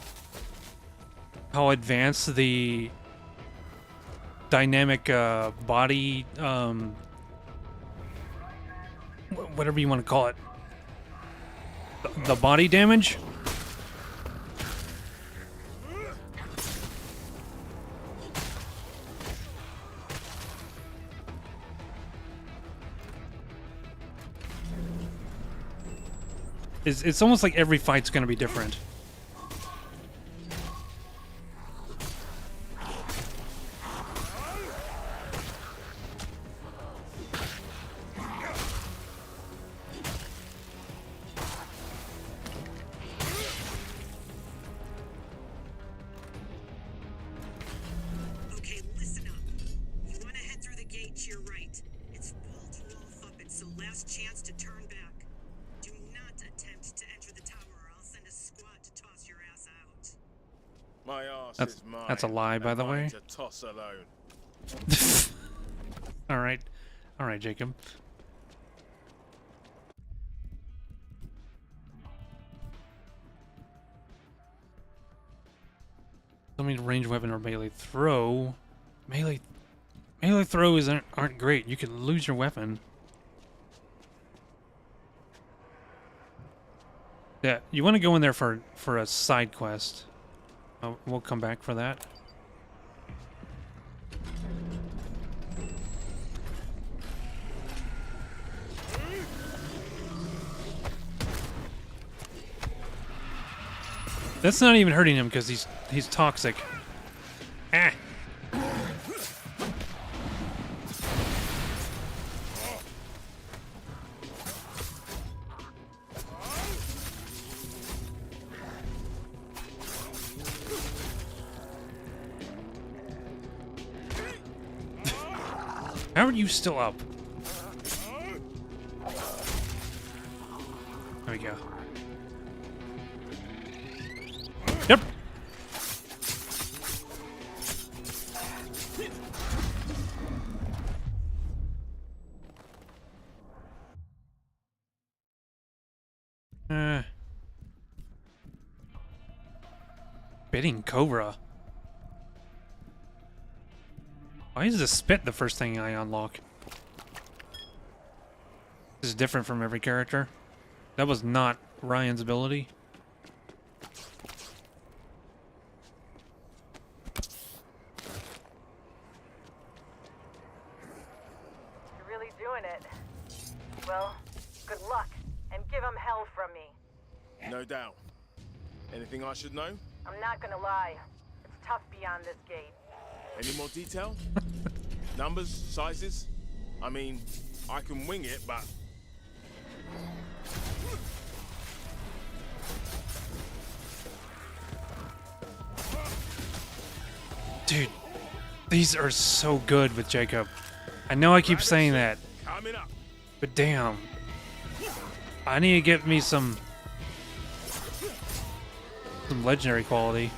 advanced the dynamic body whatever you want to call it, the body damage. It's almost like every fight's gonna be different. Okay, listen up. You want to head through the gate to your right. It's wall-to-wall Fuppet, so last chance to turn back. Do not attempt to enter the tower or I'll send a squad to toss your ass out. My ass That's is mine. that's a lie, by the and mine way. to toss alone. All right, Jacob. I mean, range weapon or melee throw. Melee throws aren't great. You can lose your weapon. Yeah, you want to go in there for a side quest. We'll come back for that. That's not even hurting him because he's toxic. Ah. How are you still up? There we go. Yep. Bidding Cobra. Why is the spit the first thing I unlock? This is different from every character. That was not Ryan's ability. You're really doing it. Well, good luck, and give him hell from me. No doubt. Anything I should know? I'm not gonna lie. It's tough beyond this gate. Any more detail? Numbers? Sizes? I mean, I can wing it, but... Dude, these are so good with Jacob. I know I keep saying that, Coming up. but damn. I need to get me some legendary quality.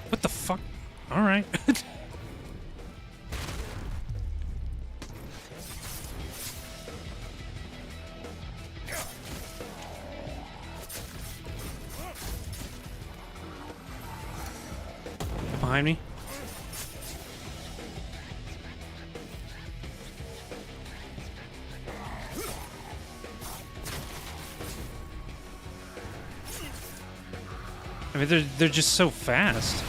What the fuck? All right. behind me. I mean, they're just so fast.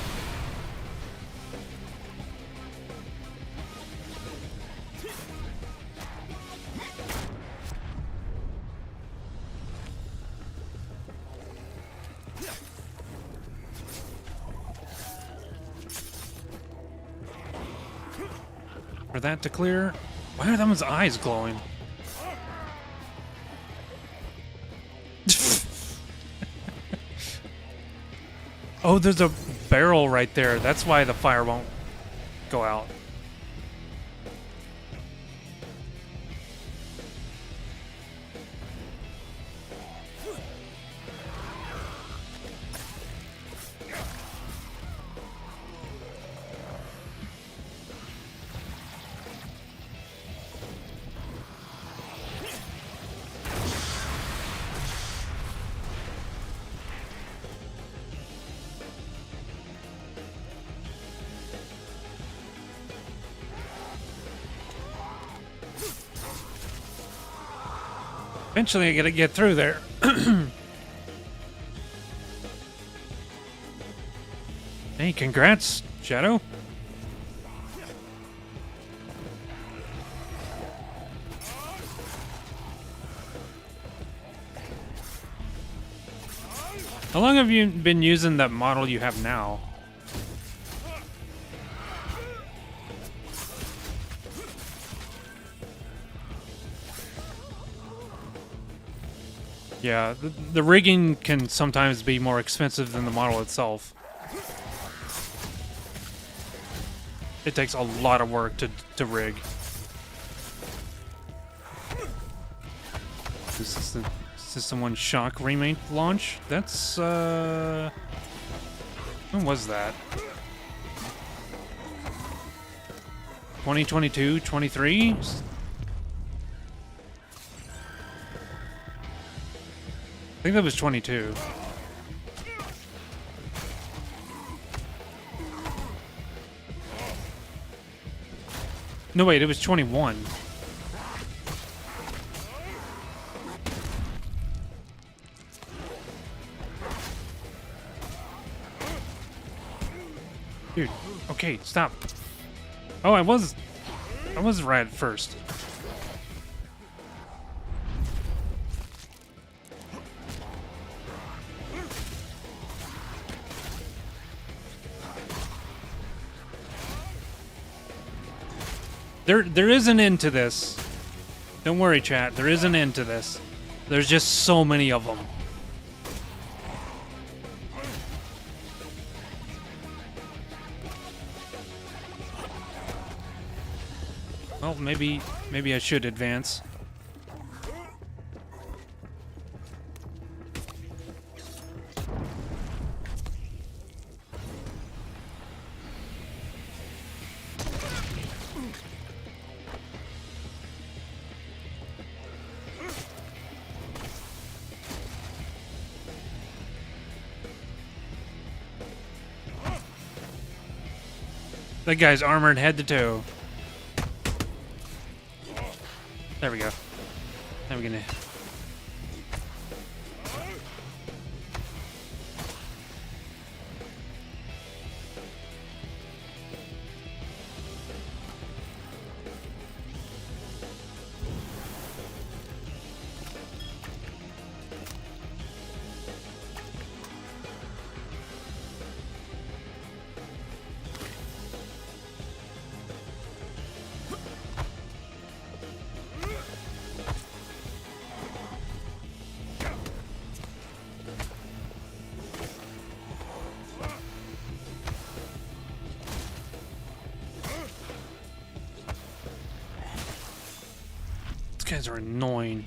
For that to clear, why are those eyes glowing? Oh, there's a barrel right there. That's why the fire won't go out. Eventually I gotta get through there. Hey, congrats, Shadow. How long have you been using that model you have now? Yeah, the rigging can sometimes be more expensive than the model itself. It takes a lot of work to rig. This is the System 1 Shock remake launch. That's when was that? 2022, 23? I think that was 22. No, wait, it was 21. Dude, okay, stop. Oh, I was right at first. There is an end to this. Don't worry, chat. There is an end to this. There's just so many of them. Well, maybe I should advance. That guy's armored head to toe. There we go. Now we're gonna... These guys are annoying.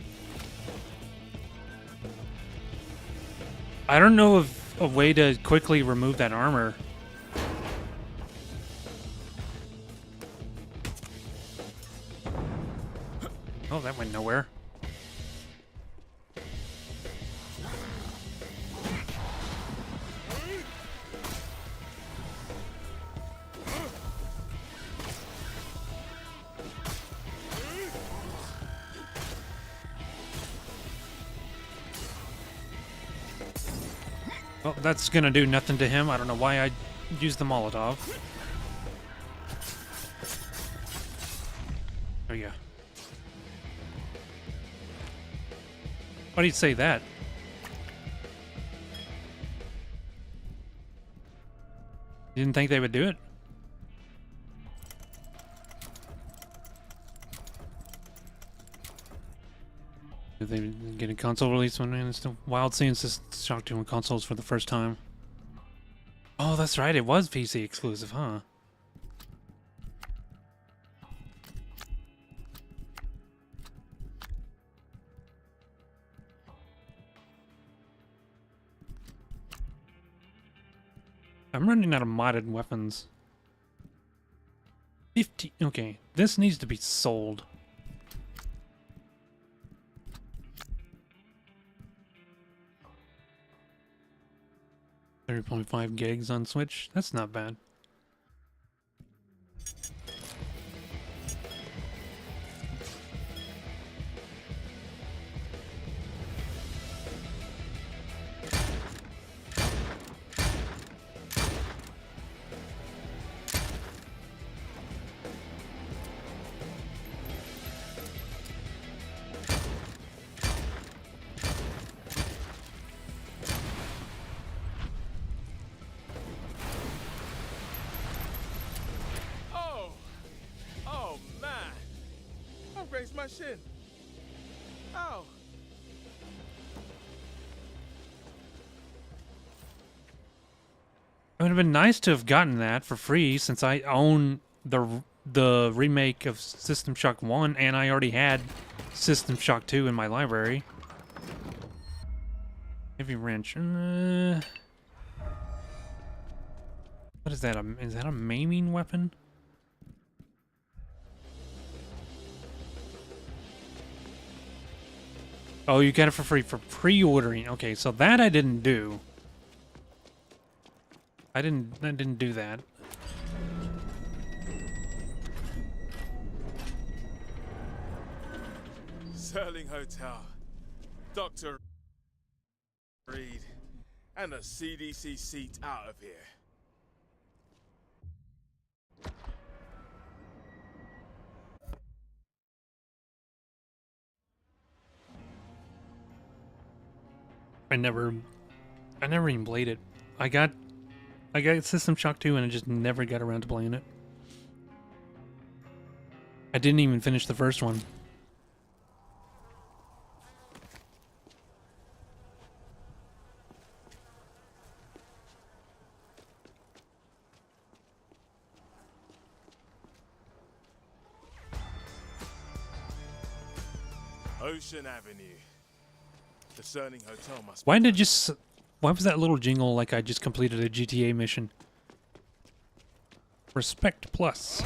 I don't know of a way to quickly remove that armor. Oh, that went nowhere. Well, that's gonna do nothing to him. I don't know why I used the Molotov. Oh yeah. Why do you say that? You didn't think they would do it? Did they get a console release one? And it's still wild seeing System Shock 2 on consoles for the first time. Oh, that's right. It was PC exclusive, huh? I'm running out of modded weapons. 50. Okay, this needs to be sold. 3.5 gigs on Switch. That's not bad. Raise my shin. Ow. It would have been nice to have gotten that for free since I own the remake of System Shock 1 and I already had System Shock 2 in my library. Heavy wrench. What is that? Is that a maiming weapon? Oh, you got it for free for pre-ordering. Okay, so that I didn't do. I didn't do that. Sterling Hotel, Dr. Reed, and a CDC seat out of here. I never even played it. I got System Shock 2 and I just never got around to playing it. I didn't even finish the first one. Ocean Avenue. The Sterling Hotel must. Why was that little jingle like I just completed a GTA mission? Respect Plus.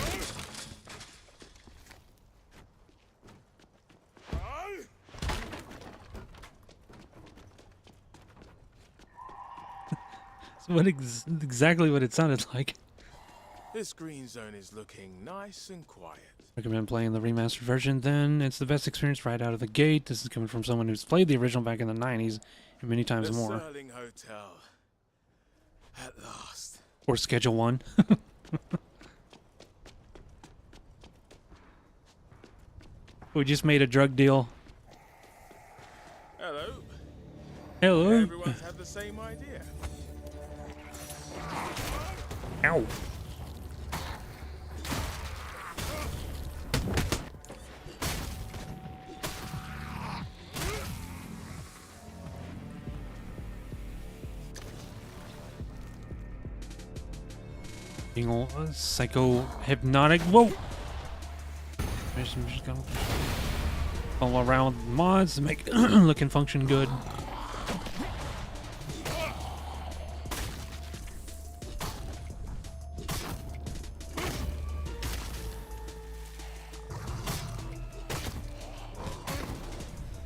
Exactly what it sounded like. This green zone is looking nice and quiet. Recommend playing the remastered version then. It's the best experience right out of the gate. This is coming from someone who's played the original back in the 90s and many times more. The Sterling Hotel. At last. Or Schedule 1. We just made a drug deal. Hello. Hello. Everyone's had the same idea. Ow. Jingle, psycho hypnotic. Whoa! I'm just gonna follow around with mods to make look and function good.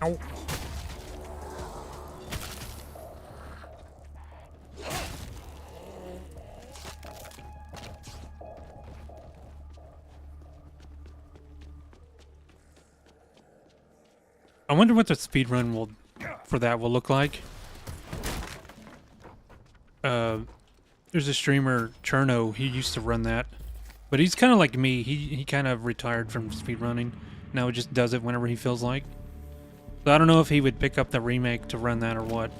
Ow. I wonder what the speedrun for that will look like. There's a streamer, Cherno, he used to run that. But he's kind of like me. He kind of retired from speedrunning. Now he just does it whenever he feels like. So I don't know if he would pick up the remake to run that or what.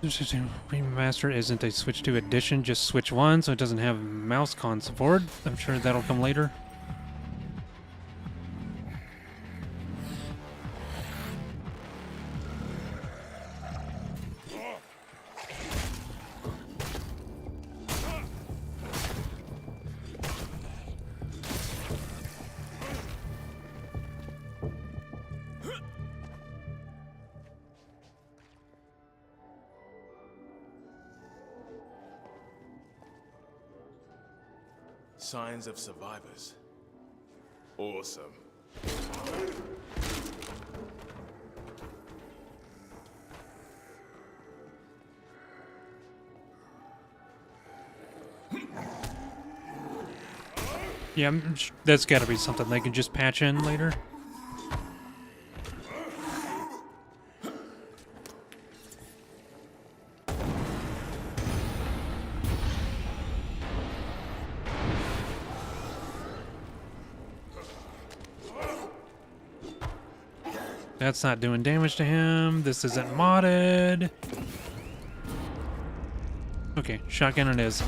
Remaster isn't a Switch 2 edition, just Switch 1, so it doesn't have mouse con support. I'm sure that'll come later. Signs of survivors. Awesome. Yeah, that's gotta be something they can just patch in later. That's not doing damage to him. This isn't modded. Okay, shotgun it is.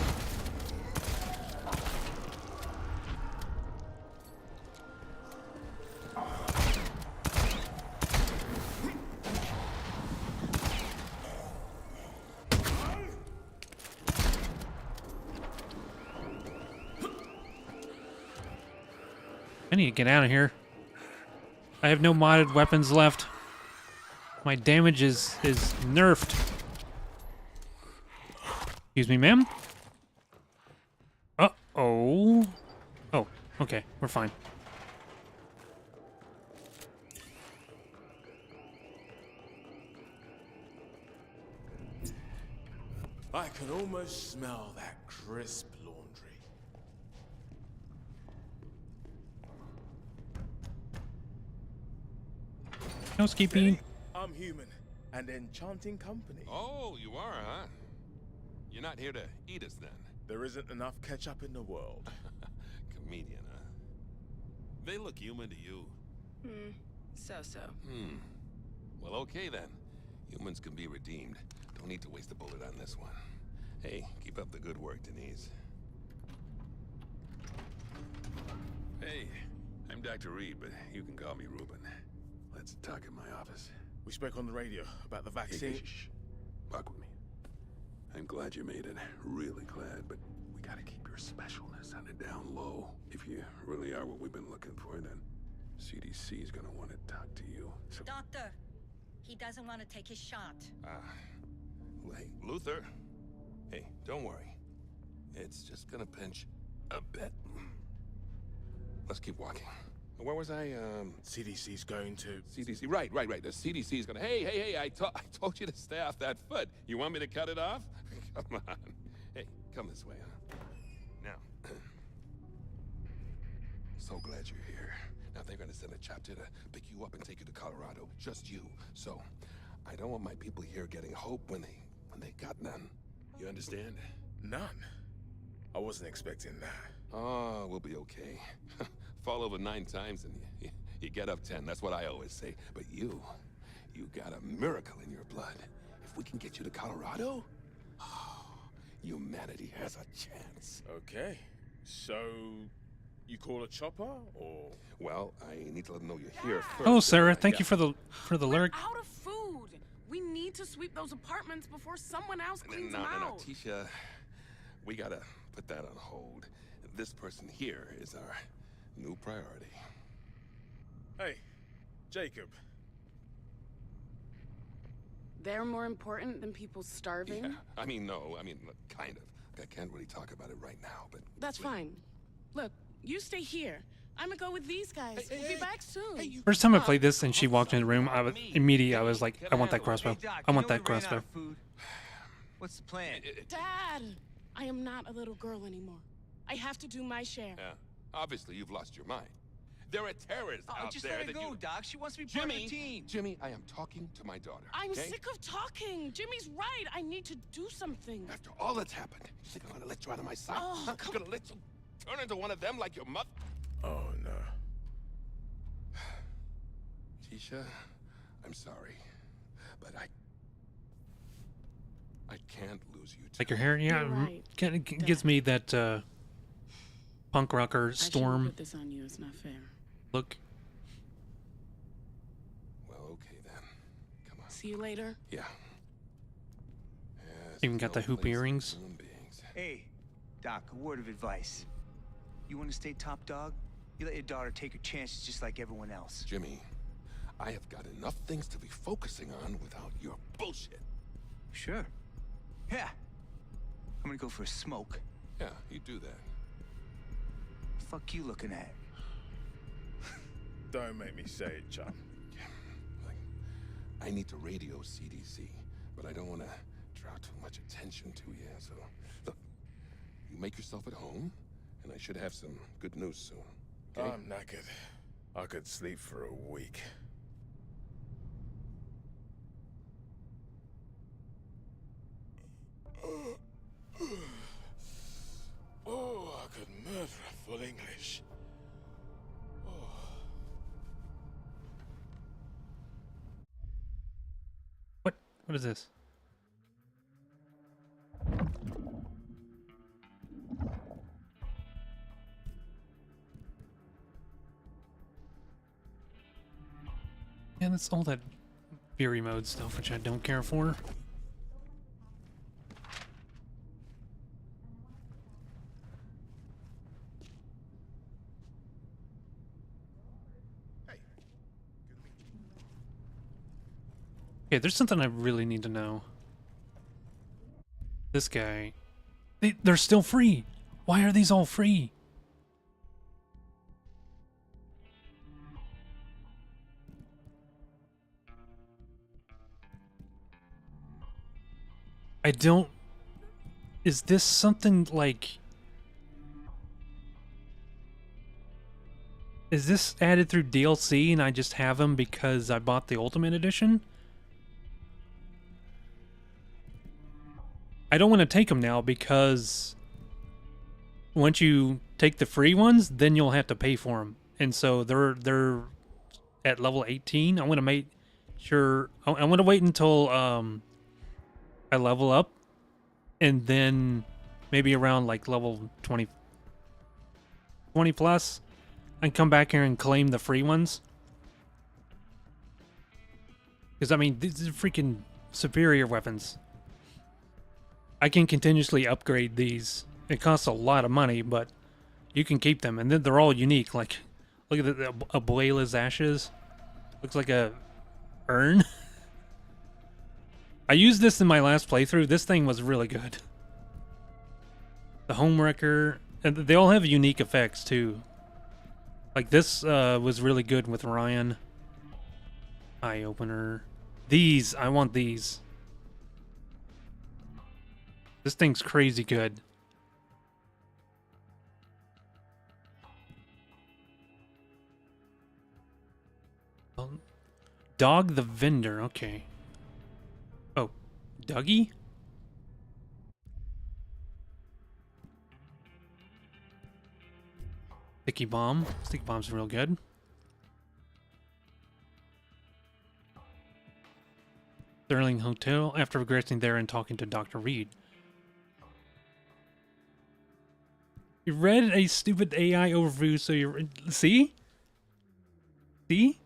I need to get out of here. I have no modded weapons left. My damage is nerfed. Excuse me, ma'am? Uh-oh. Oh, okay, we're fine. I can almost smell that crisp laundry. Housekeeping. I'm human and enchanting company. Oh, you are, huh? You're not here to eat us, then? There isn't enough ketchup in the world. Comedian, huh? They look human to you. So-so. Well, okay then. Humans can be redeemed. Don't need to waste a bullet on this one. Hey, keep up the good work, Denise. Hey, I'm Dr. Reed, but you can call me Ruben. Let's talk in my office. We spoke on the radio about the vaccine. Hey, shh. Walk with me. I'm glad you made it. Really glad, but we gotta keep your specialness on the down low. If you really are what we've been looking for, then CDC's gonna want to talk to you. So Doctor, he doesn't want to take his shot. Hey, Luther. Hey, don't worry. It's just gonna pinch a bit. Let's keep walking. Where was I? CDC's going to... CDC, right. The CDC's gonna... Hey, I told you to stay off that foot. You want me to cut it off? Come on. Hey, come this way, huh? Now. So glad you're here. Now they're gonna send a chapter to pick you up and take you to Colorado. Just you. So, I don't want my people here getting hope when they got none. You understand? None? I wasn't expecting that. Oh, we'll be okay. Fall over 9 times and you get up 10. That's what I always say. But you got a miracle in your blood. If we can get you to Colorado, humanity has a chance. Okay. So, you call a chopper, or...? Well, I need to let them know you're here first. Hello, Sarah. Thank you for the lyric. Out of food. We need to sweep those apartments before someone else cleans them No, out. Tisha. We gotta put that on hold. This person here is our new priority. Hey, Jacob. They're more important than people starving? Yeah, kind of. I can't really talk about it right now, but... That's fine. Look, you stay here. I'm gonna go with these guys. We'll be back soon. First time I played this and she walked in the room, I was like, I want that crossbow. I want that crossbow. What's the plan? Dad! I am not a little girl anymore. I have to do my share. Yeah. Obviously, you've lost your mind. There are terrorists Oh, out just there let her that go, you... Doc. She wants to be part of the team. Jimmy, I am talking to my daughter. I'm okay? sick of talking. Jimmy's right. I need to do something. After all that's happened, you think I'm gonna let you out of my sight? Oh, Huh? I'm gonna let you turn into one of them like your mother? Oh, no. Tisha, I'm sorry, but I can't lose you. Like your hair? Yeah, You're right, kind of gives me that punk rocker I shouldn't Storm put this on you. It's not fair. look. Well, okay then. Come on. See you later. Yeah. Even got the hoop earrings. Hey, Doc, a word of advice. You want to stay top dog? You let your daughter take her chances just like everyone else. Jimmy, I have got enough things to be focusing on without your bullshit. Sure. Yeah. I'm gonna go for a smoke. Yeah, you do that. Fuck you looking at? Don't make me say it, chum. I need to radio CDC, but I don't want to draw too much attention to you, so... Look, you make yourself at home, and I should have some good news soon. Okay? I'm knackered. I could sleep for a week. Oh, I could murder a full English. What is this? Yeah, that's all that Fury mode stuff, which I don't care for. Okay, there's something I really need to know. This guy... They're still free! Why are these all free? I don't... Is this something like... Is this added through DLC and I just have them because I bought the Ultimate Edition? I don't want to take them now because once you take the free ones, then you'll have to pay for them. And so they're at level 18. I want to make sure... I want to wait until I level up, and then maybe around like level 20 plus, I can come back here and claim the free ones. Because I mean, these are freaking superior weapons. I can continuously upgrade these. It costs a lot of money, but you can keep them, and then they're all unique. Like, look at the Abuela's ashes. Looks like a urn. I used this in my last playthrough. This thing was really good. The Homewrecker, and they all have unique effects too. Like this was really good with Ryan. Eye opener. These, I want these. This thing's crazy good. Dog the Vendor, okay. Oh, Dougie? Sticky Bomb. Sticky Bomb's real good. Sterling Hotel, after regressing there and talking to Dr. Reed. You read a stupid AI overview, so you see? See?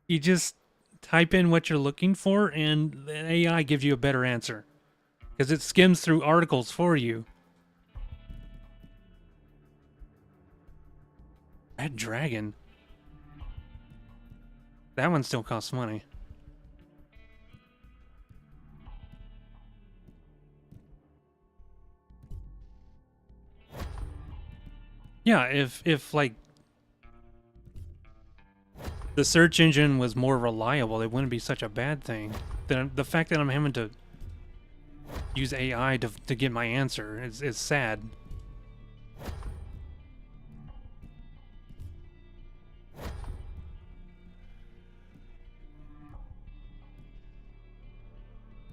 You just type in what you're looking for, and the AI gives you a better answer. Because it skims through articles for you. Red Dragon. That one still costs money. Yeah, if like the search engine was more reliable, it wouldn't be such a bad thing. The fact that I'm having to use AI to get my answer is sad.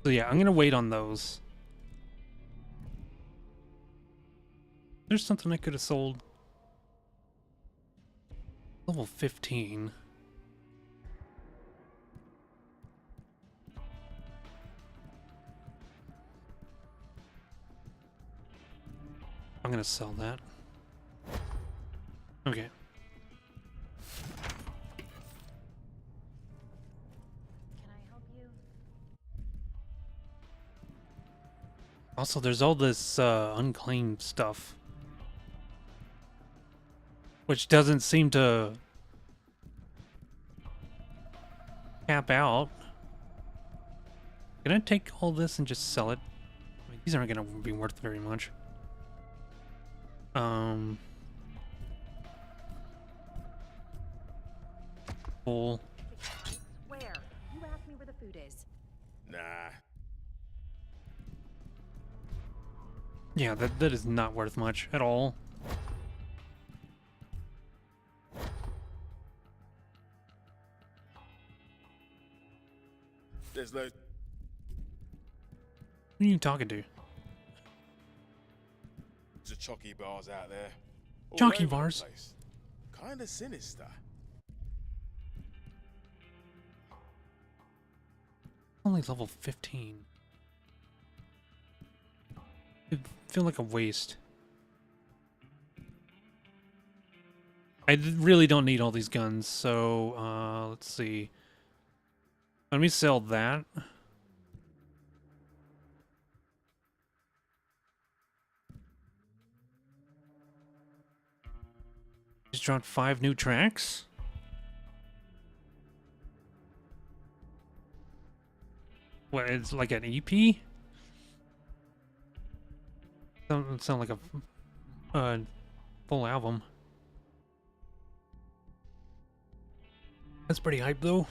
So yeah, I'm gonna wait on those. There's something I could have sold. Level 15. I'm gonna sell that. Okay. Also, there's all this unclaimed stuff, which doesn't seem to cap out. Can I take all this and just sell it? I mean, these aren't gonna be worth very much. Full. Where? You asked me where the food is. Nah. Yeah, that is not worth much at all. There's no. Who are you talking to? There's chalky bars out there. Chalky bars? Kinda sinister. Only level 15. It feel like a waste. I really don't need all these guns, so let's see. Let me sell that. Just dropped 5 new tracks. What, it's like an EP? Doesn't sound like a full album. That's pretty hype though.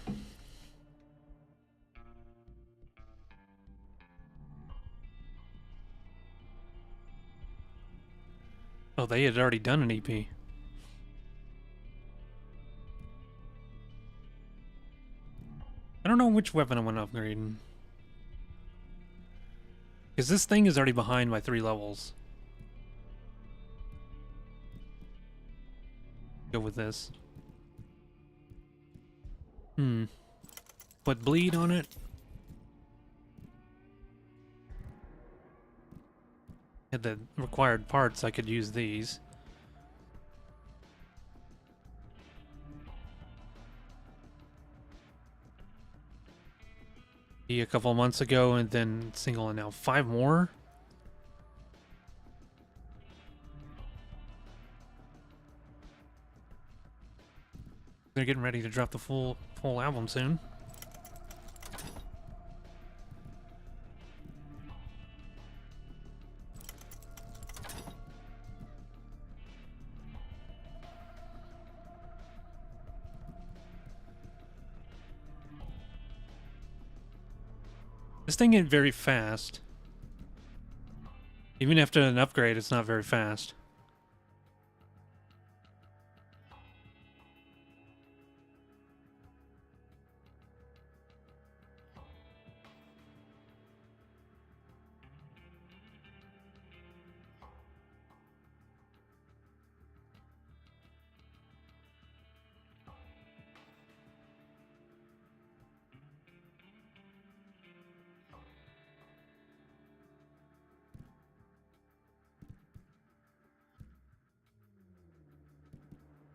Oh, they had already done an EP. I don't know which weapon I want to upgrade. Because this thing is already behind by 3 levels. Go with this. Put bleed on it. Had the required parts, I could use these. A couple months ago, and then single, and now 5 more. They're getting ready to drop the full album soon. This thing ain't very fast. Even after an upgrade, it's not very fast.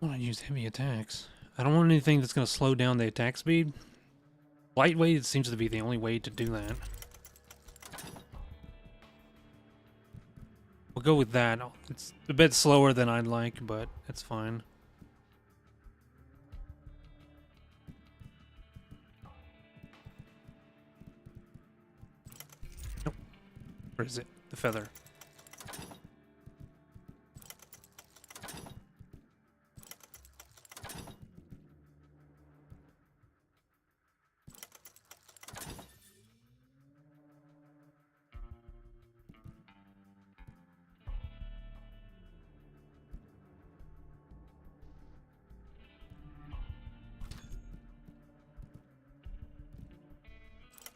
I want to use heavy attacks. I don't want anything that's going to slow down the attack speed. Lightweight seems to be the only way to do that. We'll go with that. It's a bit slower than I'd like, but it's fine. Nope. Where is it? The feather.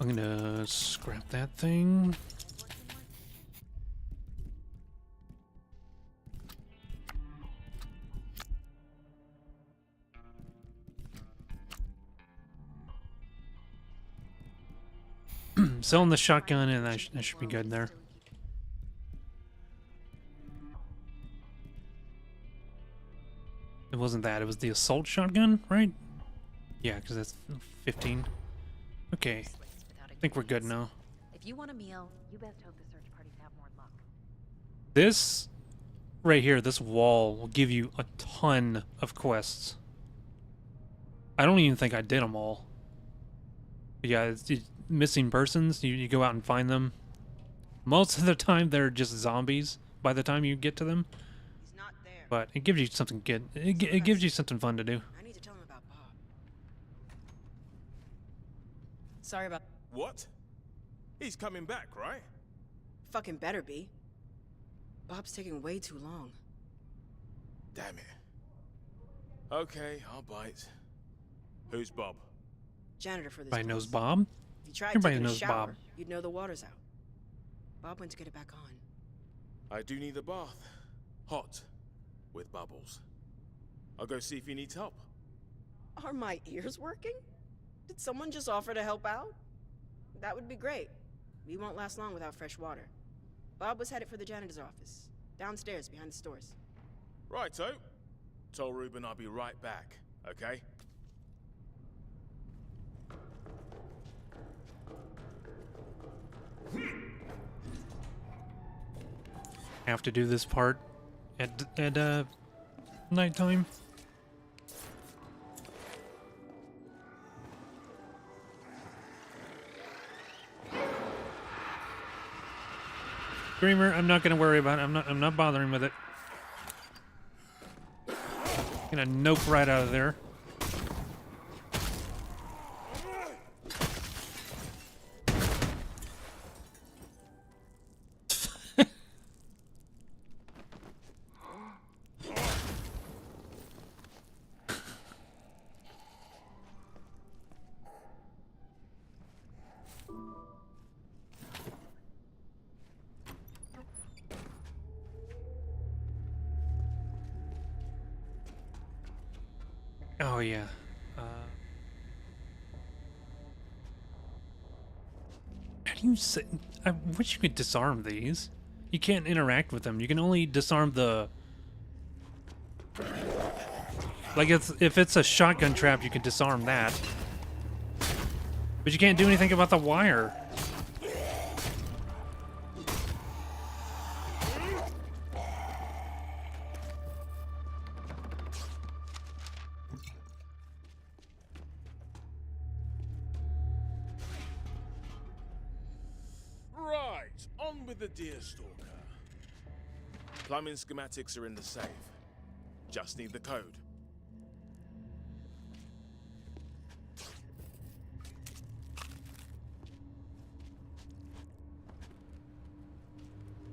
I'm gonna scrap that thing. Selling the shotgun, and that should be good there. It wasn't that. It was the assault shotgun, right? Yeah, because that's 15. Okay. I think we're good now. If you want a meal, you best hope the search parties have more luck. This right here, this wall will give you a ton of quests. I don't even think I did them all. But yeah, it's missing persons. You go out and find them. Most of the time, they're just zombies by the time you get to them. But it gives you something good. It gives you something fun to do. I need to tell him about Bob. Sorry about. What? He's coming back, right? Fucking better be. Bob's taking way too long. Damn it. Okay, I'll bite. Who's Bob? Janitor for this Everybody knows place. Bob. If you tried Everybody taking a knows shower, Bob. you'd know the water's out. Bob went to get it back on. I do need a bath. Hot. With bubbles. I'll go see if he needs help. Are my ears working? Did someone just offer to help out? That would be great. We won't last long without fresh water. Bob was headed for the janitor's office. Downstairs, behind the stores. Righto. Tell Ruben I'll be right back, okay? Have to do this part at nighttime. Screamer, I'm not gonna worry about it. I'm not bothering with it. Gonna nope right out of there. Oh yeah. How do you say? I wish you could disarm these. You can't interact with them. You can only disarm the. Like if it's a shotgun trap, you can disarm that. But you can't do anything about the wire. Right, on with the Deerstalker. Plumbing schematics are in the safe. Just need the code.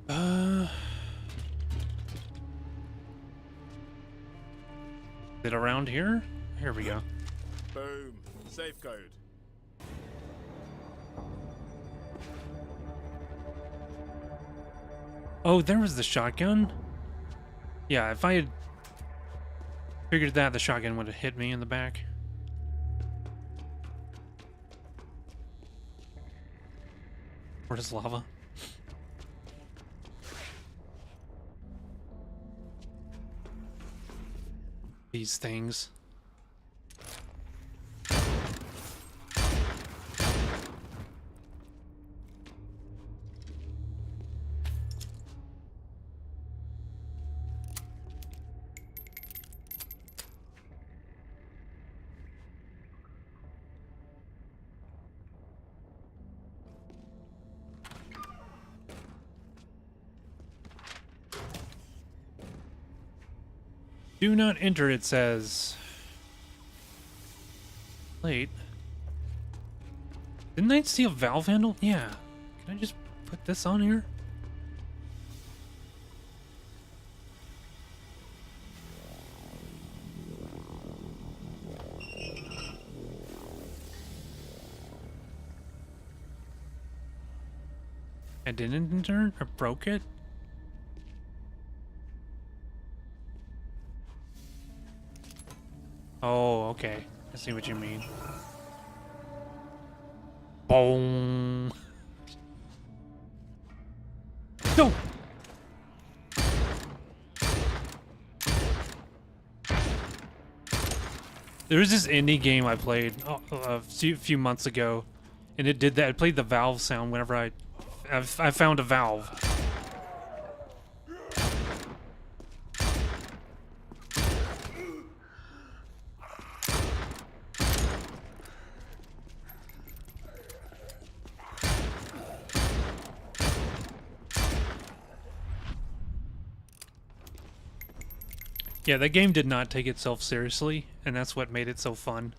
Is it around here? Here we go. Boom. Safe code. Oh, there was the shotgun? Yeah, if I had figured that, the shotgun would have hit me in the back. Where's lava? These things. Do not enter, it says. Wait. Didn't I see a valve handle? Yeah. Can I just put this on here? I didn't enter? I broke it? Oh, okay. I see what you mean. Boom. No! There was this indie game I played a few months ago, and it did that. It played the valve sound whenever I found a valve. Yeah, that game did not take itself seriously, and that's what made it so fun.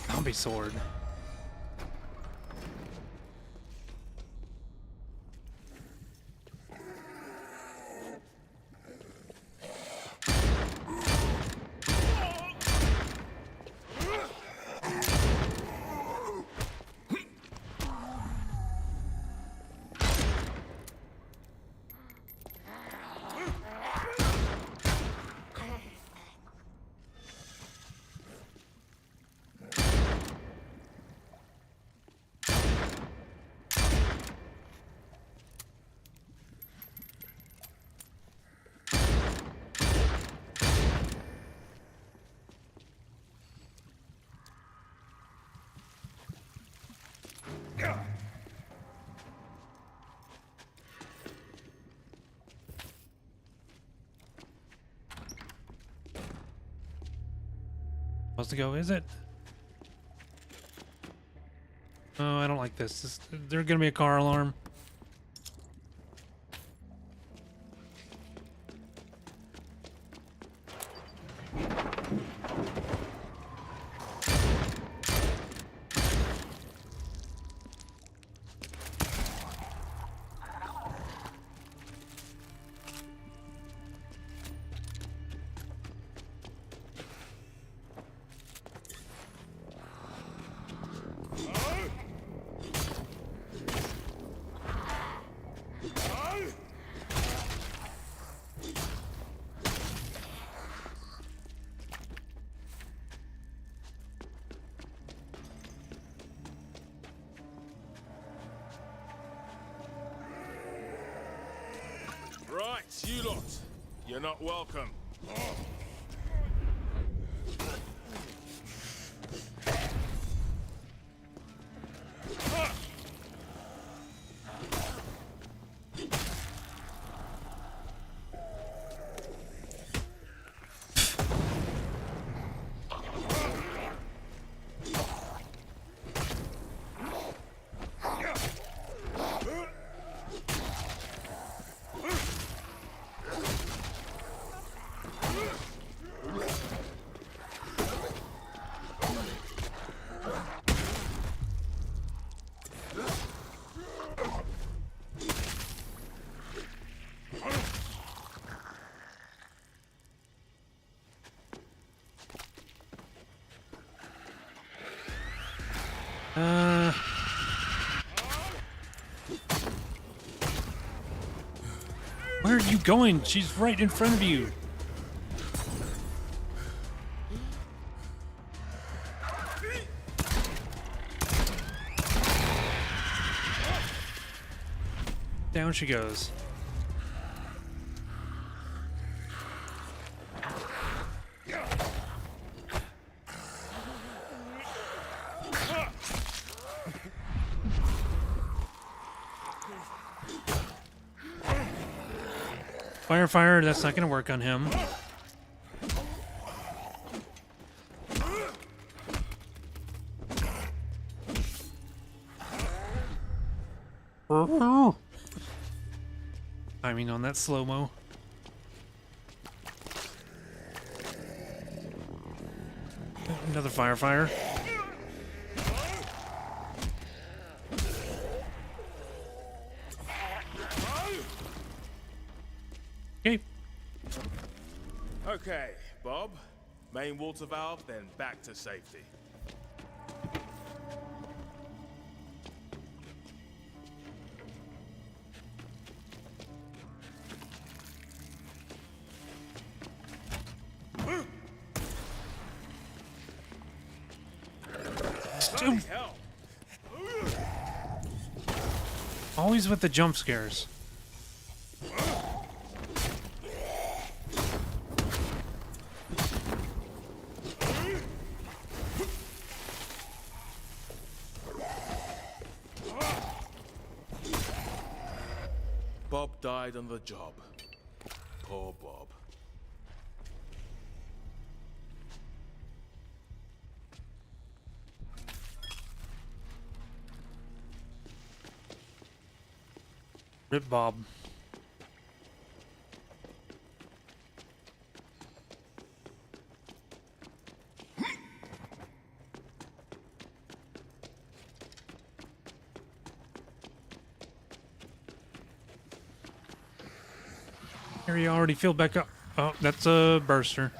Zombie sword. Supposed to go, is it? Oh, I don't like this. There's gonna be a car alarm. Right, you lot. You're not welcome. Where are you going? She's right in front of you. Down she goes. Fire, that's not gonna work on him. Timing on that slow-mo. Another fire. Okay. Okay, Bob. Main water valve, then back to safety. Dude. Always with the jump scares. Bob died on the job. Poor Bob. Rip Bob. Here you already filled back up. Oh, that's a burster.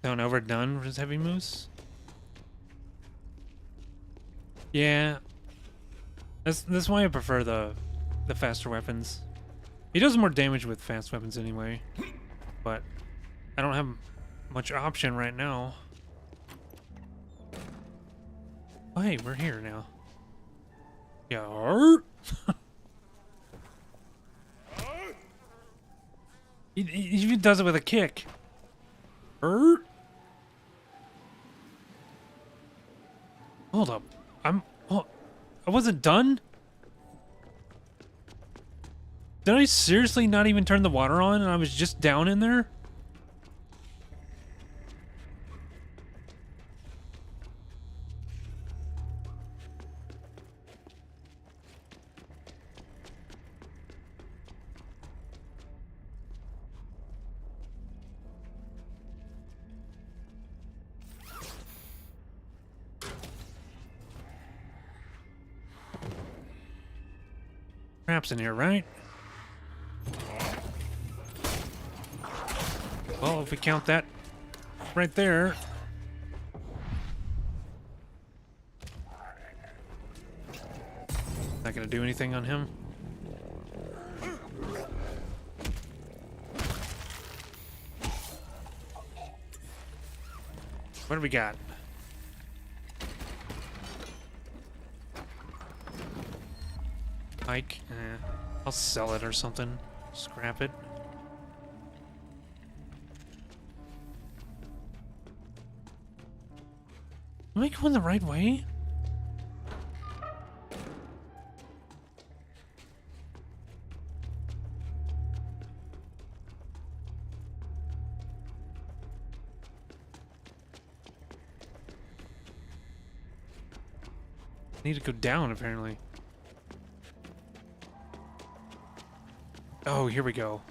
Sound overdone with Heavy Moose? Yeah. That's why I prefer the faster weapons. He does more damage with fast weapons anyway. But I don't have much option right now. Oh hey, we're here now. Yeah. He even does it with a kick. Hold up. I wasn't done? Did I seriously not even turn the water on and I was just down in there? Traps in here, right? Well, if we count that right there. Not gonna do anything on him. What do we got? Pike? I'll sell it or something. Scrap it. Am I going the right way? I need to go down, apparently. Oh, here we go.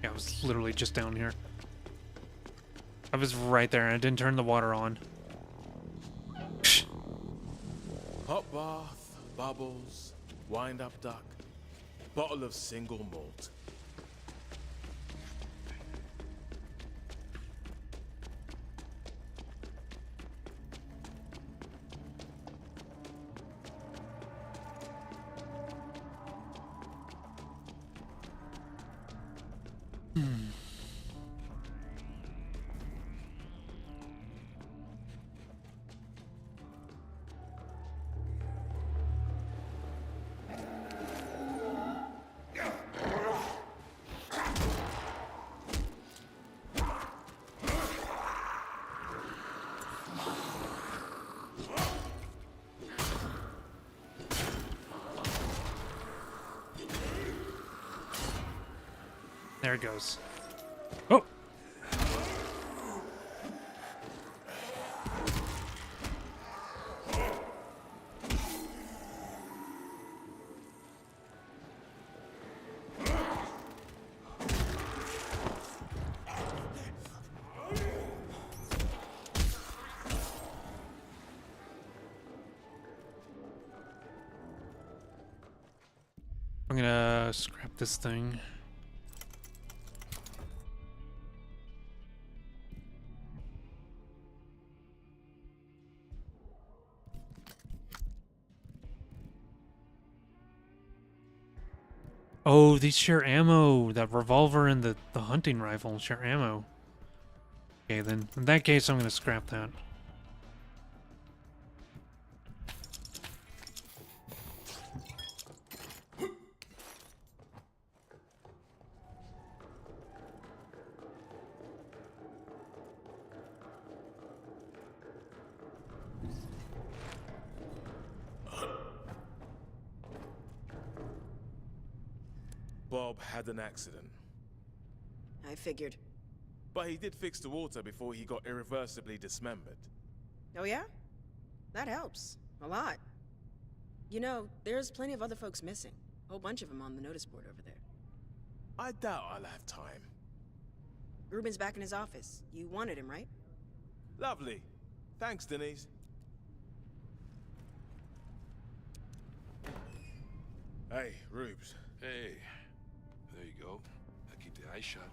Yeah, I was literally just down here. I was right there and I didn't turn the water on. Hot bath, bubbles, wind-up duck, bottle of single malt. There it goes. Oh! I'm gonna scrap this thing. Oh, these share ammo. That revolver and the hunting rifle share ammo. Okay, then in that case, I'm going to scrap that. Bob had an accident. I figured. But he did fix the water before he got irreversibly dismembered. Oh yeah? That helps. A lot. You know, there's plenty of other folks missing. A whole bunch of them on the notice board over there. I doubt I'll have time. Ruben's back in his office. You wanted him, right? Lovely. Thanks, Denise. Hey, Rubes. Hey. There you go. Now keep the eyes shut.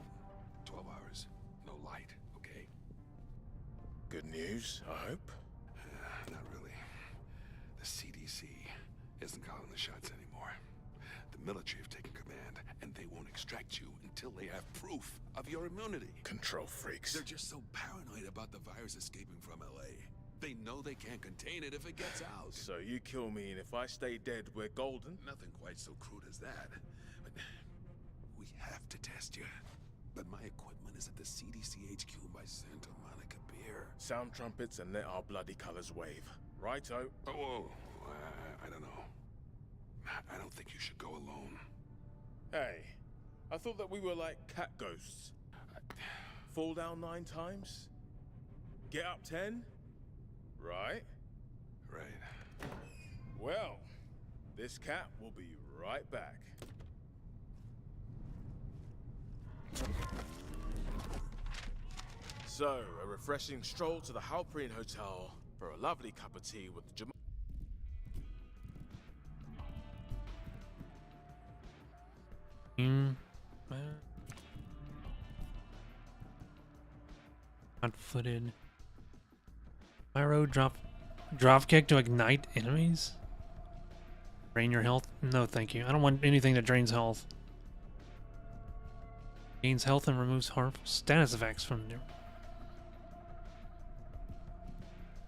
12 hours. No light, okay? Good news, I hope. Not really. The CDC isn't calling the shots anymore. The military have taken command, and they won't extract you until they have proof of your immunity. Control freaks. They're just so paranoid about the virus escaping from LA. They know they can't contain it if it gets out. So you kill me, and if I stay dead, we're golden? Nothing quite so crude as that. But we have to test you. But my equipment is at the CDC HQ by Santa Monica Pier. Sound trumpets and let our bloody colors wave. Righto. Oh, I don't know. I don't think you should go alone. Hey, I thought that we were like cat ghosts. Fall down 9 times? Get up 10? Right? Right. Well, this cat will be right back. So, a refreshing stroll to the Halprin Hotel for a lovely cup of tea with Jamal. Hot-footed. Pyro drop kick to ignite enemies. Drain your health? No, thank you. I don't want anything that drains health. Gains health and removes harmful status effects from there.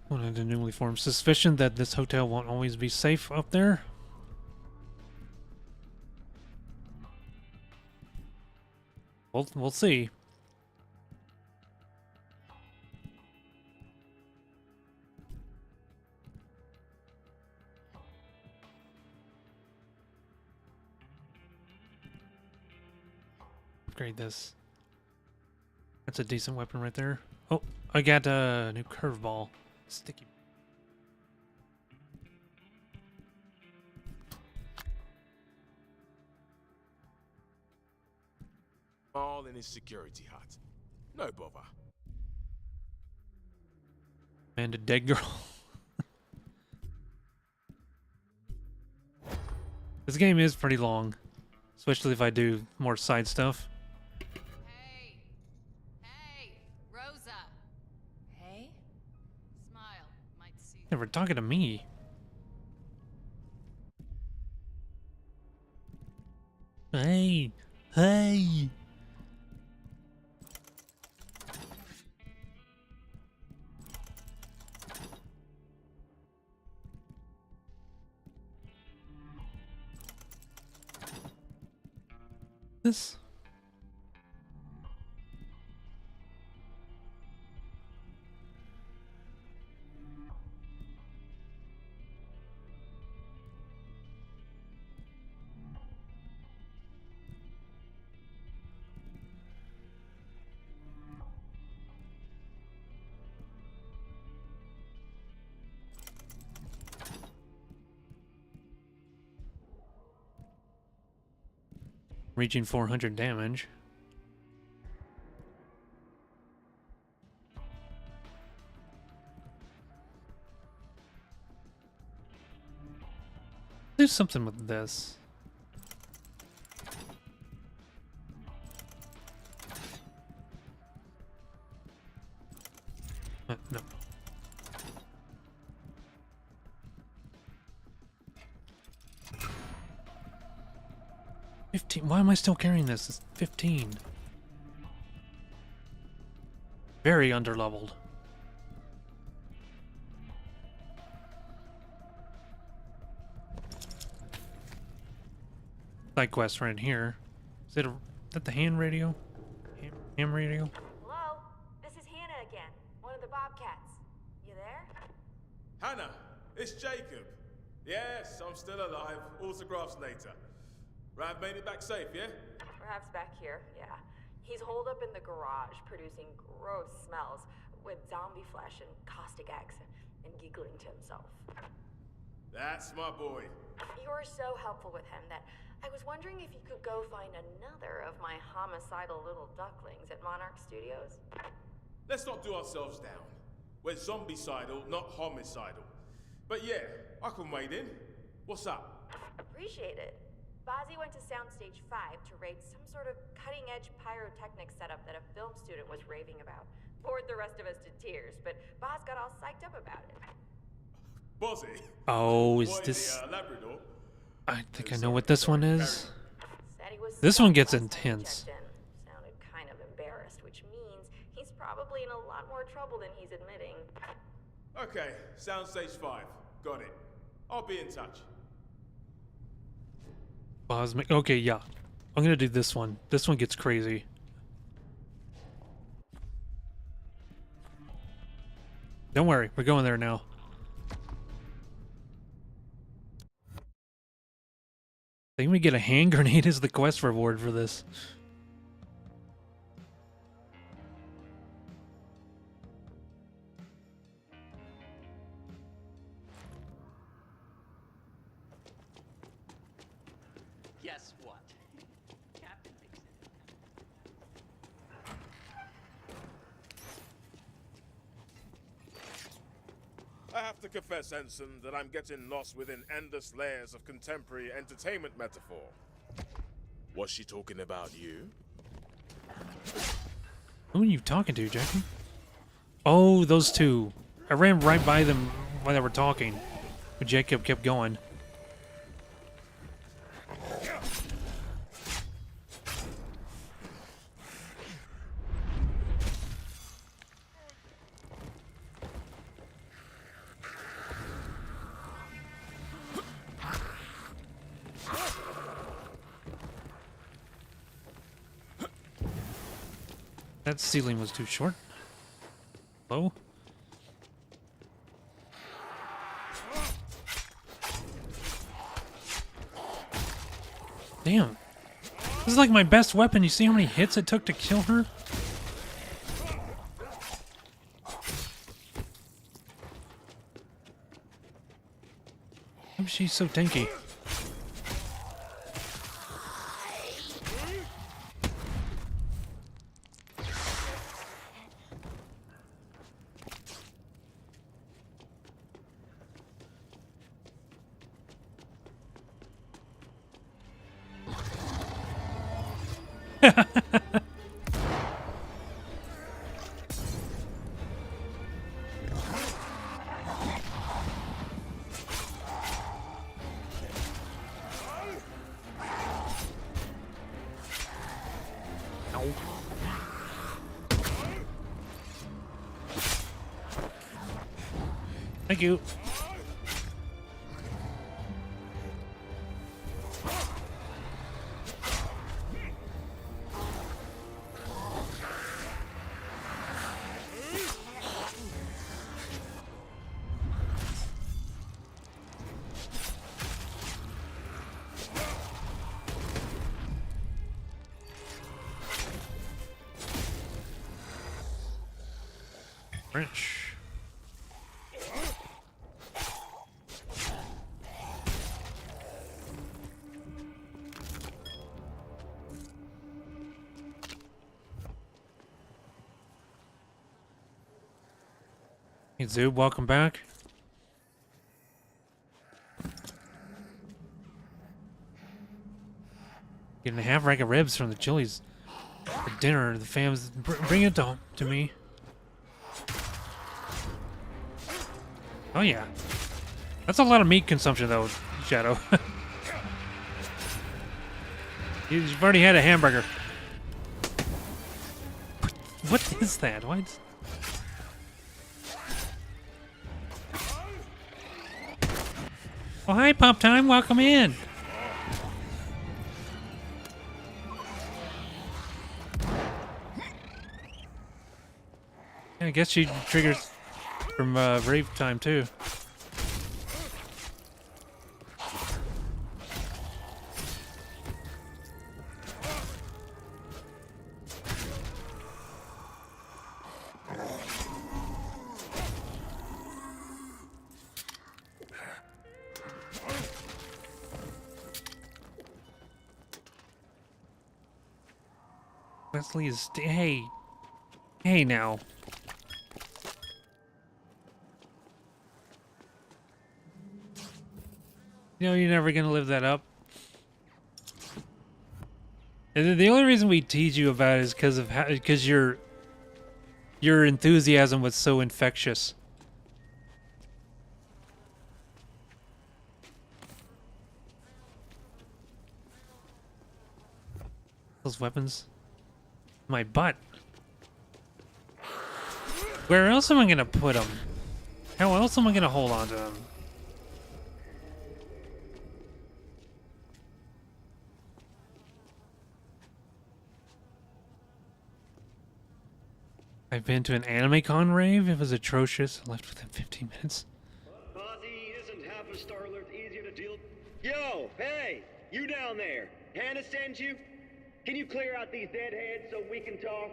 One of the newly formed suspicion that this hotel won't always be safe up there. We'll see. Upgrade this. That's a decent weapon right there. Oh, I got a new curveball. Sticky. All in his security hut. No bother. And a dead girl. This game is pretty long, especially if I do more side stuff. Hey, Rosa. Hey? Smile. Might see. They were talking to me. Hey. this? Reaching 400 damage. Do something with this. No. Why am I still carrying this? It's 15. Very underleveled. Side quest right here. Is that the hand radio? Ham radio? Hello? This is Hannah again. One of the Bobcats. You there? Hannah, it's Jacob. Yes, I'm still alive. Autographs later. Rav made it back safe, yeah? Perhaps back here, yeah. He's holed up in the garage, producing gross smells with zombie flesh and caustic accent and giggling to himself. That's my boy. You were so helpful with him that I was wondering if you could go find another of my homicidal little ducklings at Monarch Studios. Let's not do ourselves down. We're zombie-cidal, not homicidal. But yeah, I can wade in. What's up? Appreciate it. Bozzy went to Soundstage 5 to raid some sort of cutting-edge pyrotechnics setup that a film student was raving about. Bored the rest of us to tears, but Boz got all psyched up about it. Bozzy? Oh, is Boy, this... the, Labrador? I think I know what this one is. Said he was This one gets stuck last time he intense. checked in. Sounded kind of embarrassed, which means he's probably in a lot more trouble than he's admitting. Okay, Soundstage 5. Got it. I'll be in touch. Okay, yeah. I'm gonna do this one. This one gets crazy. Don't worry, we're going there now. I think we get a hand grenade as the quest reward for this. Guess what? Captain makes it. I have to confess, Ensign, that I'm getting lost within endless layers of contemporary entertainment metaphor. Was she talking about you? Who are you talking to, Jackie? Oh, those two. I ran right by them while they were talking. But Jacob kept going. That ceiling was too short. Low. Damn. This is like my best weapon. You see how many hits it took to kill her? How is she so tanky? Thank you. French. Hey Zoob, welcome back. Getting a half rack of ribs from the Chili's for dinner. The fams bring it to me. Oh yeah, that's a lot of meat consumption though, Shadow. You've already had a hamburger. What is that? Why? Oh hi, Pop Time. Welcome in. I guess she triggers from rave time too. Wesley is hey now. You know you're never gonna live that up. And the only reason we tease you about it is because your enthusiasm was so infectious. Those weapons. My butt. Where else am I gonna put them? How else am I gonna hold on to them? I've been to an anime con rave. It was atrocious. I left within 15 minutes. Fozzie, isn't half a Star-Lord easier to deal? Yo, hey, you down there. Hannah sent you? Can you clear out these deadheads so we can talk?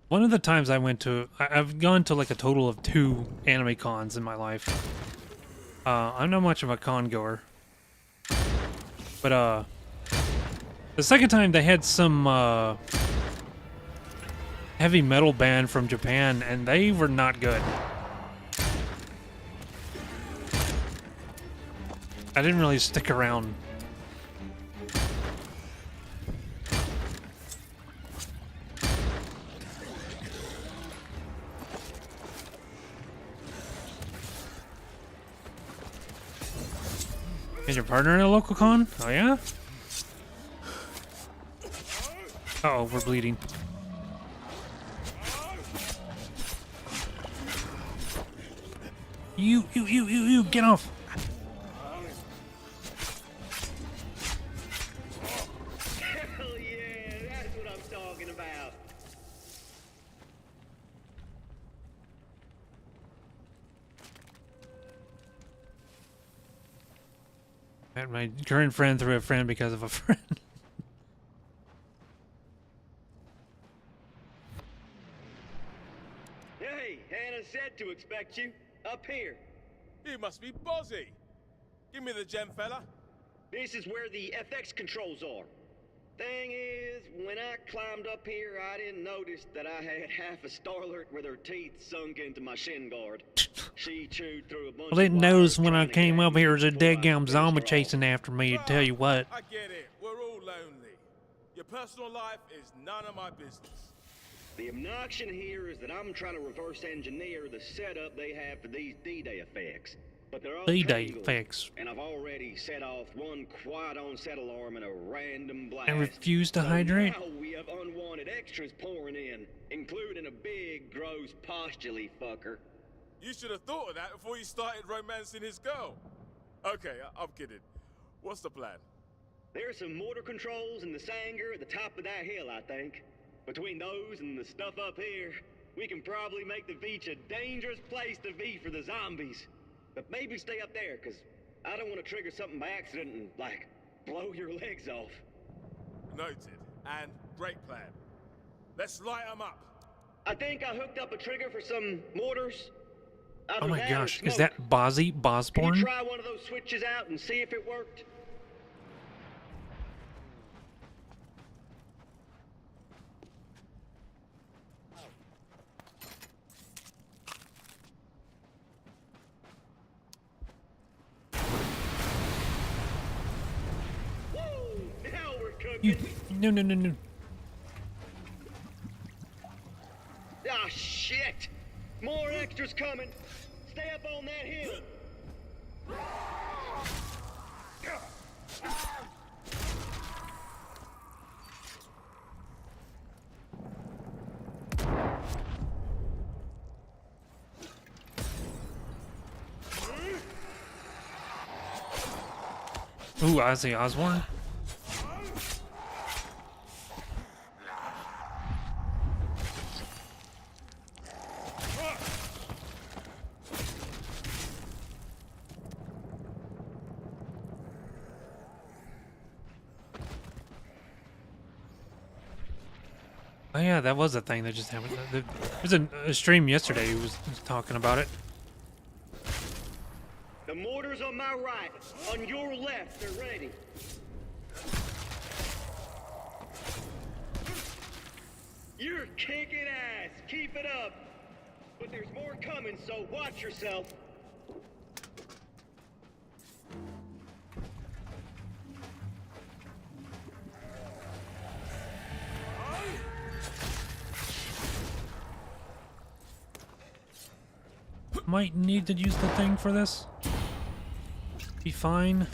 One of the times I went to, I've gone to like a total of 2 anime cons in my life. I'm not much of a con goer. But the second time they had some heavy metal band from Japan and they were not good. I didn't really stick around. Is your partner in a local con? Oh yeah? Uh-oh, we're bleeding. You, get off! Hell yeah, that's what I'm talking about. Met my current friend through a friend because of a friend. Hey, Hannah said to expect you. Up here. You must be Bozzy. Give me the gem, fella. This is where the FX controls are. Thing is, when I climbed up here, I didn't notice that I had half a Star-Lord with her teeth sunk into my shin guard. She chewed through a bunch Well, it of knows wires when I trying to came get up here, there's a before I dead gum pissed zombie her off. chasing after me, to tell you what. I get it. We're all lonely. Your personal life is none of my business. The obnoxion here is that I'm trying to reverse engineer the setup they have for these D-Day effects. But they're all D-Day triangles, effects. and I've already set off one quiet on-set alarm and a random blast. I refuse to So hydrate. now we have unwanted extras pouring in, including a big, gross, postulate fucker. You should have thought of that before you started romancing his girl. Okay, I'm kidding. What's the plan? There's some motor controls in the Sanger at the top of that hill, I think. Between those and the stuff up here, we can probably make the beach a dangerous place to be for the zombies. But maybe stay up there, because I don't want to trigger something by accident and, like, blow your legs off. Noted. And great plan. Let's light 'em up. I think I hooked up a trigger for some mortars. Oh my Either that or gosh, is smoke. that Bozzy Can Bosborn? you try one of those switches out and see if it worked? Woo! Now we're cooking. You, no. Ah, shit! More extras coming. Stay up on that hill. Ooh, Ozzy Osbourne. Oh yeah, that was a thing that just happened. There was a stream yesterday who was talking about it. The mortars on my right, on your left, they're ready. You're kicking ass. Keep it up. But there's more coming, so watch yourself. Might need to use the thing for this. Be fine.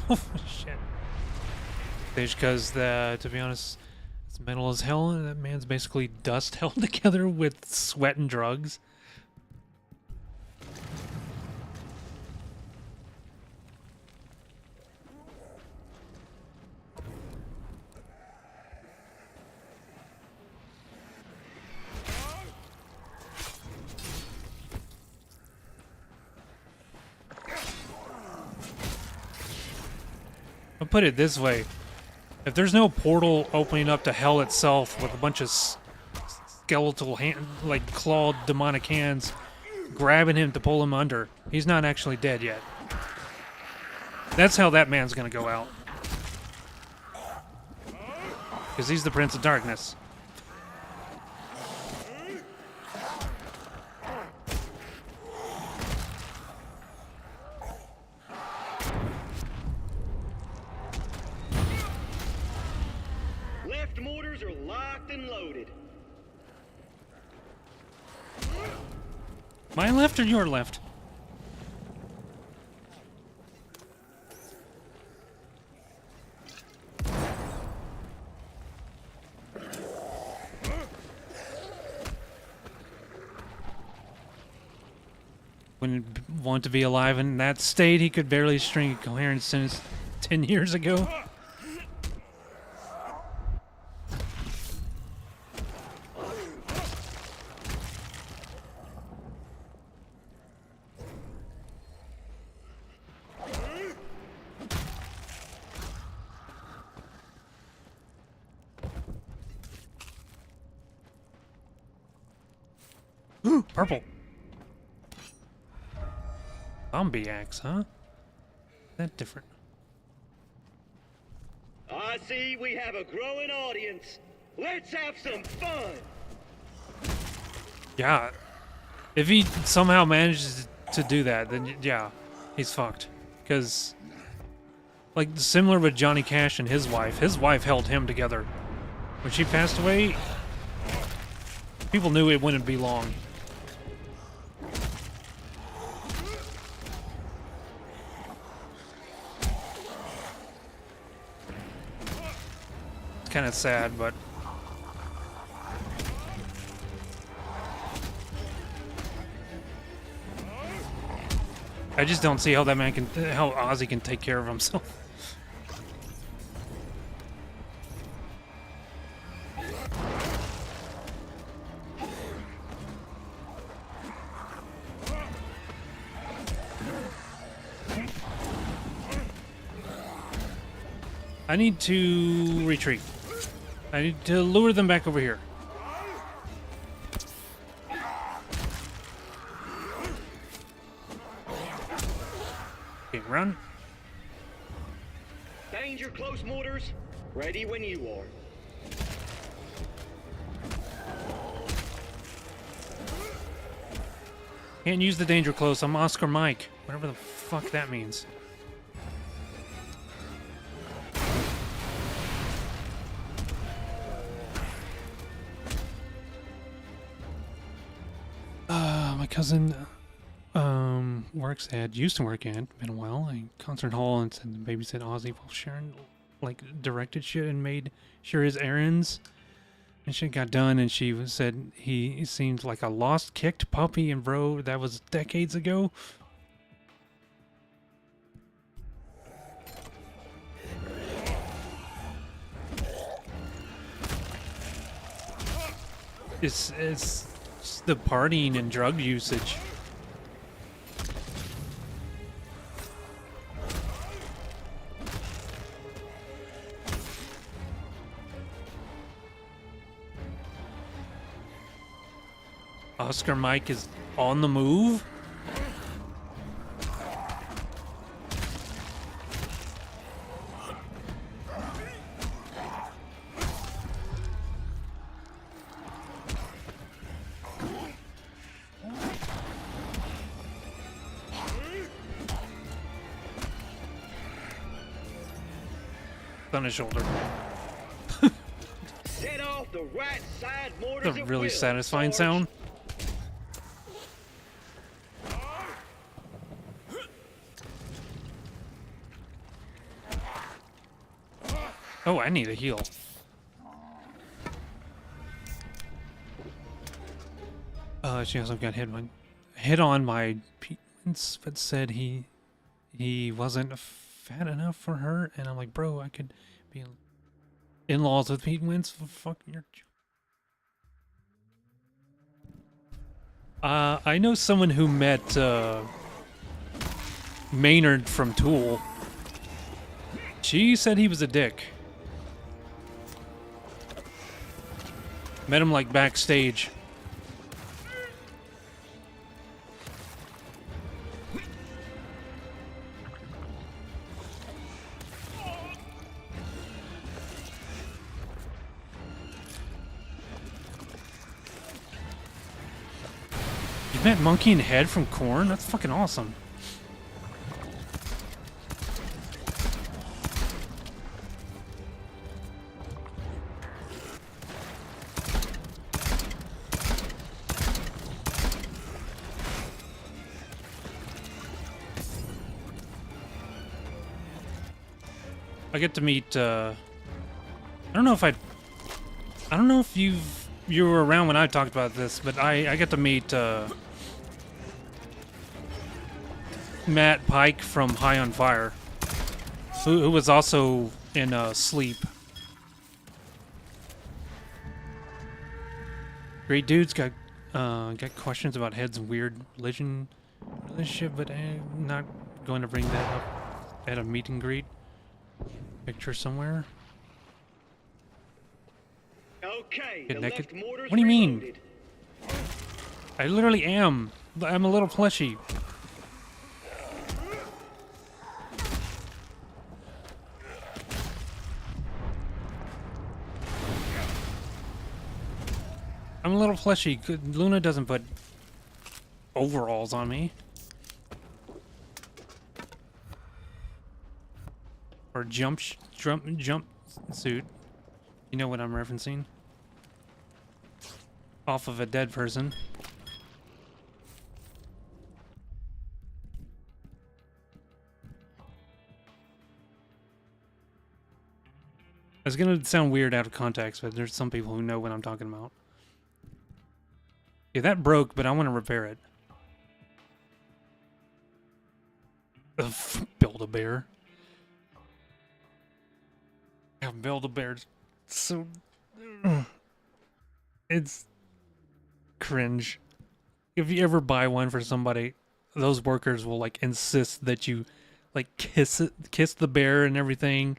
Oh shit. Because to be honest, it's metal as hell, and that man's basically dust held together with sweat and drugs. I'll put it this way. If there's no portal opening up to hell itself with a bunch of skeletal like clawed demonic hands grabbing him to pull him under, he's not actually dead yet. That's how that man's gonna go out. Because he's the Prince of Darkness. Left mortars are locked and loaded. My left or your left? Wouldn't want to be alive in that state. He could barely string a coherent sentence 10 years ago. Purple. Zombie axe, huh? That different. I see we have a growing audience. Let's have some fun. Yeah. If he somehow manages to do that, then yeah, he's fucked. Because, like, similar with Johnny Cash and his wife held him together. When she passed away, people knew it wouldn't be long. It's kind of sad, but I just don't see how that man can, how Ozzy can take care of himself. I need to retreat. I need to lure them back over here. Okay, run. Danger close, mortars. Ready when you are. Can't use the danger close. I'm Oscar Mike. Whatever the fuck that means. My cousin used to work at, been a while, a concert hall, and said babysit Ozzy while Sharon like directed shit and made sure his errands and shit got done, and she said he seemed like a lost kicked puppy, and bro, that was decades ago. It's the partying and drug usage. Oscar Mike is on the move. On his shoulder. Set off the right side mortars. That's a really satisfying sound. Oh, I need a heal. She also got hit on by Pete Wentz, but said he wasn't fat enough for her, and I'm like, bro, I could be in-laws with Pete Wentz. Fuck your. I know someone who met Maynard from Tool. She said he was a dick. Met him like backstage. You met Monkey and Head from Korn? That's fucking awesome. I get to meet, I don't know if you were around when I talked about this, but I get to meet, Matt Pike from High on Fire, who was also in, Sleep. Great dudes, got questions about Head's weird relationship, but I'm not going to bring that up at a meet and greet. Picture somewhere. Okay. Get naked. What do you mean? I literally am. I'm a little plushie. I'm a little plushie. Luna doesn't put overalls on me. Or jump suit. You know what I'm referencing. Off of a dead person. It's gonna sound weird out of context, but there's some people who know what I'm talking about. Yeah, that broke, but I want to repair it. Build-A-Bear. Yeah, Build-A-Bear's so... It's cringe. If you ever buy one for somebody, those workers will like insist that you like kiss the bear and everything.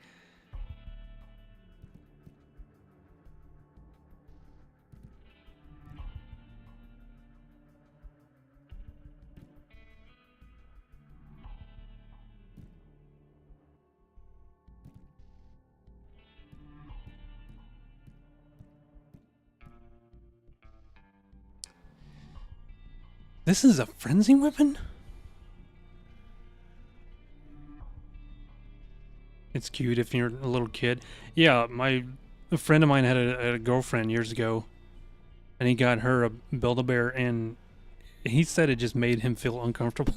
This is a frenzy weapon? It's cute if you're a little kid. Yeah, a friend of mine had a girlfriend years ago, and he got her a Build-A-Bear, and he said it just made him feel uncomfortable.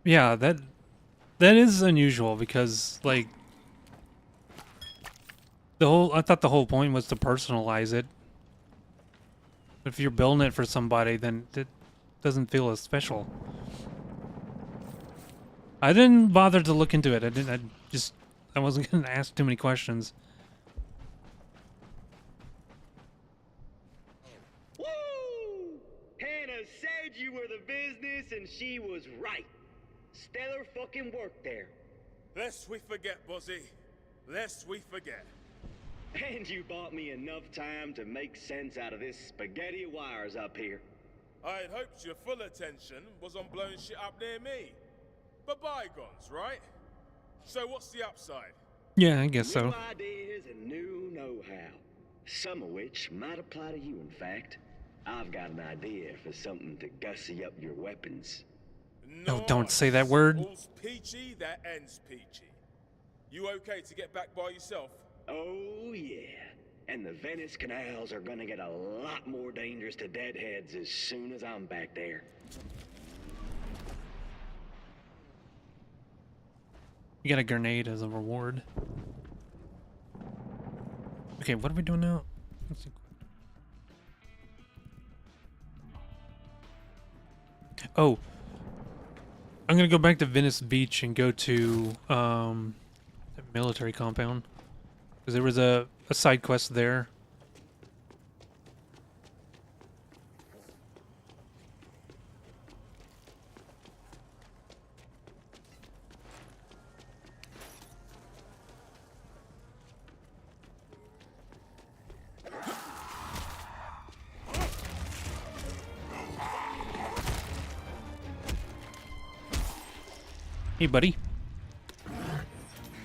Yeah, that is unusual because like I thought the whole point was to personalize it. If you're building it for somebody, then it doesn't feel as special. I didn't bother to look into it. I wasn't gonna ask too many questions. Woo! Hannah said you were the business, and she was right. Stellar fucking work there. Lest we forget, Buzzy. Lest we forget. And you bought me enough time to make sense out of this spaghetti of wires up here. I had hoped your full attention was on blowing shit up near me. But bygones, right? So what's the upside? Yeah, I guess so. New ideas and new know-how. Some of which might apply to you, in fact. I've got an idea for something to gussy up your weapons. Oh, don't say that word. All's peachy, that ends peachy. You okay to get back by yourself? Oh, yeah. And the Venice canals are gonna get a lot more dangerous to deadheads as soon as I'm back there. You got a grenade as a reward. Okay, what are we doing now? Let's see. Oh. I'm gonna go back to Venice Beach and go to the military compound. Because there was a side quest there. Hey, buddy.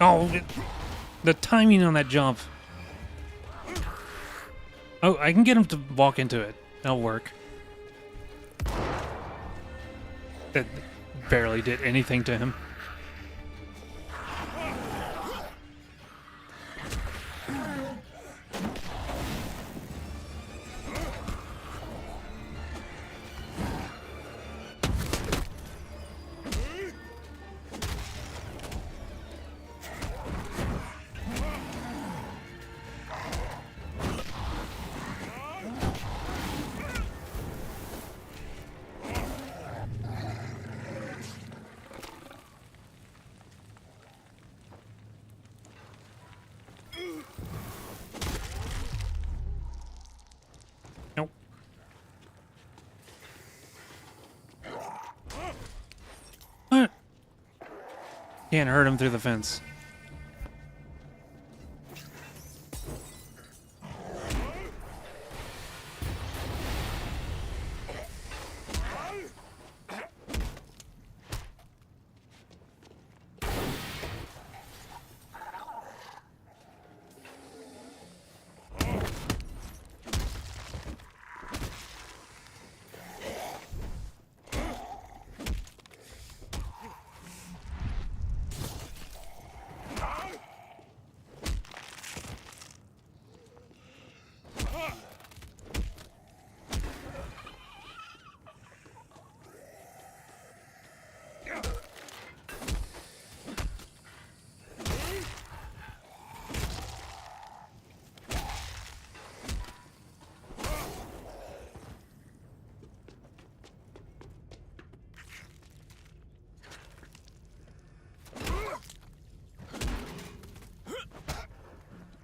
Oh, the timing on that jump. Oh, I can get him to walk into it. That'll work. That barely did anything to him. What? Can't hurt him through the fence.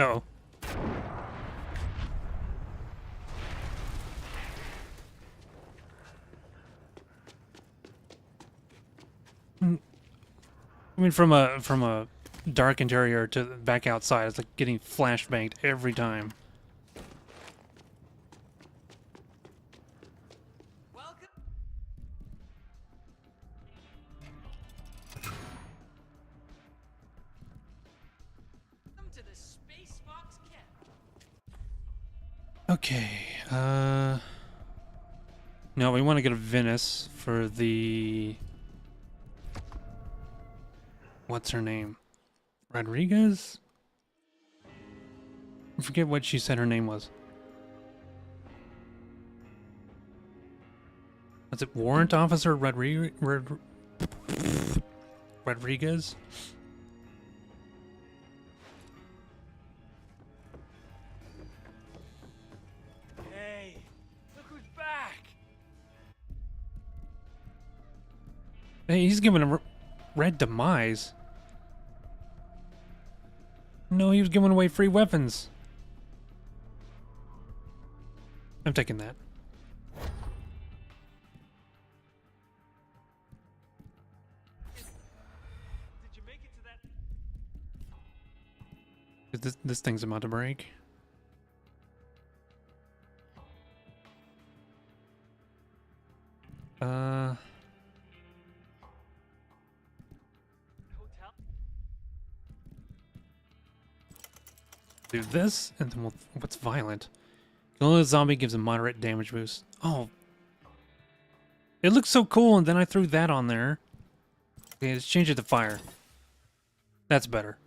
Oh. I mean, from a dark interior to back outside, it's like getting flashbanged every time. Okay, no, we want to go to Venice for the... What's her name? Rodriguez? I forget what she said her name was. Was it Warrant Officer Rodriguez? Hey, look who's back! Hey, he's giving a red demise. No, he was giving away free weapons. I'm taking that. Did you make it to that? This thing's about to break. Do this, and then what's violent? Killing a zombie gives a moderate damage boost. Oh. It looks so cool, and then I threw that on there. Okay, let's change it to fire. That's better.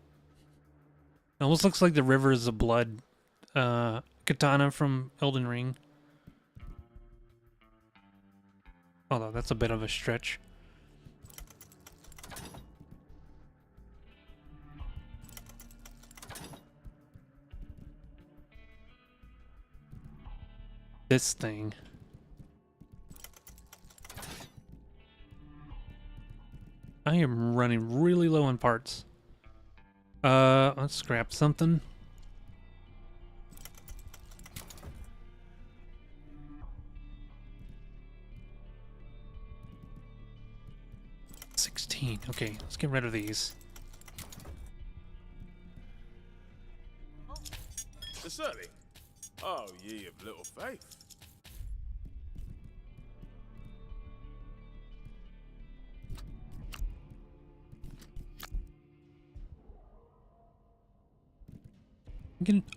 It almost looks like the Rivers of Blood katana from Elden Ring. Although that's a bit of a stretch. This thing. I am running really low on parts. Let's scrap something. Okay, let's get rid of these. Certainly. Oh, ye of little faith.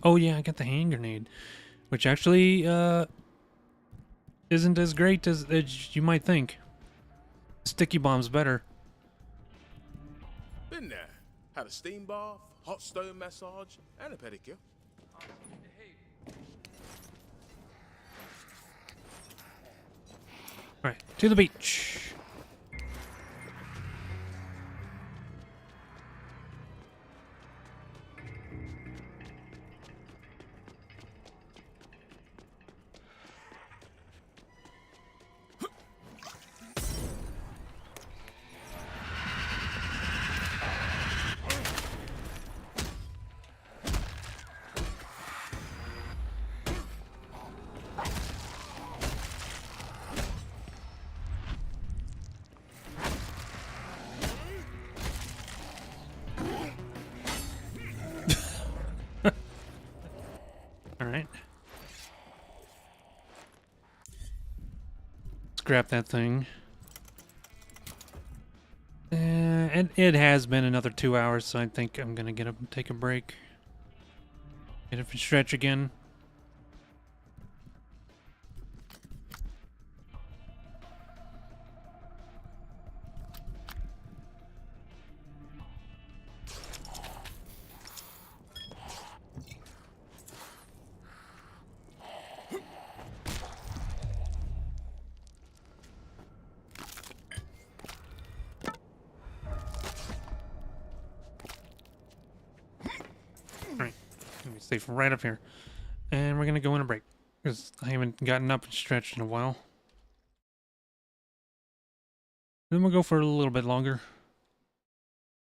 Oh yeah, I got the hand grenade, which actually isn't as great as you might think. Sticky bomb's better. Been there. Had a steam bath, hot stone massage, and a pedicure. All right, to the beach. Scrap that thing. And it has been another 2 hours, so I think I'm gonna take a break. Get a stretch again. Stay right up here. And we're gonna go in a break, because I haven't gotten up and stretched in a while. Then we'll go for a little bit longer.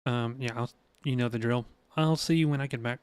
Yeah, you know the drill. I'll see you when I get back.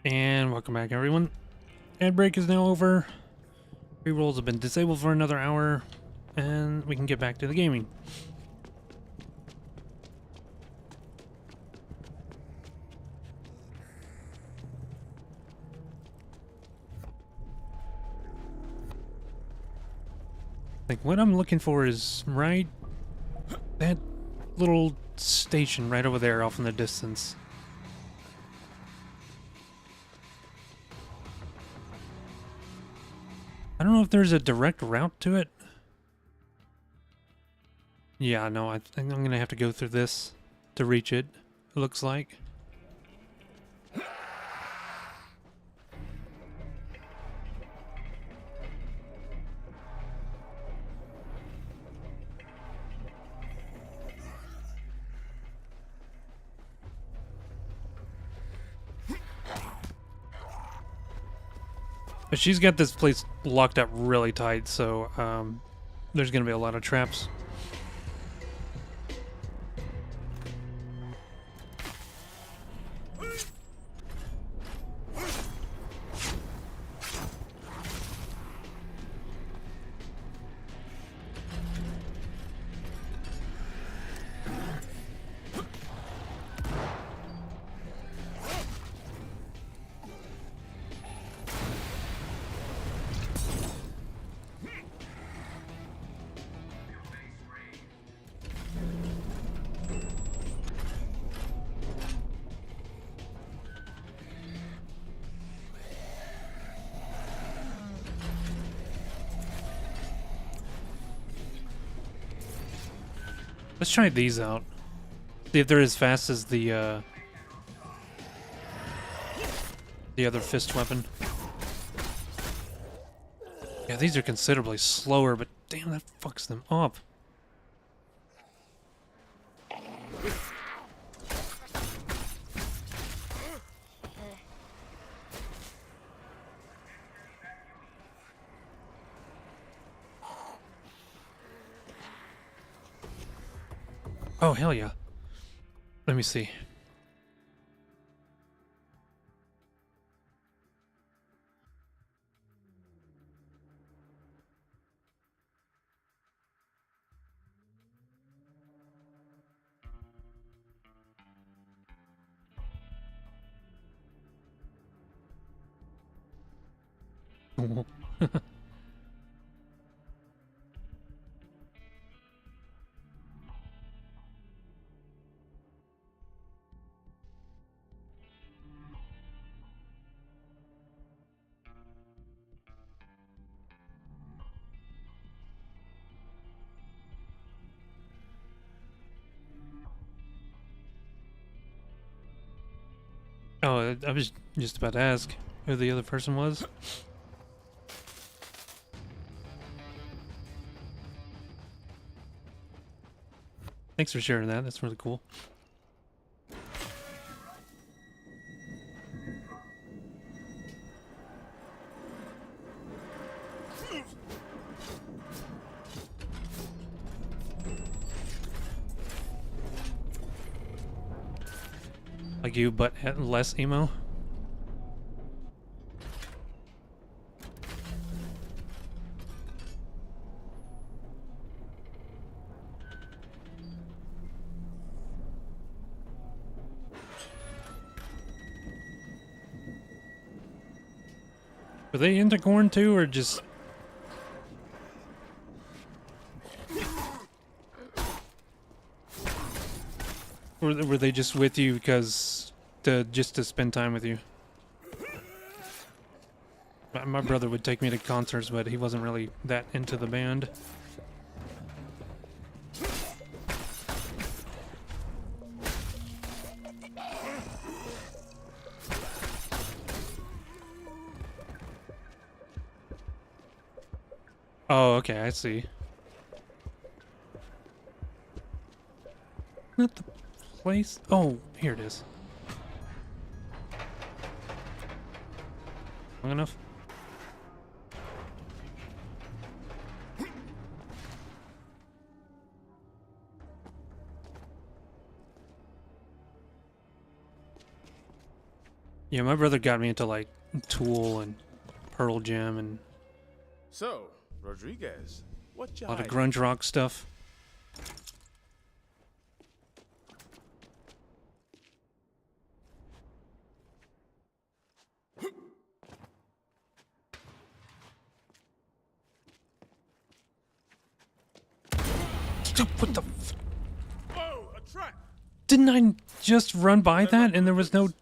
And welcome back, everyone. Ad break is now over. Rerolls have been disabled for another hour, and we can get back to the gaming. Like, what I'm looking for is right that little station right over there off in the distance. I don't know if there's a direct route to it. Yeah, no, I think I'm gonna have to go through this to reach it, it looks like. But she's got this place locked up really tight, so there's gonna be a lot of traps. Let's try these out. See if they're as fast as the other fist weapon. Yeah, these are considerably slower, but damn, that fucks them up. Oh, hell yeah. Let me see. Oh, I was just about to ask who the other person was. Thanks for sharing that. That's really cool. Like you, but less emo. Were they into corn too, or just... Were they just with you because just to spend time with you? My brother would take me to concerts, but he wasn't really that into the band. Oh, okay, I see. Not the place. Oh, here it is. Long enough? Yeah, my brother got me into like Tool and Pearl Jam and So, Rodriguez, what you a lot of hiding? grunge rock stuff. What the? Whoa, a trap! Didn't I just run by that and there was no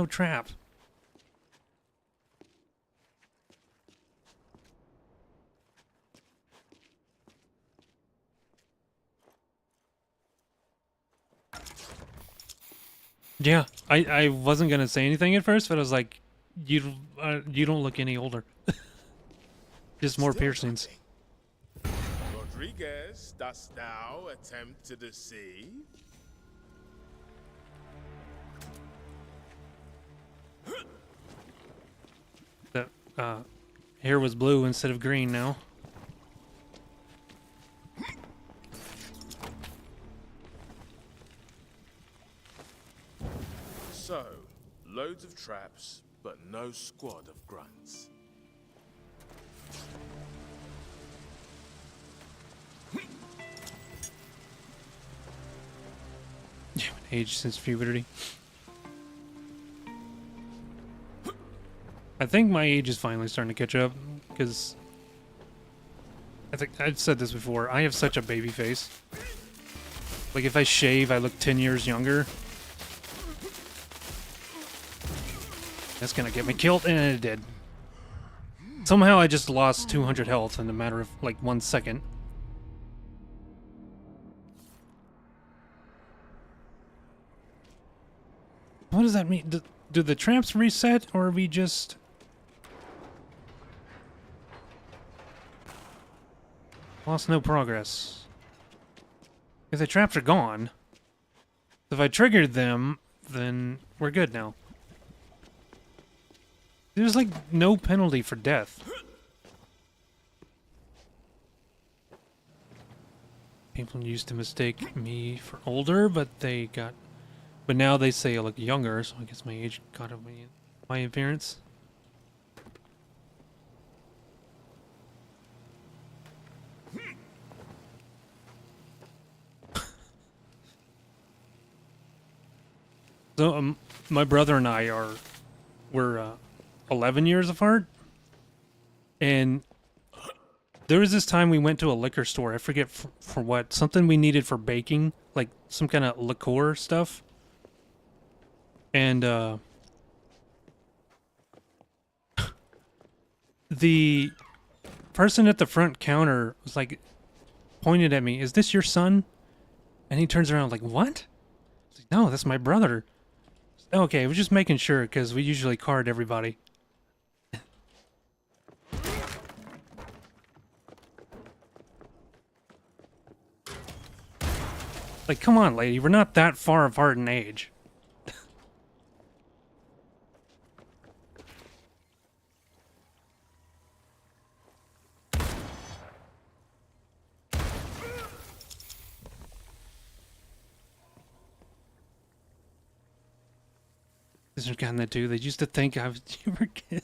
trap? Yeah, I wasn't gonna say anything at first, but I was like, you don't look any older. Just more piercings. Rodriguez, dost thou attempt to deceive? That hair was blue instead of green now. So, loads of traps, but no squad of grunts. Yeah, aged since puberty. I think my age is finally starting to catch up, because I think I've said this before. I have such a baby face. Like if I shave, I look 10 years younger. That's gonna get me killed, and it did. Somehow I just lost 200 health in a matter of like 1 second. What does that mean? Do the traps reset, or are we just... lost no progress? If the traps are gone, if I triggered them, then we're good now. There's like no penalty for death. People used to mistake me for older, but now they say I look younger, so I guess my age caught up with my appearance. So my brother and I we're 11 years apart, and there was this time we went to a liquor store. I forget for what, something we needed for baking, like some kind of liqueur stuff. And the person at the front counter was like, pointed at me, "Is this your son?" And he turns around like, "What?" I was like, "No, that's my brother." Okay, I was just making sure, because we usually card everybody. Like, come on, lady, we're not that far apart in age. This is kind of too. They used to think I was you were kid.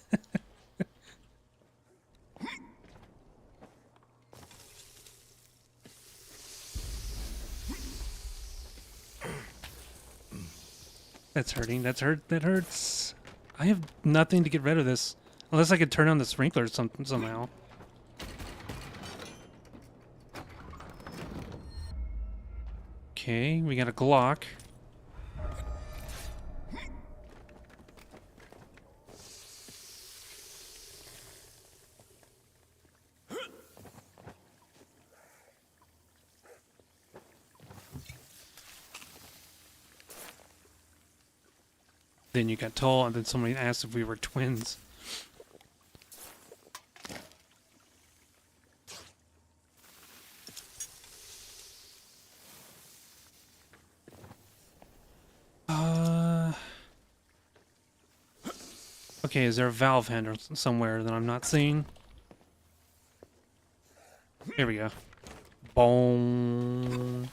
That's hurting. That hurts. I have nothing to get rid of this, unless I could turn on the sprinklers somehow. Okay, we got a Glock. Then you got tall, and then somebody asked if we were twins. Okay, is there a valve handle somewhere that I'm not seeing? Here we go. Boom.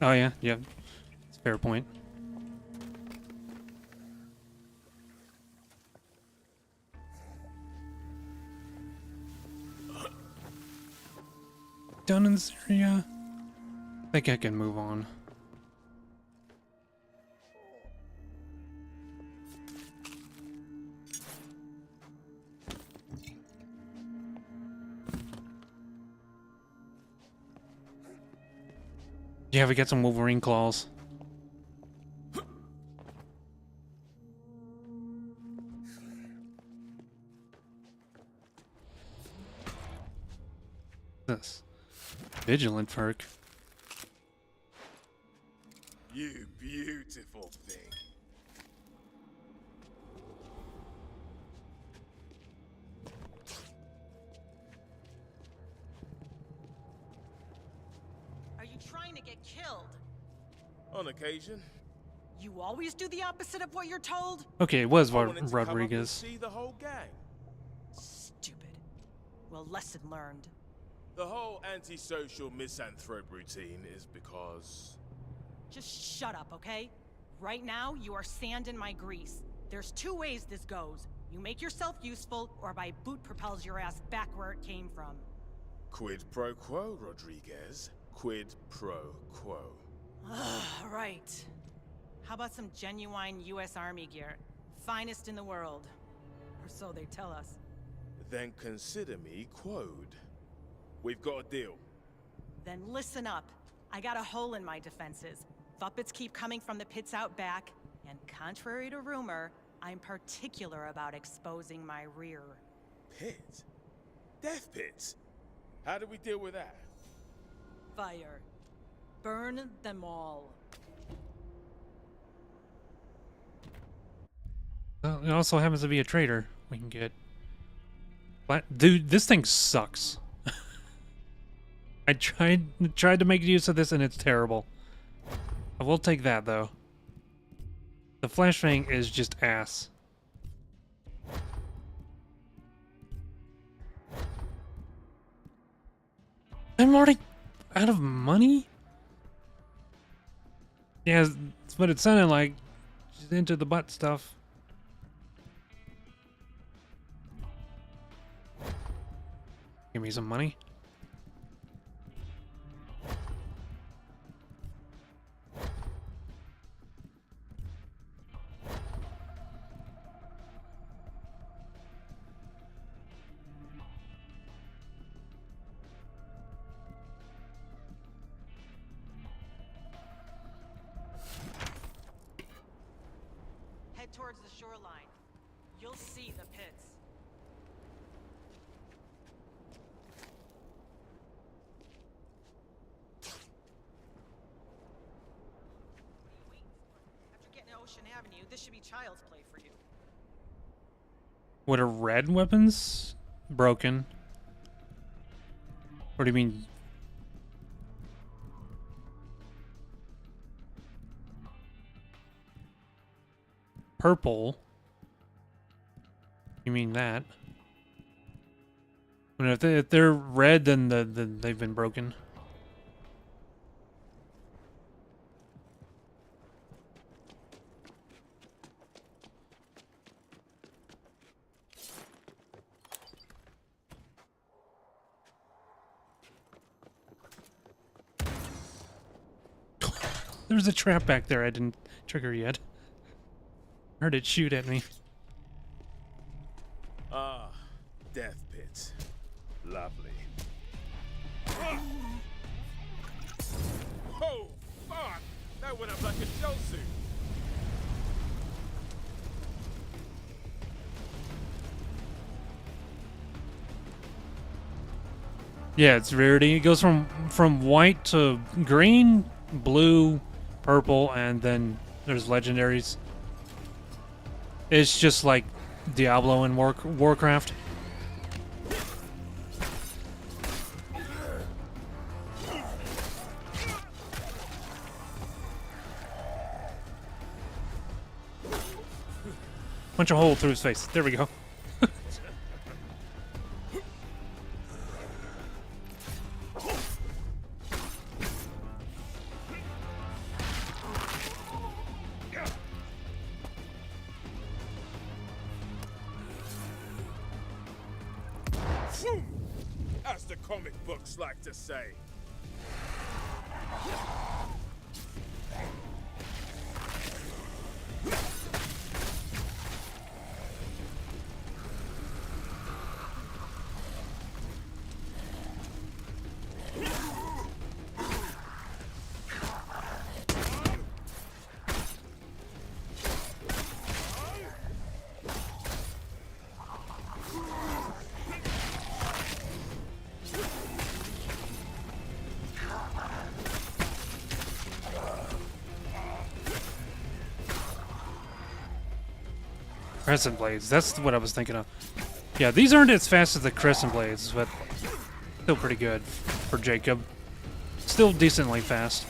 Oh yeah, yeah. It's a fair point. Done in this area. I think I can move on. Yeah, we get some Wolverine claws. This vigilant perk. You beautiful thing. Are you trying to get killed? On occasion. You always do the opposite of what you're told? Okay, it was I wanted to come up and Rodriguez. see the whole gang. Stupid. Well, lesson learned. The whole antisocial misanthrope routine is because... Just shut up, okay? Right now, you are sand in my grease. There's two ways this goes. You make yourself useful, or my boot propels your ass back where it came from. Quid pro quo, Rodriguez. Quid pro quo. Right. How about some genuine U.S. Army gear? Finest in the world. Or so they tell us. Then consider me quoed. We've got a deal. Then listen up. I got a hole in my defenses. Puppets keep coming from the pits out back, and contrary to rumor, I'm particular about exposing my rear. Pit? Death pits? How do we deal with that? Fire. Burn them all. Well, it also happens to be a trader. We can get... Dude, this thing sucks. I tried to make use of this and it's terrible. I will take that though. The flashbang is just ass. I'm already out of money? Yeah, that's what it sounded like. Just into the butt stuff. Give me some money. Head towards the shoreline. You'll see the pits. After getting to Ocean Avenue, this should be child's play for you. What are red weapons broken? What do you mean? Purple? You mean that? I mean, if they're red, then they've been broken. There's a trap back there I didn't trigger yet. Heard it shoot at me. Ah, death pit. Lovely. Oh, fuck! That went up like a shell suit. Yeah, it's rarity. It goes from white to green, blue, purple, and then there's legendaries. It's just like Diablo and Warcraft. Punch a hole through his face. There we go. the comic books like to say. Crescent blades. That's what I was thinking of. Yeah, these aren't as fast as the crescent blades, but still pretty good for Jacob. Still decently fast.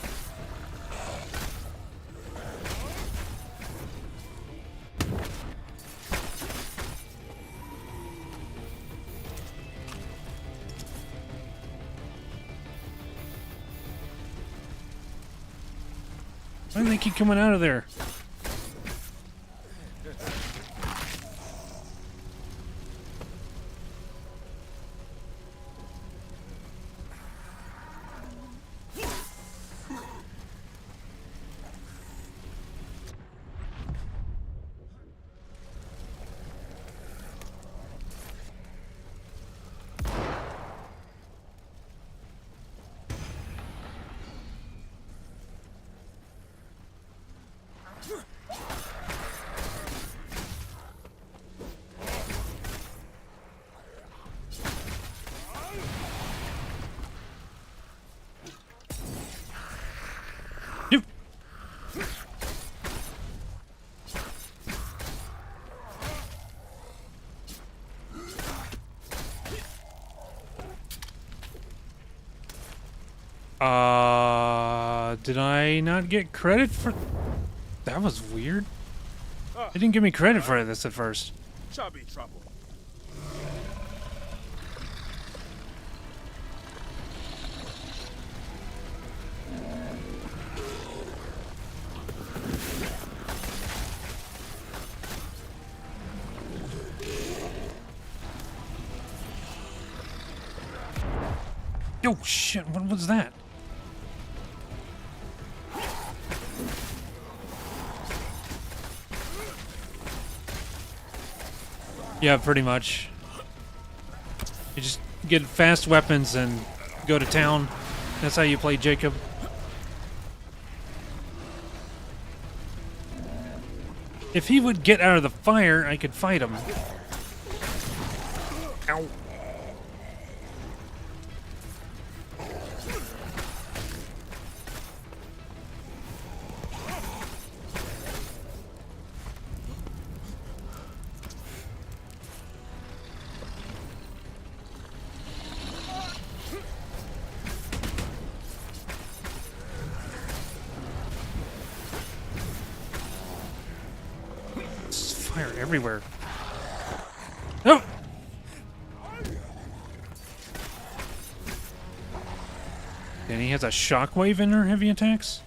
Why do they keep coming out of there? Did I not get credit for... That was weird. They didn't give me credit for this at first. Chubby trouble. Oh shit, what was that? Yeah, pretty much. You just get fast weapons and go to town. That's how you play Jacob. If he would get out of the fire, I could fight him. Ow. Fire everywhere. Oh! And he has a shockwave in her heavy attacks?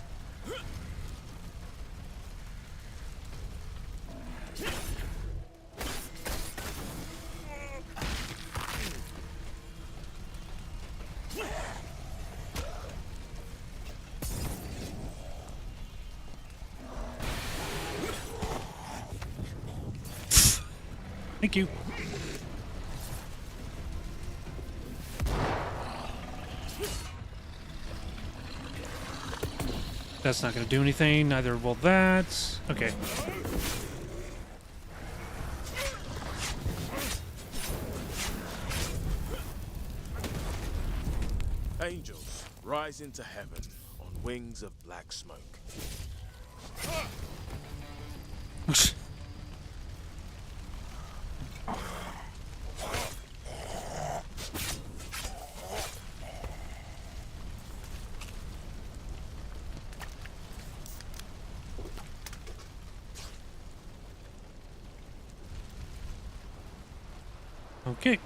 Thank you. That's not going to do anything, neither will that. Okay. Angels rise into heaven on wings of black smoke. Okay.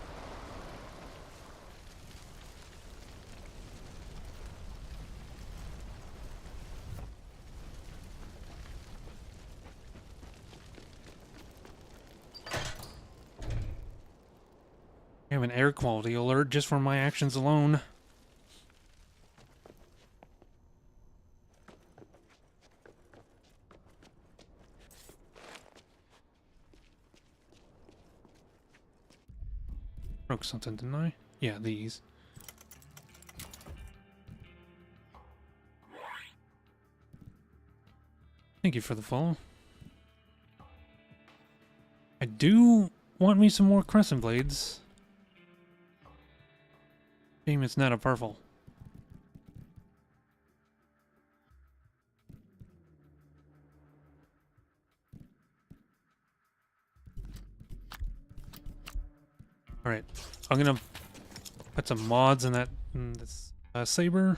have an air quality alert just for my actions alone. Broke something, didn't I? Yeah, these. Thank you for the follow. I do want me some more crescent blades. Shame it's not a purple. Alright, I'm gonna put some mods in this saber.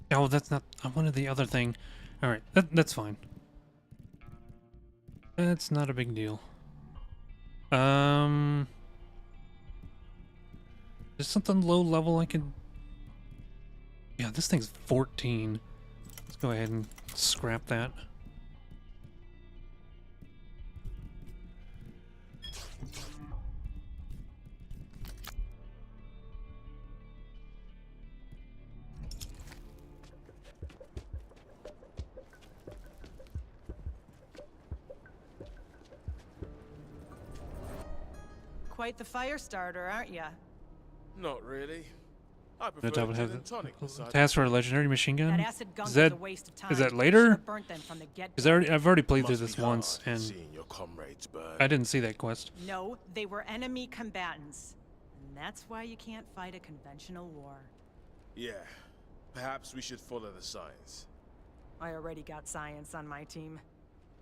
Oh, that's not. I wanted the other thing. All right, that's fine. That's not a big deal. There's something low level I can. Yeah, this thing's 14. Let's go ahead and scrap that. Quite the fire starter, aren't ya? Not really. I The top prefer would gin have and tonic beside task for a legendary machine gun. That acid gunk Is was that a waste of time. is that You later? should've burnt them from the get-go. Because I've already played through Must this be once, hard and seeing your comrades burn. I didn't see that quest. No, they were enemy combatants. And that's why you can't fight a conventional war. Yeah, perhaps we should follow the signs. I already got science on my team.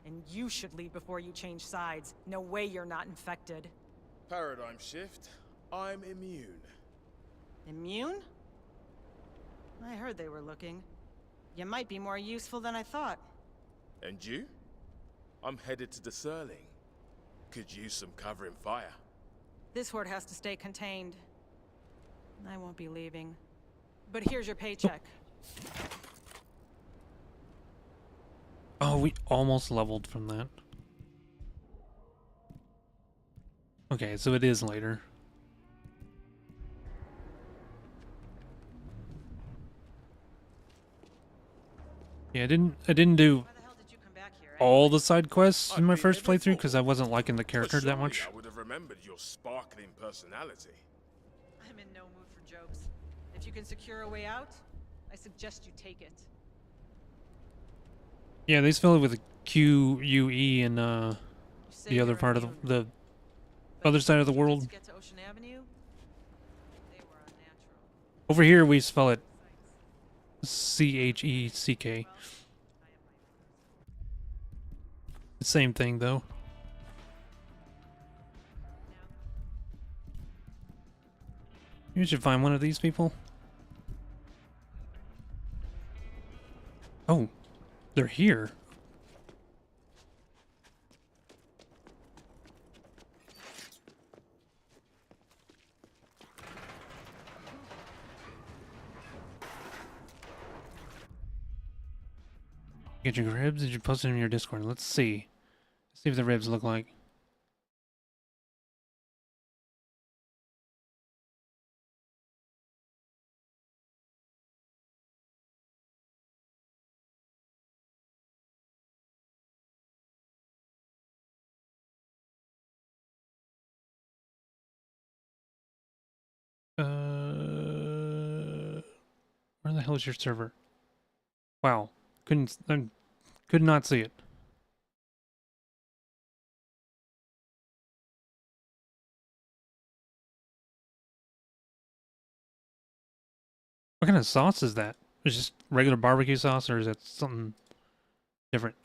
And you should leave before you change sides. No way you're not infected. Paradigm shift. I'm immune. Immune? I heard they were looking. You might be more useful than I thought. And you? I'm headed to the Surling. Could use some cover and fire. This horde has to stay contained. I won't be leaving. But here's your paycheck. Oh, we almost leveled from that. Okay, so it is later. Yeah, I didn't do all the side quests in my first playthrough because I wasn't liking the character that much. I would have remembered your sparkling personality. I'm in no mood for jokes. If you can secure a way out, I suggest you take it. Yeah, they spell it with a Q, U, E, and the other part of the other side of the world. Get to Ocean Avenue? They were unnatural. Over here we spell it C-H-E-C-K. The same thing though. You should find one of these people. Oh, they're here. Get your ribs? Did you post it in your Discord? Let's see. Let's see what the ribs look like. Where the hell is your server? Wow. Could not see it. What kind of sauce is that? Is it just regular barbecue sauce or is it something different?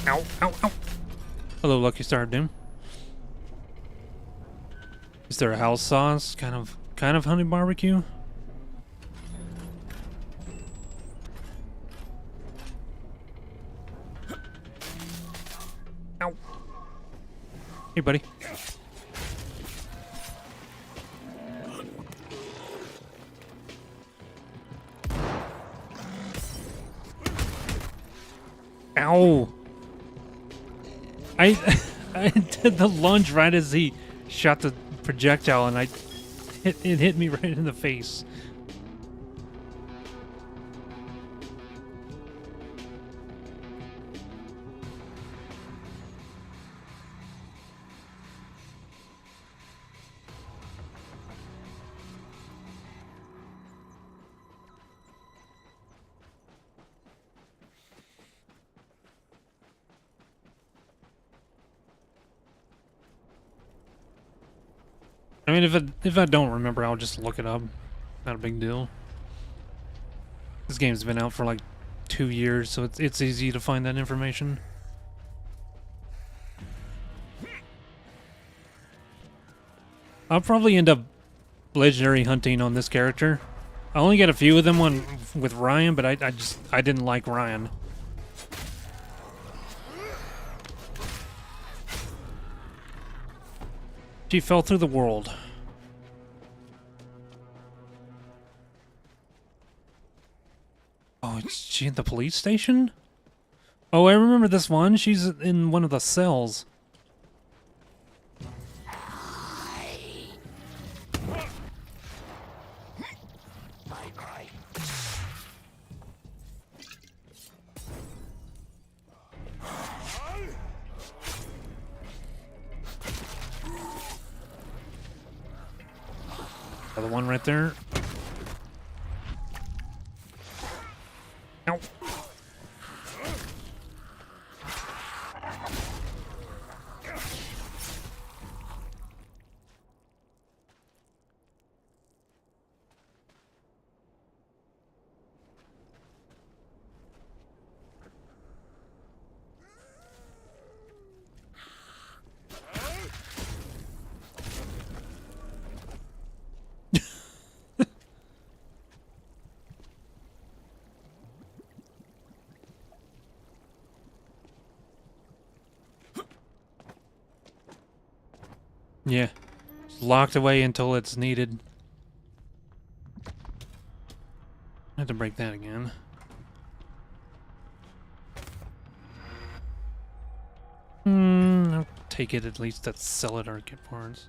Ow, ow, ow. Hello, Lucky Star of Doom. Is there a house sauce? Kind of honey barbecue? Ow. Hey, buddy. Ow. I did the lunge right as he shot the projectile, and it hit me right in the face. I mean, if I don't remember, I'll just look it up. Not a big deal. This game's been out for like 2 years, so it's easy to find that information. I'll probably end up legendary hunting on this character. I only get a few of them with Ryan, but I didn't like Ryan. She fell through the world. Oh, is she at the police station? Oh, I remember this one. She's in one of the cells. The one right there. Ow. Yeah. It's locked away until it's needed. I have to break that again. I'll take it at least to sell it or get parts.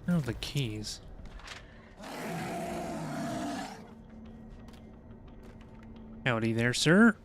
Oh, the keys. Howdy there, sir.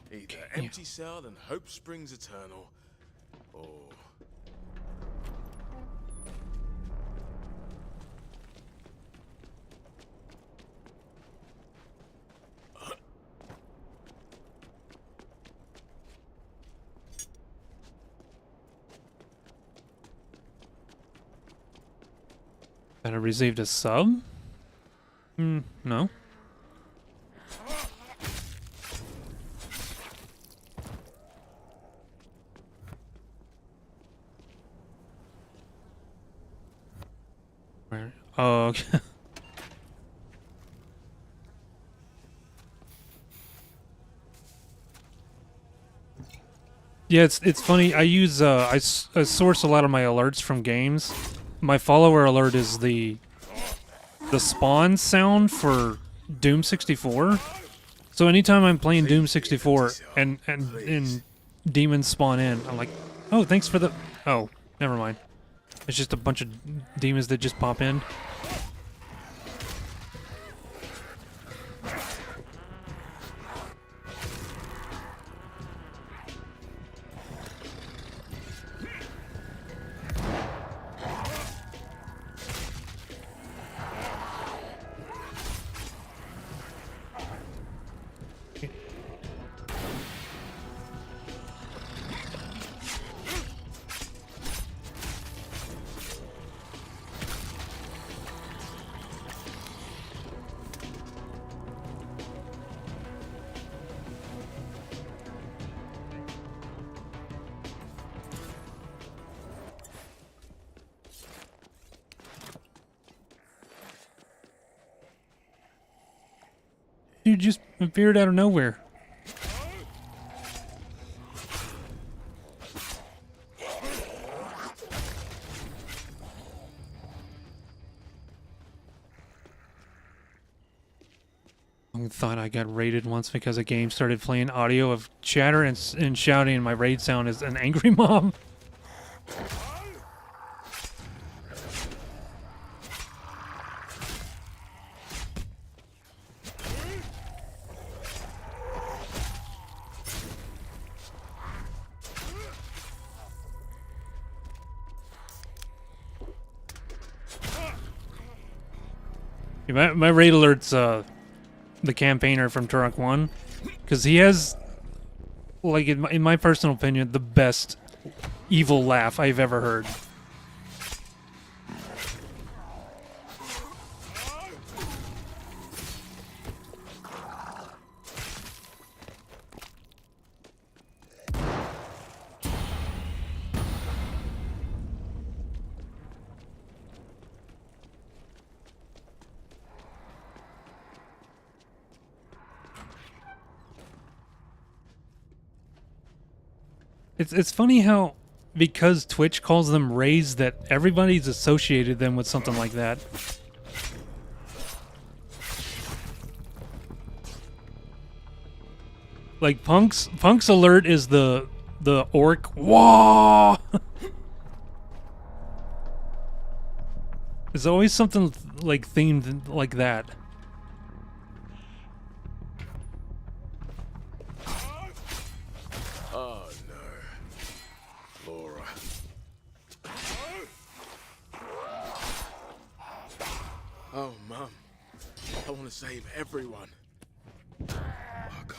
Either empty cell and hope springs eternal, or... That I received a sub? No. Where? Oh, okay. Yeah, it's funny. I use I source a lot of my alerts from games. My follower alert is the spawn sound for Doom 64. So anytime I'm playing Doom 64 and demons spawn in, I'm like, oh, thanks for the... Oh, never mind. It's just a bunch of demons that just pop in. You just appeared out of nowhere. I thought I got raided once because a game started playing audio of chatter and shouting, and my raid sound is an angry mom. My raid alert's the campaigner from Turok 1, because he has, like, in my personal opinion, the best evil laugh I've ever heard. It's funny how, because Twitch calls them raids, that everybody's associated them with something like that. Like Punk's alert is the orc. Whoa! There's always something like themed like that. Oh, Mum. I want to save everyone. Oh, God.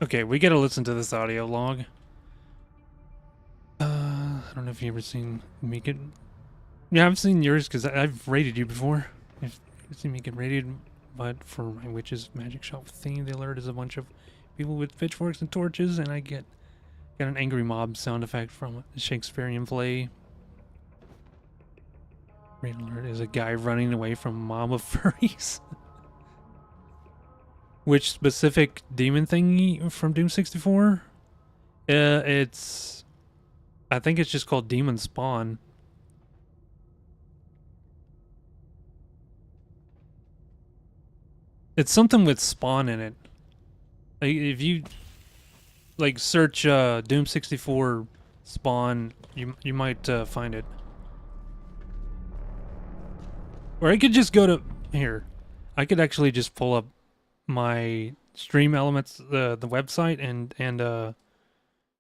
Okay, we gotta listen to this audio log. I don't know if you've ever seen me get... Yeah, I've seen yours because I've raided you before. You've seen me get raided, but for my witch's magic shop theme, the alert is a bunch of people with pitchforks and torches, and I got an angry mob sound effect from a Shakespearean play. Raid alert is a guy running away from a mob of furries. Which specific demon thingy from Doom 64? It's... I think it's just called Demon Spawn. It's something with spawn in it. Like, if you like search Doom 64 spawn, you might find it. Or I could just go to here. I could actually just pull up my Stream Elements the website and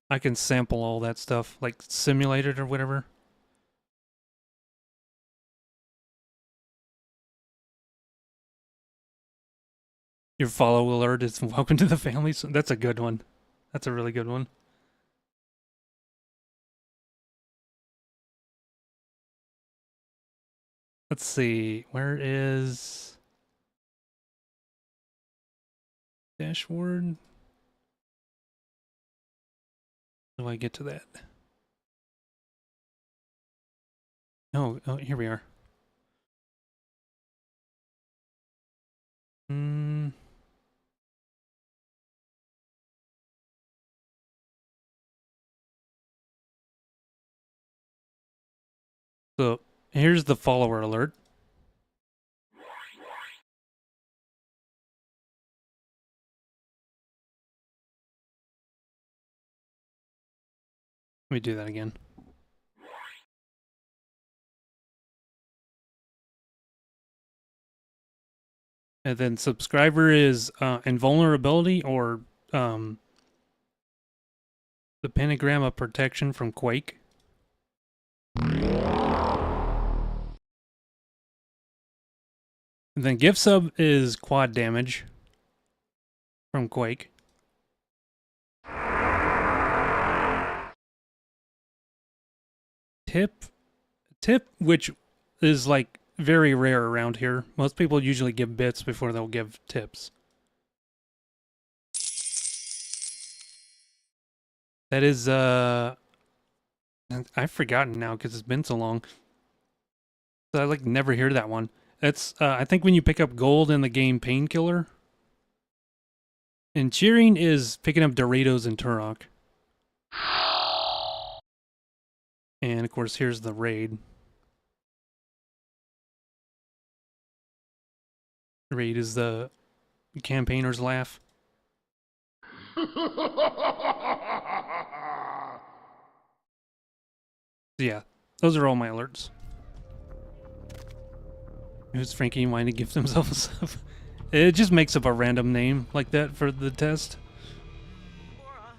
I can sample all that stuff, like simulate it or whatever. Your follow alert is welcome to the family. So that's a good one. That's a really good one. Let's see. Where is dashboard? How do I get to that? Oh, here we are. So here's the follower alert. Let me do that again. And then subscriber is invulnerability or the pentagram of protection from Quake. And then gift sub is quad damage from Quake. Tip, which is like very rare around here. Most people usually give bits before they'll give tips. That is, I've forgotten now because it's been so long. So I like never hear that one. That's, I think when you pick up gold in the game Painkiller. And cheering is picking up Doritos and Turok. And of course, here's the raid. Raid is the campaigner's laugh. Yeah, those are all my alerts. Who's Frankie wanting to give himself a sub? It just makes up a random name like that for the test. Laura,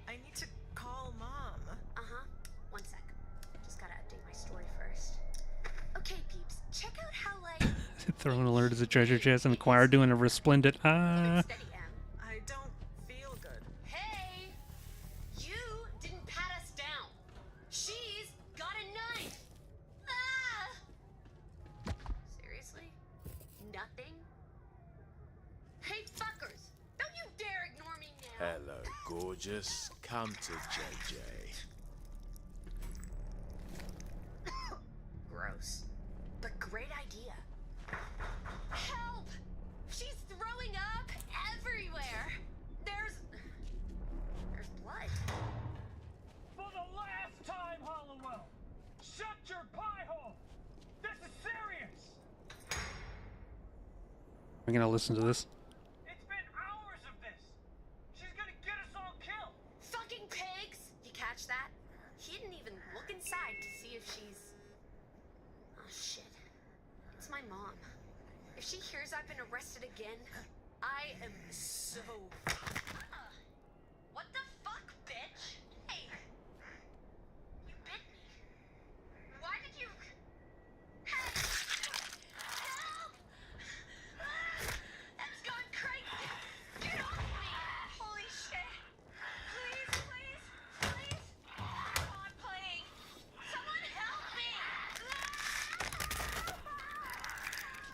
I need to call Mom. Uh-huh. One sec. Just gotta update my story first. Okay, peeps. Check out how, like... Throw an alert as a treasure chest and acquire doing a resplendent I don't feel good. Hey! You didn't pat us down. She's got a knife. Ah! Seriously? Nothing? Hey, fuckers! Don't you dare ignore me now! Hello, gorgeous. Come to JJ. Gross. But great idea. Help! She's throwing up everywhere. There's blood. For the last time, Hollowell! Shut your pie hole! This is serious! I'm gonna listen to this. It's been hours of this! She's gonna get us all killed! Fucking pigs! You catch that? He didn't even look inside to see if she's... Oh shit. It's my mom. If she hears I've been arrested again, I am so... What the fuck, bitch? Hey! You bit me. Why did you... Hey! Help! Em's going crazy! Get off me! Holy shit! Please, please, please! Come on, playing! Someone help me!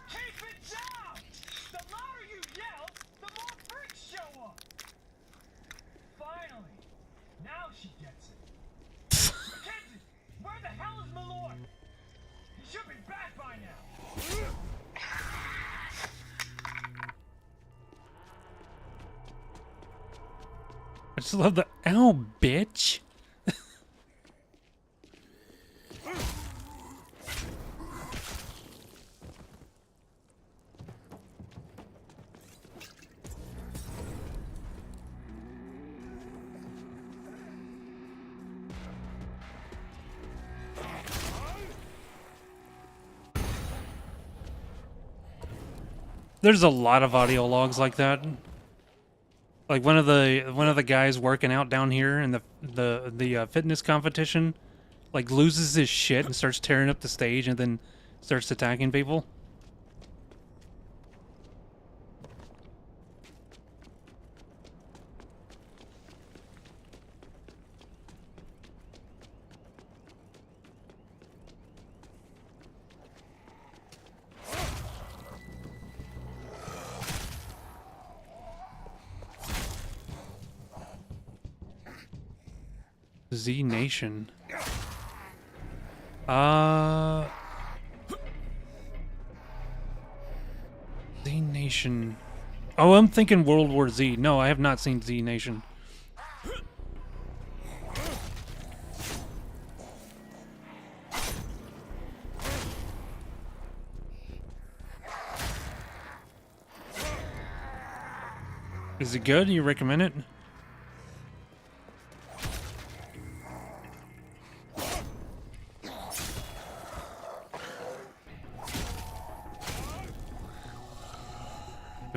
Keep it down! The louder you yell, the more freaks show up! Finally! Now she gets it. Mackenzie! Where the hell is Malloy? He should be back by now! I just love the ow, bitch. There's a lot of audio logs like that. Like one of the guys working out down here in the fitness competition, like loses his shit and starts tearing up the stage and then starts attacking people. Z Nation. Z Nation. Oh, I'm thinking World War Z. No, I have not seen Z Nation. Is it good? You recommend it?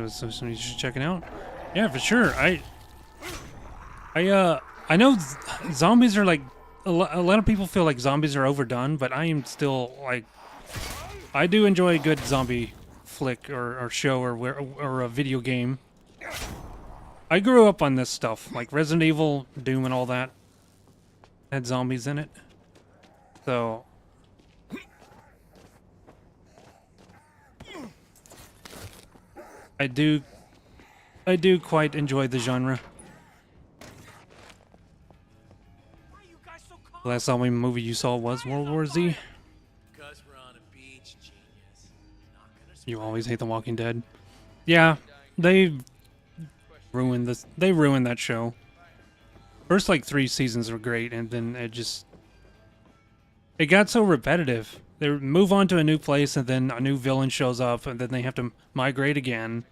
So somebody should check it out. Yeah, for sure. I know zombies are like a lot of people feel like zombies are overdone, but I am still like I do enjoy a good zombie flick or show or a video game. I grew up on this stuff, like Resident Evil, Doom, and all that had zombies in it. So I do quite enjoy the genre. The last zombie movie you saw was World War Z. You always hate The Walking Dead. Yeah, they ruined this. They ruined that show. First like 3 seasons were great, and then it got so repetitive. They move on to a new place, and then a new villain shows up, and then they have to migrate again.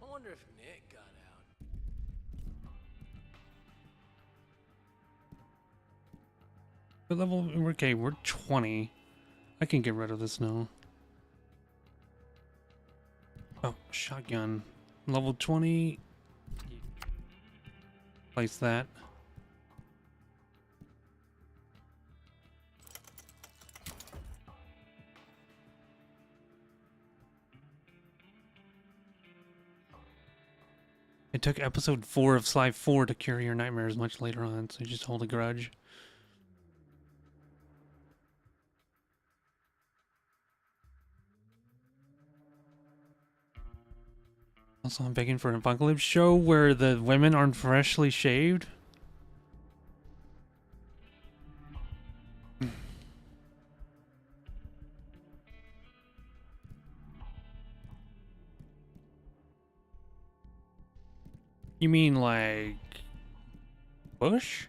I wonder if Nick got out. What level? Okay, we're 20. I can get rid of this now. Oh, shotgun. Level 20. Place that. It took episode 4 of Sly 4 to cure your nightmares much later on, so you just hold a grudge. Also, I'm begging for an apocalypse show where the women aren't freshly shaved. You mean like Bush?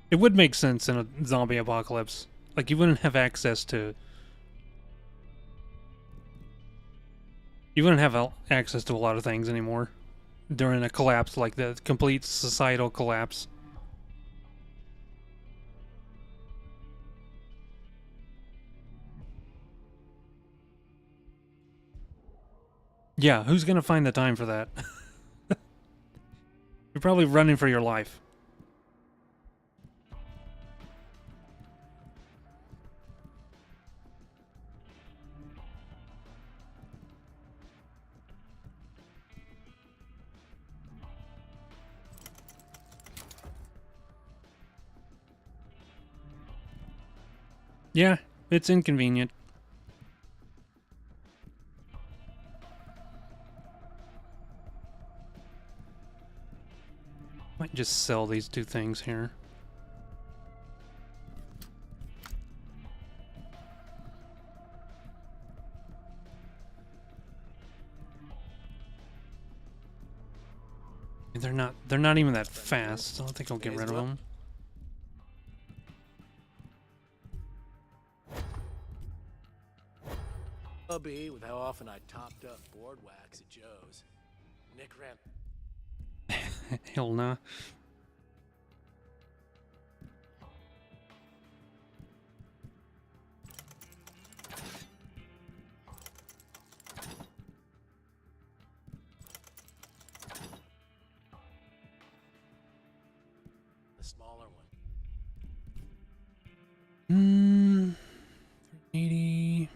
It would make sense in a zombie apocalypse. Like you wouldn't have access to access to a lot of things anymore during a collapse like the complete societal collapse. Yeah, who's gonna find the time for that? You're probably running for your life. Yeah, it's inconvenient. Might just sell these 2 things here. They're not even that fast, so I don't think I'll get rid of them. Be with how often I topped up board wax at Joe's. Nick ran. Hell nah. The smaller one. 80.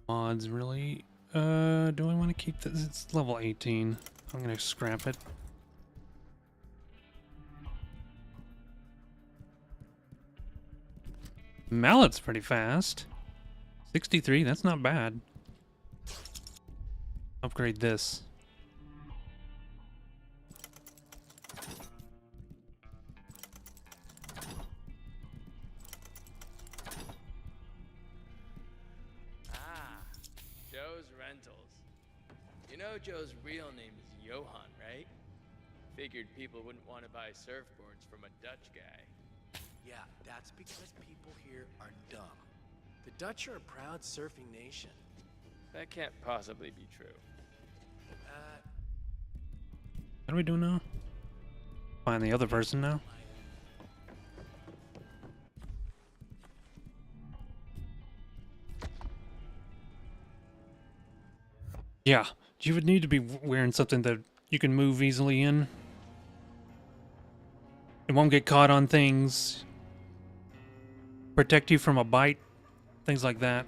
Mods, really? Do I want to keep this? It's level 18. I'm gonna scrap it. Mallet's pretty fast. 63, that's not bad. Upgrade this. Ah, Joe's Rentals. You know Joe's real name is Johan, right? Figured people wouldn't want to buy surfboards from a Dutch guy. Yeah, that's because people here are dumb. The Dutch are a proud surfing nation. That can't possibly be true. What are we doing now? Find the other person now? Yeah, you would need to be wearing something that you can move easily in. It won't get caught on things. Protect you from a bite. Things like that.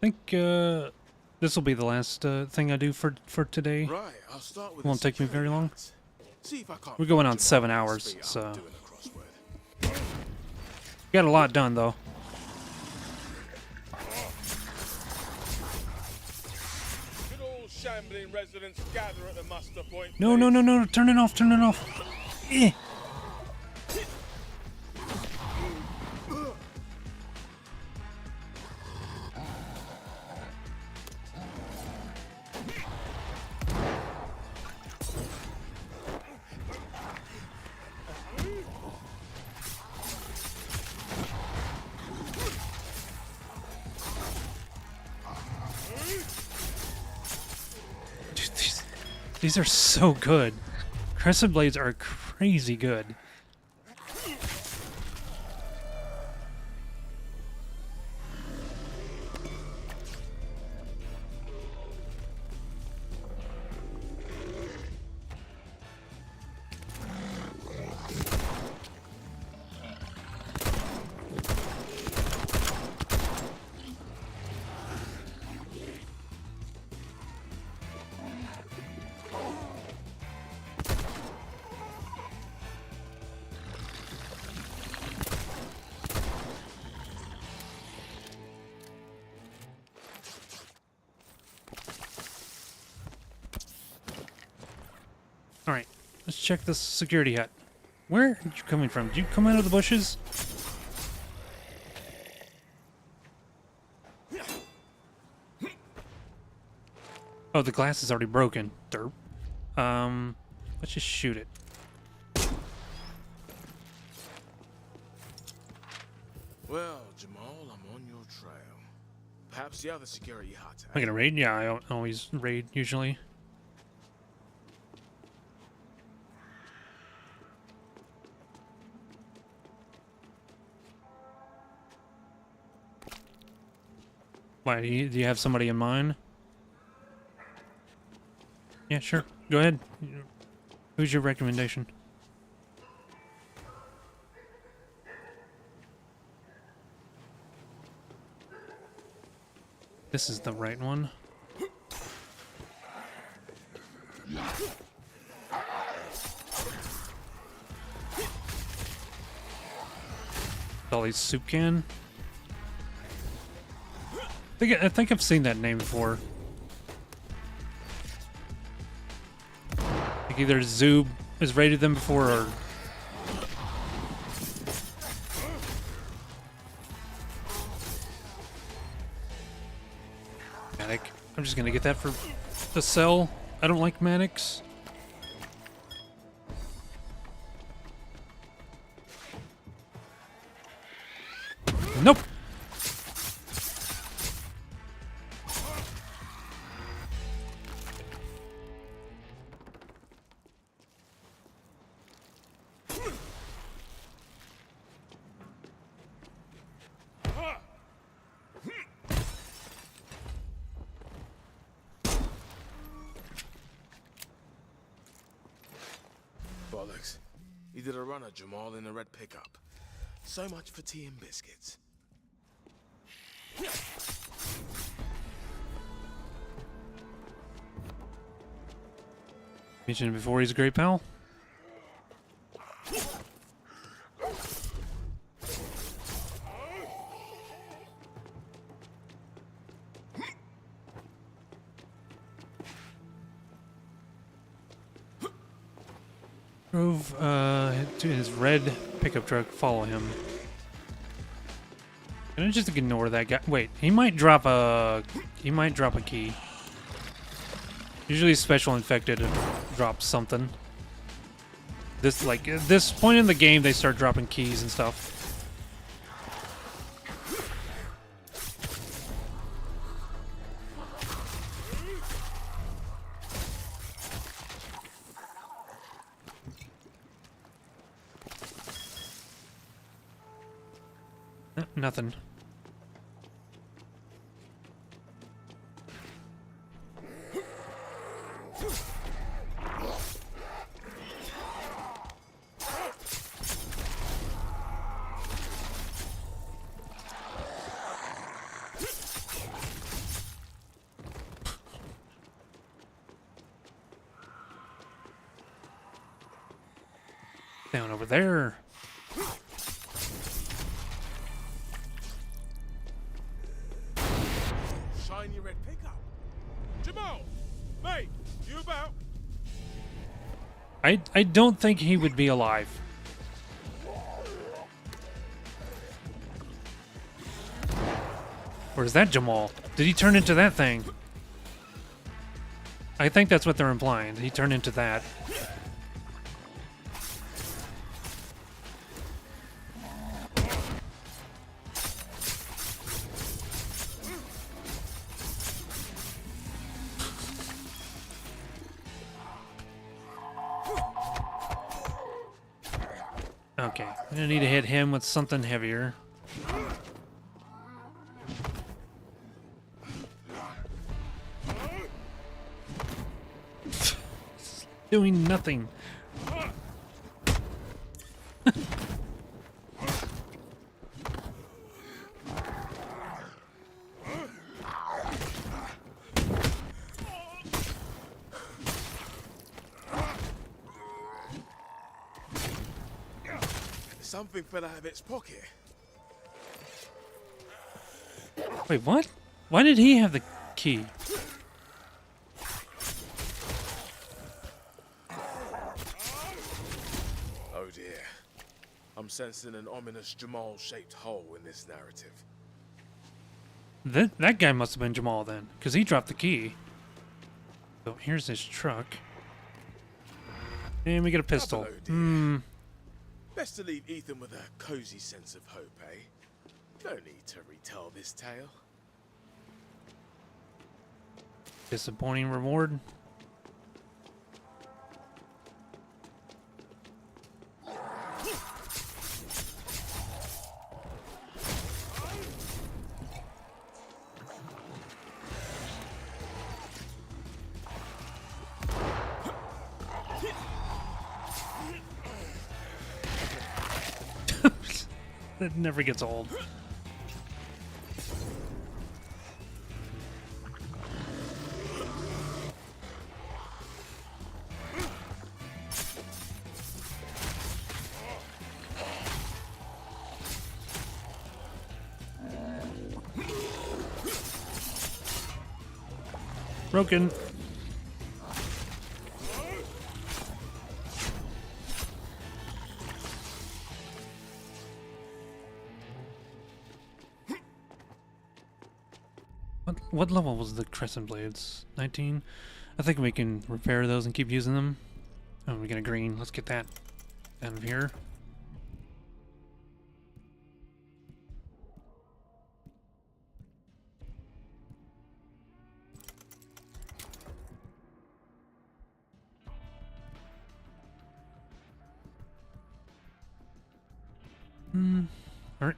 I think this will be the last thing I do for today. Right, I'll start with It won't take me very long. See if I can't We're going on find 7 Jamal's hours, figure out so doing a crossword. got a lot done though. Good old shambling residents gather at the muster point. No, no, no, no! Turn it off! Turn it off! Eh. These are so good. Crescent Blades are crazy good. Alright, let's check this security hut. Where are you coming from? Did you come out of the bushes? Oh, the glass is already broken. Derp. Let's just shoot it. Well, Jamal, I'm on your trail. Perhaps the other security hut. Am I gonna raid? Yeah, I always raid, usually. Why, do you have somebody in mind? Yeah, sure. Go ahead. Who's your recommendation? This is the right one. Dolly's soup can. I think I've seen that name before. Like either Zoob has raided them before, or Manic. I'm just gonna get that for the sell. I don't like Manics. Nope. Bollocks. He did a run at Jamal in a red pickup. So much for tea and biscuits. Mentioned before, he's a great pal. Drove to his red pickup truck, follow him. Can I just ignore that guy? Wait, he might drop a key. Usually special infected drops something. This at this point in the game they start dropping keys and stuff. Nothing. Down over there. Shiny red pickup. Jamal, mate, you about? I don't think he would be alive. Or is that Jamal? Did he turn into that thing? I think that's what they're implying. He turned into that. Okay, I'm gonna need to hit him with something heavier. Doing nothing. Something fell out of its pocket. Wait, what? Why did he have the key? Oh dear. I'm sensing an ominous Jamal-shaped hole in this narrative. That guy must have been Jamal then, because he dropped the key. So here's his truck. And we get a pistol. Best to leave Ethan with a cozy sense of hope, eh? No need to retell this tale. Disappointing reward. That never gets old. Broken. What level was the crescent blades? 19? I think we can repair those and keep using them. Oh, we got a green. Let's get that out of here. Alright.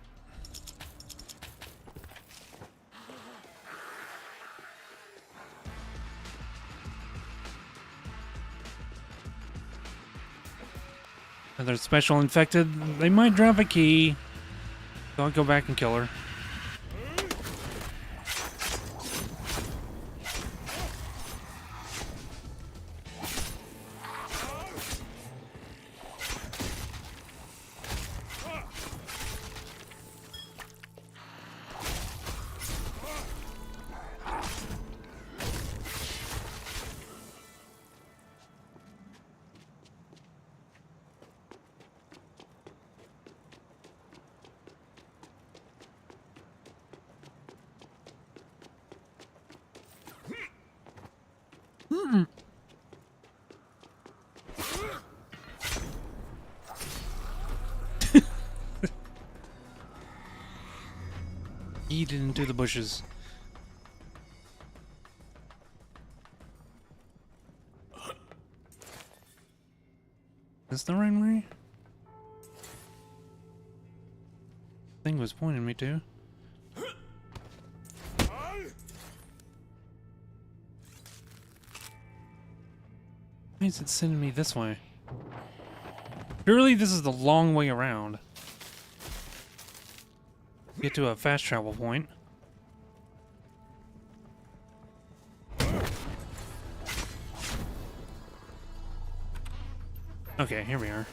another special infected. They might drop a key. So I'll go back and kill her. Eat it into the bushes. Is this the right way? Thing was pointing me to. Why is it sending me this way? Surely this is the long way around. Get to a fast travel point. Okay, here we are.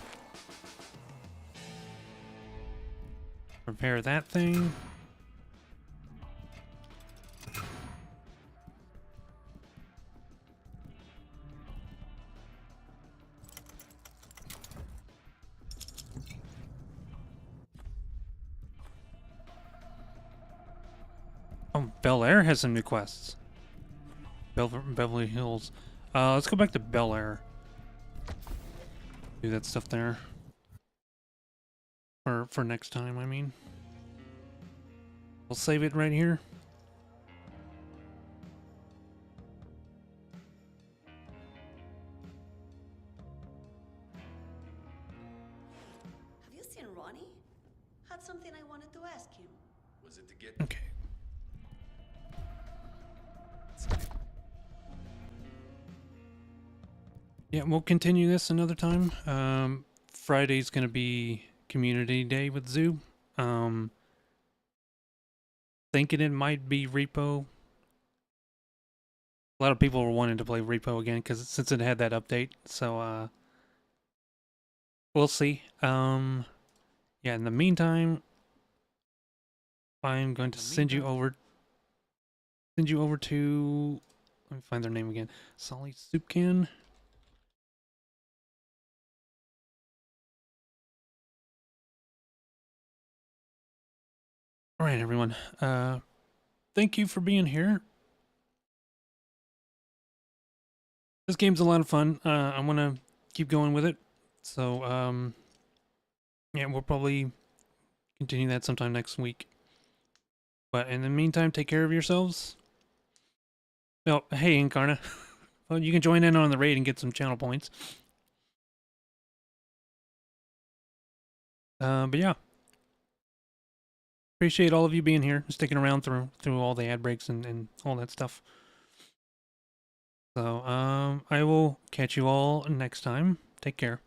Repair that thing. Oh, Bel Air has some new quests. Beverly Hills. Let's go back to Bel Air. Do that stuff there. For next time, I mean. We'll save it right here. Have you seen Ronnie? Had something I wanted to ask him. Was it to get... Okay. Yeah, we'll continue this another time. Friday's gonna be Community Day with Zoo. Thinking it might be Repo. A lot of people were wanting to play Repo again because since it had that update. So we'll see. Yeah, in the meantime, I'm going to send you over to, let me find their name again. Solly Soup Can. All right, everyone. Thank you for being here. This game's a lot of fun. I want to keep going with it. So, yeah, we'll probably continue that sometime next week. But in the meantime, take care of yourselves. Oh, hey, Incarna. Well, you can join in on the raid and get some channel points. But yeah. Appreciate all of you being here, sticking around through all the ad breaks and all that stuff. So, I will catch you all next time. Take care.